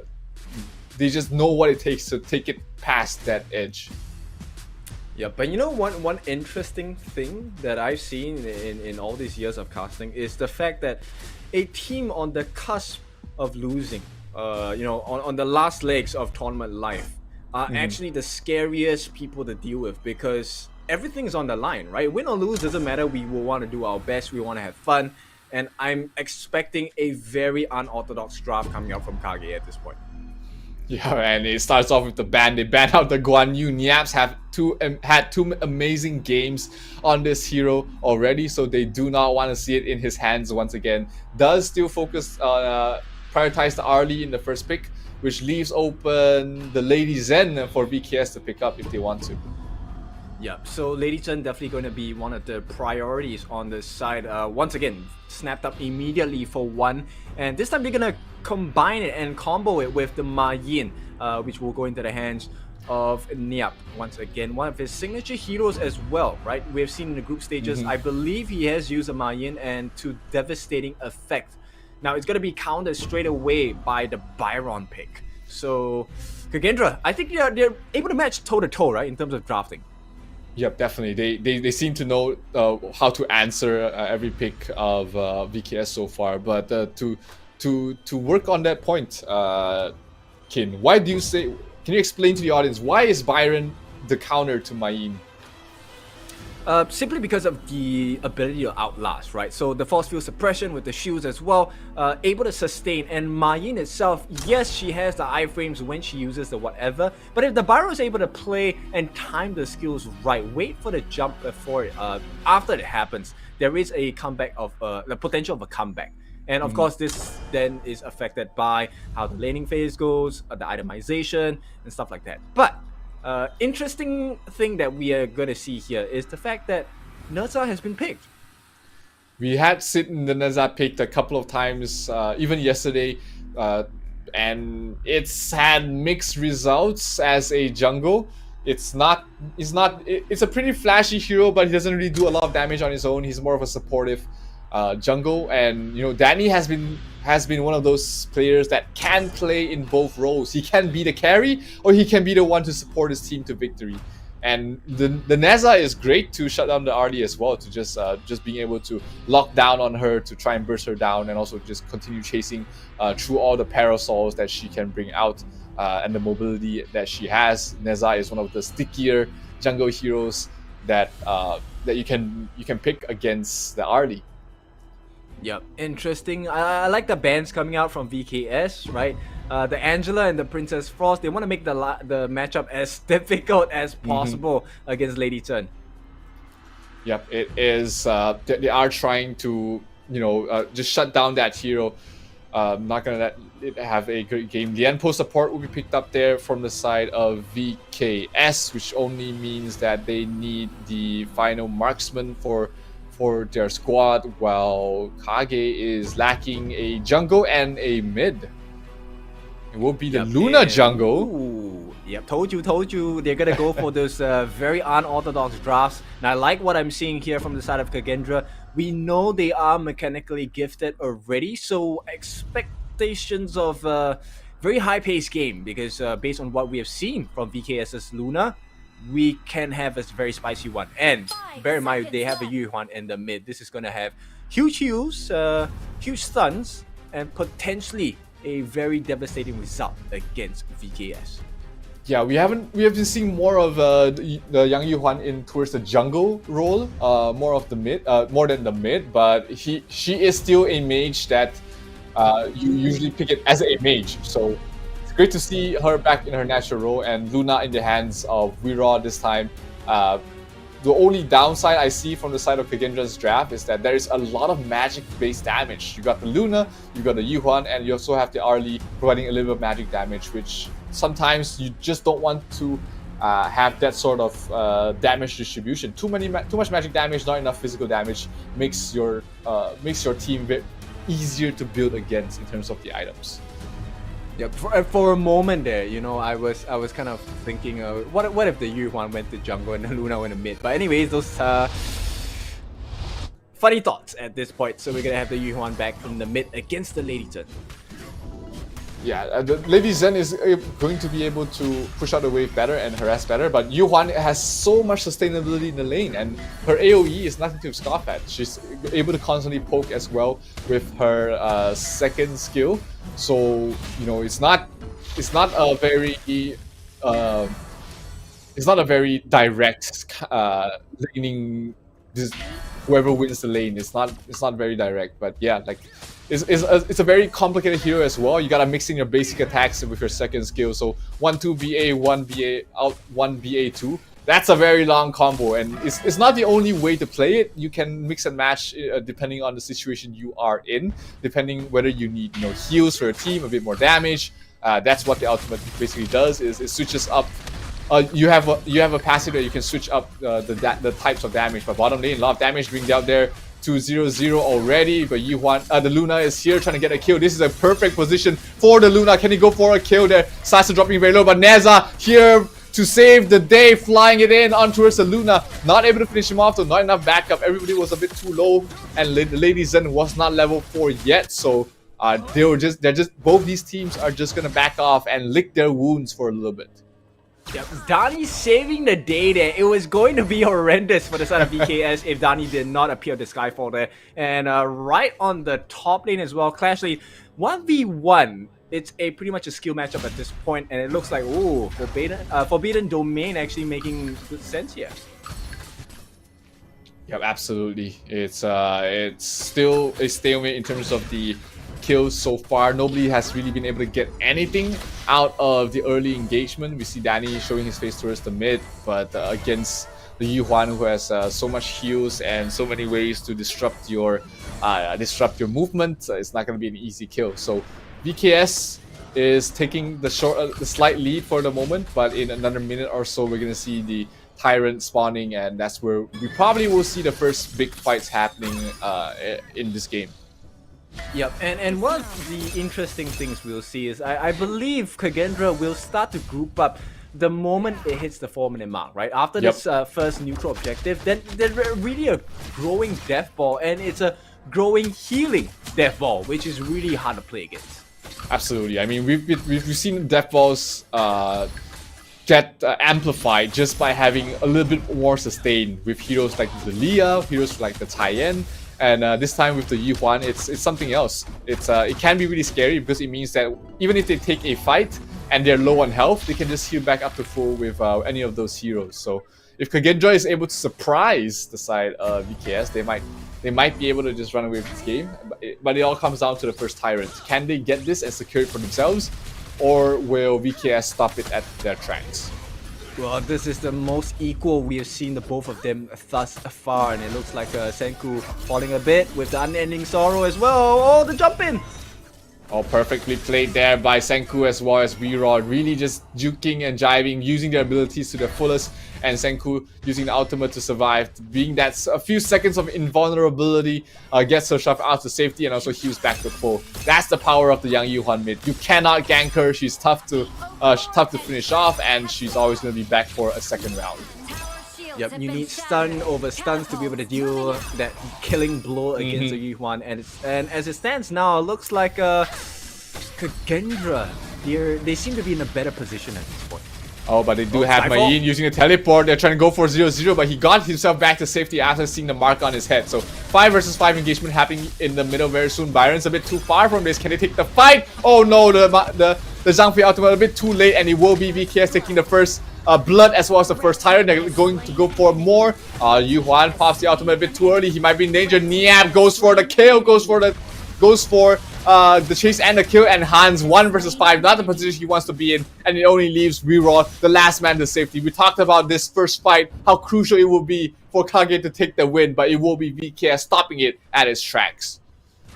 they just know what it takes to take it past that edge. Yeah, but you know one interesting thing that I've seen in all these years of casting is the fact that a team on the cusp of losing, on the last legs of tournament life, are actually the scariest people to deal with, because everything's on the line, right? Win or lose doesn't matter. We will want to do our best. We want to have fun, and I'm expecting a very unorthodox draft coming out from KAGE at this point. Yeah, and it starts off with the ban. They ban out the Guan Yu. Niaps have had two amazing games on this hero already, so they do not want to see it in his hands once again. Does still focus on prioritize the Arlie in the first pick, which leaves open the Lady Zen for VKS to pick up if they want to. Yeah, so Lady Chen definitely going to be one of the priorities on the side. Once again, snapped up immediately for one, and this time they're going to combine it and combo it with the Ma Yin, which will go into the hands of Niap. Once again, one of his signature heroes as well, right? We've seen in the group stages, I believe he has used a Ma Yin and to devastating effect. Now it's going to be countered straight away by the Byron pick. So, Kagendra, I think they're able to match toe-to-toe, right, in terms of drafting. Yep, definitely. They seem to know how to answer every pick of VKS so far. But to work on that point, Kin, why do you say? Can you explain to the audience why is Byron the counter to Mayin? Simply because of the ability to outlast, right? So the force field suppression with the shields as well, able to sustain. And Mayin itself, yes, she has the iframes when she uses the whatever, but if the Byro is able to play and time the skills right, wait for the jump before it, after it happens, there is a comeback of the potential of a comeback. And of course, this then is affected by how the laning phase goes, the itemization, and stuff like that. But interesting thing that we are going to see here is the fact that Nerza has been picked. We had seen the Nerza picked a couple of times, even yesterday, and it's had mixed results as a jungle. It's a pretty flashy hero, but he doesn't really do a lot of damage on his own. He's more of a supportive jungle, and Danny has been one of those players that can play in both roles. He can be the carry, or he can be the one to support his team to victory. And the Neza is great to shut down the Arlie as well, to just being able to lock down on her, to try and burst her down, and also just continue chasing through all the parasols that she can bring out, and the mobility that she has. Neza is one of the stickier jungle heroes that you can pick against the Arlie. Yep, interesting. I like the bans coming out from VKS, right? The Angela and the Princess Frost, they want to make the matchup as difficult as possible against Lady Chen. Yep, it is. They are trying to, just shut down that hero. Not gonna let it have a great game. The Enpo support will be picked up there from the side of VKS, which only means that they need the final marksman for their squad, while KAGE is lacking a jungle and a mid. It will be the Luna jungle. Ooh, yep, told you. They're gonna go for those very unorthodox drafts. And I like what I'm seeing here from the side of Kagendra. We know they are mechanically gifted already, so expectations of a very high-paced game, because based on what we have seen from VKS's Luna, we can have a very spicy one. And bear in mind, they have a Yuhuan in the mid. This is going to have huge heals, huge stuns, and potentially a very devastating result against VKS. Yeah, we have been seeing more of the Yang Yuhuan in towards the jungle role, more than the mid. But she is still a mage that you usually pick it as a mage. So great to see her back in her natural role, and Luna in the hands of Wira this time. The only downside I see from the side of Kagendra's draft is that there is a lot of magic-based damage. You got the Luna, you got the Yuhuan, and you also have the Arlie providing a little bit of magic damage, which sometimes you just don't want to have that sort of damage distribution. Too much magic damage, not enough physical damage makes your team bit easier to build against in terms of the items. Yeah, for a moment there, I was kind of thinking, what if the Yuhuan went to jungle and the Luna went to mid? But anyways, those funny thoughts at this point. So we're gonna have the Yuhuan back from the mid against the Lady Chen. Yeah, Lady Zen is going to be able to push out the wave better and harass better, but Yuhuan has so much sustainability in the lane, and her AoE is nothing to scoff at. She's able to constantly poke as well with her second skill, so you know it's not a very direct laning. Whoever wins the lane, it's not very direct, but yeah, like. It's a very complicated hero as well. You gotta mix in your basic attacks with your second skill. So 1-2 BA, 1 BA out, 1 BA2. That's a very long combo, and it's not the only way to play it. You can mix and match depending on the situation you are in, depending whether you need heals for your team, a bit more damage. That's what the ultimate basically does. Is it switches up. You have a passive that you can switch up the types of damage. But bottom lane, a lot of damage being dealt there. 2-0-0 already, but Yuhuan, the Luna is here trying to get a kill. This is a perfect position for the Luna. Can he go for a kill there? Sasa dropping very low, but Neza here to save the day, flying it in on towards the Luna. Not able to finish him off, though. Not enough backup. Everybody was a bit too low, and the Lady Zen was not level 4 yet. So both these teams are just gonna back off and lick their wounds for a little bit. Yep, Dani saving the day there. It was going to be horrendous for the side of VKS if Dani did not appear at the Skyfall there. And right on the top lane as well, Clash Lane, 1v1. It's pretty much a skill matchup at this point, and it looks like, ooh, Forbidden Domain actually making good sense here. Yep, absolutely. It's still a stalemate in terms of the kills so far. Nobody has really been able to get anything out of the early engagement. We see Danny showing his face towards the mid, but against the Yuhuan, who has so much heals and so many ways to disrupt your movement, it's not going to be an easy kill. So VKS is taking the slight lead for the moment, but in another minute or so, we're going to see the Tyrant spawning, and that's where we probably will see the first big fights happening in this game. Yep, and one of the interesting things we'll see is I believe Kagendra will start to group up the moment it hits the 4-minute mark, right? After this first neutral objective, then there's really a growing death ball, and it's a growing healing death ball, which is really hard to play against. Absolutely. I mean, we've seen death balls get amplified just by having a little bit more sustain with heroes like the Leah, heroes like the Taiyan. And this time with the Yuhuan, it's something else. It can be really scary because it means that even if they take a fight and they're low on health, they can just heal back up to full with any of those heroes. So if Kagendra is able to surprise the side of VKS, they might be able to just run away with this game. But it all comes down to the first Tyrant. Can they get this and secure it for themselves, or will VKS stop it at their tracks? Well, this is the most equal we have seen the both of them thus far, and it looks like Senku falling a bit with the unending sorrow as well. Oh, the jump in! Oh, perfectly played there by Senku as well as Weerod, really just juking and jiving, using their abilities to their fullest, and Senku using the ultimate to survive, being that a few seconds of invulnerability, gets herself out to safety and also heals back to full. That's the power of the young Yuhuan mid. You cannot gank her, she's tough to finish off, and she's always going to be back for a second round. Yep, you need stun over stuns to be able to deal that killing blow against the Yuhuan, and as it stands now, it looks like Kagendra, they seem to be in a better position at this point. Oh, but they do have Mayin using a teleport. They're trying to go for 0-0, but he got himself back to safety after seeing the mark on his head. So 5 versus 5 engagement happening in the middle very soon. Byron's a bit too far from this. Can they take the fight? Oh no, the Zhangfei ultimate a bit too late, and it will be VKS taking the first blood as well as the first Tyrant. They're going to go for more. Yuhuan pops the ultimate a bit too early. He might be in danger. Niab goes for the kill, goes for the chase and the kill, and Hans 1 versus 5, not the position he wants to be in, and it only leaves Reroll, the last man to safety. We talked about this first fight, how crucial it will be for KAGE to take the win, but it will be VKS stopping it at its tracks.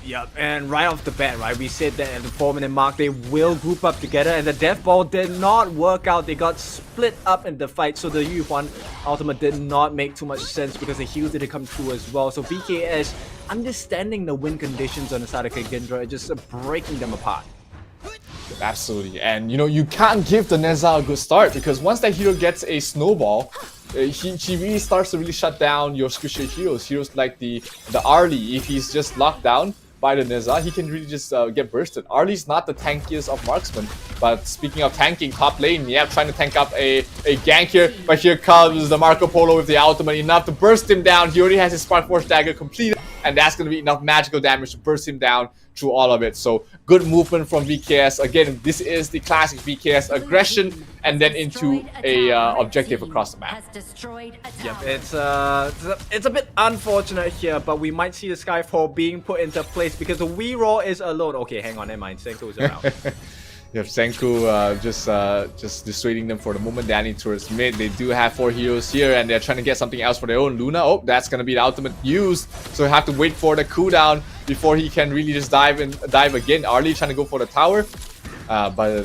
Yep, and right off the bat, right, we said that at the 4-minute mark they will group up together, and the death ball did not work out. They got split up in the fight, so the Yuhuan ultimate did not make too much sense because the heals didn't come through as well. So VKS understanding the win conditions on the side of Kagendra, just breaking them apart. Absolutely, and you can't give the Neza a good start because once that hero gets a snowball, he really starts to shut down your squishy heroes like the Arlie. If he's just locked down, by the Neza, he can really just get bursted. Arlie's not the tankiest of marksmen, but speaking of tanking, top lane, yeah, trying to tank up a gank here, but here comes the Marco Polo with the ultimate, enough to burst him down. He already has his Spark Force dagger completed, and that's going to be enough magical damage to burst him down through all of it. So good movement from VKS. Again, this is the classic VKS aggression and then into a objective across the map. Yep, it's a bit unfortunate here, but we might see the Skyfall being put into place because the Weeraw is alone. Okay, hang on, never mind. Senku is around. You have Senku just dissuading them for the moment. Danny towards mid. They do have 4 heroes here, and they're trying to get something else for their own. Luna, oh, that's gonna be the ultimate used. So we have to wait for the cooldown before he can really just dive again. Arlie trying to go for the tower, but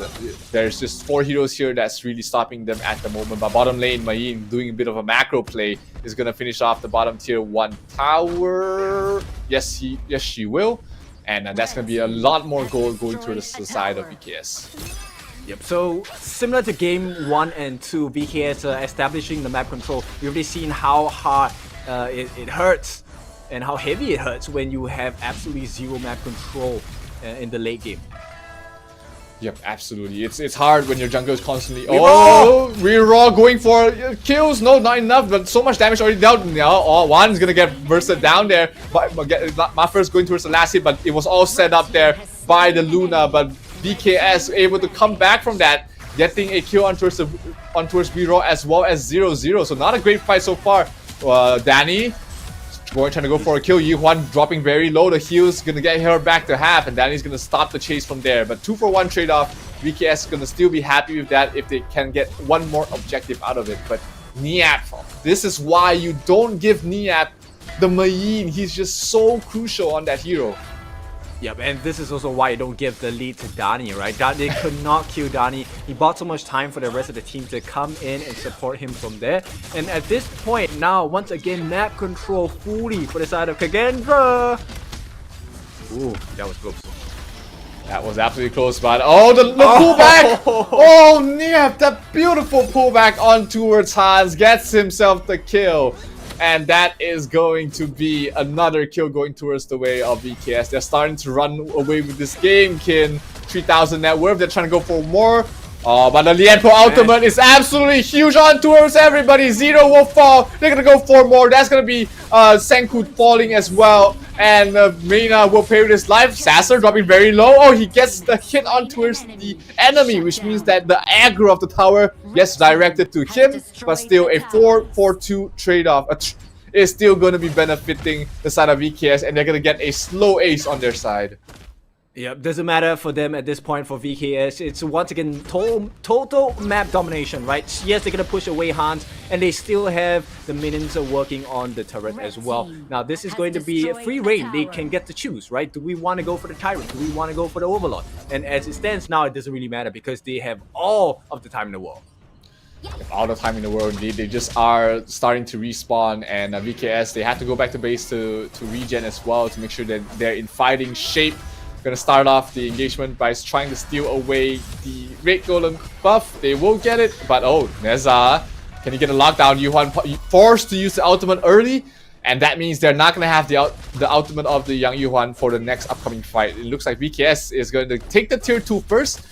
there's just 4 heroes here that's really stopping them at the moment. But bottom lane, Mayin doing a bit of a macro play is gonna finish off the bottom tier 1 tower. Yes, she will. And that's going to be a lot more gold going to the side of VKS. Yep, so similar to game 1 and 2, VKS establishing the map control, we've already seen how hard it hurts and how heavy it hurts when you have absolutely zero map control in the late game. Yep, absolutely. It's hard when your jungle is constantly... Oh, we're all going for kills. No, not enough, but so much damage already dealt now. Oh, one's gonna get bursted down there. But Mafra's going towards the last hit, but it was all set up there by the Luna. But VKS able to come back from that, getting a kill on towards Weeraw as well as 0-0. So not a great fight so far. Danny trying to go for a kill. Yi-Hwan dropping very low. The heal's gonna get her back to half, and Danny's gonna stop the chase from there. But 2-for-1 trade-off. VKS is gonna still be happy with that if they can get one more objective out of it. But Niap, this is why you don't give Niap the Mayin. He's just so crucial on that hero. Yep, and this is also why you don't give the lead to Dani, right? Dani could not kill Dani. He bought so much time for the rest of the team to come in and support him from there. And at this point now, once again, map control fully for the side of Kagendra. Ooh, that was close. That was absolutely close, but oh, the pullback! Oh, Niap, that beautiful pullback on towards Hans gets himself the kill. And that is going to be another kill going towards the way of VKS. They're starting to run away with this game, Kin. 3,000 net worth. They're trying to go for more. Oh, but the Lianpo ultimate is absolutely huge on towards everybody. Zero will fall. They're going to go for more. That's going to be Senku falling as well. And Meina will pay with his life. Sasser dropping very low. Oh, he gets the hit on towards the enemy, which means that the aggro of the tower gets directed to him. But still, a 4-4-2 trade-off is still going to be benefiting the side of VKS. And they're going to get a slow ace on their side. Yeah, doesn't matter for them at this point for VKS. It's once again total map domination, right? Yes, they're gonna push away Hans, and they still have the minions working on the turret as well. Now, this is going to be free reign. They can get to choose, right? Do we want to go for the Tyrant? Do we want to go for the Overlord? And as it stands now, it doesn't really matter because they have all of the time in the world. All the time in the world, indeed. They just are starting to respawn, and VKS, they have to go back to base to regen as well to make sure that they're in fighting shape. Gonna start off the engagement by trying to steal away the Red Golem buff. They will get it, but oh, Neza, can he get a lockdown? Yi-Hwan forced to use the ultimate early, and that means they're not gonna have the ultimate of the young Yi-Hwan for the next upcoming fight. It looks like VKS is going to take the tier 2 first,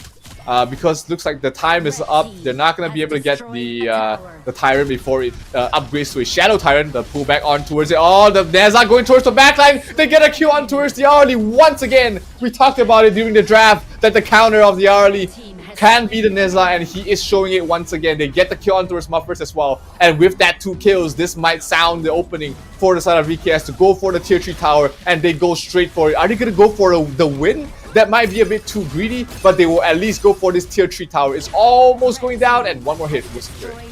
because it looks like the time is up. They're not going to be able to get the Tyrant before it upgrades to a Shadow Tyrant. The pullback on towards it. Oh, the Neza going towards the backline. They get a kill on towards the Arlie once again. We talked about it during the draft that the counter of the Arlie can be the Neza, and he is showing it once again. They get the kill on towards Muffers as well. And with that 2 kills, this might sound the opening for the side of VKS to go for the tier 3 tower, and they go straight for it. Are they going to go for the win? That might be a bit too greedy, but they will at least go for this tier 3 tower. It's almost going down, and one more hit will secure it.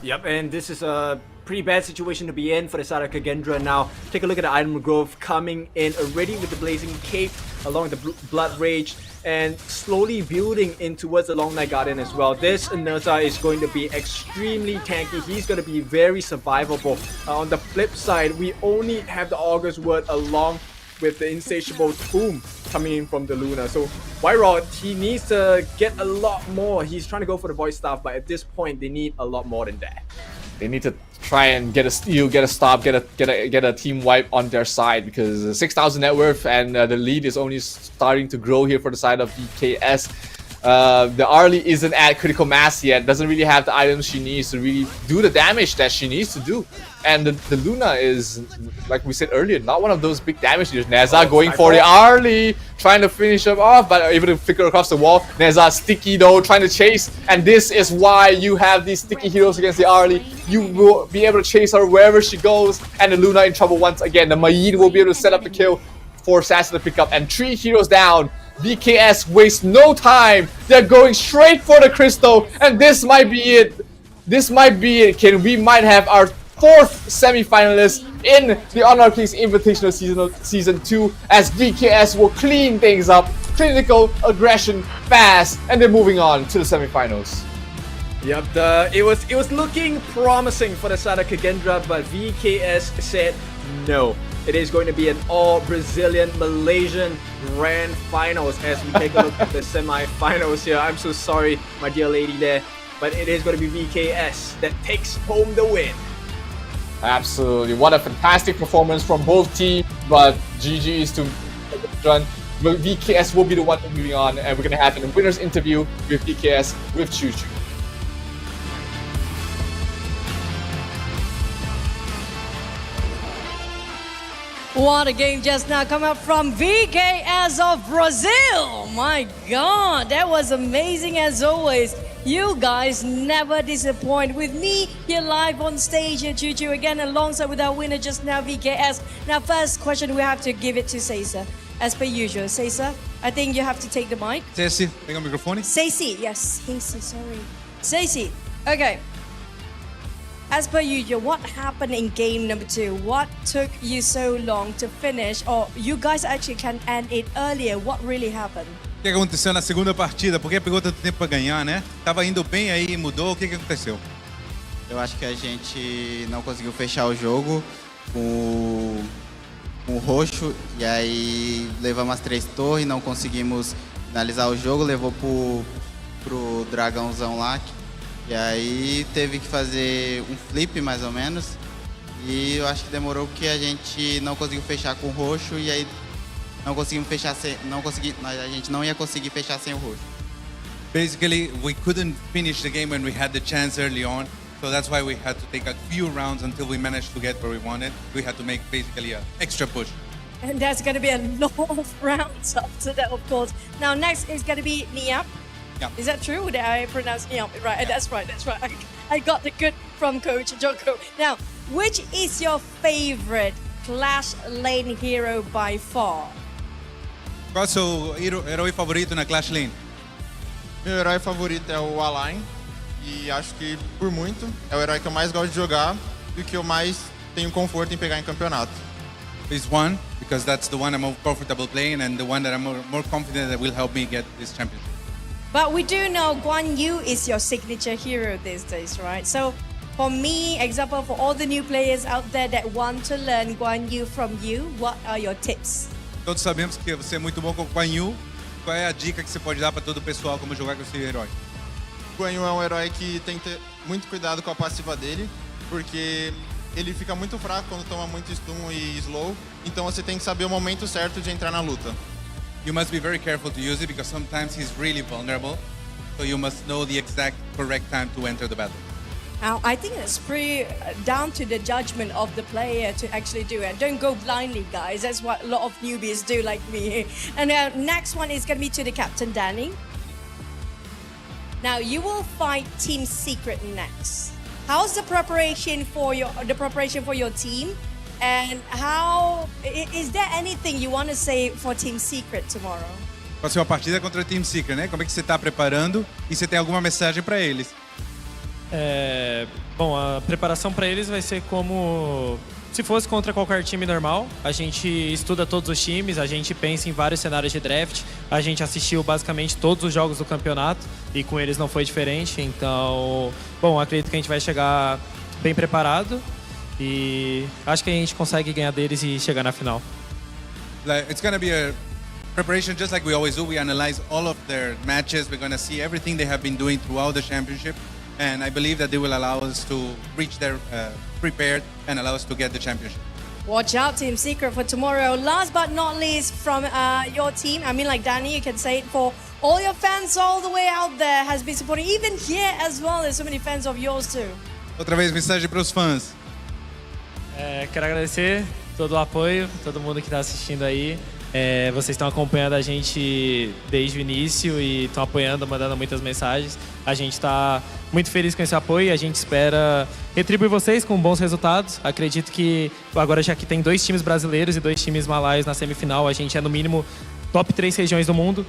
Yep, and this is a pretty bad situation to be in for the side of Kagendra now. Take a look at the item growth coming in already with the Blazing Cape along the Blood Rage and slowly building in towards the Long Night Guardian as well. This Neza is going to be extremely tanky. He's going to be very survivable. On the flip side, we only have the Augur's Word along with the Insatiable Tomb coming in from the Luna. So Weeraw, he needs to get a lot more. He's trying to go for the Void Staff, but at this point, they need a lot more than that. They need to try and get a steal, get a stop, get a team wipe on their side, because 6,000 net worth and the lead is only starting to grow here for the side of VKS. The Arlie isn't at critical mass yet, doesn't really have the items she needs to really do the damage that she needs to do. And the Luna is, like we said earlier, not one of those big damage dealers. Neza going for the Arlie, trying to finish him off, but able to flicker across the wall. Neza sticky though, trying to chase, and this is why you have these sticky heroes against the Arlie. You will be able to chase her wherever she goes, and the Luna in trouble once again. The Mayin will be able to set up the kill for Assassin to pick up, and 3 heroes down. VKS waste no time. They're going straight for the crystal, and this might be it. This might be it, Ken. We might have our 4th semi-finalist in the Honor Kings Invitational Season 2, as VKS will clean things up. Clinical, aggression, fast, and they're moving on to the semi-finals. Yep, it was looking promising for the side of Kagendra, but VKS said no. It is going to be an all Brazilian Malaysian grand finals as we take a look at the semi-finals here. I'm so sorry, my dear lady there, but it is going to be VKS that takes home the win. Absolutely, what a fantastic performance from both teams, but GG's to run. VKS will be the one moving on, and we're going to have a winner's interview with VKS with Choo Choo. What a game just now come up from VKS of Brazil. My God, that was amazing as always. You guys never disappoint. With me here live on stage here, Choo Choo, again alongside with our winner just now, VKS. Now first question, we have to give it to Cesar. As per usual, Cesar, I think you have to take the mic. Ceci, pega o microfone. Ceci, yes, Ceci, sorry. Ceci, okay. As per usual, what happened in game number 2? What took you so long to finish? Or you guys actually can end it earlier. What really happened? O que aconteceu na segunda partida? Por que pegou tanto tempo para ganhar, né? Tava indo bem, aí mudou. O que aconteceu? Eu acho que a gente não conseguiu fechar o jogo com o roxo, e aí levamos as 3 torres, não conseguimos finalizar o jogo, levou pro dragãozão lá. E aí teve que fazer um flip mais ou menos, e eu acho que demorou porque a gente não conseguiu fechar com o roxo, e aí não conseguimos fechar sem, a gente não ia conseguir fechar sem o roxo. Basically, we couldn't finish the game when we had the chance early on, so that's why we had to take a few rounds until we managed to get where we wanted. We had to make basically an extra push. And there's going to be a lot of rounds after that, of course. Now next is going to be Niap. Yeah. Is that true? Did I pronounce Niap right? Yeah. That's right. I got the good from Coach Joko. Now, which is your favorite Clash Lane hero by far? Qual é o seu herói favorito na Clash Lane? Meu herói favorito é o Align, e acho que por muito é o herói que eu mais gosto de jogar e que eu mais tenho conforto em pegar em campeonato. Is one, because that's the one I'm more comfortable playing and the one that I'm more confident that will help me get this championship. But we do know Guan Yu is your signature hero these days, right? So for me, example, for all the new players out there that want to learn Guan Yu from you, what are your tips? Todos sabemos que você é muito bom com o Guan Yu. Qual é a dica que você pode dar para todo o pessoal como jogar com esse herói? O Guan Yu é um herói que tem que ter muito cuidado com a passiva dele, porque ele fica muito fraco quando toma muito stun e slow, então você tem que saber o momento certo de entrar na luta. You must be very careful to use it because sometimes he's really vulnerable, so you must know the exact correct time to enter the battle. Now, I think it's pretty down to the judgment of the player to actually do it. Don't go blindly, guys. That's what a lot of newbies do, like me. And next one is going to be to the captain, Danny. Now, you will fight Team Secret next. How's the preparation for your team? And how is there anything you want to say for Team Secret tomorrow? Próxima partida é contra o Team Secret, né? Como é que você está preparando e você tem alguma mensagem para eles? Bom, a preparação para eles vai ser como se fosse contra qualquer time normal. A gente estuda todos os times, a gente pensa em vários cenários de draft. A gente assistiu basicamente todos os jogos do campeonato e com eles não foi diferente. Então, bom, acredito que a gente vai chegar bem preparado. E acho que a gente consegue ganhar deles e chegar na final. It's going to be a preparation just like we always do. We analyze all of their matches. We're going to see everything they have been doing throughout the championship. and I believe that they will allow us to reach there prepared and allow us to get the championship. Watch out, Team Secret, for tomorrow. Last but not least, from your team, I mean, like Danny, you can say it for all your fans all the way out there has been supporting, even here as well. There's so many fans of yours too. Outra vez, mensagem para os fãs. Quero agradecer todo o apoio, todo mundo que está assistindo aí. Vocês estão acompanhando a gente desde o início e estão apoiando, mandando muitas mensagens. A gente está muito feliz com esse apoio e a gente espera retribuir vocês com bons resultados. Acredito que agora, já que tem 2 times brasileiros e 2 times malaios na semifinal, a gente é no mínimo top 3 regiões do mundo,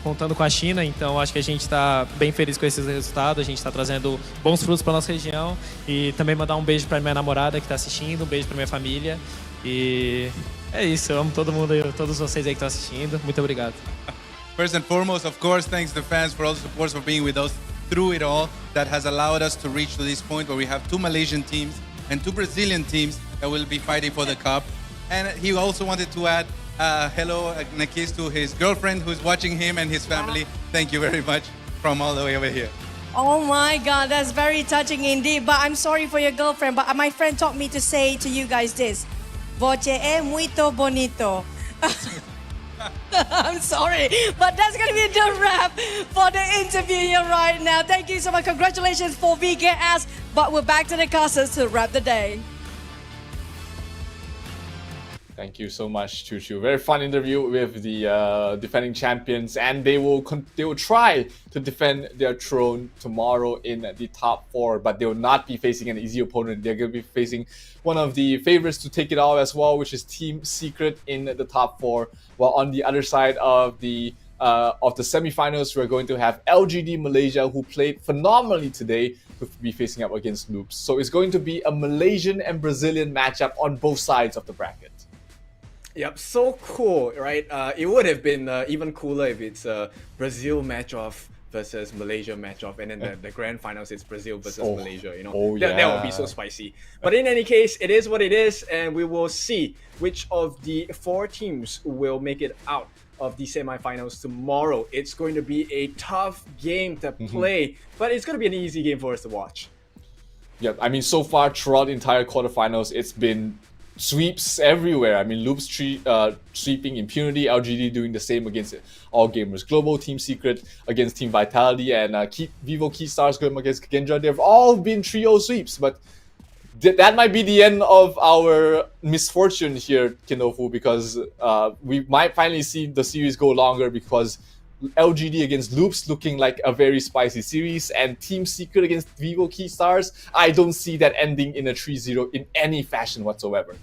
contando com a China. Então acho que a gente está bem feliz com esses resultados. A gente está trazendo bons frutos para nossa região. E também mandar um beijo para minha namorada que está assistindo, um beijo para minha família. E é isso, eu amo todo mundo, todos vocês aí que estão assistindo. Muito obrigado. First and foremost, of course, thanks to the fans for all the support, for being with us through it all. That has allowed us to reach to this point where we have 2 Malaysian teams and 2 Brazilian teams that will be fighting for the cup. And he also wanted to add hello and a kiss to his girlfriend who's watching him and his family. Thank you very much from all the way over here. Oh my God, that's very touching indeed. But I'm sorry for your girlfriend, but my friend taught me to say to you guys this. Voce é muito bonito. I'm sorry, but that's going to be the wrap for the interview here right now. Thank you so much. Congratulations for VKS. But we're back to the casters to wrap the day. Thank you so much, Choo Choo. Very fun interview with the defending champions, and they will try to defend their throne tomorrow in the top 4, but they will not be facing an easy opponent. They're going to be facing one of the favorites to take it all as well, which is Team Secret in the top 4. While on the other side of the semifinals, we're going to have LGD Malaysia, who played phenomenally today, to be facing up against Loops. So it's going to be a Malaysian and Brazilian matchup on both sides of the bracket. Yep, so cool, right? It would have been even cooler if it's a Brazil match-off versus Malaysia match-off, and then the grand finals is Brazil versus Malaysia, you know? That would be so spicy. But in any case, it is what it is, and we will see which of the 4 teams will make it out of the semifinals tomorrow. It's going to be a tough game to play, but it's going to be an easy game for us to watch. Yeah, I mean, so far throughout the entire quarterfinals, it's been sweeps everywhere. I mean, Loops sweeping Impunity, LGD doing the same against All Gamers Global, Team Secret against Team Vitality, and Vivo Keystars going against Kagendra. They've all been trio sweeps, but that might be the end of our misfortune here, Kinofu, because we might finally see the series go longer, because LGD against Loops looking like a very spicy series, and Team Secret against Vivo Keystars, I don't see that ending in a 3-0 in any fashion whatsoever.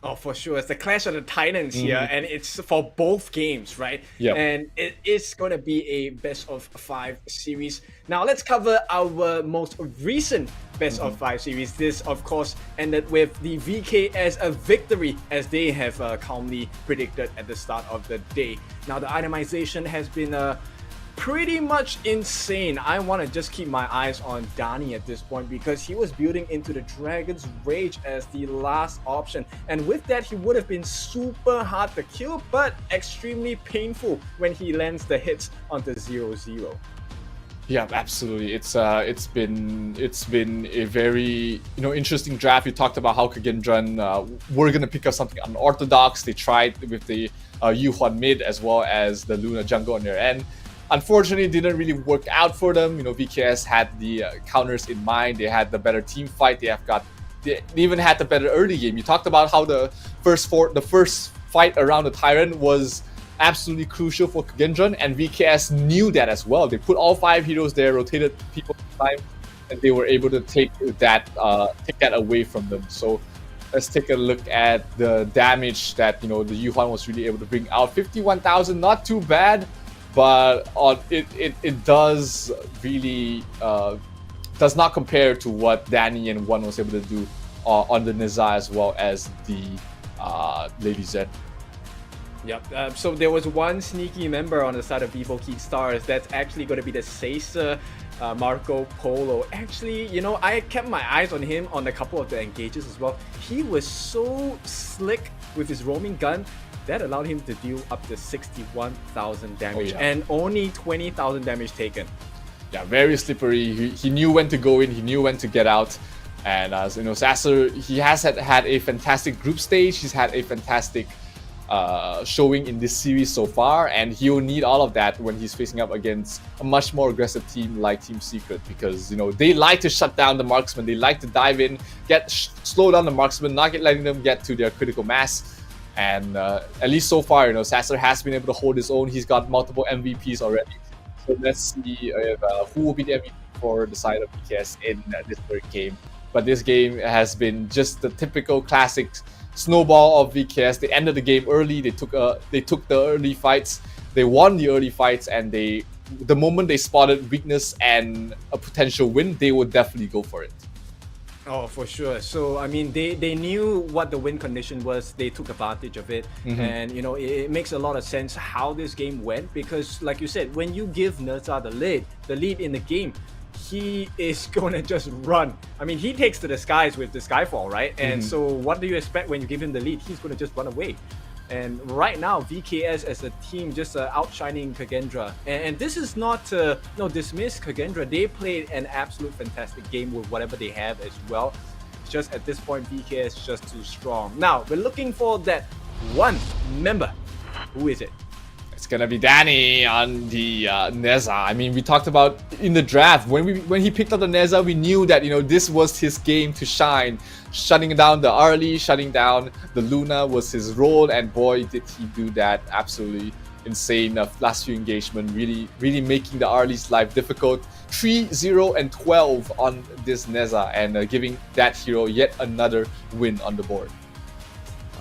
Oh, for sure. It's the Clash of the Titans here, and it's for both games, right? Yep. And it is going to be a best-of-5 series. Now, let's cover our most recent best-of-5 series. This, of course, ended with the VKS a victory, as they have calmly predicted at the start of the day. Now, the itemization has been pretty much insane. I want to just keep my eyes on Dani at this point, because he was building into the Dragon's Rage as the last option, and with that he would have been super hard to kill, but extremely painful when he lands the hits onto 0-0. Yeah, absolutely. It's been a very interesting draft. You talked about how Kagendran were gonna pick up something unorthodox. They tried with the Yuhuan mid as well as the Luna jungle on their end. Unfortunately, it didn't really work out for them. VKS had the counters in mind. They had the better team fight. They even had the better early game. You talked about how the first fight around the Tyrant was absolutely crucial for Kagendran, and VKS knew that as well. They put all 5 heroes there, rotated people time, and they were able to take that away from them. So let's take a look at the damage that the Yuhuan was really able to bring out. 51,000, not too bad. But it does really does not compare to what Dani and One was able to do on the Nizar as well as the Lady Zed. Yep. So there was one sneaky member on the side of Vivo Keystars. That's actually going to be the Caesar Marco Polo. Actually, I kept my eyes on him on a couple of the engages as well. He was so slick with his roaming gun. That allowed him to deal up to 61,000 damage and only 20,000 damage taken. Yeah, very slippery. He knew when to go in, he knew when to get out. And Sasser, he has had a fantastic group stage. He's had a fantastic showing in this series so far, and he'll need all of that when he's facing up against a much more aggressive team like Team Secret, because they like to shut down the marksman. They like to dive in, slow down the marksman, not letting them get to their critical mass. And at least so far, Sasser has been able to hold his own. He's got multiple MVPs already. So let's see who will be the MVP for the side of VKS in this third game. But this game has been just the typical classic snowball of VKS. They ended the game early. They took the early fights. They won the early fights, and the moment they spotted weakness and a potential win, they would definitely go for it. Oh, for sure. So, I mean, they knew what the win condition was. They took advantage of it. And, it makes a lot of sense how this game went, because, like you said, when you give Nerza the lead in the game, he is gonna just run. I mean, he takes to the skies with the Skyfall, right? And so what do you expect when you give him the lead? He's gonna just run away. And right now, VKS as a team just outshining Kagendra. And this is not to dismiss Kagendra. They played an absolute fantastic game with whatever they have as well. It's just at this point, VKS is just too strong. Now, we're looking for that one member. Who is it? It's gonna be Danny on the Neza. I mean, we talked about in the draft when he picked up the Neza, we knew that this was his game to shine. Shutting down the Arlie, shutting down the Luna was his role, and boy, did he do that! Absolutely insane. Last few engagement, really making the Arlie's life difficult. 3-0 and 12 on this Neza, and giving that hero yet another win on the board.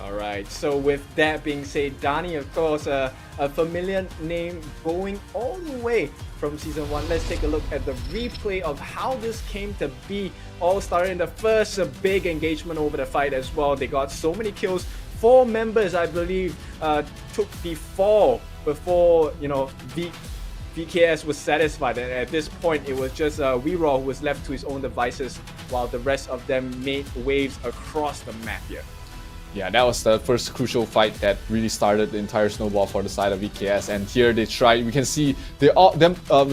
Alright, so with that being said, Dani, of course, a familiar name going all the way from Season 1. Let's take a look at the replay of how this came to be. All started in the first big engagement over the fight as well. They got so many kills. 4 members, I believe, took the fall before, VKS was satisfied. And at this point, it was just Weeraw who was left to his own devices, while the rest of them made waves across the map here. Yeah, that was the first crucial fight that really started the entire snowball for the side of VKS. And here they tried. We can see the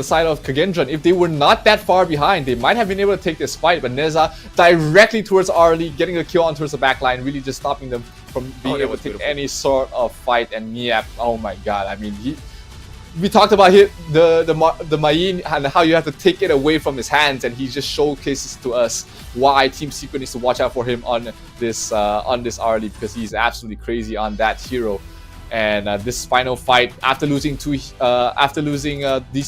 side of Kagendran. If they were not that far behind, they might have been able to take this fight. But Neza directly towards Arlie, getting a kill on towards the backline, really just stopping them from being able to take any sort of fight. And Niap, oh my god! I mean, we talked about the Mayin and how you have to take it away from his hands, and he just showcases to us why Team Secret needs to watch out for him on this Arlie, because he's absolutely crazy on that hero. And this final fight, after losing these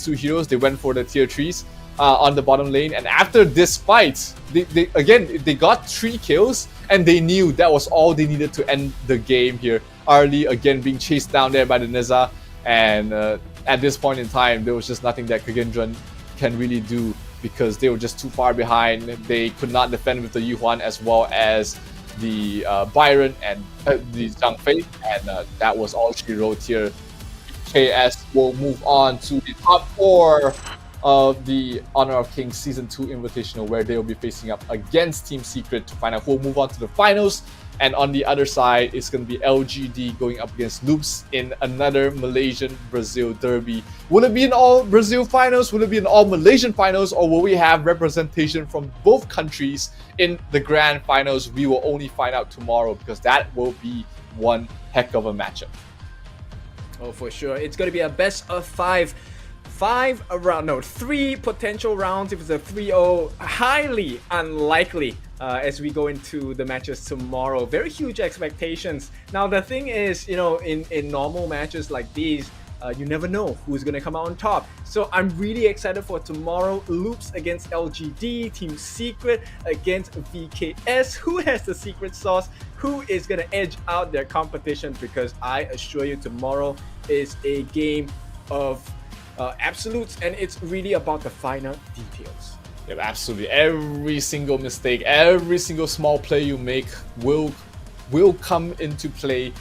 2 heroes, they went for the tier 3s on the bottom lane. And after this fight, they got 3 kills, and they knew that was all they needed to end the game here. Arlie again being chased down there by the Neza, and at this point in time, there was just nothing that Kagendran can really do, because they were just too far behind. They could not defend with the Yuhuan as well as the Byron and the Zhang Fei, and that was all she wrote here. KS will move on to the top 4 of the Honor of Kings Season 2 Invitational, where they will be facing up against Team Secret to find out who will move on to the finals. And on the other side, it's going to be LGD going up against Loops in another Malaysian-Brazil derby. Will it be an all-Brazil finals? Will it be an all-Malaysian finals? Or will we have representation from both countries in the grand finals? We will only find out tomorrow, because that will be one heck of a matchup. Oh, for sure. It's going to be a best of 5. 3 potential rounds. If it's a 3-0, highly unlikely as we go into the matches tomorrow. Very huge expectations. Now, the thing is, in normal matches like these, you never know who's going to come out on top. So I'm really excited for tomorrow. Loops against LGD, Team Secret against VKS. Who has the secret sauce? Who is going to edge out their competition? Because I assure you, tomorrow is a game of absolutes, and it's really about the finer details. Yeah, absolutely. Every single mistake, every single small play you make will come into play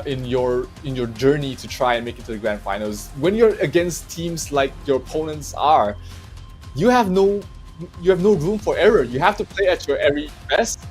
in your journey to try and make it to the grand finals. When you're against teams like your opponents are, you have no room for error. You have to play at your very best,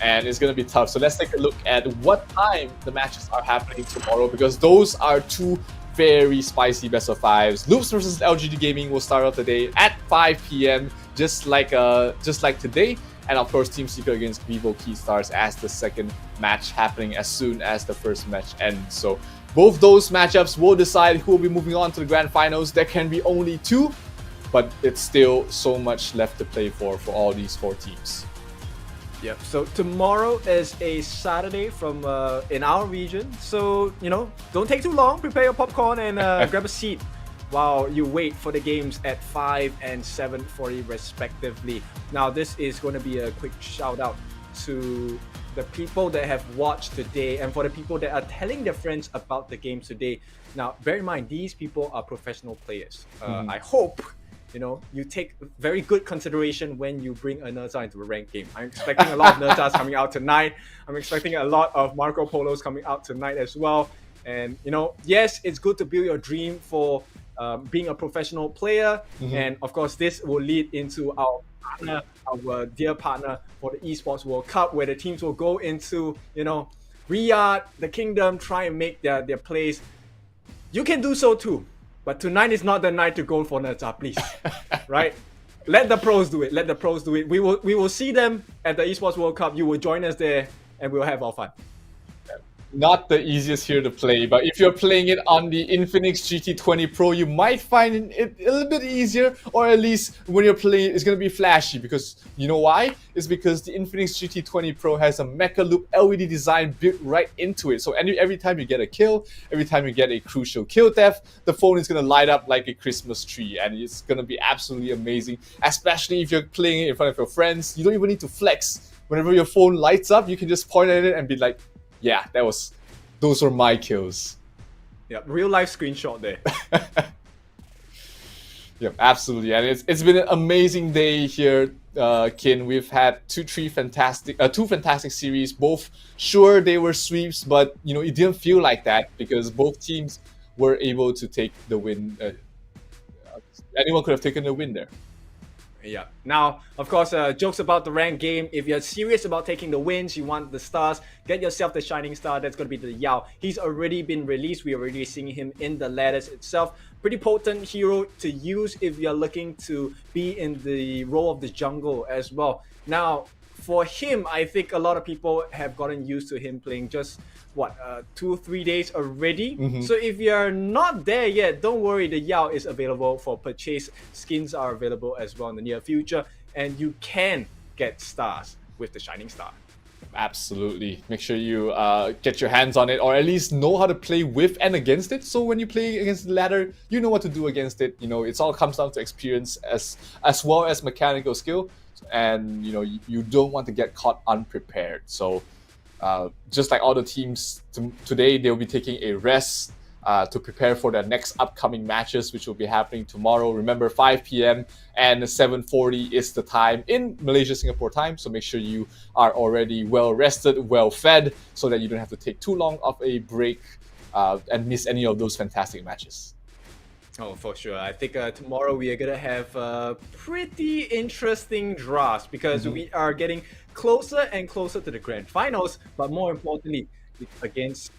and it's going to be tough. So let's take a look at what time the matches are happening tomorrow, because those are 2 very spicy best of fives. Loops versus LGD Gaming will start out today at 5 p.m. just like today. And of course, Team Secret against Vivo Keystars as the second match happening as soon as the first match ends. So both those matchups will decide who will be moving on to the grand finals. There can be only 2, but it's still so much left to play for all these 4 teams. Yep. So tomorrow is a Saturday from in our region. So don't take too long. Prepare your popcorn and grab a seat while you wait for the games at 5 and 7:40 respectively. Now this is going to be a quick shout out to the people that have watched today and for the people that are telling their friends about the games today. Now bear in mind, these people are professional players. I hope you take very good consideration when you bring a Nerza into a ranked game. I'm expecting a lot of Nerzas coming out tonight. I'm expecting a lot of Marco Polos coming out tonight as well. And yes, it's good to build your dream for being a professional player. And of course, this will lead into our partner, our dear partner for the Esports World Cup, where the teams will go into Riyadh, the Kingdom, try and make their plays. You can do so too. But tonight is not the night to go for Nerza, please. Right? Let the pros do it. Let the pros do it. We will see them at the Esports World Cup. You will join us there and we'll have our fun. Not the easiest here to play, but if you're playing it on the Infinix GT20 Pro, you might find it a little bit easier, or at least when you're playing, it's going to be flashy, because you know why? It's because the Infinix GT20 Pro has a Mecha Loop LED design built right into it. So every time you get a kill, every time you get a crucial kill theft, the phone is going to light up like a Christmas tree, and it's going to be absolutely amazing, especially if you're playing it in front of your friends. You don't even need to flex. Whenever your phone lights up, you can just point at it and be like, yeah, those were my kills. Yeah, real life screenshot there. Yep, absolutely. And it's been an amazing day here, Kin. We've had two fantastic series. Both, sure, they were sweeps, but it didn't feel like that because both teams were able to take the win. Anyone could have taken the win there. Yeah. Now, of course, jokes about the ranked game. If you're serious about taking the wins, you want the stars, get yourself the shining star. That's going to be the Yao. He's already been released. We're already seeing him in the ladders itself. Pretty potent hero to use if you're looking to be in the role of the jungle as well. Now, for him, I think a lot of people have gotten used to him playing just 2-3 days already. So if you're not there yet, don't worry, the Yao is available for purchase. Skins are available as well in the near future, and you can get stars with the shining star. Absolutely. Make sure you get your hands on it, or at least know how to play with and against it. So when you play against the ladder, you know what to do against it. It all comes down to experience as well as mechanical skill, and you don't want to get caught unprepared. So just like all the teams today, they'll be taking a rest to prepare for their next upcoming matches, which will be happening tomorrow. Remember, 5 p.m. and 7:40 is the time in Malaysia, Singapore time. So make sure you are already well rested, well fed, so that you don't have to take too long of a break and miss any of those fantastic matches. Oh, for sure. I think tomorrow we are going to have pretty interesting drafts because we are getting closer and closer to the grand finals, but more importantly, against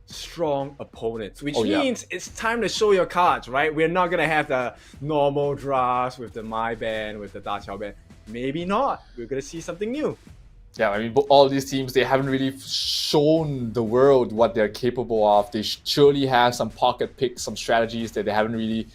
strong opponents, which means it's time to show your cards, right? We're not going to have the normal drafts with the My Band, with the Da Qiao Band. Maybe not. We're going to see something new. Yeah, I mean, all these teams, they haven't really shown the world what they're capable of. They surely have some pocket picks, some strategies that they haven't really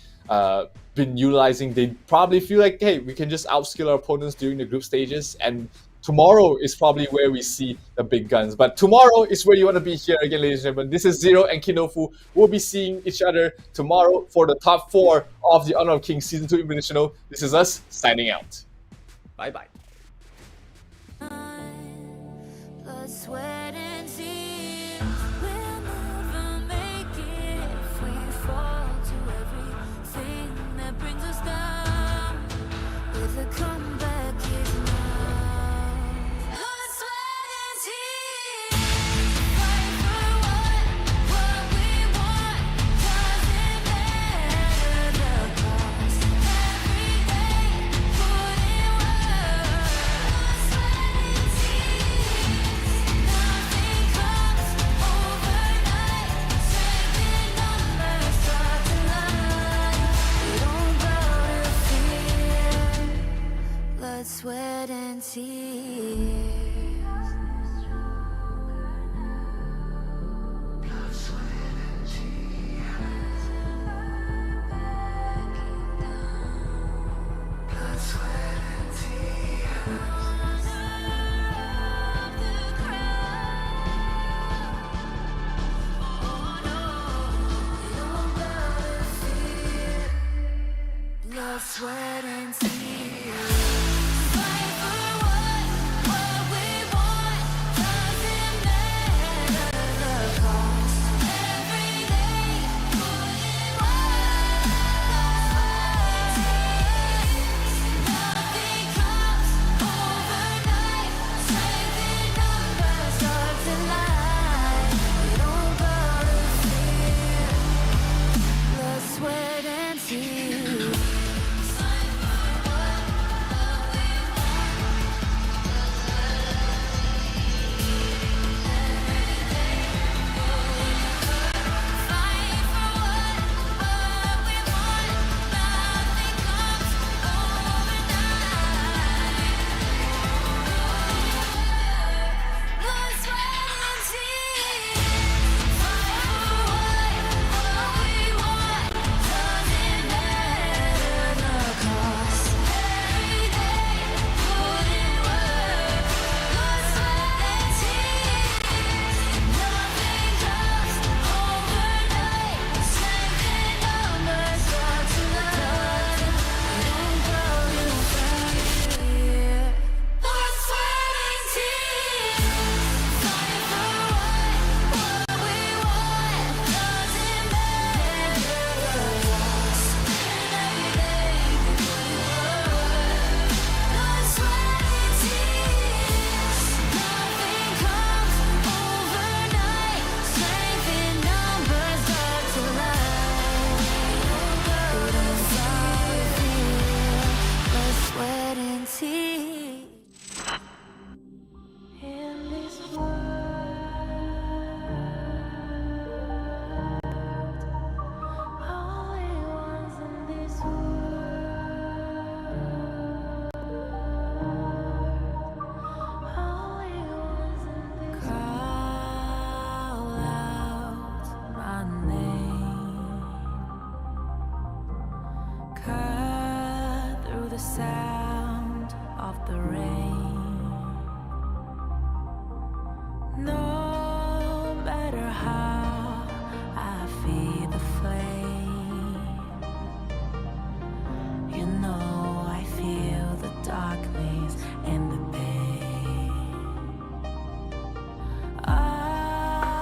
been utilizing. They probably feel like, hey, we can just outskill our opponents during the group stages, and tomorrow is probably where we see the big guns. But tomorrow is where you want to be here again, ladies and gentlemen. This is Zero and Kinofu. We'll be seeing each other tomorrow for the top 4 of the Honor of Kings Season 2 Invitational. This is us signing out. Bye-bye. Blood, sweat, and tears. We'll never make it if we fall to everything that brings us down. With a comeback is now. Blood, sweat, and tears. Fight for what we want. Doesn't matter the cost. Every day, put in work. Blood, sweat, and tears. Nothing comes blood, sweat, and tears. Blood, sweat, and tears.